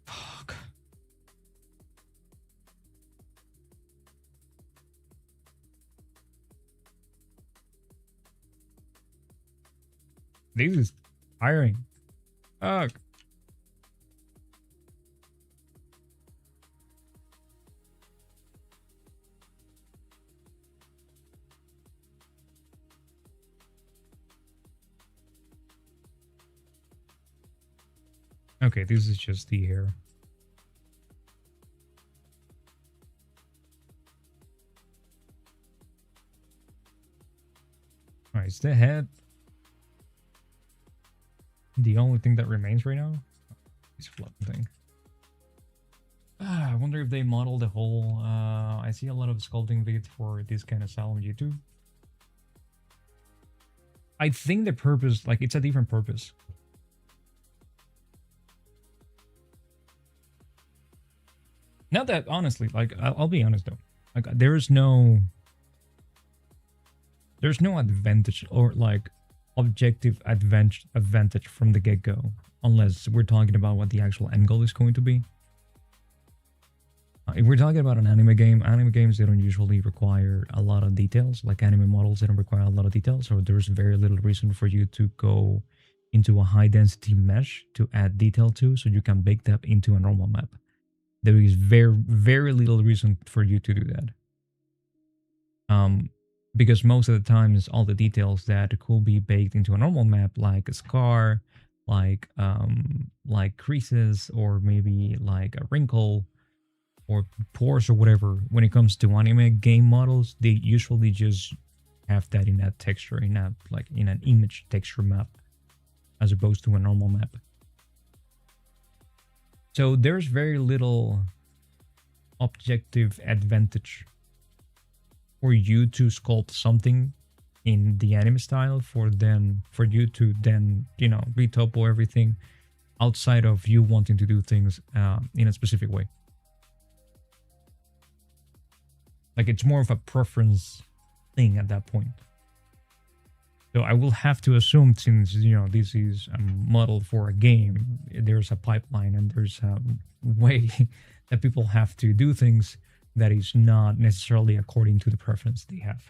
Fuck. This is tiring. Fuck. Okay, this is just the hair. Alright, it's the head. The only thing that remains right now? This floating thing. I wonder if they model the whole... I see a lot of sculpting vids for this kind of style on YouTube. I think the purpose, like, it's a different purpose. Not that, honestly, like, I'll be honest though. Like, there's no advantage or, like, objective advantage from the get-go. Unless we're talking about what the actual end goal is going to be. If we're talking about an anime games, they don't usually require a lot of details. Like anime models, they don't require a lot of details. So there's very little reason for you to go into a high density mesh to add detail to, so you can bake that into a normal map. There is very little reason for you to do that. Because most of the times, all the details that could be baked into a normal map, like a scar, like creases, or maybe like a wrinkle, or pores or whatever, when it comes to anime game models, they usually just have that in that texture, in an image texture map, as opposed to a normal map. So there's very little objective advantage for you to sculpt something in the anime style for you to then retopo everything outside of you wanting to do things in a specific way. Like, it's more of a preference thing at that point. So I will have to assume, since this is a model for a game, there's a pipeline and there's a way that people have to do things that is not necessarily according to the preference they have.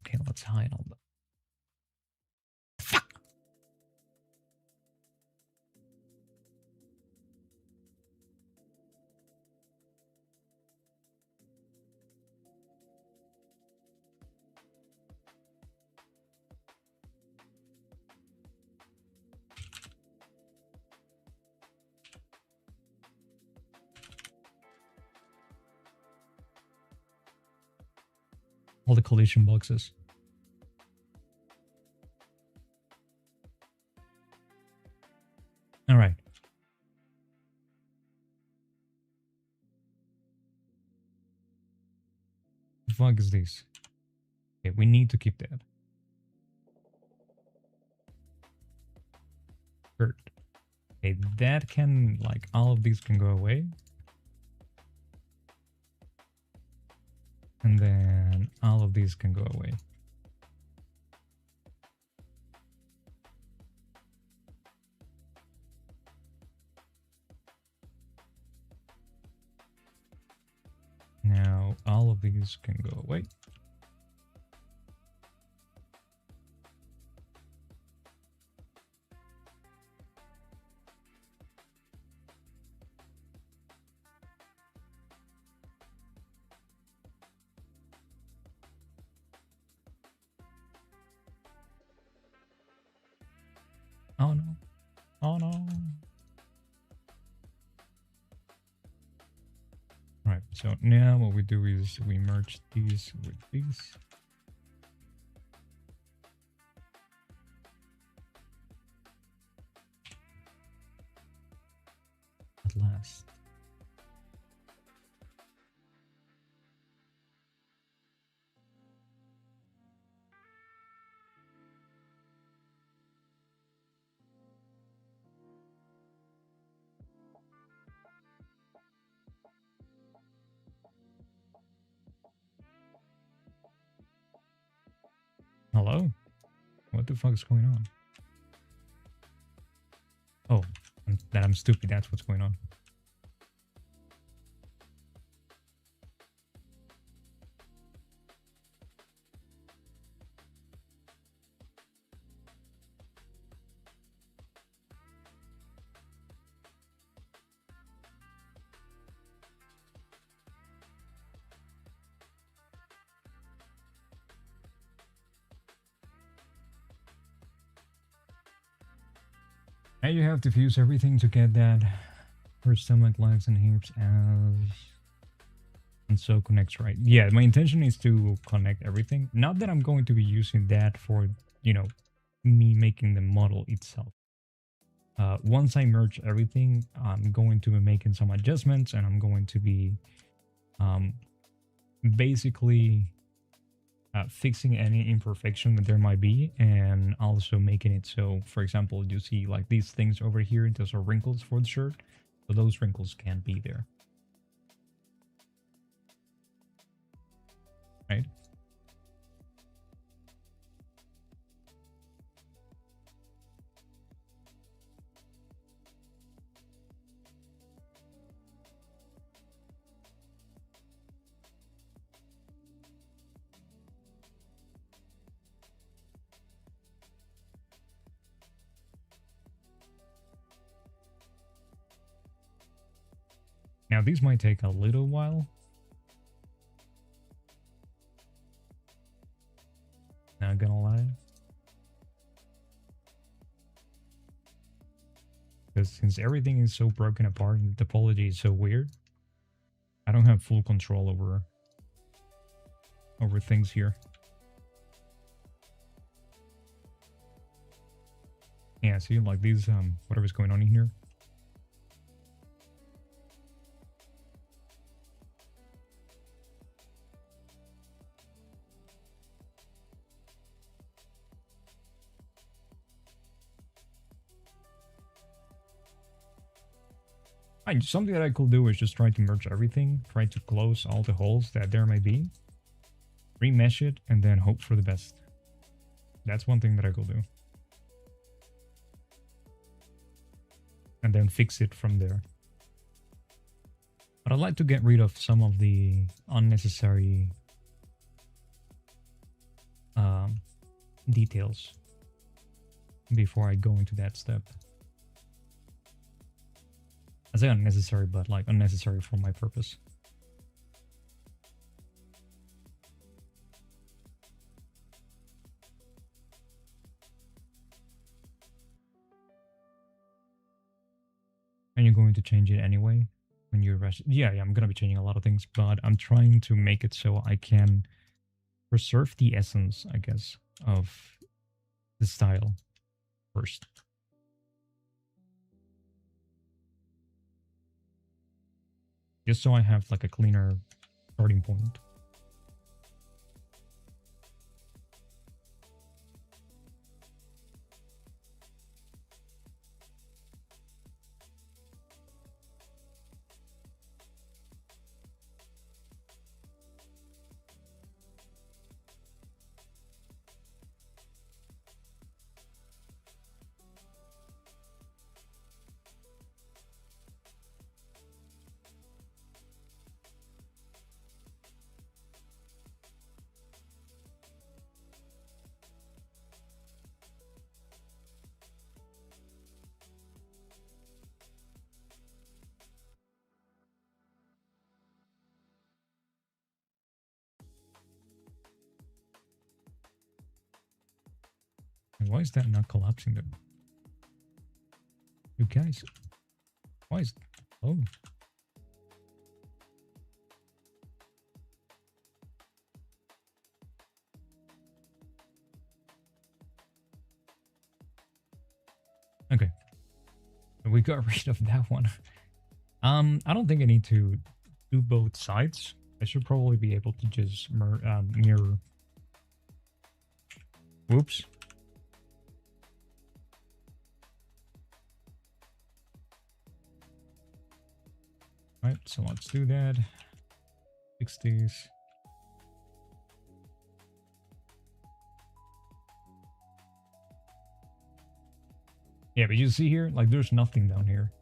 Okay, let's hide all that. All the collision boxes. All right. The fuck is this? Okay, we need to keep that. Bird. Okay, that can, like, all of these can go away. And then all of these can go away. these can go away. Oh no. Oh no. Right, so now what we do is we merge these with these. At last. Hello? What the fuck is going on? Oh, I'm stupid. That's what's going on. Now you have to fuse everything to get that for stomach, legs, and hips as... And so connects right. Yeah, my intention is to connect everything. Not that I'm going to be using that for, you know, me making the model itself. Once I merge everything, I'm going to be making some adjustments and I'm going to be basically fixing any imperfection that there might be and also making it so, for example, you see like these things over here, those are wrinkles for the shirt. So those wrinkles can't be there. Right? Now these might take a little while. Not gonna lie. Because since everything is so broken apart and the topology is so weird, I don't have full control over things here. Yeah, see like these whatever's going on in here. Something that I could do is just try to merge everything, try to close all the holes that there may be, remesh it, and then hope for the best. That's one thing that I could do. And then fix it from there. But I'd like to get rid of some of the unnecessary details before I go into that step. I say unnecessary, but like unnecessary for my purpose. And you're going to change it anyway when you rush. Yeah, I'm gonna be changing a lot of things, but I'm trying to make it so I can preserve the essence, I guess, of the style first. Just so I have like a cleaner starting point. Why is that not collapsing though? You guys, why is... Oh. Okay. We got rid of that one. I don't think I need to do both sides. I should probably be able to just mirror. Whoops. Right, so let's do that. Fix these. Yeah, but you see here, like there's nothing down here.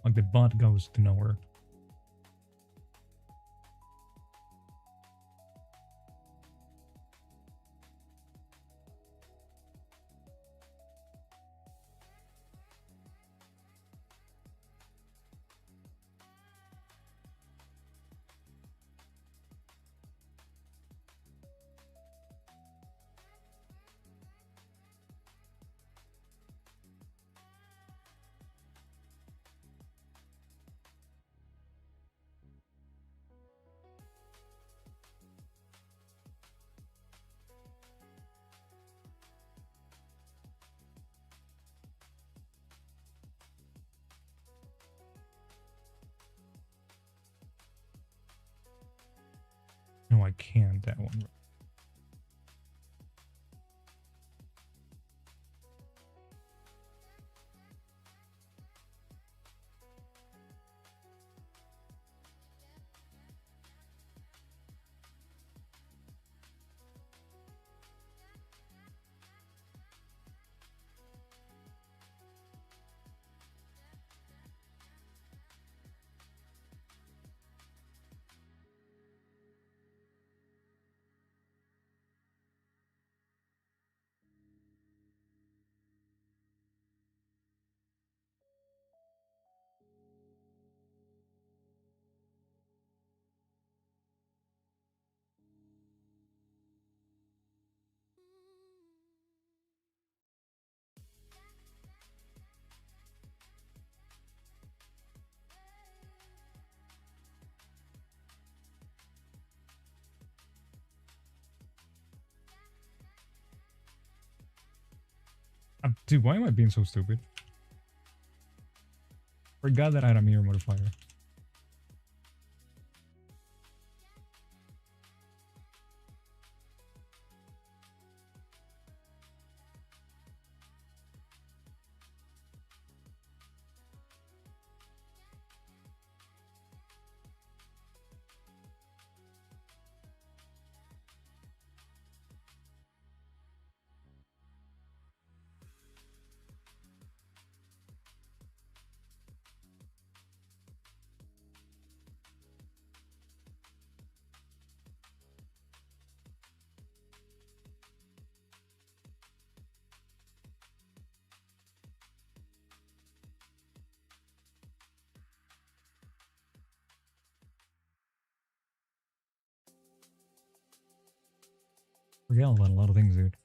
Like the butt goes to nowhere. No, I can't. That one. Dude, why am I being so stupid? Forgot that I had a mirror modifier. Forgot about a lot of things, dude.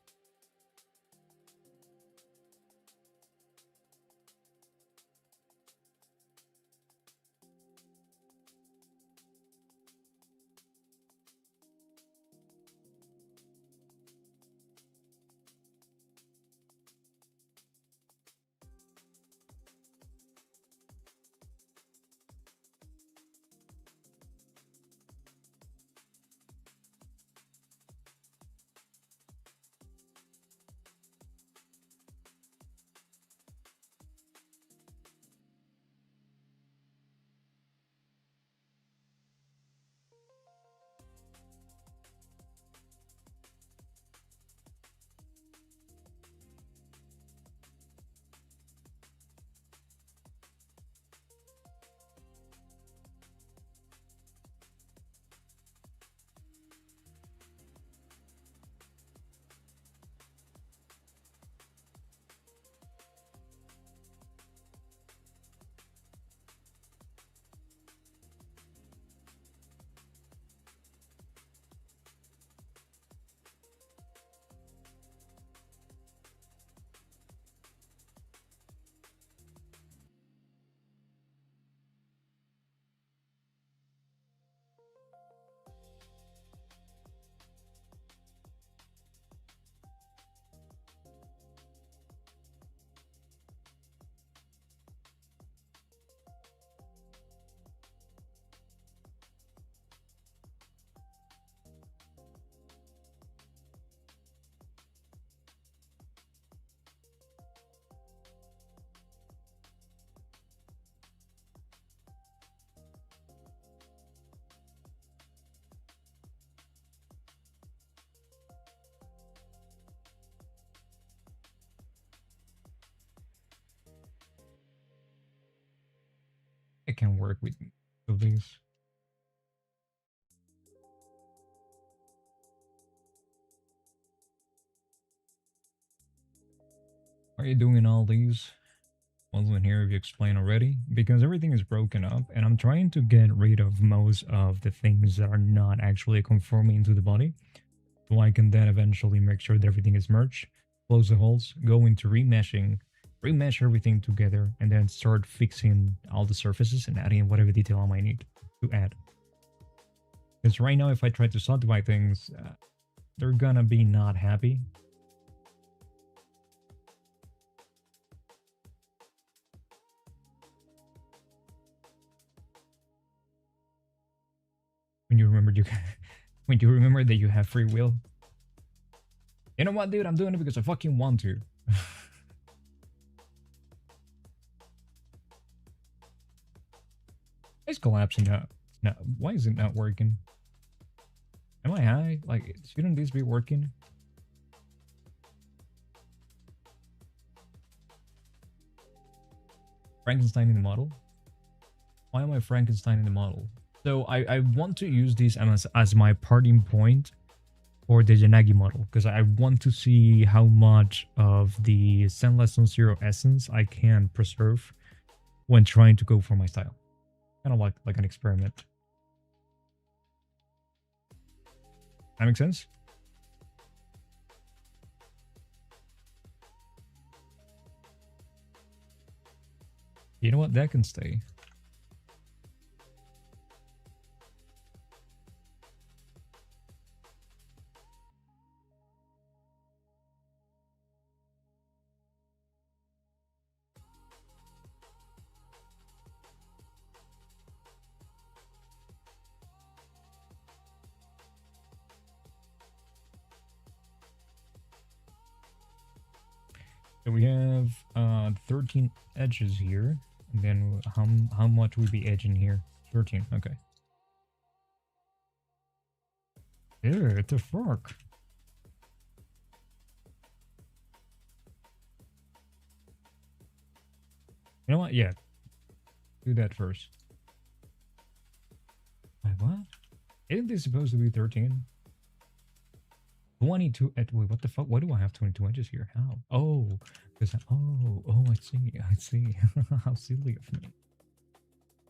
can work with these. Are you doing all these? Wasn't here if you explain already, because everything is broken up and I'm trying to get rid of most of the things that are not actually conforming to the body, so I can then eventually make sure that everything is merged, close the holes, go into remeshing, remesh everything together, and then start fixing all the surfaces and adding whatever detail I might need to add. Because right now if I try to subdivide things, they're gonna be not happy. When you remember when you remember that you have free will. You know what, dude? I'm doing it because I fucking want to. It's collapsing now. No, why is it not working? Am I high? Like, shouldn't this be working? Frankenstein in the model? Why am I Frankenstein in the model? So I want to use this as my parting point for the Yanagi model, because I want to see how much of the Zenless on Zero essence I can preserve when trying to go for my style. Kind of like an experiment. That makes sense? You know what? That can stay. So we have 13 edges here, and then how much would be edge in here? 13. Okay. Ew, it's a fork. You know what? Yeah. Do that first. Wait, what? Isn't this supposed to be 13? 22. Wait, what the fuck? Why do I have 22 edges here? How? Oh, because oh, I see. I see. How silly of me.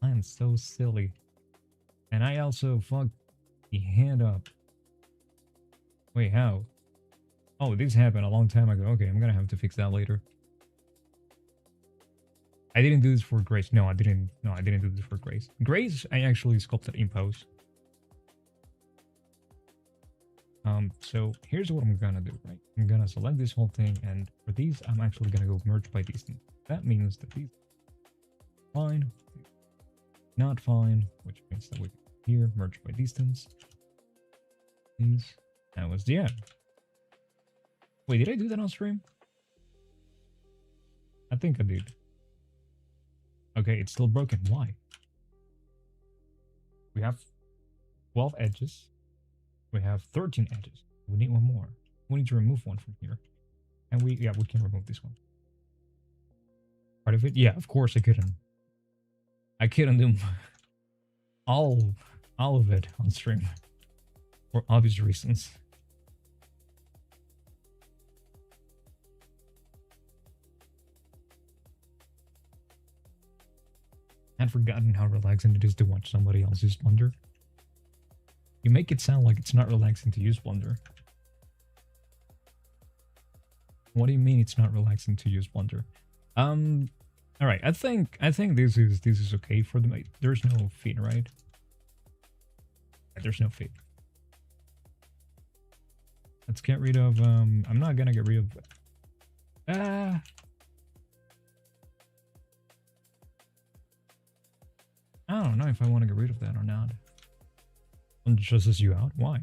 I am so silly. And I also fucked the hand up. Wait, how? Oh, this happened a long time ago. Okay, I'm gonna have to fix that later. I didn't do this for Grace. No, I didn't. No, I didn't do this for Grace. Grace, I actually sculpted in post. So here's what I'm gonna do, right? I'm gonna select this whole thing, and for these, I'm actually gonna go merge by distance. That means that these fine, not fine, which means that we here merge by distance. These, that was the end. Wait, did I do that on stream? I think I did. Okay, it's still broken. Why? We have 12 edges. We have 13 edges. We need one more. We need to remove one from here. And we can remove this one. Part of it? Yeah, of course I couldn't. I couldn't do all of it on stream. For obvious reasons. I'd forgotten how relaxing it is to watch somebody else use Blender. You make it sound like it's not relaxing to use Blender. What do you mean it's not relaxing to use Blender? All right. I think this is okay for the. There's no feed, right? There's no feed. Let's get rid of. I'm not gonna get rid of. I don't know if I want to get rid of that or not. It just says you out. Why?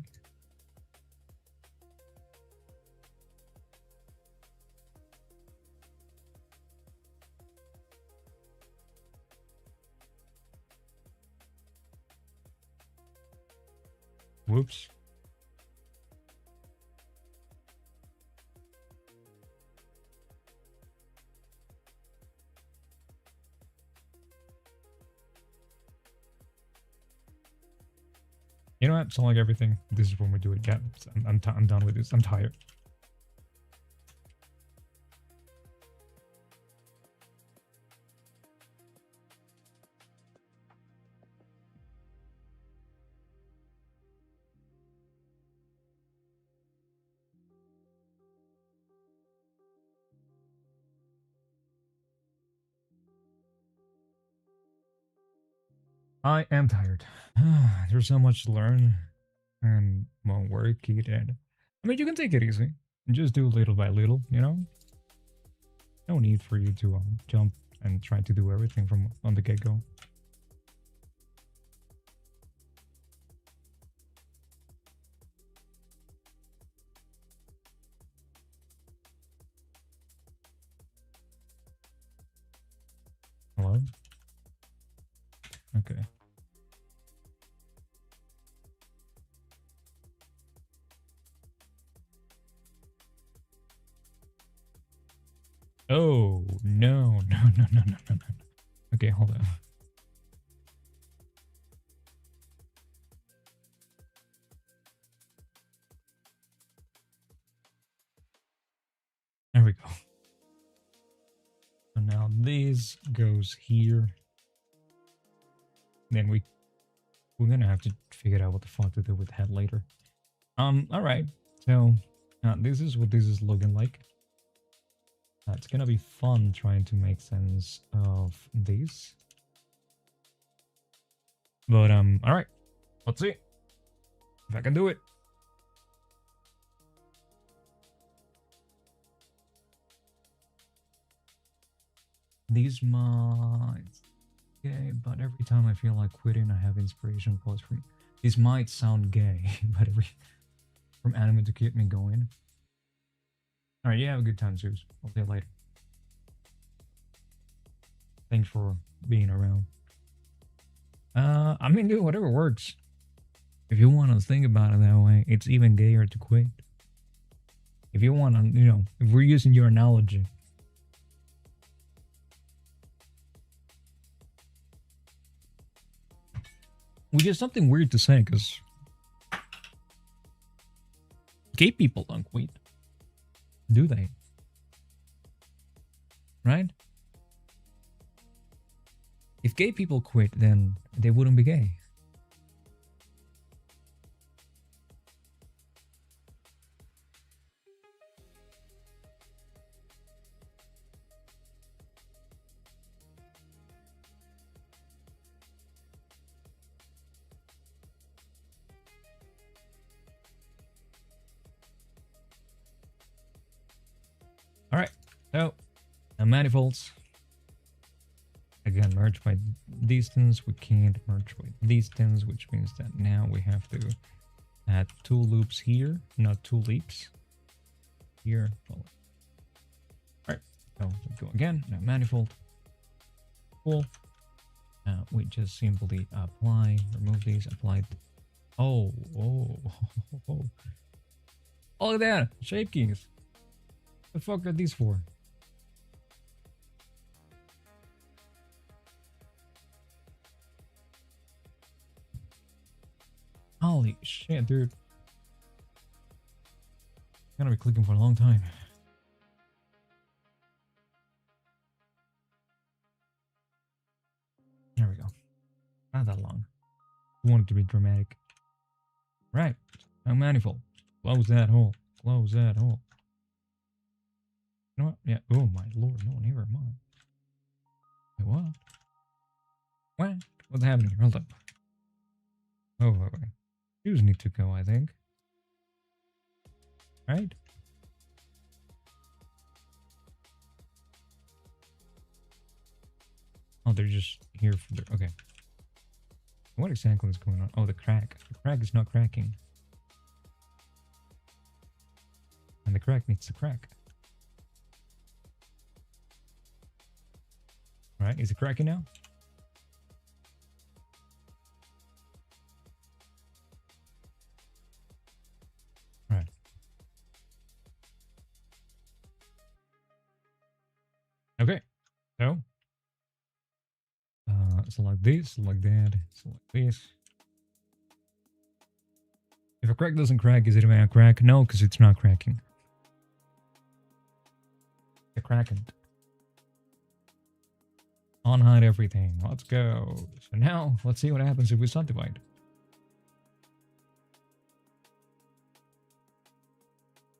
Whoops. You know what? Select everything. This is when we do it. Yeah, I'm done with this. I'm tired. I am tired. There's so much to learn and more work it. And I mean, you can take it easy and just do little by little. You know, no need for you to jump and try to do everything from on the get go. Hello. Okay. Oh no no. Okay, hold on. There we go. So now this goes here. Then we're gonna have to figure out what the fuck to do with that later. All right. So this is what this is looking like. It's gonna be fun trying to make sense of this. But all right. Let's see if I can do it. These might. Okay, but every time I feel like quitting, I have inspiration close for me. This might sound gay, but from anime to keep me going. Alright, you have a good time, Zeus. I'll see you later. Thanks for being around. I mean, dude, whatever works. If you want to think about it that way, it's even gayer to quit. If you want to, you know, if we're using your analogy. Which is something weird to say, because gay people don't quit. Do they? Right? If gay people quit, then they wouldn't be gay. Alright, so manifolds. Again, merge by distance. We can't merge by distance, which means that now we have to add 2 loops here, not 2 leaps. Here. Alright, so let's go again. Now manifold. Cool. We just simply apply, remove these, apply. Oh. Oh, look at that! Shape keys. The fuck are these for? Holy shit, dude. I'm gonna be clicking for a long time. There we go. Not that long. I want it to be dramatic. Right. Now manifold. Close that hole. Close that hole. You know what? Yeah. Oh my lord. No, never mind. Wait, what? What? What's happening here? Hold up. Oh, okay. Shoes need to go, I think. Right? Oh, they're just here for the... Okay. What exactly is going on? Oh, the crack. The crack is not cracking. And the crack needs to crack. Alright, is it cracking now? Alright. Okay. So, select this, select that, select this. If a crack doesn't crack, is it even a crack? No, because it's not cracking. The cracking. Unhide everything. Let's go. So now, let's see what happens if we subdivide.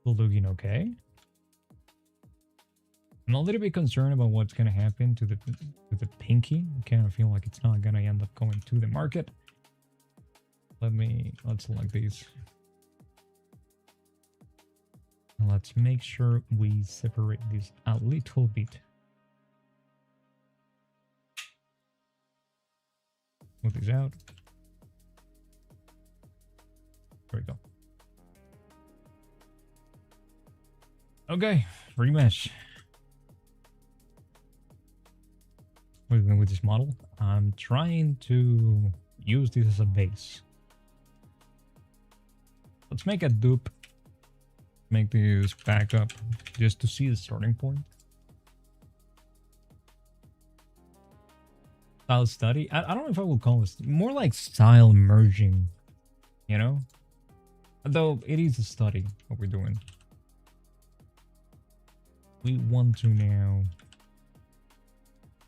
Still looking okay. I'm a little bit concerned about what's gonna happen to the pinky. I kind of feel like it's not gonna end up going to the market. Let's select these. And let's make sure we separate this a little bit. Move these out. There we go. Okay, remesh. What are we doing with this model? I'm trying to use this as a base. Let's make a dupe. Make this back up just to see the starting point. Style study? I don't know if I will call this more like style merging, you know? Though it is a study, what we're doing. We want to now...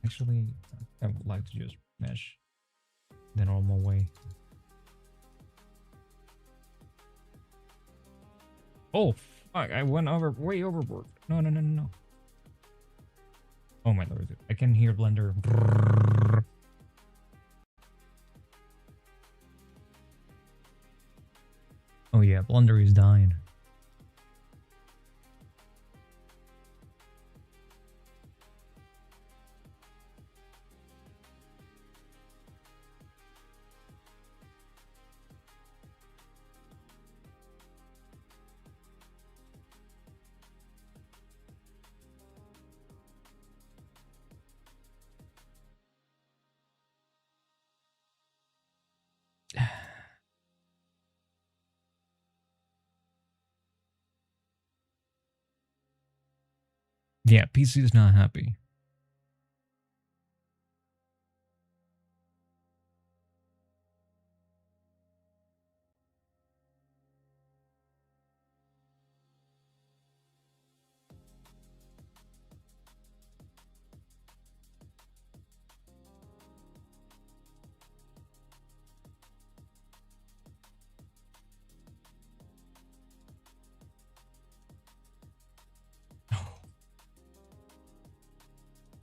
Actually, I would like to just mesh the normal way. Oh, fuck, I went way overboard. No. Oh my lord, I can hear Blender. Brrr. Oh yeah, Blender is dying. Yeah, PC is not happy.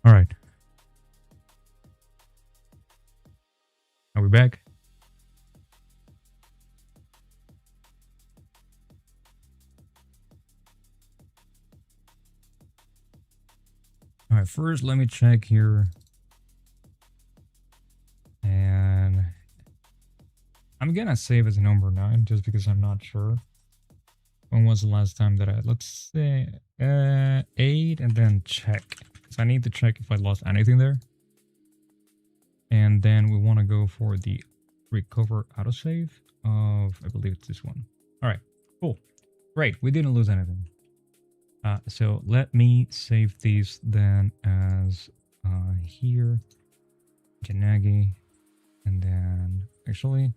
All right. Are we back? All right, first let me check here. And I'm gonna save as number 9 just because I'm not sure. When was the last time that let's say 8 and then check. So I need to check if I lost anything there. And then we want to go for the recover autosave of, I believe it's this one. All right, cool. Great, we didn't lose anything. So let me save these then as here, Yanagi, and then actually,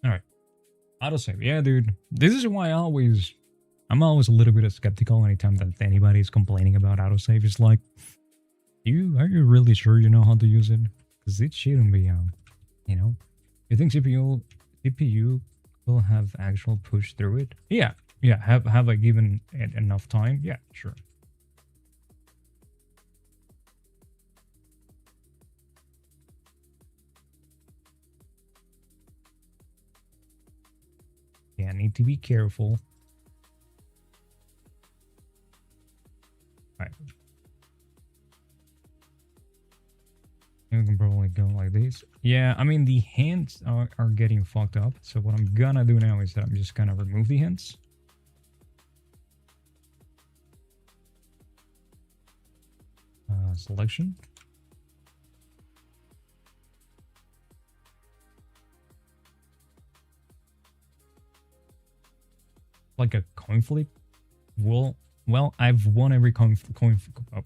all right, autosave. Yeah, dude, this is why I'm always a little bit skeptical anytime that anybody's complaining about autosave. It's like, are you really sure you know how to use it? Because it shouldn't be, you know? You think CPU will have actual push through it? Yeah. Have I given it enough time? Yeah, sure. Yeah, I need to be careful. All right. We can probably go like this. Yeah, I mean, the hints are getting fucked up. So what I'm gonna do now is that I'm just gonna remove the hints. Selection. Like a coin flip. Well, I've won every coin flip. Oh,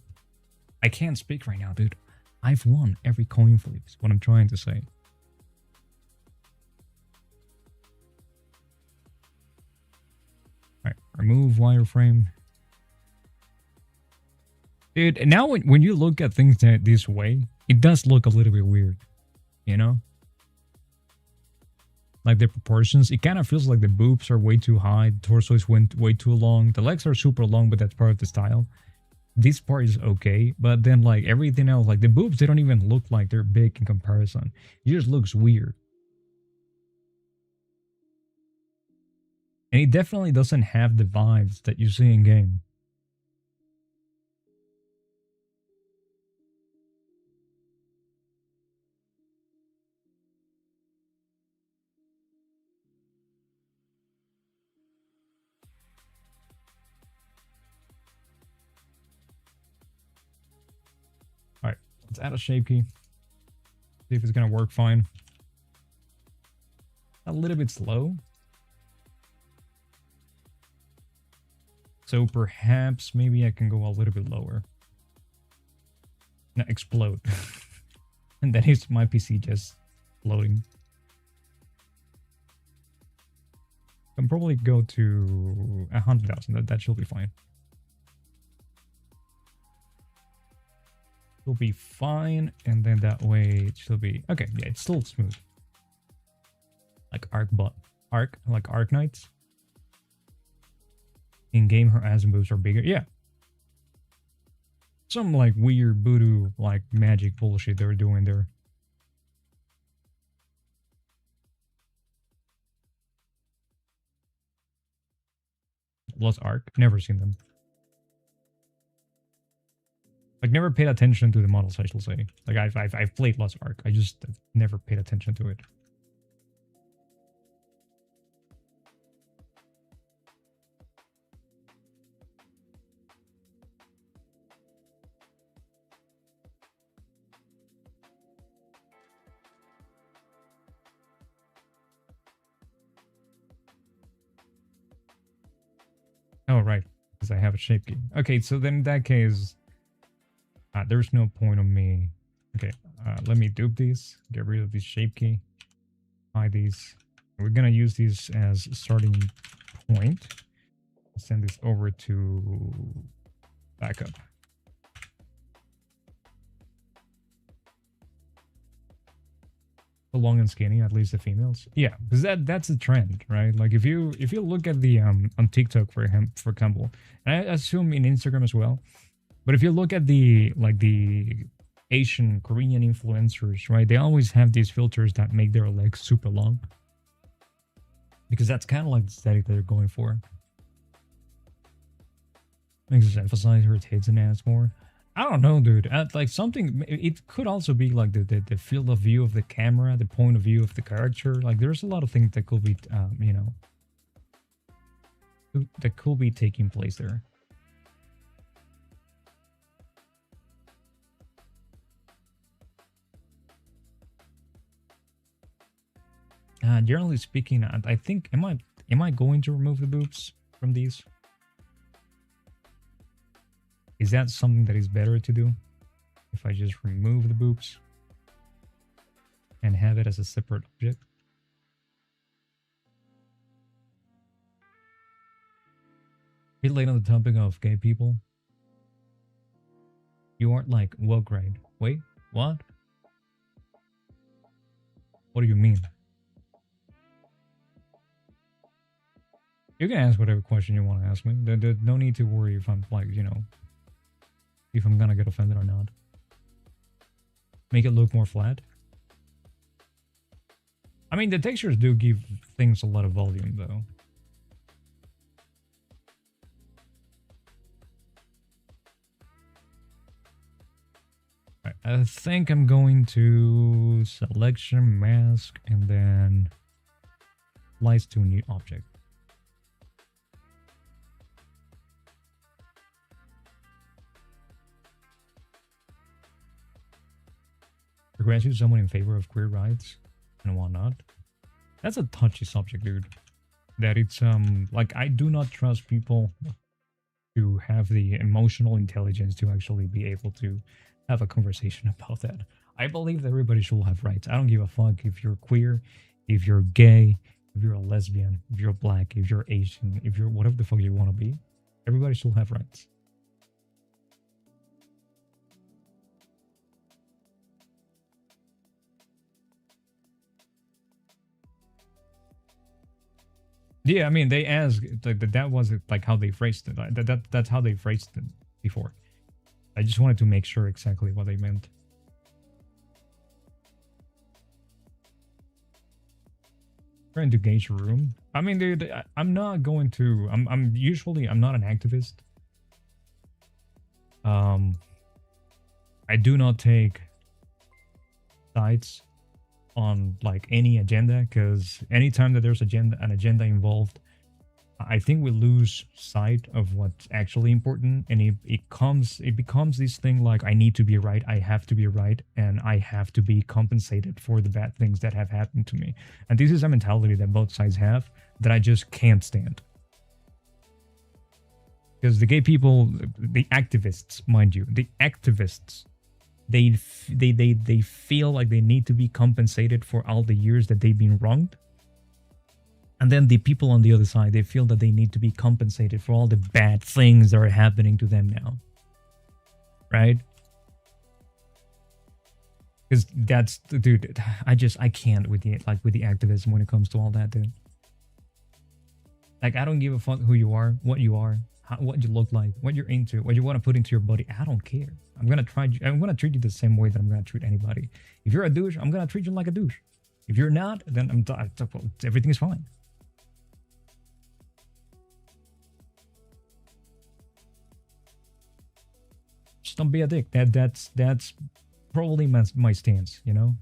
I can't speak right now, dude. I've won every coin flip, is what I'm trying to say. Alright, remove wireframe. Dude, now when you look at things this way, it does look a little bit weird. You know? Like the proportions, it kind of feels like the boobs are way too high, the torso is way too long, the legs are super long, but that's part of the style. This part is okay, but then like everything else, like the boobs, they don't even look like they're big in comparison. It just looks weird. And it definitely doesn't have the vibes that you see in game. Alright, let's add a shape key. See if it's gonna work fine. A little bit slow. So perhaps maybe I can go a little bit lower. Now explode. And that is my PC just loading. I can probably go to 100,000. That should be fine. Will be fine, and then that way it should be okay. Yeah, it's still smooth, like Arc Knights. In game, her ass and boobs are bigger. Yeah, some like weird voodoo like magic bullshit they were doing there. Lost Arc, never seen them. Like never paid attention to the models, I shall say. Like I've played Lost Ark. I just never paid attention to it. Oh right, because I have a shape key. Okay, so then in that case, there's no point on me. Okay, let me dupe these. Get rid of this shape key. Hide these. We're gonna use these as a starting point. Send this over to backup. The long and skinny, at least the females. Yeah, because that's a trend, right? Like if you look at the on TikTok for example, and I assume in Instagram as well. But if you look at the Asian Korean influencers, right? They always have these filters that make their legs super long. Because that's kind of like the aesthetic that they're going for. Makes us emphasize her tits and ass more. I don't know, dude. Like something, it could also be like the field of view of the camera, the point of view of the character. Like there's a lot of things that could be, you know, that could be taking place there. Generally speaking, I think am I going to remove the boobs from these? Is that something that is better to do? If I just remove the boobs and have it as a separate object? Bit late on the topic of gay people. You aren't like what grade? Wait, what? What do you mean? You can ask whatever question you want to ask me. There's no need to worry if I'm like, you know, if I'm gonna get offended or not. Make it look more flat. I mean, the textures do give things a lot of volume, though. Right, I think I'm going to selection, mask, and then slice to a new object. Grant you someone in favor of queer rights and whatnot. That's a touchy subject, dude. That it's like I do not trust people to have the emotional intelligence to actually be able to have a conversation about that. I believe that everybody should have rights. I don't give a fuck if you're queer, if you're gay, if you're a lesbian, if you're black, if you're Asian, if you're whatever the fuck you want to be. Everybody should have rights. Yeah, I mean, they asked like that was like how they phrased it. That's how they phrased it before. I just wanted to make sure exactly what they meant. Trying to gauge a room. I mean, dude, I'm not going to. I'm usually I'm not an activist. I do not take sides on like any agenda, because anytime that there's an agenda involved, I think we lose sight of what's actually important, and it becomes this thing like I need to be right, I have to be right, and I have to be compensated for the bad things that have happened to me. And this is a mentality that both sides have that I just can't stand. Because the gay people, the activists, mind you, the activists, they feel like they need to be compensated for all the years that they've been wronged. And then the people on the other side, they feel that they need to be compensated for all the bad things that are happening to them now. Right? Because that's, dude, I can't with the activism when it comes to all that, dude. Like, I don't give a fuck who you are, what you look like, what you're into, what you want to put into your body. I don't care. I'm gonna treat you the same way that I'm gonna treat anybody. If you're a douche, I'm gonna treat you like a douche. If you're not, then everything is fine. Just don't be a dick. That's probably my stance, you know?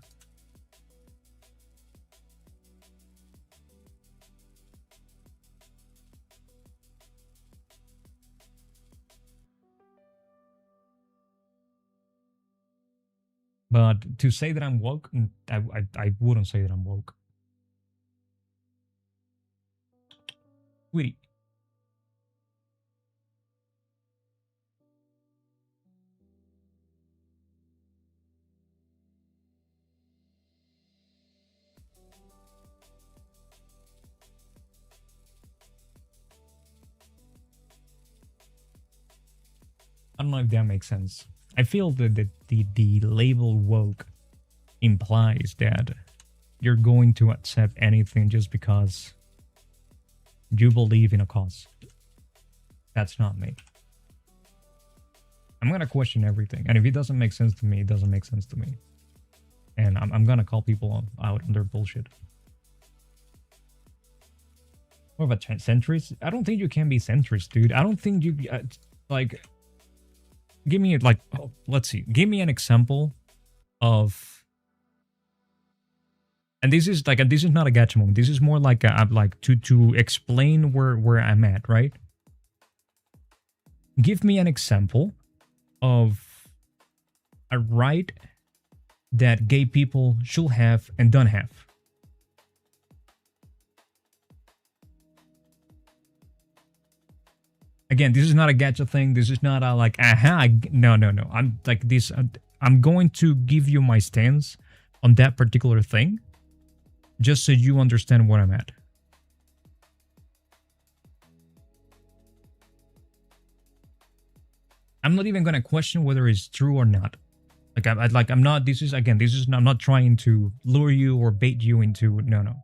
But to say that I'm woke, I wouldn't say that I'm woke. Sweetie. I don't know if that makes sense. I feel that the label woke implies that you're going to accept anything just because you believe in a cause. That's not me. I'm gonna question everything, and if it doesn't make sense to me, it doesn't make sense to me. And I'm gonna call people out on their bullshit. What about centrist? I don't think you can be centrist, dude. I don't think you like. Give me like, oh, let's see. Give me an example of, and this is like, this is not a gacha moment. This is more like to explain where I'm at, right? Give me an example of a right that gay people should have and don't have. Again, this is not a gacha thing. This is not a like, no. I'm like this. I'm going to give you my stance on that particular thing, just so you understand where I'm at. I'm not even gonna question whether it's true or not. I'm not. This is again. This is. I'm not trying to lure you or bait you into. No.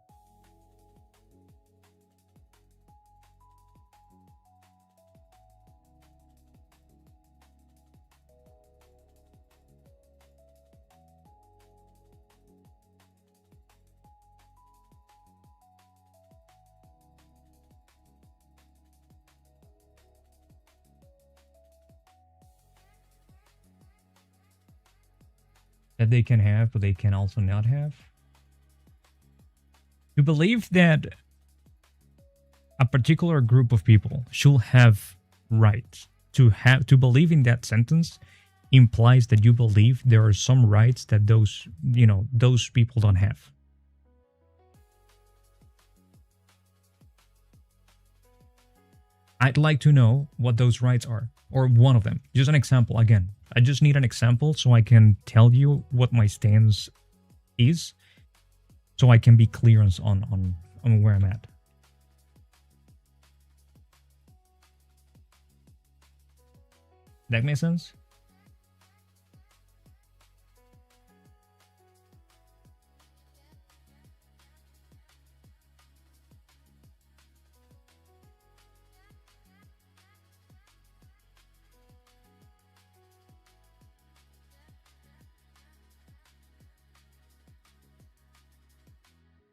That they can have, but they can also not have. To believe that a particular group of people should have rights, to believe in that sentence implies that you believe there are some rights that those people don't have. I'd like to know what those rights are, or one of them. Just an example. Again, I just need an example so I can tell you what my stance is, so I can be clear on where I'm at. That makes sense?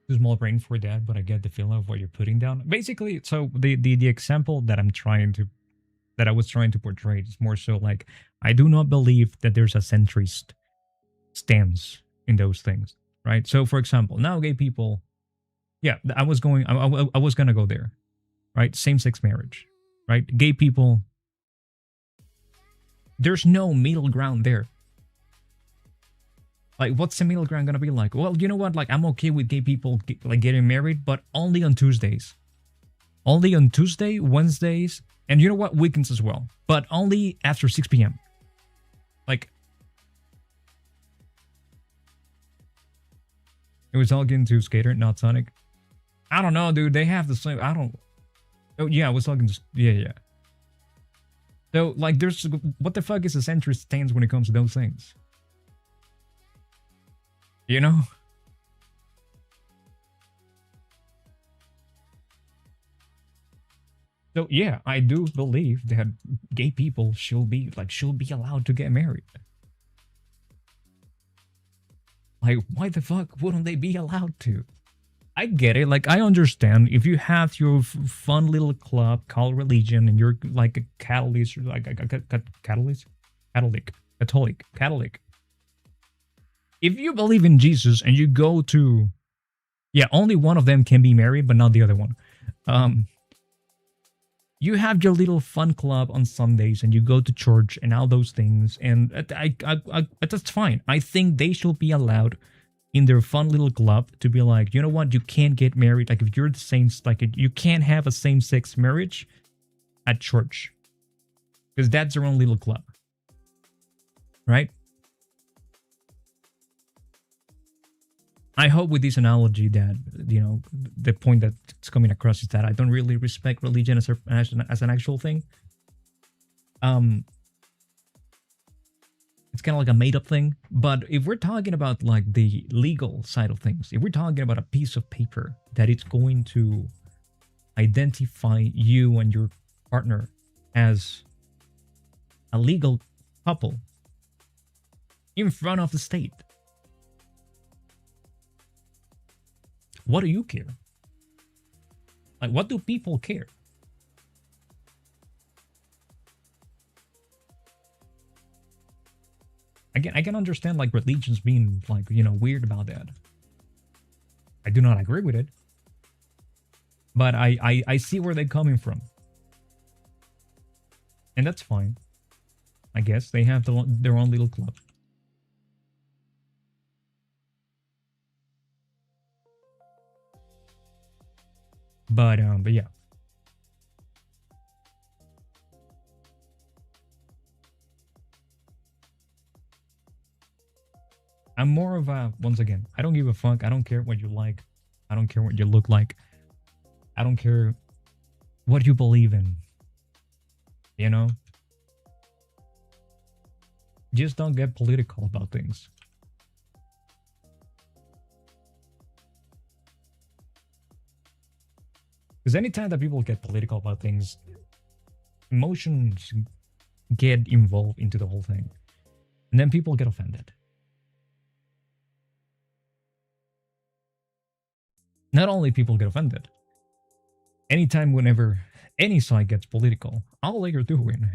Too small brain for that, but I get the feeling of what you're putting down. Basically, so the example that I was trying to portray is more so like, I do not believe that there's a centrist stance in those things, right? So for example, now gay people, yeah, I was gonna go there, right? Same-sex marriage, right? Gay people, there's no middle ground there. Like, what's the middle ground gonna be like? Well, you know what? Like, I'm okay with gay people like getting married, but only on Tuesdays. Only on Tuesday, Wednesdays, and you know what? Weekends as well. But only after 6 p.m. Like, it was all getting to Skater, not Sonic. I don't know, dude. They have the same. I don't. Oh yeah, I was talking. Yeah. So like, there's what the fuck is a centrist stance when it comes to those things? You know? So yeah, I do believe that gay people should be allowed to get married. Like, why the fuck wouldn't they be allowed to? I get it. Like, I understand if you have your fun little club called religion and you're like a Catholic, like a Catholic. If you believe in Jesus and you go to, yeah, only one of them can be married, but not the other one. You have your little fun club on Sundays and you go to church and all those things, and that's fine. I think they should be allowed in their fun little club to be like, you know what, you can't get married. Like, if you're the same, like, you can't have a same-sex marriage at church because that's their own little club, right? I hope with this analogy that, you know, the point that's coming across is that I don't really respect religion as an actual thing. It's kind of like a made-up thing. But if we're talking about like the legal side of things, if we're talking about a piece of paper that it's going to identify you and your partner as a legal couple in front of the state, what do you care? Like, what do people care? Again, I can understand like religions being like, you know, weird about that. I do not agree with it. But I see where they're coming from. And that's fine. I guess they have their own little club. But yeah. I'm more of a, once again, I don't give a fuck. I don't care what you like. I don't care what you look like. I don't care what you believe in. You know? Just don't get political about things. Because anytime that people get political about things, emotions get involved into the whole thing. And then people get offended. Not only people get offended. Anytime, whenever any side gets political, all they're doing,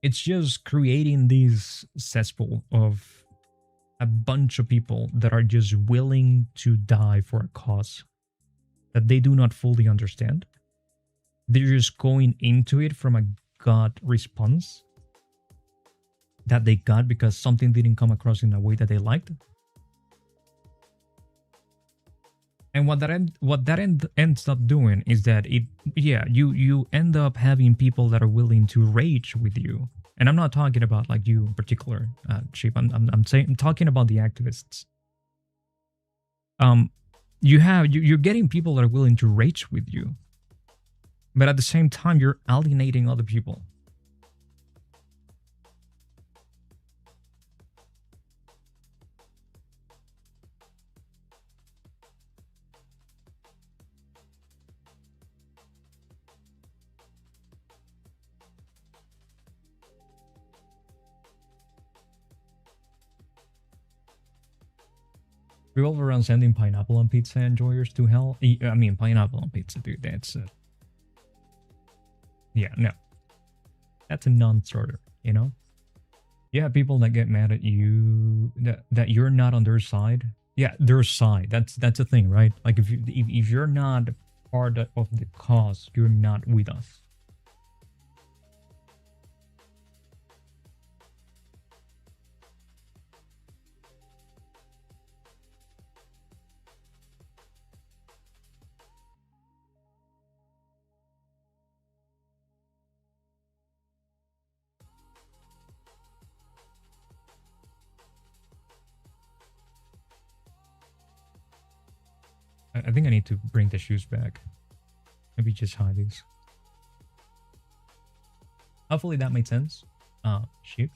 it's just creating this cesspool of a bunch of people that are just willing to die for a cause that they do not fully understand. They're just going into it from a gut response that they got because something didn't come across in a way that they liked. And ends up doing is that you end up having people that are willing to rage with you. And I'm not talking about like you in particular, Sheep. I'm talking about the activists. Um, you're getting people that are willing to rage with you, but at the same time you're alienating other people. Revolve around sending pineapple on pizza enjoyers to hell. I mean, pineapple on pizza, dude. That's yeah, no, that's a non-starter. You know, you have people that get mad at you that you're not on their side. Yeah, their side. That's the thing, right? Like if you're not part of the cause, you're not with us. I think I need to bring the shoes back. Maybe just hide these. Hopefully that made sense. Sheep.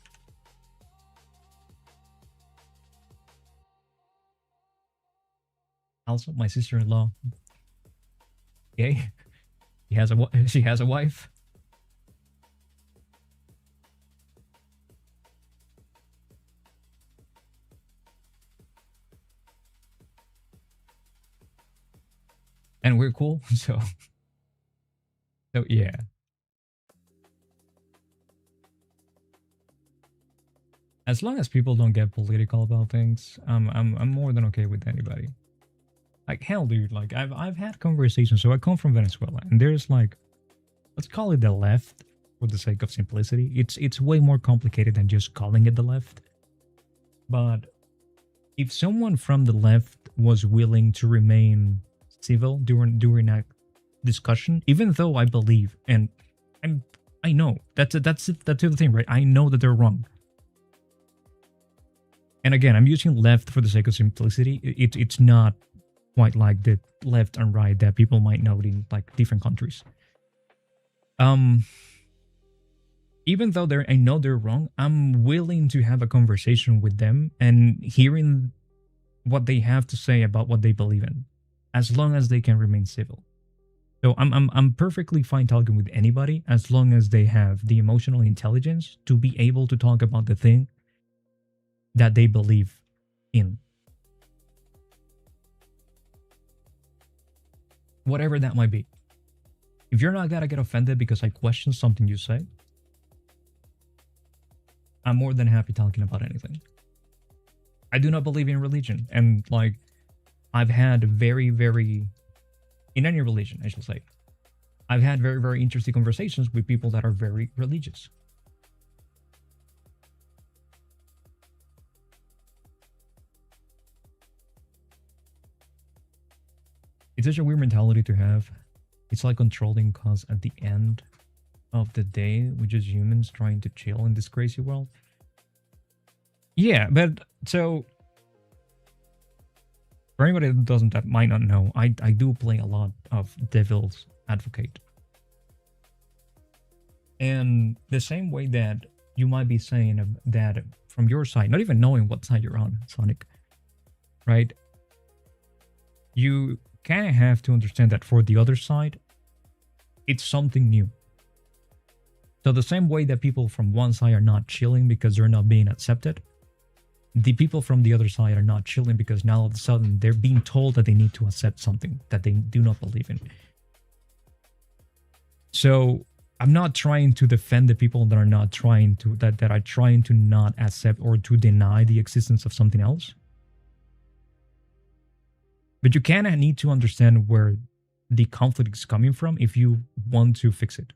Also, my sister-in-law. Okay, she has a wife. And we're cool, so yeah. As long as people don't get political about things, I'm more than okay with anybody. Like hell, dude. Like I've had conversations. So I come from Venezuela, and there's like, let's call it the left for the sake of simplicity. It's way more complicated than just calling it the left. But if someone from the left was willing to remain civil during a discussion, even though I believe and I know that's the thing, right? I know that they're wrong. And again, I'm using left for the sake of simplicity. It's not quite like the left and right that people might know in like different countries. Even though I know they're wrong, I'm willing to have a conversation with them and hearing what they have to say about what they believe in, as long as they can remain civil. So I'm perfectly fine talking with anybody as long as they have the emotional intelligence to be able to talk about the thing that they believe in. Whatever that might be. If you're not gonna get offended because I question something you say, I'm more than happy talking about anything. I do not believe in religion, and like I've had in any religion, I should say, I've had very interesting conversations with people that are very religious. It's such a weird mentality to have. It's like controlling cause at the end of the day, we're just humans trying to chill in this crazy world. Yeah, but so for anybody that might not know, I do play a lot of devil's advocate. And the same way that you might be saying that from your side, not even knowing what side you're on, Sonic, right? You kind of have to understand that for the other side, it's something new. So the same way that people from one side are not chilling because they're not being accepted, the people from the other side are not chilling because now all of a sudden they're being told that they need to accept something that they do not believe in. So I'm not trying to defend the people that are not trying to that are trying to not accept or to deny the existence of something else. But you kind of need to understand where the conflict is coming from if you want to fix it.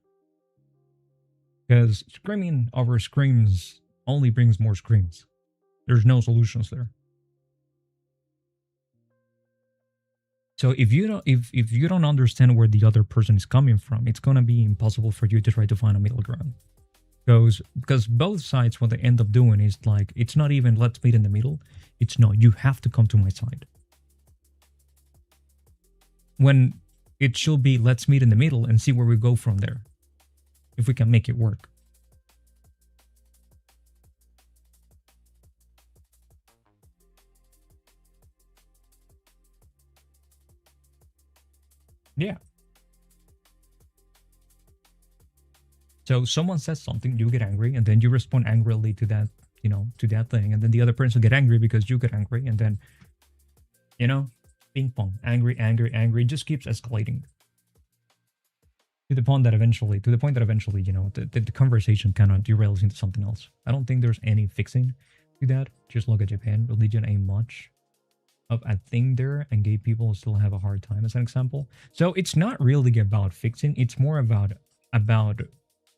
Because screaming over screams only brings more screams. There's no solutions there. So if you don't understand where the other person is coming from, it's gonna be impossible for you to try to find a middle ground. Because both sides, what they end up doing is like, it's not even let's meet in the middle. It's no, you have to come to my side. When it should be let's meet in the middle and see where we go from there, if we can make it work. Yeah. So someone says something, you get angry, and then you respond angrily to that, to that thing, and then the other person get angry because you get angry, and then, ping pong, angry, angry, angry, just keeps escalating. To the point that eventually, the conversation kind of derails into something else. I don't think there's any fixing to that. Just look at Japan. Religion ain't much of a thing there, and gay people still have a hard time as an example. So it's not really about fixing. It's more about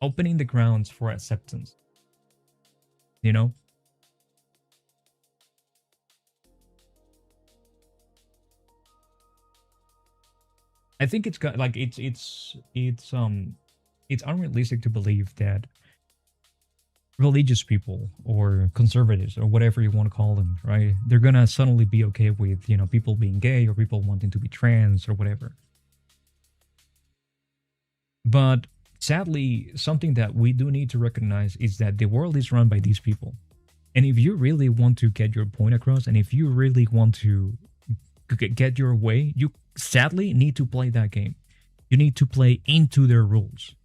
opening the grounds for acceptance. I think it's got like it's unrealistic to believe that religious people or conservatives or whatever you want to call them, right? They're gonna suddenly be okay with people being gay or people wanting to be trans or whatever. But sadly, something that we do need to recognize is that the world is run by these people. And if you really want to get your point across, and if you really want to get your way, you sadly need to play that game. You need to play into their rules.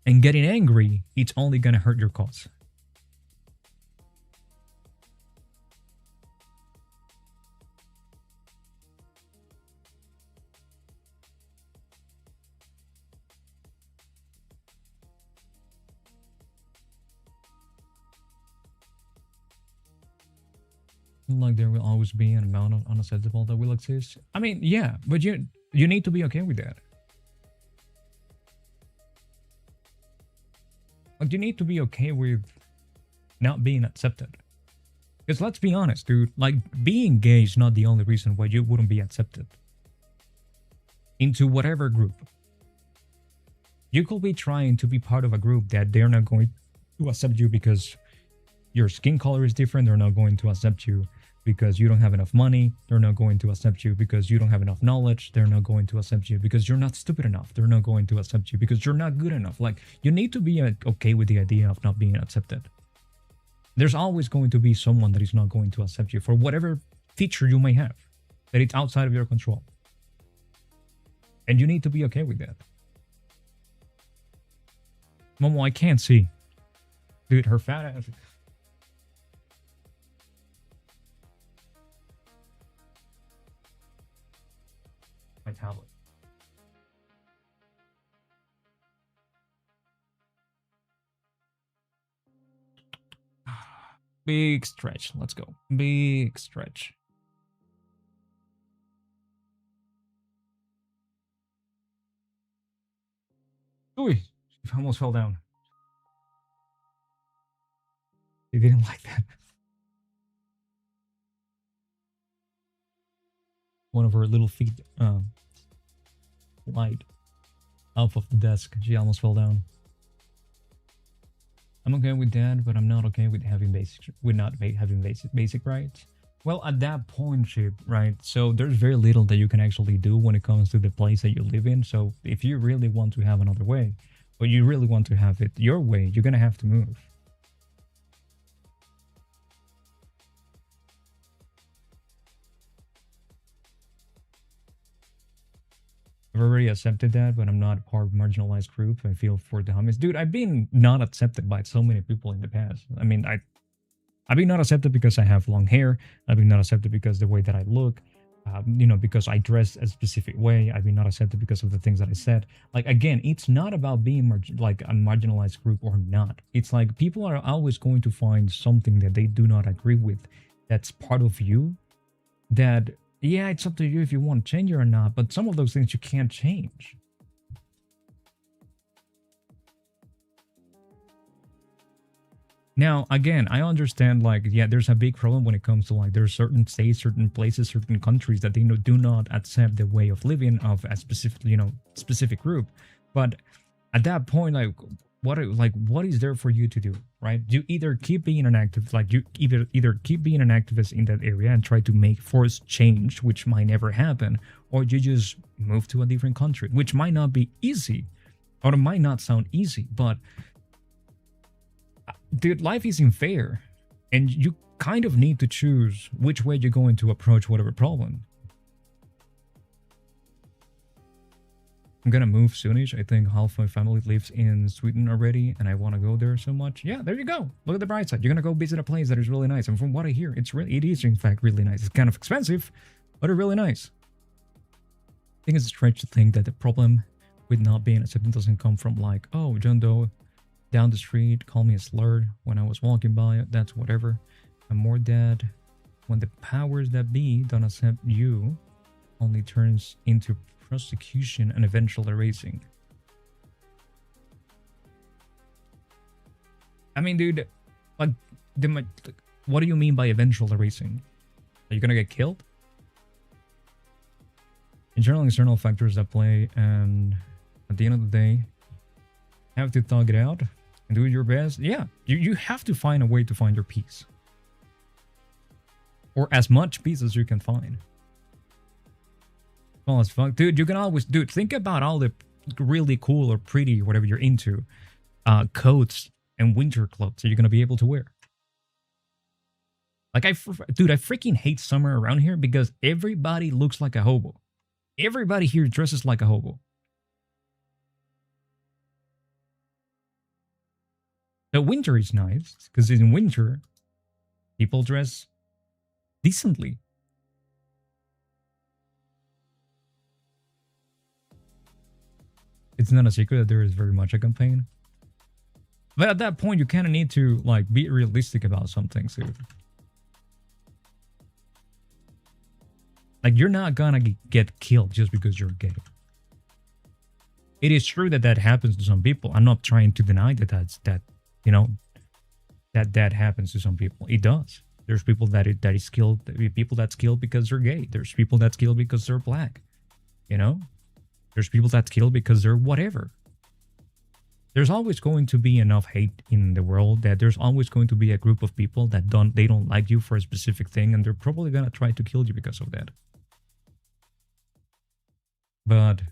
And getting angry, it's only going to hurt your cause. Like there will always be an amount of unacceptable that will exist. I mean, yeah, but you need to be okay with that. Like you need to be okay with not being accepted. Because let's be honest, dude, like being gay is not the only reason why you wouldn't be accepted into whatever group. You could be trying to be part of a group that they're not going to accept you because your skin color is different. They're not going to accept you because you don't have enough money. They're not going to accept you because you don't have enough knowledge. They're not going to accept you because you're not stupid enough. They're not going to accept you because you're not good enough. Like, you need to be okay with the idea of not being accepted. There's always going to be someone that is not going to accept you for whatever feature you may have, that it's outside of your control. And you need to be okay with that. Momo, I can't see. Dude, her fat ass. My tablet. Big stretch. Let's go. Big stretch. Ooh, almost fell down. They didn't like that. One of her little feet slide off of the desk. She almost fell down. I'm okay with that, but I'm not okay with having basic rights. Well, at that point, shit, right? So there's very little that you can actually do when it comes to the place that you live in. So if you really want to have another way, or you really want to have it your way, you're gonna have to move. I've already accepted that, but I'm not part of a marginalized group. I feel for the homies. Dude, I've been not accepted by so many people in the past. I mean, I've been not accepted because I have long hair. I've been not accepted because the way that I look. Because I dress a specific way. I've been not accepted because of the things that I said. Like, again, it's not about being like a marginalized group or not. It's like people are always going to find something that they do not agree with that's part of you that, yeah, it's up to you if you want to change it or not, but some of those things you can't change. Now, again, I understand, like, yeah, there's a big problem when it comes to, like, there's certain states, certain places, certain countries that they do not accept the way of living of a specific, specific group. But at that point, what is there for you to do, right? You either keep being an active, like, you either keep being an activist in that area and try to make force change, which might never happen, or you just move to a different country, which might not be easy, or it might not sound easy, but dude, life isn't fair, and you kind of need to choose which way you're going to approach whatever problem. I'm gonna move soonish. I think half my family lives in Sweden already, and I want to go there so much. Yeah, there you go. Look at the bright side. You're gonna go visit a place that is really nice, and from what I hear, it is in fact really nice. It's kind of expensive, but it's really nice. I think it's strange to think that the problem with not being accepted doesn't come from, like, oh, John Doe down the street called me a slur when I was walking by. That's whatever. I'm more dead when the powers that be don't accept you, only turns into prosecution and eventual erasing. I mean, dude, like, what do you mean by eventual erasing? Are you gonna get killed? Internal and external factors that play, and at the end of the day, have to thug it out and do your best. Yeah, you have to find a way to find your peace, or as much peace as you can find. Well as fuck, dude. You can always, dude, think about all the really cool or pretty, whatever you're into, coats and winter clothes that you're gonna be able to wear. Like, dude, I freaking hate summer around here because everybody looks like a hobo. Everybody here dresses like a hobo. The winter is nice because in winter, people dress decently. It's not a secret that there is very much a campaign. But at that point, you kind of need to, like, be realistic about some things, dude. Like, you're not gonna get killed just because you're gay. It is true that that happens to some people. I'm not trying to deny that that happens to some people. It does. There's people that is killed. People that's killed because they're gay. There's people that's killed because they're black. There's people that's killed because they're whatever. There's always going to be enough hate in the world that there's always going to be a group of people that don't like you for a specific thing, and they're probably gonna try to kill you because of that. But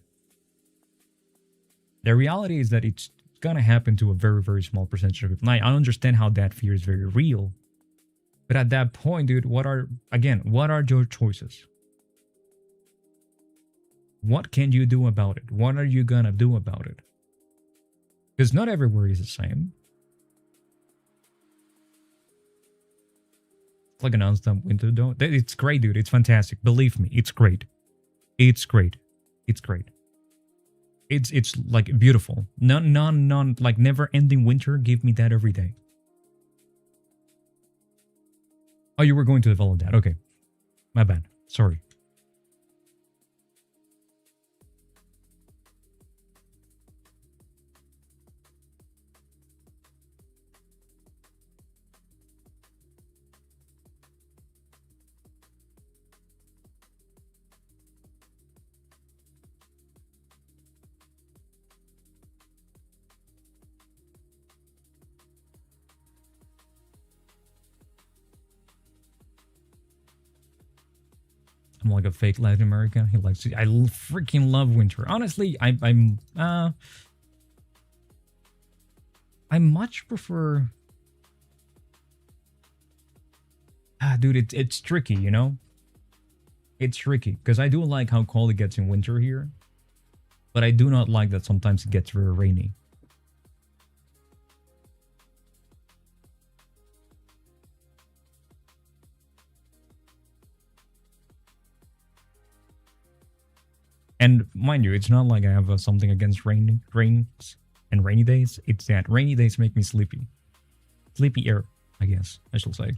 the reality is that it's gonna happen to a very, very small percentage of people. Now, I understand how that fear is very real. But at that point, dude, what are your choices? What can you do about it? What are you gonna do about it? Because not everywhere is the same. It's like an non-stop winter, though. It's great, dude. It's fantastic. Believe me, it's great. It's great. It's great. It's like beautiful. None, like never-ending winter. Give me that every day. Oh, you were going to develop that. Okay. My bad. Sorry. I'm like a fake Latin American. He likes it. I freaking love winter. Honestly, I much prefer. Dude, it's tricky, you know. It's tricky because I do like how cold it gets in winter here, but I do not like that sometimes it gets very rainy. And mind you, it's not like I have something against rains and rainy days. It's that rainy days make me sleepy. Sleepier, I guess I shall say.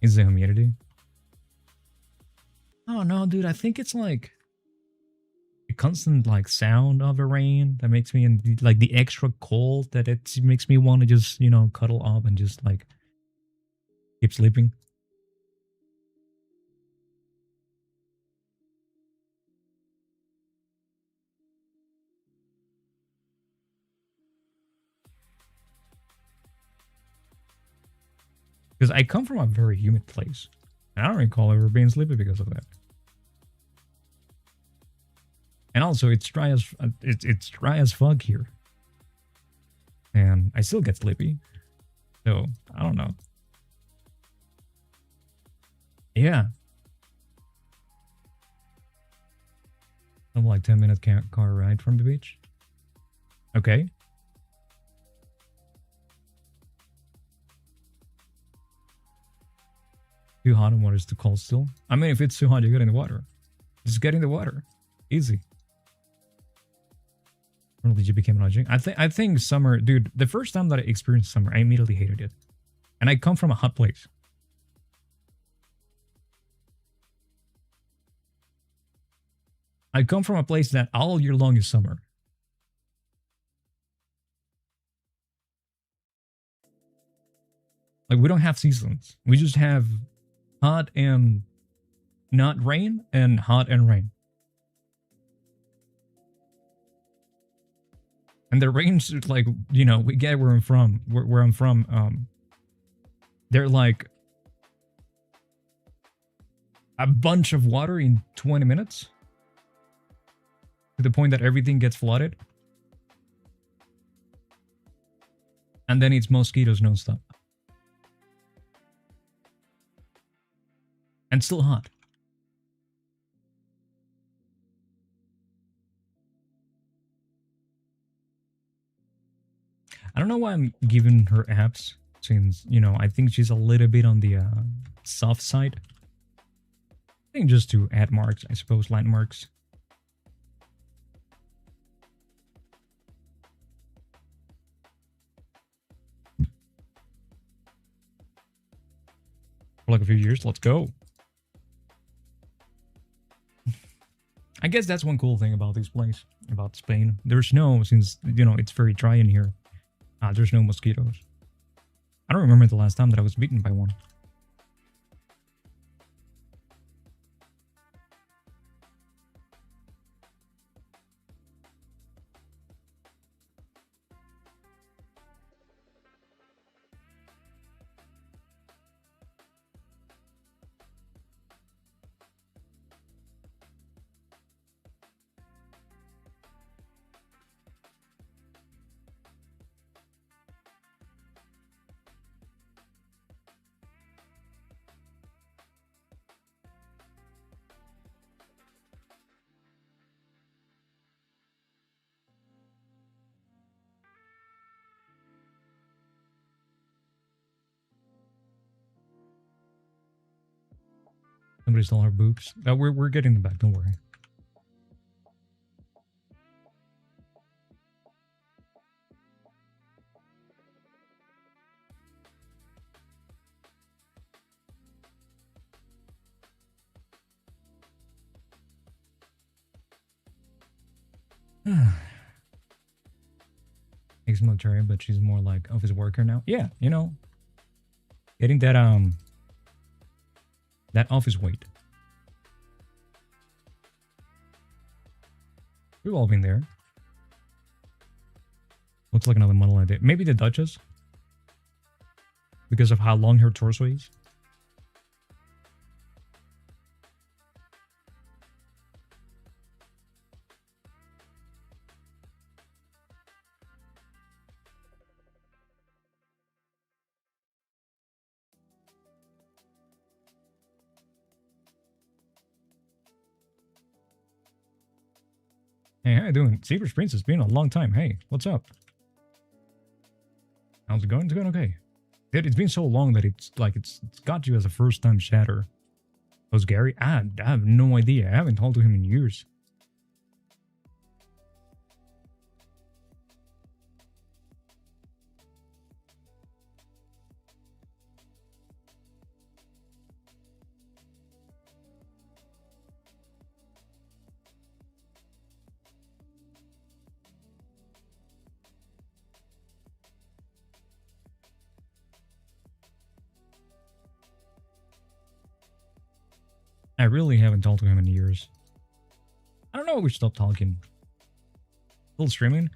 Is the humidity? Oh no, dude. I think it's like the constant like sound of the rain that makes me like the extra cold that it makes me want to just cuddle up and just like keep sleeping. Because I come from a very humid place, and I don't recall ever being sleepy because of that. And also, it's dry as it's dry as fuck here, and I still get sleepy. So I don't know. Yeah, I'm like 10 minute car ride from the beach. Okay. Too hot and water is too cold still. I mean, if it's too hot, you get in the water. Just get in the water. Easy. When did you become lodging? I think summer, dude. The first time that I experienced summer, I immediately hated it, and I come from a hot place. I come from a place that all year long is summer. Like we don't have seasons. We just have hot and not rain and hot and rain. And the rains, like we get where I'm from. Where I'm from, they're like a bunch of water in 20 minutes to the point that everything gets flooded, and then it's mosquitoes nonstop, and still hot. I don't know why I'm giving her apps, since I think she's a little bit on the soft side. I think just to add marks, I suppose, landmarks. For like a few years, let's go. I guess that's one cool thing about this place, about Spain. There's no, since it's very dry in here. There's no mosquitoes. I don't remember the last time that I was bitten by one. Somebody stole our boobs. We're getting them back. Don't worry. Ex-military, but she's more like office worker now. Yeah, getting that office weight. We've all been there. Looks like another model idea. Maybe the Duchess, because of how long her torso is. Hey, how you doing? Secret Prince, it's been a long time. Hey, what's up? How's it going? It's going okay. Dude, it's been so long that it's got you as a first-time chatter. Was Gary? I have no idea. I haven't talked to him in years. I really haven't talked to him in years. I don't know if we stopped talking. Still streaming?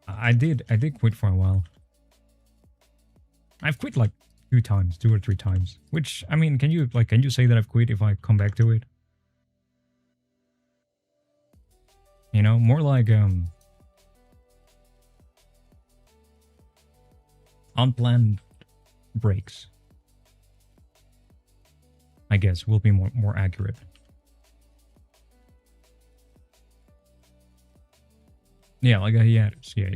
I did quit for a while. I've quit like 2 times, 2 or 3 times. Which, I mean, can you say that I've quit if I come back to it? You know, more like unplanned breaks. I guess will be more accurate. Yeah, like a hiatus. Yeah.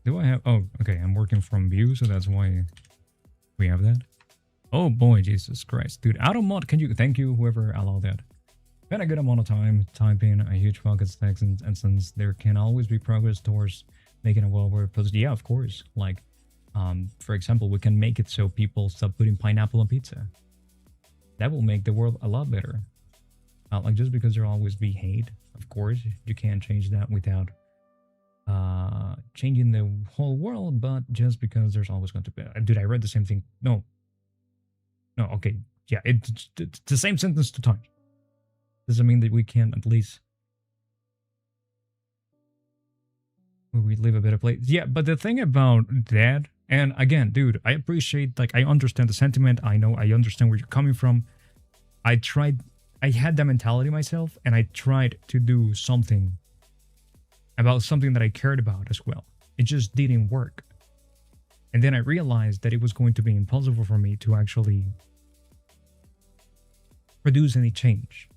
Do I have... Oh, okay, I'm working from view, so that's why we have that. Oh boy, Jesus Christ. Dude, auto mod, can you... Thank you, whoever allowed that. Spend a good amount of time typing a huge bucket text, and since there can always be progress towards making a well-worded post. Yeah, of course. Like, for example, we can make it so people stop putting pineapple on pizza. That will make the world a lot better. Like, just because there'll always be hate, of course, you can't change that without changing the whole world, but just because there's always going to be... Dude, I read the same thing. No, okay. Yeah, it's the same sentence 2 times. Does it mean that we can at least... we leave a better place? Yeah, but the thing about that, and again, dude, I appreciate, like, I understand the sentiment. I understand where you're coming from. I had that mentality myself, and I tried to do something about something that I cared about as well. It just didn't work. And then I realized that it was going to be impossible for me to actually produce any change.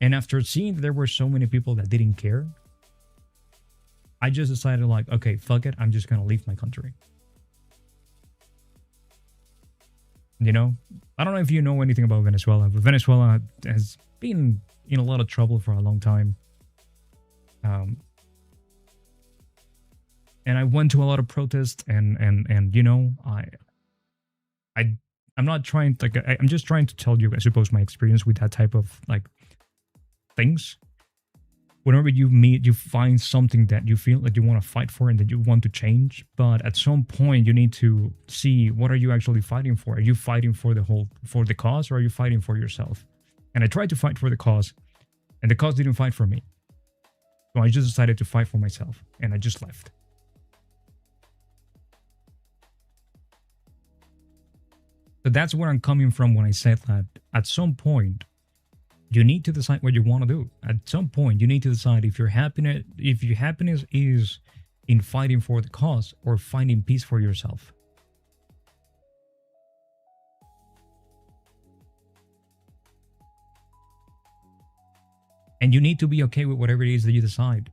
And after seeing that there were so many people that didn't care, I just decided, like, okay, fuck it, I'm just gonna leave my country. You know? I don't know if you know anything about Venezuela, but Venezuela has been in a lot of trouble for a long time. And I went to a lot of protests, and you know, I'm not trying to, like, I'm just trying to tell you, I suppose, my experience with that type of, like, things. Whenever you find something that you feel like you want to fight for and that you want to change, but at some point you need to see, what are you actually fighting for? Are you fighting for the cause, or are you fighting for yourself? And I tried to fight for the cause, and the cause didn't fight for me. So I just decided to fight for myself, and I just left. So that's where I'm coming from when I said that at some point, you need to decide what you want to do. At some point, you need to decide if your happiness is in fighting for the cause or finding peace for yourself. And you need to be okay with whatever it is that you decide.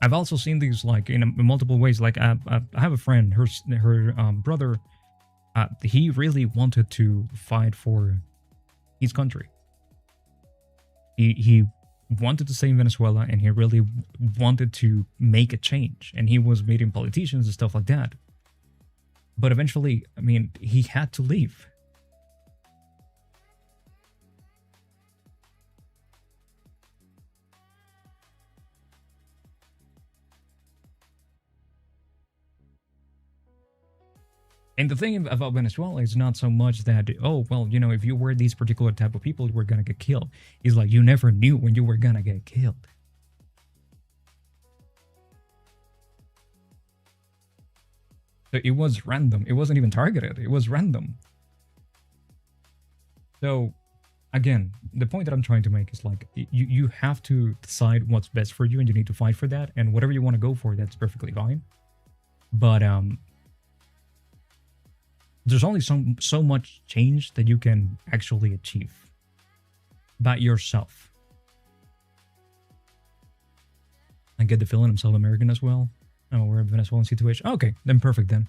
I've also seen these, like, in multiple ways. Like, I have a friend, her brother, he really wanted to fight for his country. He wanted to stay in Venezuela, and he really wanted to make a change. And he was meeting politicians and stuff like that. But eventually, I mean, he had to leave. And the thing about Venezuela is not so much that, oh, well, you know, if you were these particular type of people, you were gonna get killed. It's like, you never knew when you were gonna get killed. So it was random. It wasn't even targeted. It was random. So, again, the point that I'm trying to make is, like, you have to decide what's best for you, and you need to fight for that. And whatever you want to go for, that's perfectly fine. But, there's only so much change that you can actually achieve by yourself. I get the feeling I'm South American as well. I'm aware of the Venezuelan situation. Okay, then perfect then.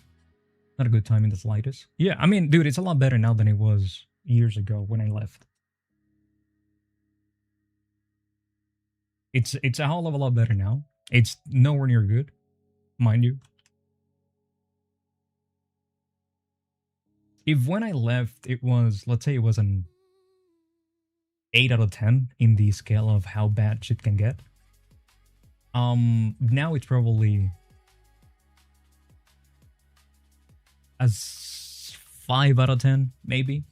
Not a good time in the slightest. Yeah, I mean, dude, it's a lot better now than it was years ago when I left. It's a whole of a lot better now. It's nowhere near good, mind you. If when I left, it was, let's say it was an 8 out of 10 in the scale of how bad shit can get. Now it's probably a 5 out of 10, maybe.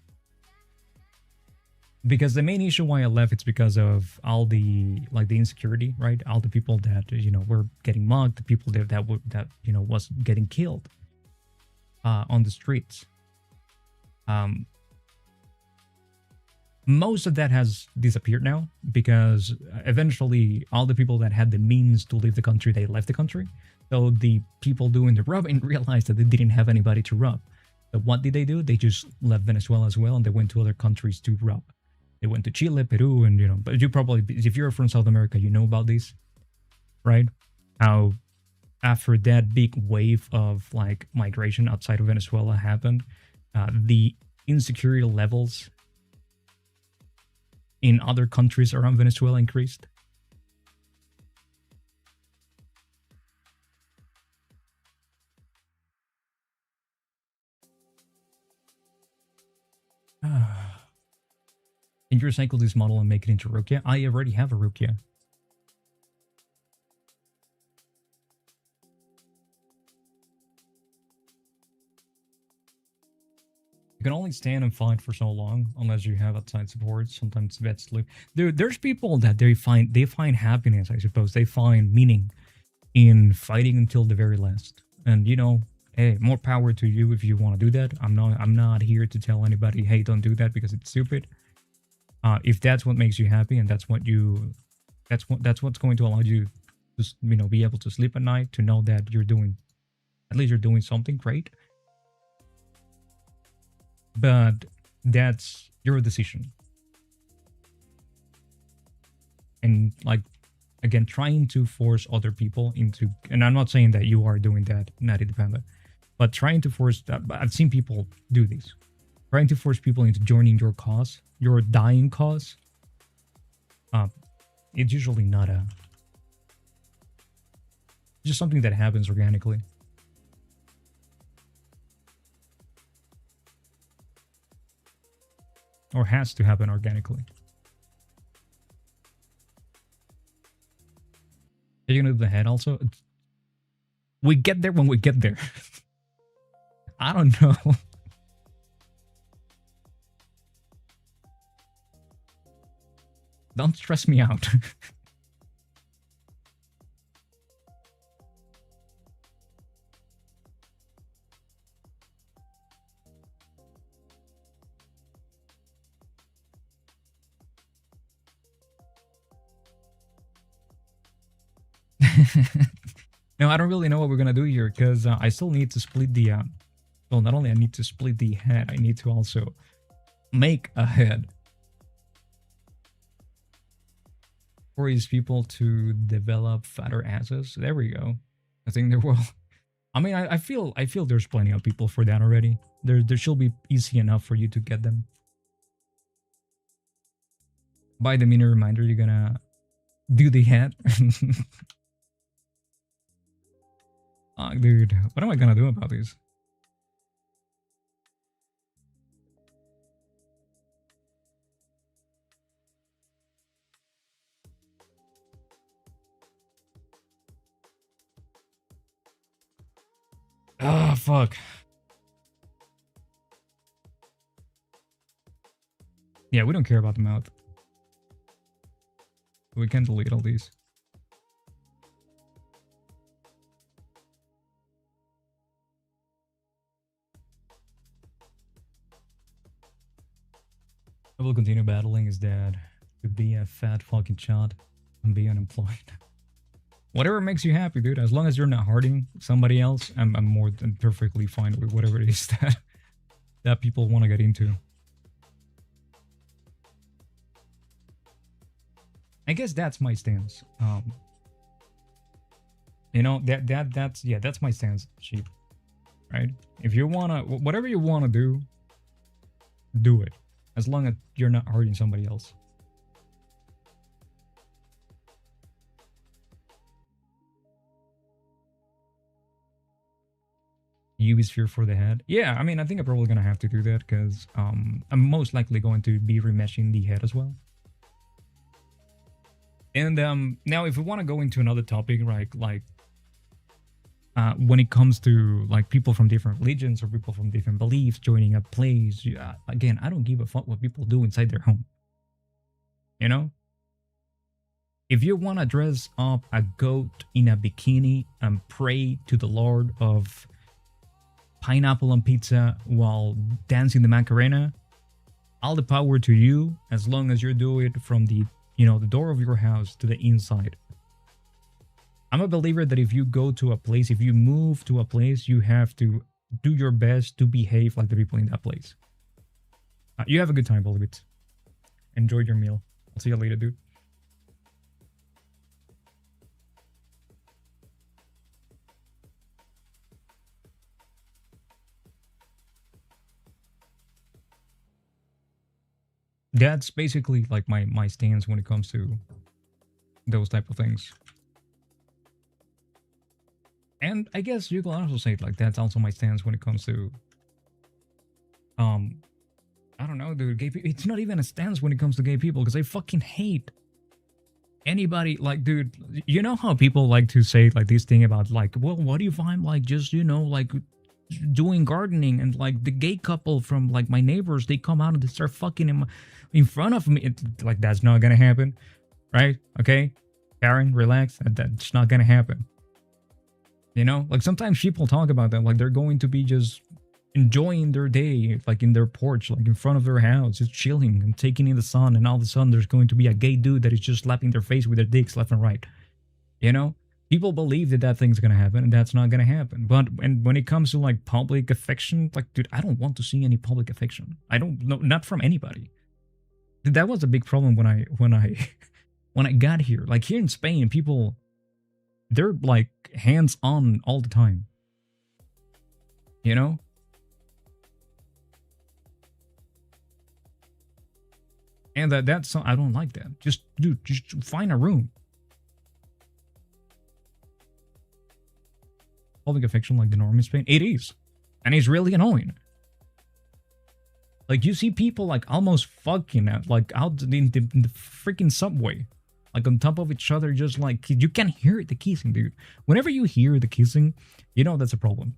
Because the main issue why I left it's because of all the like the insecurity, right? All the people that were getting mugged, the people that was getting killed on the streets. Most of that has disappeared now because eventually all the people that had the means to leave the country, they left the country. So the people doing the robbing realized that they didn't have anybody to rob. So what did they do? They just left Venezuela as well, and they went to other countries to rob. They went to Chile, Peru, and but you probably, if you're from South America, you know about this, right? How after that big wave of like migration outside of Venezuela happened, the insecurity levels in other countries around Venezuela increased. Can you recycle this model and make it into Rukia? I already have a Rukia. You can only stand and fight for so long unless you have outside support. Sometimes vets sleep. Dude, there's people that they find happiness, I suppose. They find meaning in fighting until the very last. And hey, more power to you if you want to do that. I'm not here to tell anybody, hey, don't do that because it's stupid. If that's what makes you happy and that's what's going to allow you to be able to sleep at night, to know that at least you're doing something great. But that's your decision. And like, again, trying to force other people into, and I'm not saying that you are doing that, not independent, but trying to force that. I've seen people do this, trying to force people into joining your cause, your dying cause. It's usually not just something that happens organically. Or has to happen organically. Are you gonna do the head also? We get there when we get there. I don't know. Don't stress me out. No, I don't really know what we're gonna do here because I still need to split the. Well, not only I need to split the head, I need to also make a head for these people to develop fatter asses. There we go. I think there will. I mean, I feel there's plenty of people for that already. There should be easy enough for you to get them. By the minute reminder, you're gonna do the head. Dude, what am I gonna do about this? Ah, fuck. Yeah, we don't care about the mouth. We can delete all these. I will continue battling his dad to be a fat fucking child and be unemployed. Whatever makes you happy, dude. As long as you're not hurting somebody else, I'm more than perfectly fine with whatever it is that people want to get into. I guess that's my stance. That's my stance, Sheep. Right? If you wanna, whatever you wanna do it. As long as you're not hurting somebody else. UV sphere for the head. Yeah, I mean, I think I'm probably gonna have to do that because I'm most likely going to be remeshing the head as well. And now if we want to go into another topic, right, like when it comes to like people from different religions or people from different beliefs joining a place, again, I don't give a fuck what people do inside their home. You know, if you want to dress up a goat in a bikini and pray to the Lord of pineapple on pizza while dancing the Macarena, all the power to you, as long as you do it from the the door of your house to the inside. I'm a believer that if you go to a place, if you move to a place, you have to do your best to behave like the people in that place. You have a good time, Bolivit. Enjoy your meal. I'll see you later, dude. That's basically like my stance when it comes to those type of things. And I guess you can also say it like that's also my stance when it comes to I don't know, dude, gay people. It's not even a stance when it comes to gay people because I fucking hate anybody. Like, dude, you know how people like to say like this thing about like, well, what if I'm like just like doing gardening and like the gay couple from like my neighbors, they come out and they start fucking in front of me. Like that's not gonna happen, right? Okay, Karen, relax. That's not gonna happen. You know, like sometimes people talk about that like they're going to be just enjoying their day, like in their porch, like in front of their house, just chilling and taking in the sun, and all of a sudden there's going to be a gay dude that is just slapping their face with their dicks left and right. You know, people believe that thing's gonna happen, and that's not gonna happen. But when it comes to like public affection, like, dude, I don't want to see any public affection. I don't know, not from anybody. Dude, that was a big problem when I when I got here. Like here in Spain, people they're like hands on all the time. You know. And that's I don't like that. Just dude, just find a room. Public affection like the norm in Spain, it is, and it's really annoying. Like you see people like almost fucking out, like out in the freaking subway, like on top of each other, just like you can hear the kissing, dude. Whenever you hear the kissing, you know that's a problem.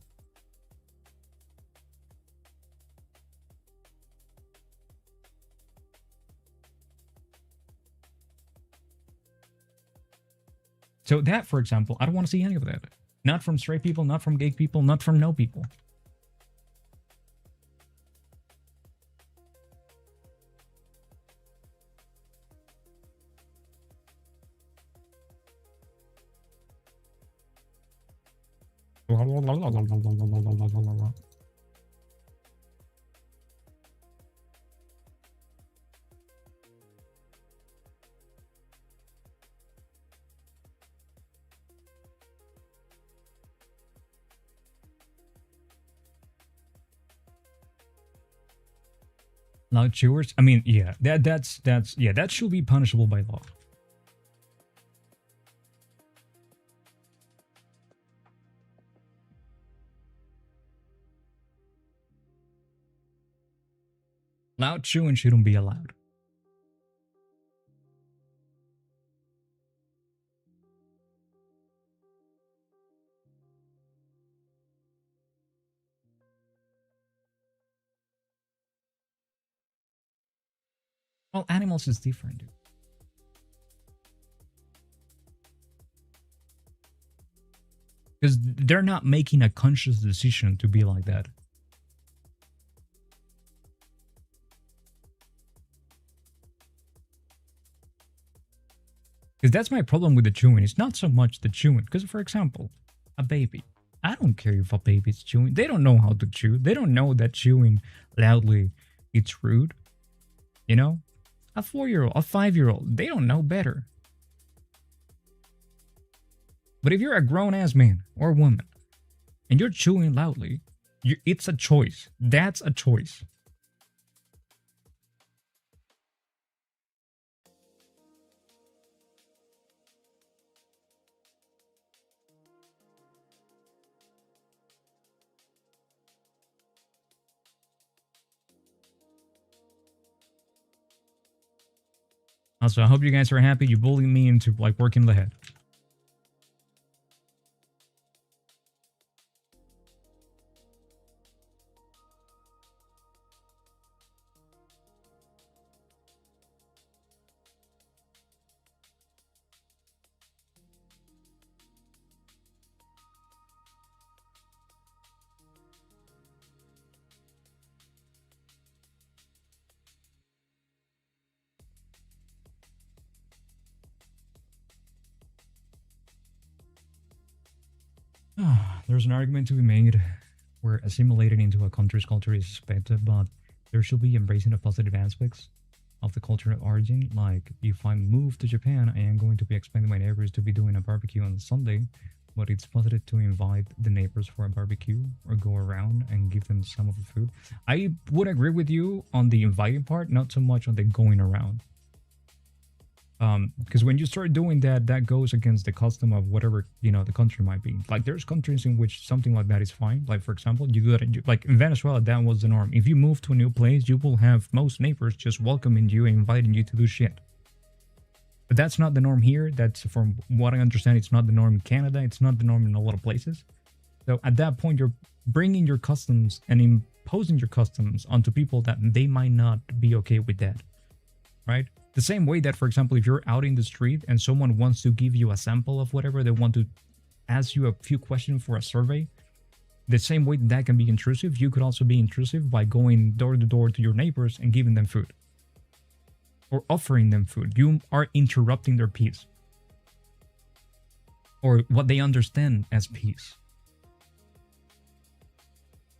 So that, for example, I don't want to see any of that. Not from straight people, not from gay people, not from no people. Loud chewers? I mean, yeah, that's yeah, that should be punishable by law. Loud chewing shouldn't be allowed. Well, animals is different, dude. Because they're not making a conscious decision to be like that. Because that's my problem with the chewing. It's not so much the chewing. Because, for example, a baby. I don't care if a baby's chewing. They don't know how to chew. They don't know that chewing loudly it's rude. You know? A 4-year-old, a 5-year-old, they don't know better. But if you're a grown-ass man or woman and you're chewing loudly, it's a choice. That's a choice. Also, I hope you guys are happy. You bullied me into like working the head. There's an argument to be made where assimilating into a country's culture is expected, but there should be embracing the positive aspects of the culture of origin. Like, if I move to Japan, I am going to be expecting my neighbors to be doing a barbecue on Sunday, but it's positive to invite the neighbors for a barbecue or go around and give them some of the food. I would agree with you on the inviting part, not so much on the going around. Because when you start doing that, that goes against the custom of whatever the country might be. Like, there's countries in which something like that is fine. Like, for example, you do that like in Venezuela, that was the norm. If you move to a new place, you will have most neighbors just welcoming you and inviting you to do shit. But that's not the norm here. That's, from what I understand, it's not the norm in Canada. It's not the norm in a lot of places. So at that point, you're bringing your customs and imposing your customs onto people that they might not be okay with that, right? The same way that, for example, if you're out in the street and someone wants to give you a sample of whatever, they want to ask you a few questions for a survey, the same way that can be intrusive, you could also be intrusive by going door to door to your neighbors and giving them food. Or offering them food. You are interrupting their peace. Or what they understand as peace.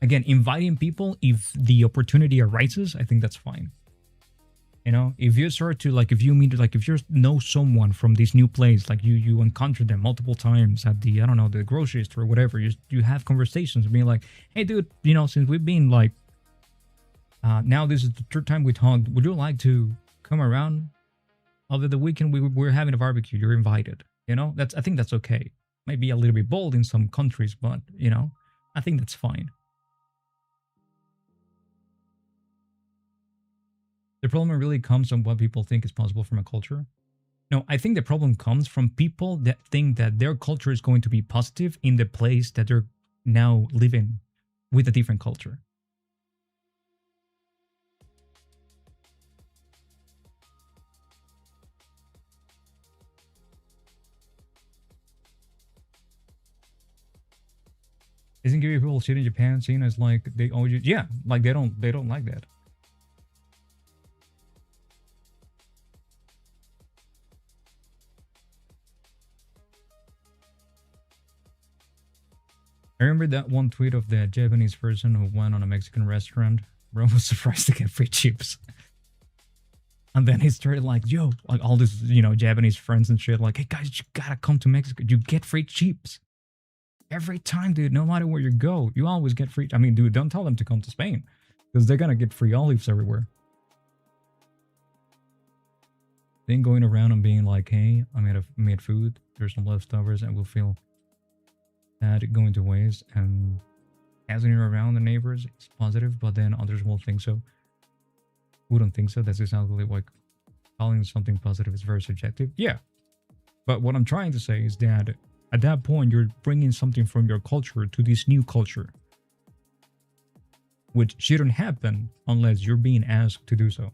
Again, inviting people, if the opportunity arises, I think that's fine. If you start to, like, if you meet, like, if you know someone from this new place, like you encounter them multiple times at the, I don't know, the grocery store or whatever, you have conversations being like, hey dude, since we've been like, now this is the third time we talked, would you like to come around over the weekend? We're having a barbecue, you're invited. I think that's okay. Might be a little bit bold in some countries, but I think that's fine. The problem really comes on what people think is possible from a culture. No, I think the problem comes from people that think that their culture is going to be positive in the place that they're now living with a different culture. Isn't giving people shit in Japan seen as like they owe you? Yeah, like they don't like that. I remember that one tweet of the Japanese person who went on a Mexican restaurant. Bro was surprised to get free chips. And then he started like, yo, like all this, Japanese friends and shit, like, hey guys, you gotta come to Mexico. You get free chips. Every time, dude, no matter where you go, you always get free. I mean, dude, don't tell them to come to Spain. Because they're gonna get free olives everywhere. Then going around and being like, hey, I made food. There's some leftovers and we'll feel that going to waste. And passing it around the neighbors is positive, but then others won't think so. Wouldn't think so. That's exactly like calling something positive is very subjective. Yeah. But what I'm trying to say is that at that point, you're bringing something from your culture to this new culture, which shouldn't happen unless you're being asked to do so.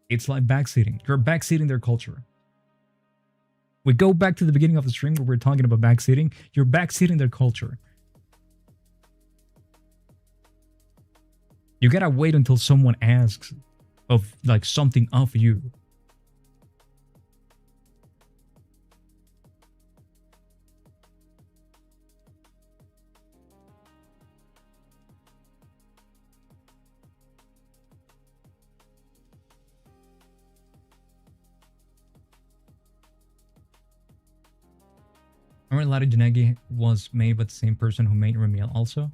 It's like backseating. You're backseating their culture. We go back to the beginning of the stream where we're talking about backseating. You're backseating their culture. You gotta wait until someone asks of like something of you. Remember, Lari Yanagi was made by the same person who made Remiel also?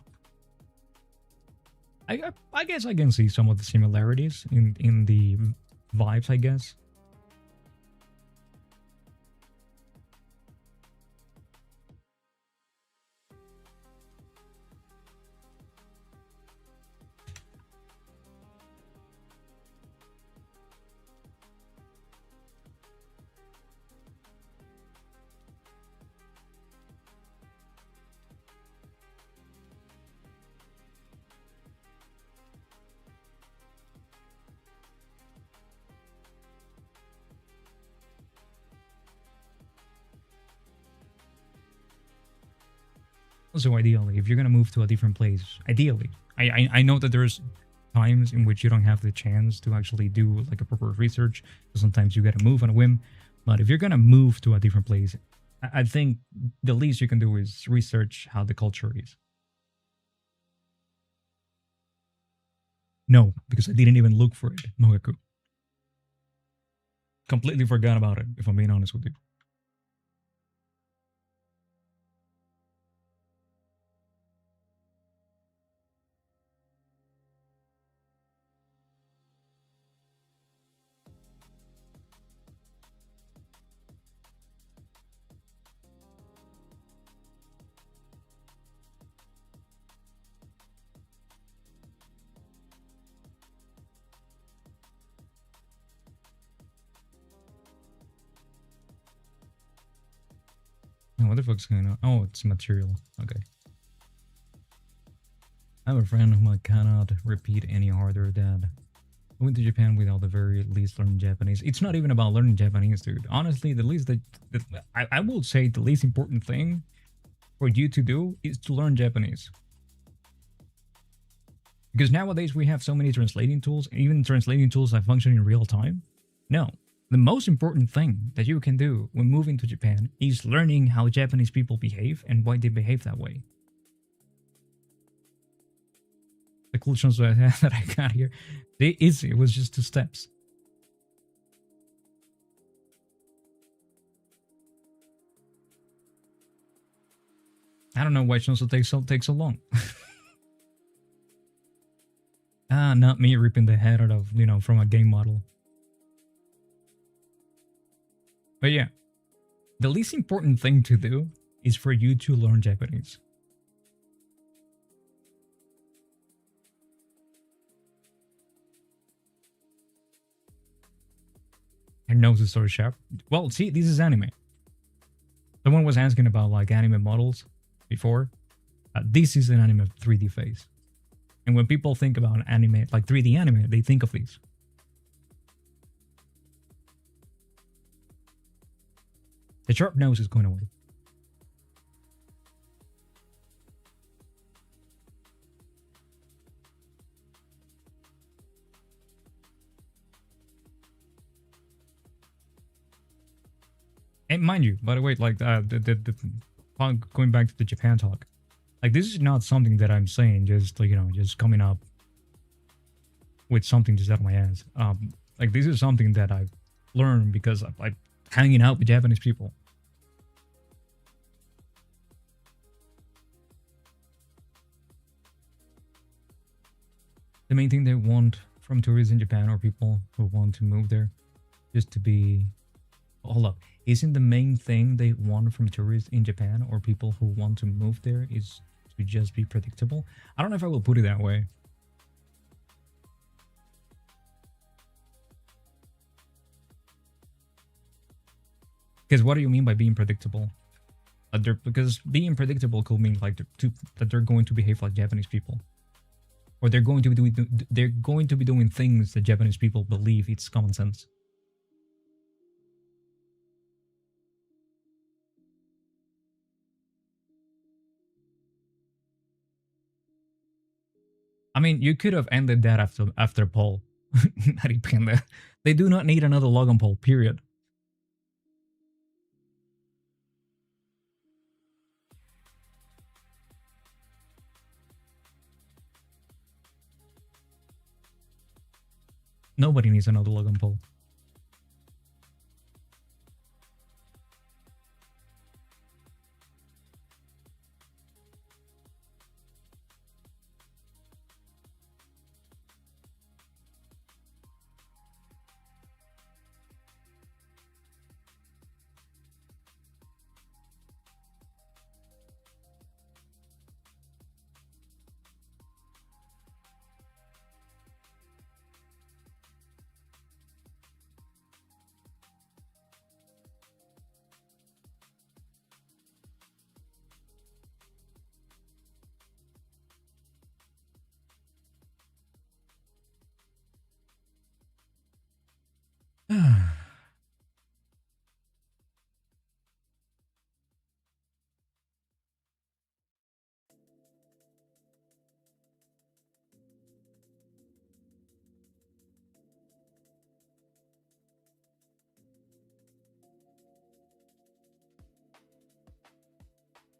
I guess I can see some of the similarities in the vibes, I guess. So ideally, if you're gonna move to a different place, ideally, I know that there's times in which you don't have the chance to actually do like a proper research. So sometimes you gotta move on a whim. But if you're gonna move to a different place, I think the least you can do is research how the culture is. No, because I didn't even look for it, Mogaku. Completely forgot about it, if I'm being honest with you. Oh, what the fuck's going on? Oh, it's material. Okay. I have a friend whom I cannot repeat any harder than I went to Japan without the very least learning Japanese. It's not even about learning Japanese, dude. Honestly, the least that I will say the least important thing for you to do is to learn Japanese. Because nowadays we have so many translating tools, and even translating tools that function in real time. No. The most important thing that you can do when moving to Japan is learning how Japanese people behave and why they behave that way. The conclusions that I got here, it was just 2 steps. I don't know why Shinso takes so long. Not me ripping the head out of, from a game model. But yeah, the least important thing to do is for you to learn Japanese. Her nose is so sharp. Well, see, this is anime. Someone was asking about like anime models before. This is an anime 3D face. And when people think about anime, like 3D anime, they think of these. The sharp nose is going away. And mind you, by the way, like going back to the Japan talk, like this is not something that I'm saying just like just coming up with something just out of my ass. Like this is something that I've learned because I'm like hanging out with Japanese people. The main thing they want from tourists in Japan or people who want to move there just to be. Hold up. Isn't the main thing they want from tourists in Japan or people who want to move there is to just be predictable? I don't know if I will put it that way. Because what do you mean by being predictable? Because being predictable could mean like that they're going to behave like Japanese people, or they're going to be doing things that Japanese people believe it's common sense. I mean, you could have ended that after Paul. They do not need another Logan Paul. Period. Nobody needs another Logan Paul.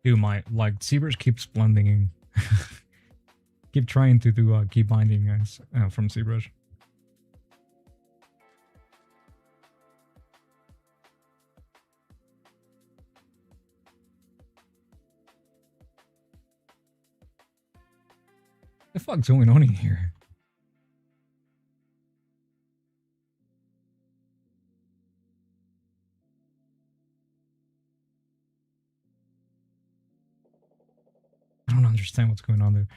Dude, my like Zebras keeps blending. Keep trying to do keep binding guys from Zebras. The fuck's going on in here? I don't understand what's going on there.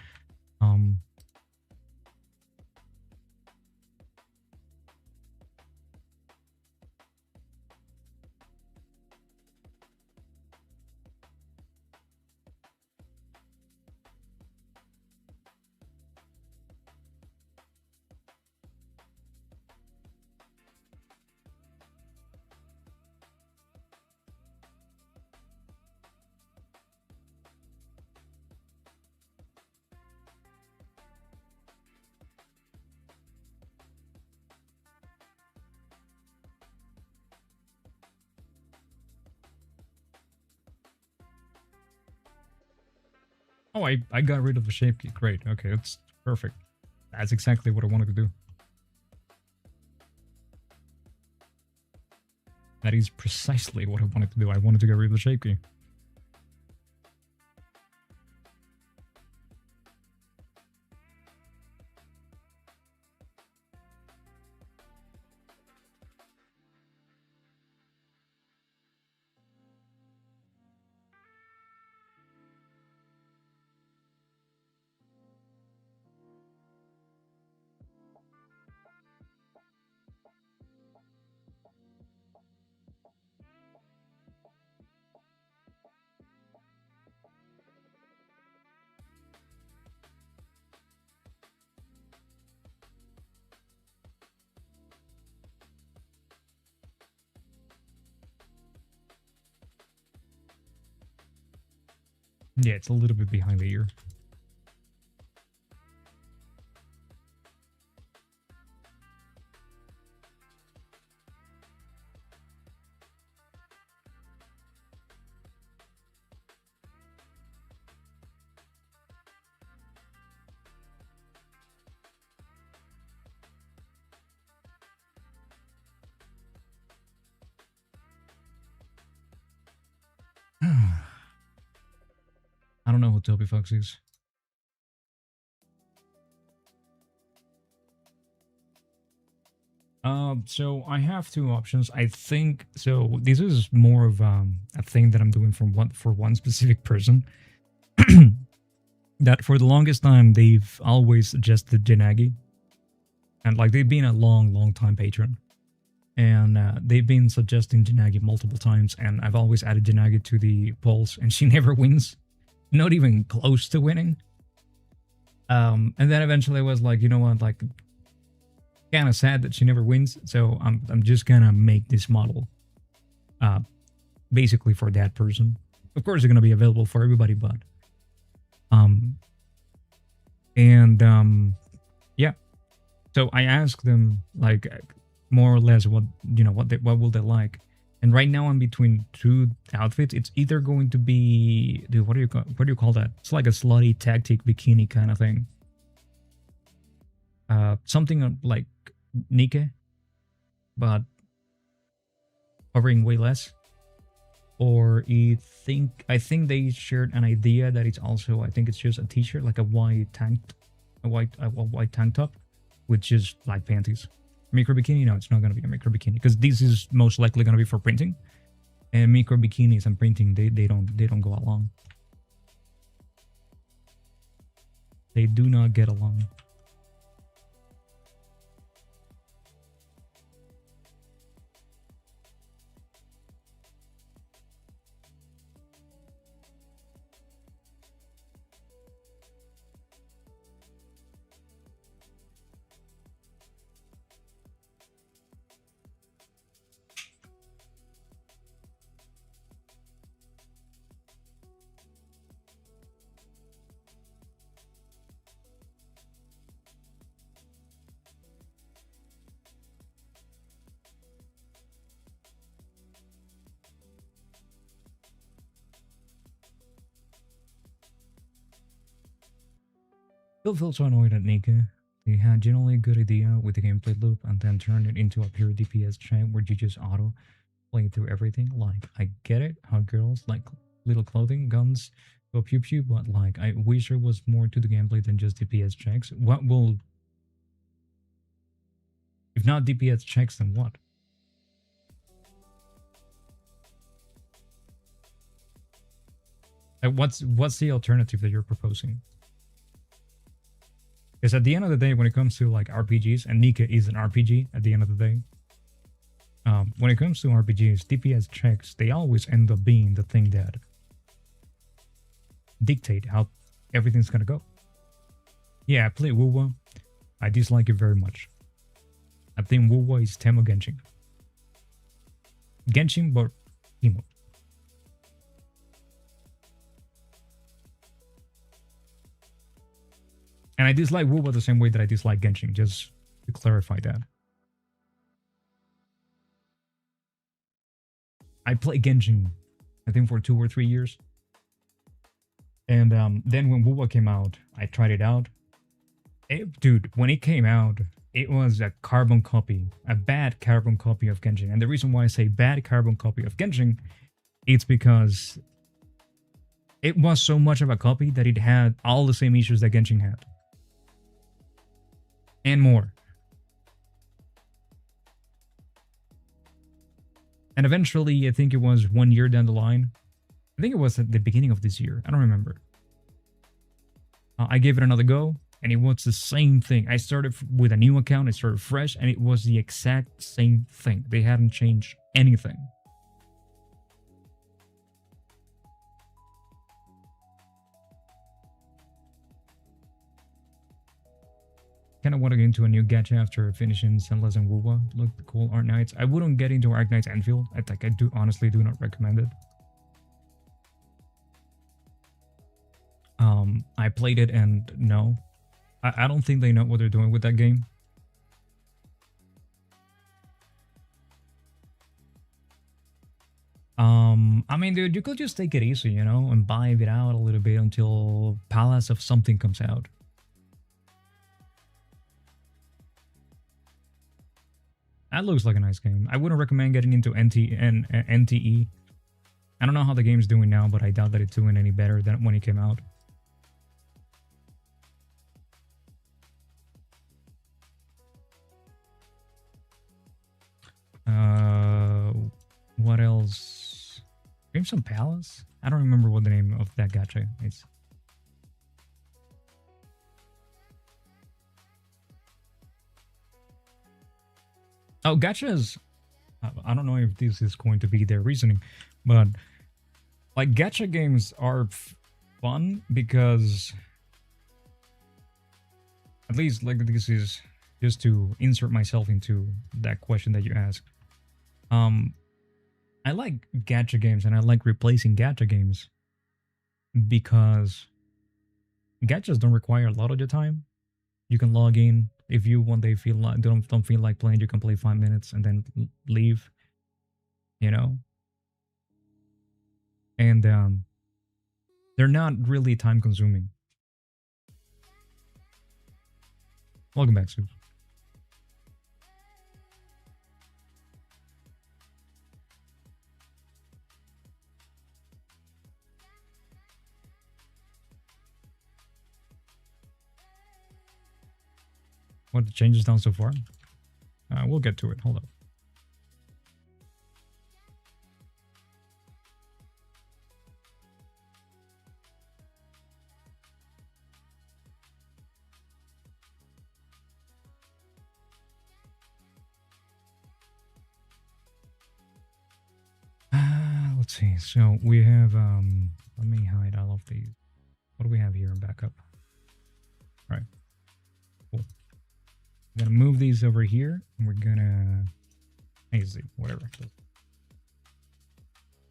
Oh, I got rid of the shape key. Great. Okay, that's perfect. That's exactly what I wanted to do. That is precisely what I wanted to do. I wanted to get rid of the shape key. Yeah, it's a little bit behind the ear. I don't know who Toby Fox is. So I have two options. I think so. This is more of a thing that I'm doing for one specific person. That for the longest time they've always suggested Yanagi, and like they've been a long time patron, and they've been suggesting Yanagi multiple times, and I've always added Yanagi to the polls, and she never wins, not even close to winning. And then eventually I was like, you know what, like kind of sad that she never wins, so I'm just gonna make this model basically for that person. Of course it's gonna be available for everybody, but yeah, so I asked them like more or less what what will they like, and right now I'm between two outfits. It's either going to be, dude, what do you call that? It's like a slutty tactic bikini kind of thing, something like Nike, but covering way less. Or I think they shared an idea that it's also, I think it's just a t-shirt, like a white tank top, which is like panties. Micro bikini? No, it's not gonna be a micro bikini because this is most likely gonna be for printing, and micro bikinis and printing they don't go along. They do not get along. Still feel so annoyed at Nika. They had generally a good idea with the gameplay loop and then turned it into a pure DPS chain where you just auto play through everything. Like, I get it, how girls like little clothing, guns, go pew pew, but like, I wish there was more to the gameplay than just DPS checks. What will, if not DPS checks, then what? What's the alternative that you're proposing? Because at the end of the day, when it comes to like RPGs, and Nika is an RPG at the end of the day, when it comes to RPGs, DPS checks, they always end up being the thing that dictate how everything's gonna go. Yeah, I play Wuwa. I dislike it very much. I think Wuwa is Temo Genshin. Genshin, but emo. And I dislike Wuwa the same way that I dislike Genshin, just to clarify that. I played Genshin, I think for 2 or 3 years. And then when Wuwa came out, I tried it out. Dude, when it came out, it was a carbon copy, a bad carbon copy of Genshin. And the reason why I say bad carbon copy of Genshin, it's because it was so much of a copy that it had all the same issues that Genshin had. And more. And eventually, I think it was 1 year down the line. I think it was at the beginning of this year. I don't remember. I gave it another go, and it was the same thing. I started with a new account. I started fresh, and it was the exact same thing. They hadn't changed anything. Kind of want to get into a new gacha after finishing Senless and Wuwa. Look cool, Art Knights. I wouldn't get into Arc Knights Anfield. I honestly do not recommend it. I played it and no. I don't think they know what they're doing with that game. I mean, dude, you could just take it easy, you know, and vibe it out a little bit until Palace of something comes out. That looks like a nice game. I wouldn't recommend getting into NTE. I don't know how the game's doing now, but I doubt that it's doing any better than when it came out. What else? Crimson Palace? I don't remember what the name of that gacha is. Oh, gachas. I don't know if this is going to be their reasoning, but like gacha games are fun because, at least like this is just to insert myself into that question that you asked. I like gacha games and I like replacing gacha games because gachas don't require a lot of your time. You can log in if you one day feel like don't feel like playing. You can play 5 minutes and then leave. You know, and they're not really time consuming. Welcome back, Sue. What the changes done so far? We'll get to it. Hold up. Let's see. So we have let me hide all of these. What do we have here in backup? All right. Cool. We're gonna move these over here and we're gonna easy, whatever.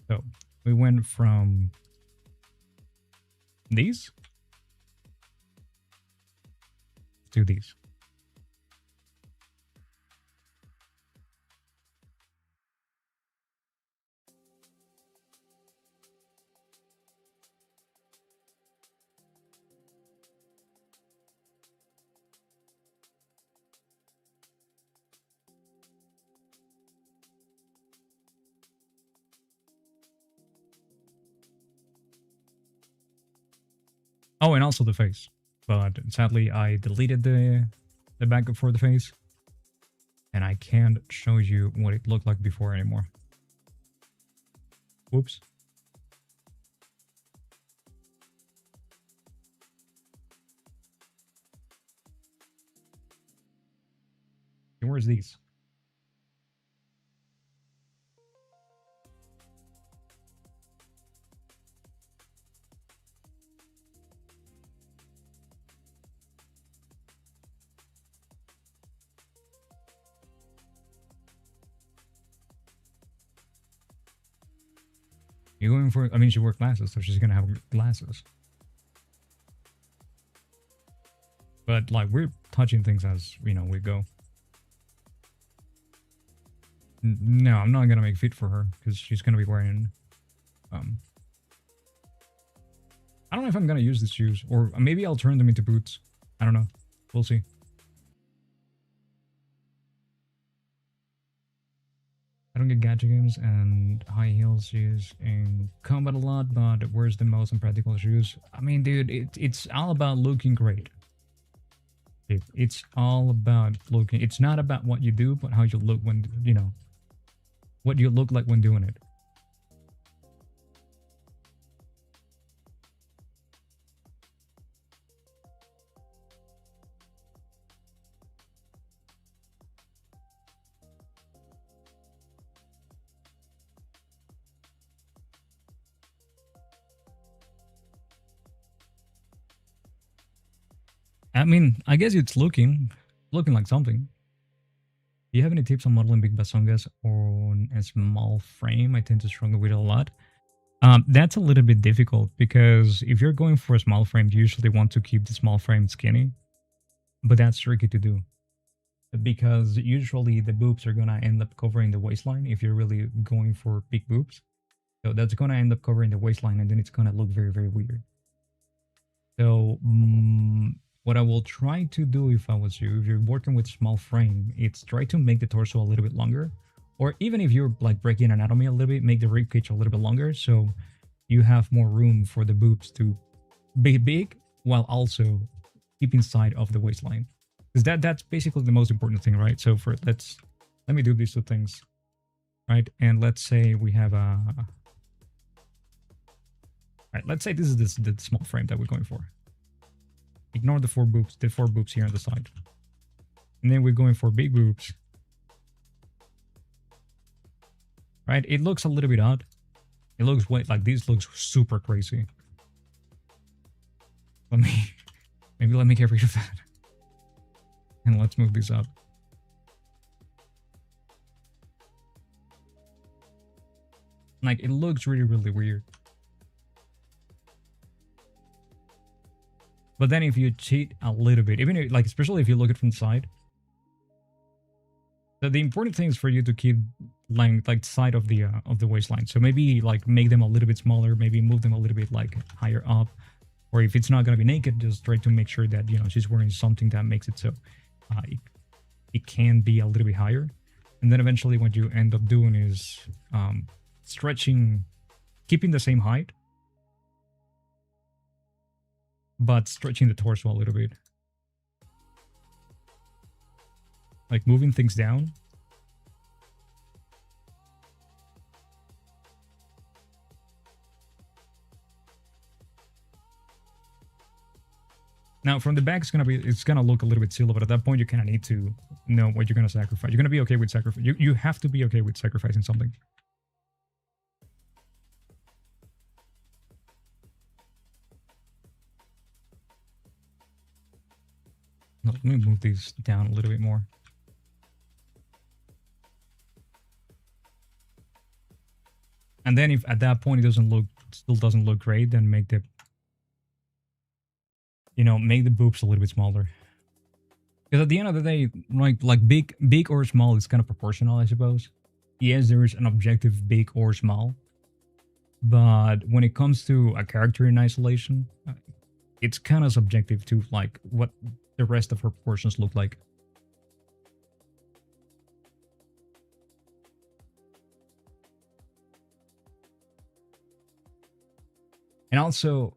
So we went from these to these. Oh, and also the face. But sadly, I deleted the backup for the face, and I can't show you what it looked like before anymore. Whoops. And where's these? You're going for, I mean, she wore glasses, so she's gonna have glasses. But like, we're touching things as, you know, we go. No, I'm not gonna make feet for her because she's gonna be wearing. I don't know if I'm gonna use these shoes, or maybe I'll turn them into boots. I don't know. We'll see. I don't get gacha games and high heel shoes in combat a lot, but where's the most impractical shoes? I mean, dude, it's all about looking great. It's all about looking. It's not about what you do, but how you look when, you know, what you look like when doing it. I mean, I guess it's looking like something. Do you have any tips on modeling big basongas on a small frame? I tend to struggle with it a lot. That's a little bit difficult because if you're going for a small frame, you usually want to keep the small frame skinny, but that's tricky to do because usually the boobs are gonna end up covering the waistline if you're really going for big boobs. So that's gonna end up covering the waistline, and then it's gonna look very, very weird. So what I will try to do if I was you, if you're working with small frame, it's try to make the torso a little bit longer, or even if you're like breaking anatomy a little bit, make the rib cage a little bit longer so you have more room for the boobs to be big while also keeping side of the waistline. Because that's basically the most important thing, right? So for let me do these two things, right? And let's say we have a right. Let's say this is the small frame that we're going for. Ignore the four boobs here on the side. And then we're going for big boobs. Right? It looks a little bit odd. It looks like this looks super crazy. Maybe let me get rid of that. And let's move this up. Like, it looks really, really weird. But then if you cheat a little bit, even if, like, especially if you look at it from the side, the important thing is for you to keep like side of the waistline. So maybe like make them a little bit smaller, maybe move them a little bit like higher up, or if it's not gonna be naked, just try to make sure that, you know, she's wearing something that makes it so it can be a little bit higher. And then eventually what you end up doing is stretching, keeping the same height, but stretching the torso a little bit. Like moving things down. Now from the back, it's gonna look a little bit silly, but at that point you kind of need to know what you're gonna sacrifice. You're gonna be okay with sacrifice. You have to be okay with sacrificing something. Now, let me move these down a little bit more. And then if at that point it still doesn't look great, then make the, you know, make the boobs a little bit smaller. Because at the end of the day, like big or small is kind of proportional, I suppose. Yes, there is an objective big or small, but when it comes to a character in isolation, it's kind of subjective to like what the rest of her proportions look like. And also,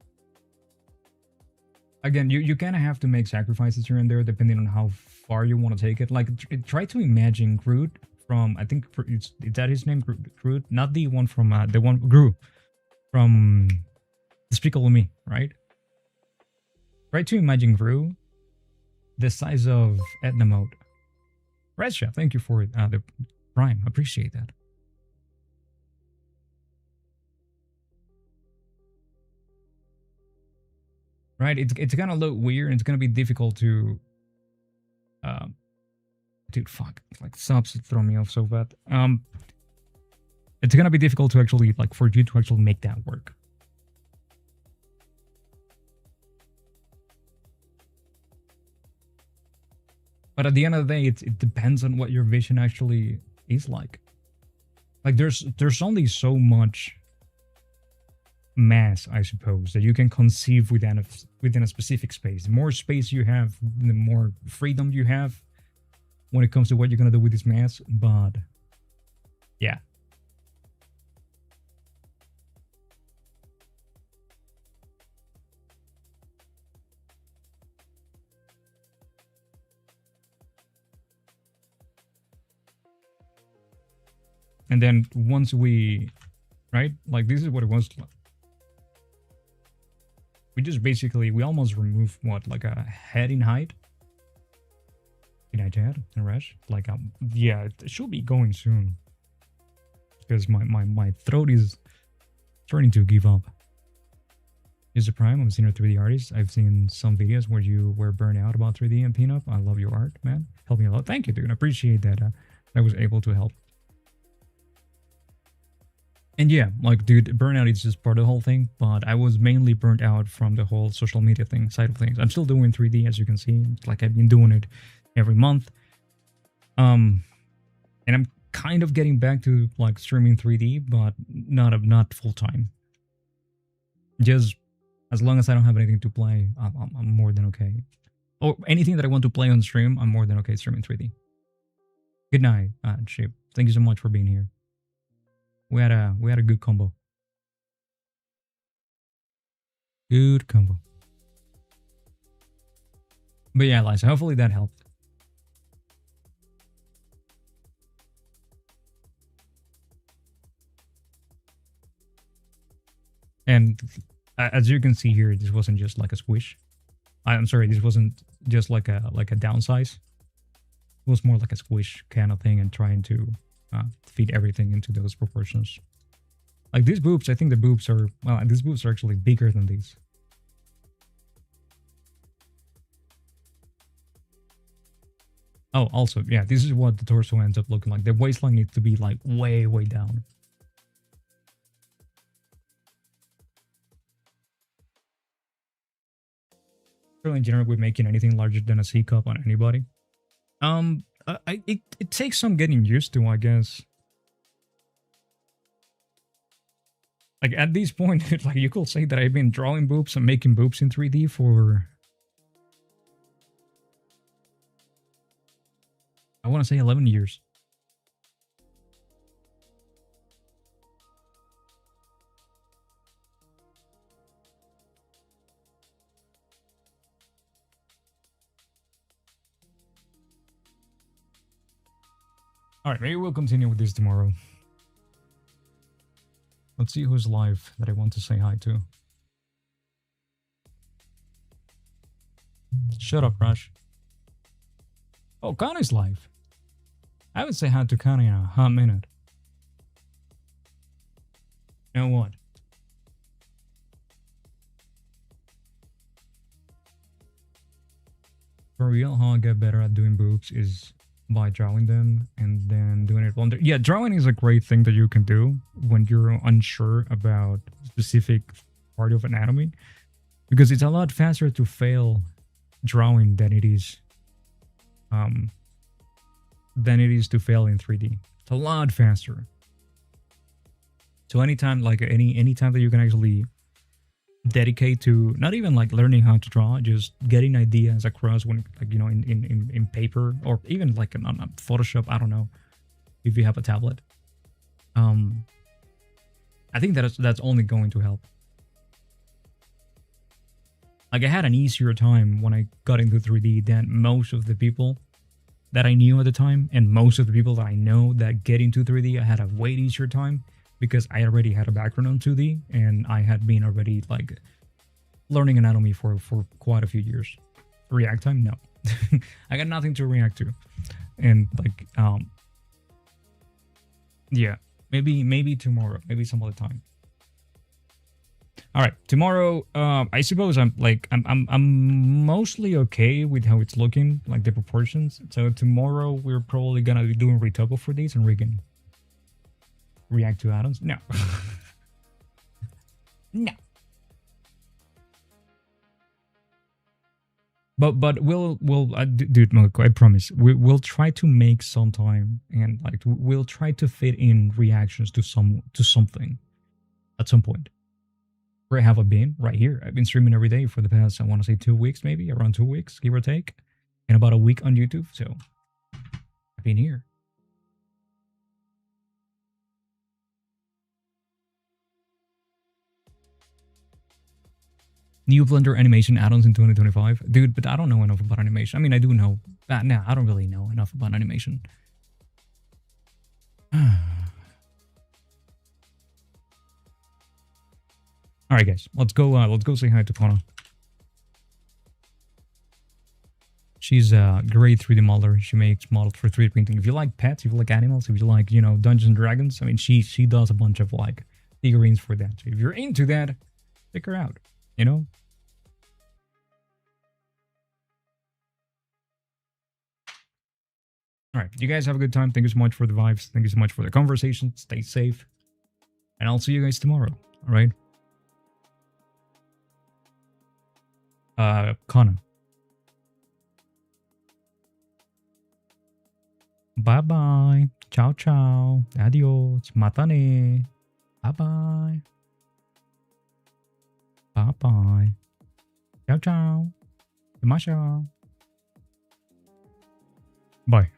again, you kind of have to make sacrifices here and there depending on how far you want to take it. Like, try to imagine Groot from, I think is that his name, Groot, not the one from the one Gru from Despicable Me, right? Try to imagine Gru the size of Edna Mode. Resha, thank you for the Prime. Appreciate that. Right, it's gonna look weird. And it's gonna be difficult to, dude, fuck, like subs throw me off so bad. It's gonna be difficult to actually, like, for you to actually make that work. But at the end of the day, it depends on what your vision actually is like. Like, there's only so much mass, I suppose, that you can conceive within a specific space. The more space you have, the more freedom you have when it comes to what you're gonna do with this mass. But yeah. And then once we, right, like, this is what it was. We just basically, we almost removed what, like a head in height. Good night, Chad and Resh. Like, yeah, it should be going soon because my throat is starting to give up. Is a Prime? I'm a senior 3D artist. I've seen some videos where you were burnt out about 3D and Pinup. I love your art, man. Help me a lot. Thank you, dude. I appreciate that. I was able to help. And yeah, like, dude, burnout is just part of the whole thing, but I was mainly burnt out from the whole social media thing, side of things. I'm still doing 3D, as you can see. Like, I've been doing it every month. And I'm kind of getting back to, like, streaming 3D, but not full time. Just as long as I don't have anything to play, I'm more than okay. Or anything that I want to play on stream, I'm more than okay streaming 3D. Good night, Chip. Thank you so much for being here. We had a good combo. Good combo. But yeah, Liza, hopefully that helped. And as you can see here, this wasn't just like a squish. I'm sorry, this wasn't just like a downsize. It was more like a squish kind of thing and trying to feed everything into those proportions. Like, these boobs, I think the boobs are, well, these boobs are actually bigger than these. Oh, also, yeah, this is what the torso ends up looking like. The waistline needs to be, like, way, way down. In general, we're making anything larger than a C cup on anybody. It takes some getting used to, I guess. Like, at this point, like, you could say that I've been drawing boobs and making boobs in 3D for, I want to say 11 years. Alright, maybe we'll continue with this tomorrow. Let's see who's live that I want to say hi to. Shut up, Rush. Oh, Connie's live. I haven't said hi to Connie in a hot minute. You know what? For real, how I get better at doing boobs is by drawing them and then doing it one day. Yeah, drawing is a great thing that you can do when you're unsure about a specific part of anatomy, because it's a lot faster to fail drawing than it is to fail in 3D. It's a lot faster. So anytime, like, any time that you can actually dedicate to not even like learning how to draw, just getting ideas across when, like, you know, in paper or even like on Photoshop. I don't know if you have a tablet. I think that's only going to help. Like, I had an easier time when I got into 3D than most of the people that I knew at the time, and most of the people that I know that get into 3D, I had a way easier time because I already had a background on 2D, and I had been already, like, learning anatomy for quite a few years. React time? No. I got nothing to react to. And, like, yeah, maybe tomorrow, maybe some other time. All right, tomorrow. I suppose I'm mostly okay with how it's looking, like the proportions. So tomorrow we're probably gonna be doing retopo for these, and we can react to atoms. No, no. But we'll dude, Moco, I promise we'll try to make some time, and like we'll try to fit in reactions to something at some point. Where have I been? Right here. I've been streaming every day for the past, I want to say 2 weeks, maybe around 2 weeks, give or take, and about a week on YouTube. So I've been here. New Blender animation add-ons in 2025, dude. But I don't know enough about animation. I mean, I do know. Nah, I don't really know enough about animation. All right, guys, let's go. Let's go say hi to Kona. She's a great 3D modeler. She makes models for 3D printing. If you like pets, if you like animals, if you like, you know, Dungeons and Dragons, I mean, she does a bunch of like figurines for that. So if you're into that, check her out. You know. All right, you guys have a good time. Thank you so much for the vibes. Thank you so much for the conversation. Stay safe, and I'll see you guys tomorrow. All right. Connor. Bye bye. Ciao ciao. Adios. Matane. Bye bye. Bye bye. Ciao ciao. Masha. Bye.